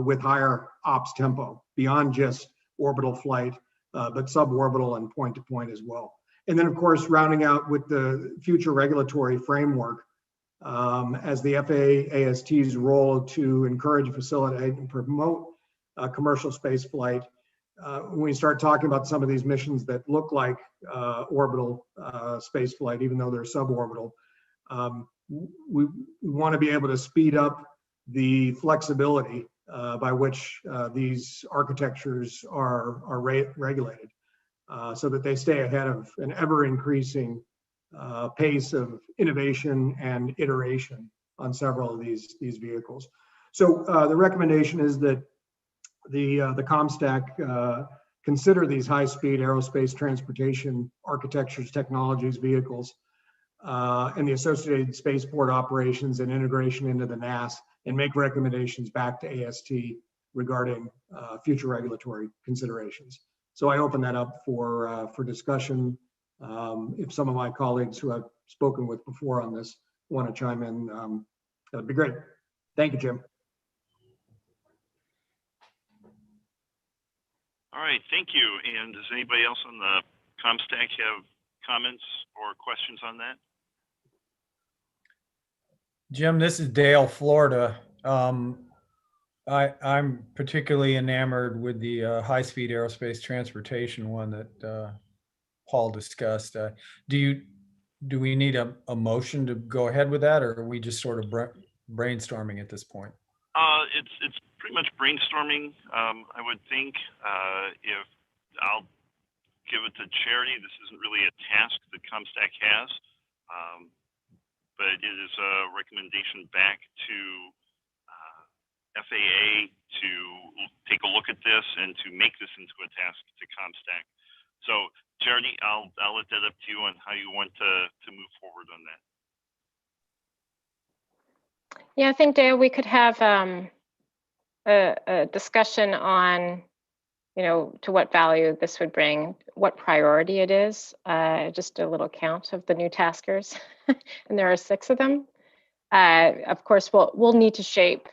with higher ops tempo beyond just orbital flight, but suborbital and point-to-point as well. And then, of course, rounding out with the future regulatory framework, as the FAA AST's role to encourage, facilitate, and promote commercial space flight. When we start talking about some of these missions that look like orbital space flight, even though they're suborbital, we want to be able to speed up the flexibility by which these architectures are regulated so that they stay ahead of an ever-increasing pace of innovation and iteration on several of these vehicles. So the recommendation is that the COMSTAC consider these high-speed aerospace transportation architectures, technologies, vehicles, and the associated spaceport operations and integration into the NAS, and make recommendations back to AST regarding future regulatory considerations. So I open that up for discussion. If some of my colleagues who I've spoken with before on this want to chime in, that'd be great. Thank you, Jim. All right, thank you. And does anybody else on the COMSTAC have comments or questions on that? Jim, this is Dale, Florida. I'm particularly enamored with the high-speed aerospace transportation one that Paul discussed. Do we need a motion to go ahead with that, or are we just sort of brainstorming at this point? It's pretty much brainstorming. I would think if I'll give it to Charity, this isn't really a task that COMSTAC has, but it is a recommendation back to FAA to take a look at this and to make this into a task to COMSTAC. So Charity, I'll let that up to you on how you want to move forward on that. Yeah, I think, Dale, we could have a discussion on, to what value this would bring, what priority it is, just a little count of the new taskers, and there are 6 of them. Of course, we'll need to shape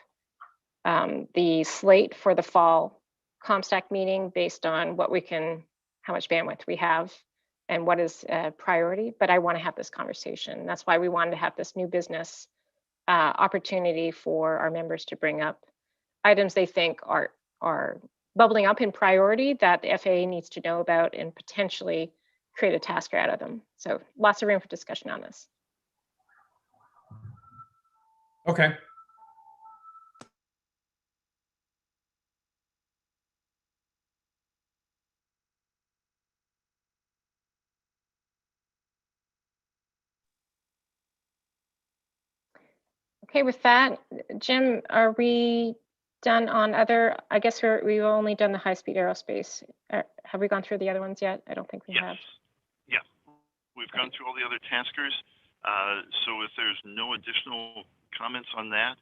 the slate for the fall COMSTAC meeting based on how much bandwidth we have and what is a priority, but I want to have this conversation. That's why we wanted to have this new business opportunity for our members to bring up items they think are bubbling up in priority that the FAA needs to know about and potentially create a tasker out of them. So lots of room for discussion on this. Okay. Okay, with that, Jim, are we done on other? I guess we've only done the high-speed aerospace. Have we gone through the other ones yet? I don't think we have. Yeah, we've gone through all the other taskers. So if there's no additional comments on that,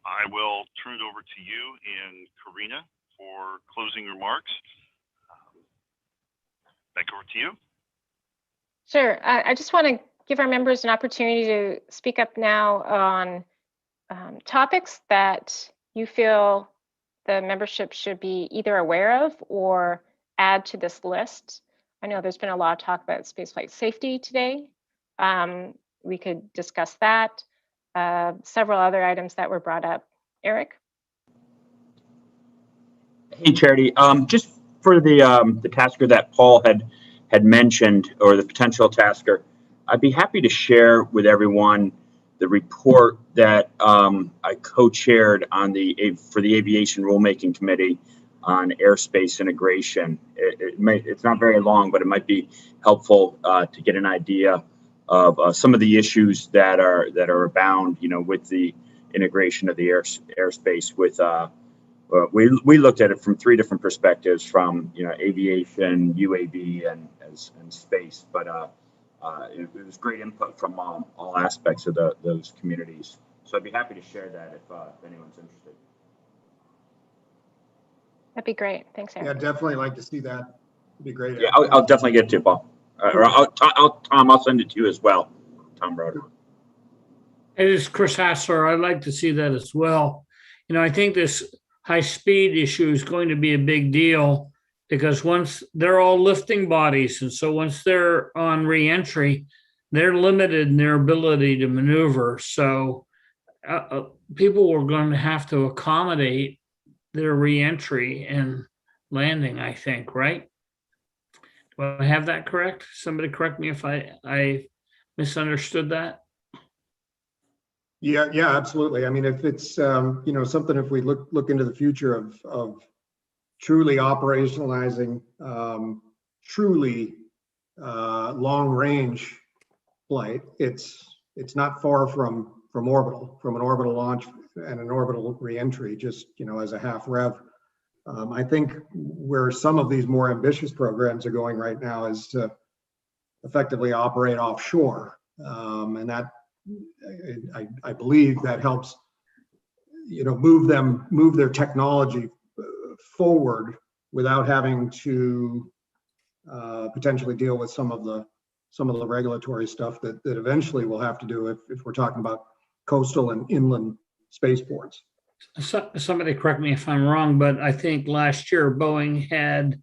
I will turn it over to you and Karina for closing remarks. Back over to you. Sure. I just want to give our members an opportunity to speak up now on topics that you feel the membership should be either aware of or add to this list. I know there's been a lot of talk about spaceflight safety today. We could discuss that. Several other items that were brought up. Eric? Hey, Charity. Just for the tasker that Paul had mentioned, or the potential tasker, I'd be happy to share with everyone the report that I co-chaired for the Aviation Rulemaking Committee on airspace integration. It's not very long, but it might be helpful to get an idea of some of the issues that are abound, with the integration of the airspace. With we looked at it from 3 different perspectives, from aviation, UAV, and space, but it was great input from all aspects of those communities. So I'd be happy to share that if anyone's interested. That'd be great. Thanks, Eric. Yeah, definitely like to see that. It'd be great. Yeah, I'll definitely get it to you, Paul. Tom, I'll send it to you as well. Tom Broder. It is Chris Hassler. I'd like to see that as well. I think this high-speed issue is going to be a big deal, because once they're all lifting bodies, and so once they're on re-entry, they're limited in their ability to maneuver. So people are going to have to accommodate their re-entry and landing, I think, right? Do I have that correct? Somebody correct me if I misunderstood that. Yeah, absolutely. I mean, if it's something, if we look into the future of truly operationalizing truly long range flight, it's not far from an orbital launch and an orbital reentry, just as a half rev. I think where some of these more ambitious programs are going right now is to effectively operate offshore, and that I believe that helps move their technology forward without having to potentially deal with some of the regulatory stuff that eventually we'll have to do if we're talking about coastal and inland spaceports. Somebody correct me if I'm wrong, but I think last year Boeing had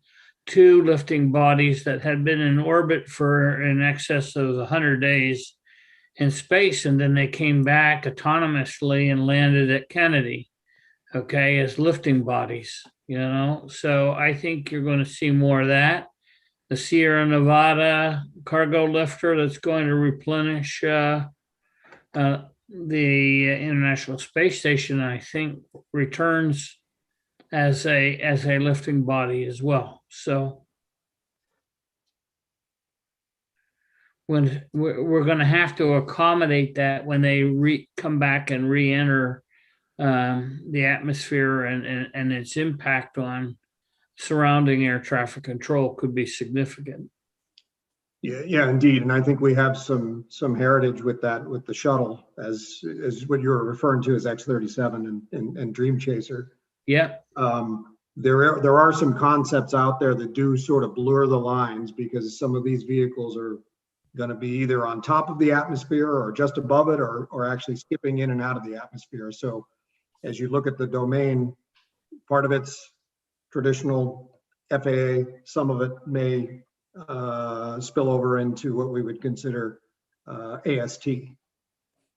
2 lifting bodies that had been in orbit for in excess of 100 days, in space, and then they came back autonomously and landed at Kennedy, okay, as lifting bodies, you know? So I think you're going to see more of that. The Sierra Nevada cargo lifter that's going to replenish the International Space Station, I think, returns as a lifting body as well. So when we're going to have to accommodate that when they come back and re-enter the atmosphere, and its impact on surrounding air traffic control could be significant. Yeah, indeed. And I think we have some heritage with that, with the shuttle, as what you're referring to as X-37 and Dream Chaser. Yeah. There are some concepts out there that do sort of blur the lines, because some of these vehicles are going to be either on top of the atmosphere or just above it, or actually skipping in and out of the atmosphere. So as you look at the domain, part of it's traditional FAA, some of it may spill over into what we would consider AST.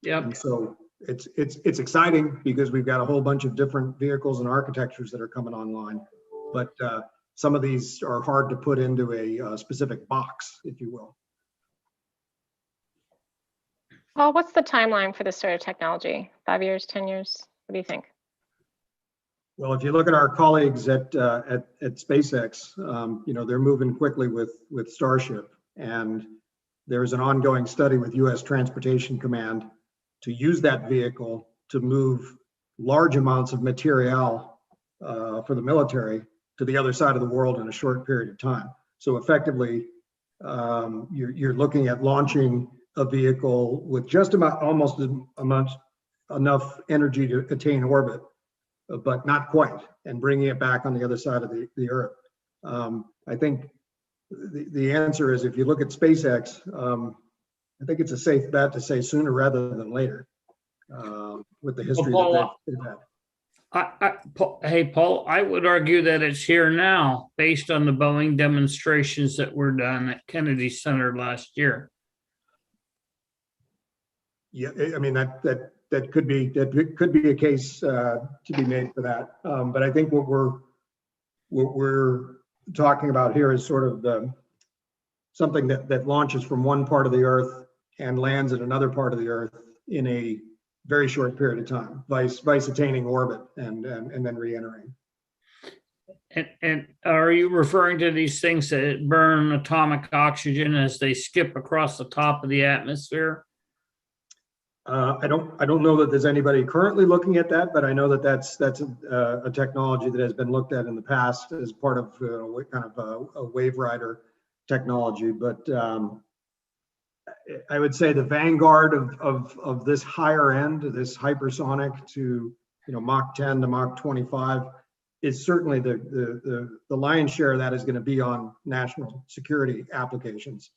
Yep. And so it's exciting because we've got a whole bunch of different vehicles and architectures that are coming online, but some of these are hard to put into a specific box, if you will. Well, what's the timeline for this sort of technology? 5 years, 10 years? What do you think? Well, if you look at our colleagues at SpaceX, you know, they're moving quickly with Starship, and there's an ongoing study with U.S. Transportation Command to use that vehicle to move large amounts of material for the military to the other side of the world in a short period of time. So effectively, you're looking at launching a vehicle with just about almost enough energy to attain orbit, but not quite, and bringing it back on the other side of the Earth. I think the answer is, if you look at SpaceX, I think it's a safe bet to say sooner rather than later, with the history that they've had. Hey, Paul, I would argue that it's here now based on the Boeing demonstrations that were done at Kennedy Center last year. Yeah, I mean, that could be a case to be made for that. But I think what we're talking about here is sort of something that launches from one part of the Earth and lands at another part of the Earth in a very short period of time, vice attaining orbit and then re-entering. And are you referring to these things that burn atomic oxygen as they skip across the top of the atmosphere? I don't know that there's anybody currently looking at that, but I know that that's a technology that has been looked at in the past as part of kind of a wave rider technology. But I would say the vanguard of this higher end, this hypersonic to Mach 10 to Mach 25, is certainly the lion's share of that is going to be on national security applications.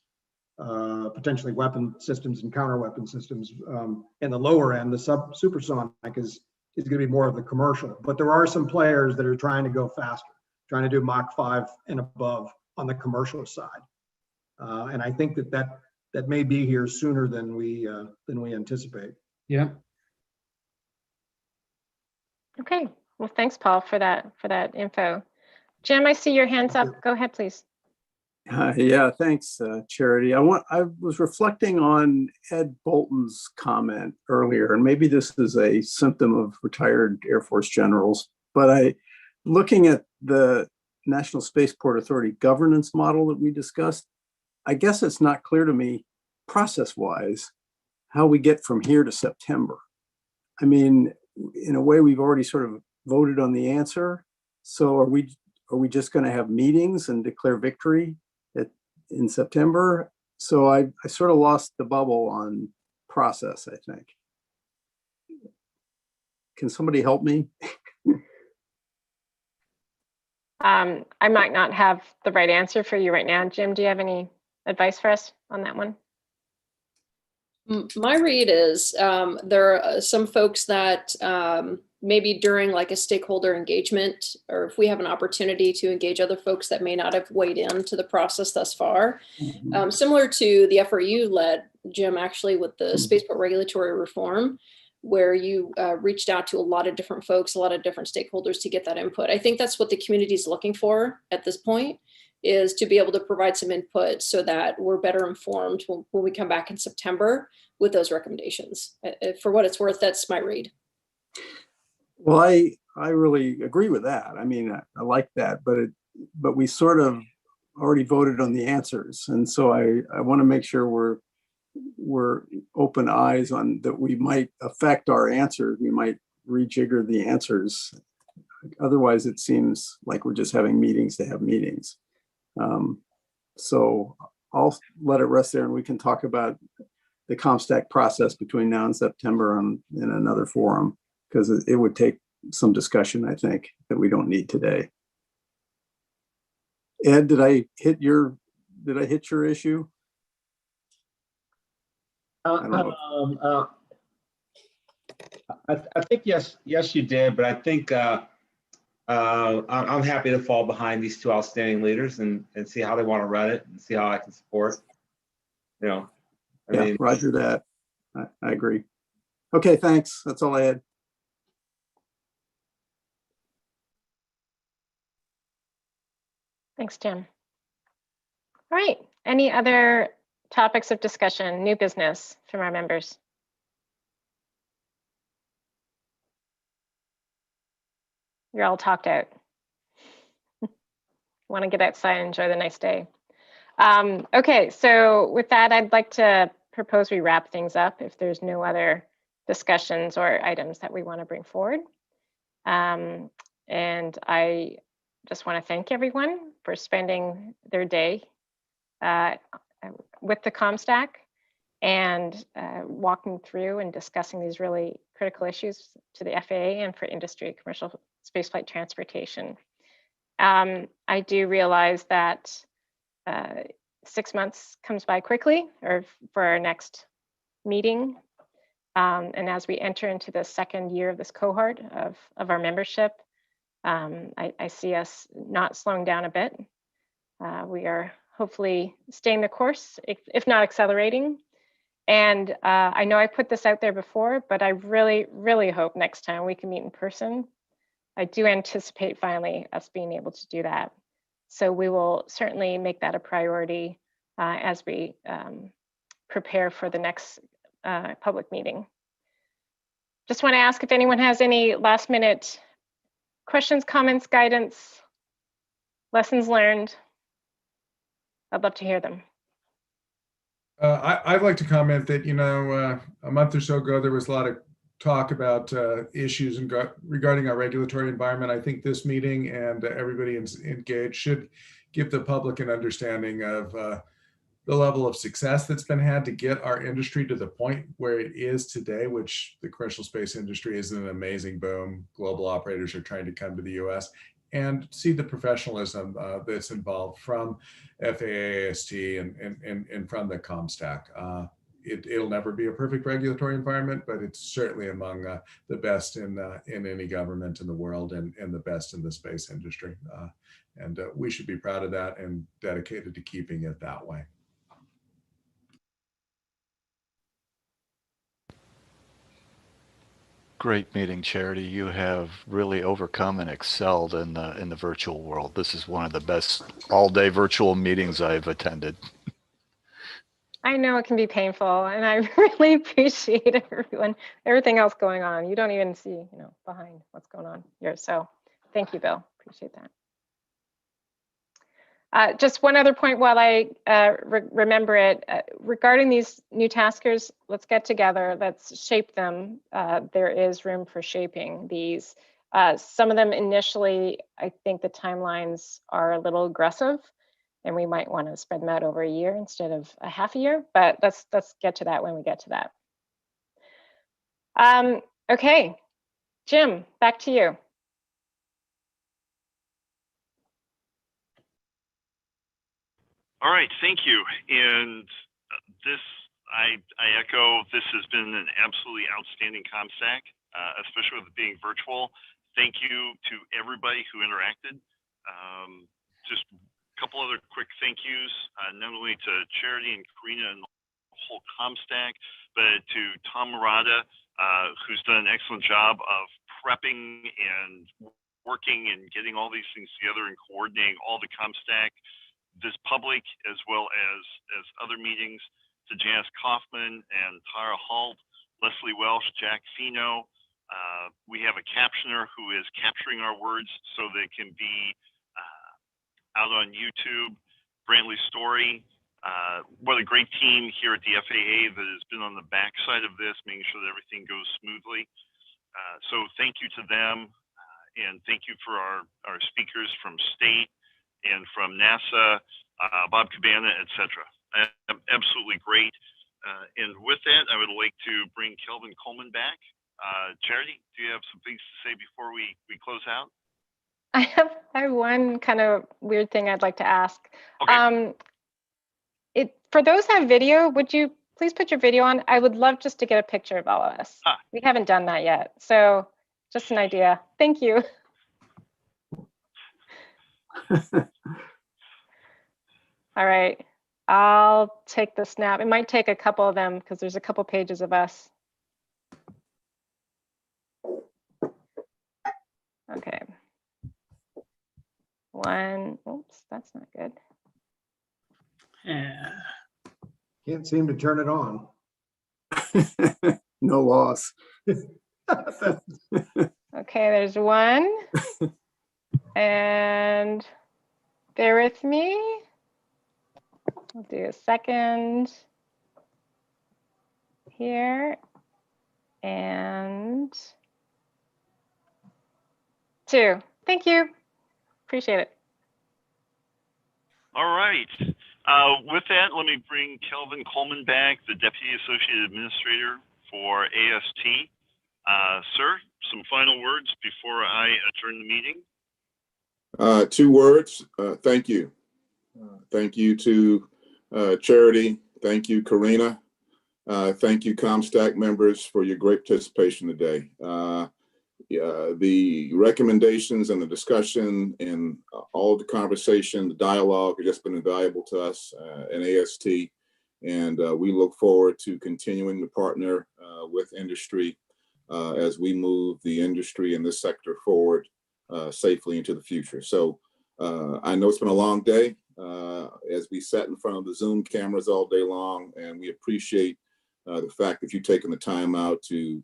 Potentially weapon systems and counter weapon systems. And the lower end, the supersonic, is going to be more of the commercial. But there are some players that are trying to go faster, trying to do Mach 5 and above on the commercial side. And I think that may be here sooner than we anticipate. Yeah. Okay. Well, thanks, Paul, for that info. Jim, I see your hands up. Go ahead, please. Yeah, thanks, Charity. I was reflecting on Ed Bolton's comment earlier, and maybe this is a symptom of retired Air Force generals, but looking at the National Spaceport Authority governance model that we discussed, I guess it's not clear to me, process-wise, how we get from here to September. I mean, in a way, we've already sort of voted on the answer. So are we just going to have meetings and declare victory in September? So I sort of lost the bubble on process, I think. Can somebody help me? I might not have the right answer for you right now. Jim, do you have any advice for us on that one? My read is there are some folks that maybe during like a stakeholder engagement, or if we have an opportunity to engage other folks that may not have weighed into the process thus far. Similar to the effort you led, Jim, actually with the spaceport regulatory reform, where you reached out to a lot of different folks, a lot of different stakeholders to get that input. I think that's what the community is looking for at this point, is to be able to provide some input so that we're better informed when we come back in September with those recommendations. For what it's worth, that's my read. Well, I really agree with that. I mean, I like that, but we sort of already voted on the answers. And so I want to make sure we're open eyes on that. We might affect our answers. We might rejigger the answers. Otherwise, it seems like we're just having meetings to have meetings. So I'll let it rest there, and we can talk about the COMSTAC process between now and September in another forum, because it would take some discussion, I think, that we don't need today. Ed, did I hit your issue? I think yes, you did, but I think I'm happy to fall behind these two outstanding leaders and see how they want to run it and see how I can support. I mean, Roger that. I agree. Okay, thanks. That's all I had. Thanks, Jim. All right. Any other topics of discussion, new business from our members? You're all talked out. Want to get outside and enjoy the nice day. Okay, so with that, I'd like to propose we wrap things up if there's no other discussions or items that we want to bring forward. And I just want to thank everyone for spending their day with the COMSTAC and walking through and discussing these really critical issues to the FAA and for industry, commercial spaceflight transportation. I do realize that 6 months comes by quickly, or for our next meeting. And as we enter into the second year of this cohort of our membership, I see us not slowing down a bit. We are hopefully staying the course, if not accelerating. And I know I put this out there before, but I really, really hope next time we can meet in person. I do anticipate finally us being able to do that. So we will certainly make that a priority as we prepare for the next public meeting. Just want to ask if anyone has any last minute questions, comments, guidance, lessons learned. I'd love to hear them. I'd like to comment that, a month or so ago, there was a lot of talk about issues regarding our regulatory environment. I think this meeting and everybody engaged should give the public an understanding of the level of success that's been had to get our industry to the point where it is today, which the commercial space industry is in an amazing boom. Global operators are trying to come to the US, and see the professionalism that's involved from FAA, AST, and from the COMSTAC. It'll never be a perfect regulatory environment, but it's certainly among the best in any government in the world, and the best in the space industry. And we should be proud of that and dedicated to keeping it that way. Great meeting, Charity. You have really overcome and excelled in the virtual world. This is one of the best all-day virtual meetings I've attended. I know it can be painful, and I really appreciate everything else going on. You don't even see, behind what's going on here. So thank you, Bill. Appreciate that. Just one other point while I remember it, regarding these new taskers, let's get together, let's shape them. There is room for shaping these. Some of them initially, I think the timelines are a little aggressive, and we might want to spread them out over a year instead of a half a year, but let's get to that when we get to that. Okay, Jim, back to you. All right, thank you. And this, I echo, this has been an absolutely outstanding COMSTAC. especially with it being virtual. Thank you to everybody who interacted. Just a couple other quick thank yous, not only to Charity and Karina and the whole COMSTAC, but to Tom Murata, who's done an excellent job of prepping and working and getting all these things together and coordinating all the COMSTAC, this public as well as other meetings, to Janice Kaufman and Tara Halt, Leslie Welsh, Jack Fino. We have a captioner who is capturing our words so they can be out on YouTube. Brantley Story. What a great team here at the FAA that has been on the backside of this, making sure that everything goes smoothly. So thank you to them, and thank you for our speakers from state and from NASA, Bob Cabana, etc. Absolutely great. And with that, I would like to bring Kelvin Coleman back. Charity, do you have some things to say before we close out? I have one kind of weird thing I'd like to ask. Okay. For those that have video, would you please put your video on? I would love just to get a picture of all of us. We haven't done that yet. So just an idea. Thank you. All right. I'll take the snap. It might take a couple of them because there's a couple pages of us. Okay. One. Oops, that's not good. Yeah. Can't seem to turn it on. No loss. Okay, there's one. And bear with me. I'll do a second here. And two. Thank you. Appreciate it. All right. With that, let me bring Kelvin Coleman back, the Deputy Associate Administrator for AST. Sir, some final words before I adjourn the meeting. 2 words. Thank you. Thank you to Charity. Thank you, Karina. Thank you, COMSTAC members, for your great participation today. The recommendations and the discussion and all the conversation, the dialogue have just been invaluable to us in AST. And we look forward to continuing to partner with industry as we move the industry in this sector forward safely into the future. So I know it's been a long day as we sat in front of the Zoom cameras all day long, and we appreciate the fact that you've taken the time out to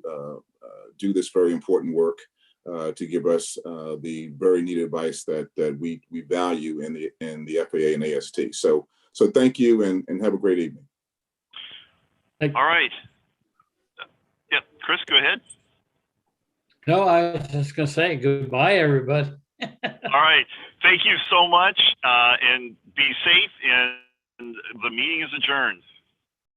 do this very important work to give us the very needed advice that we value in the FAA and AST. So thank you, and have a great evening. All right. Yep, Chris, go ahead. No, I was just going to say goodbye, everybody. All right. Thank you so much, and be safe, and the meeting is adjourned.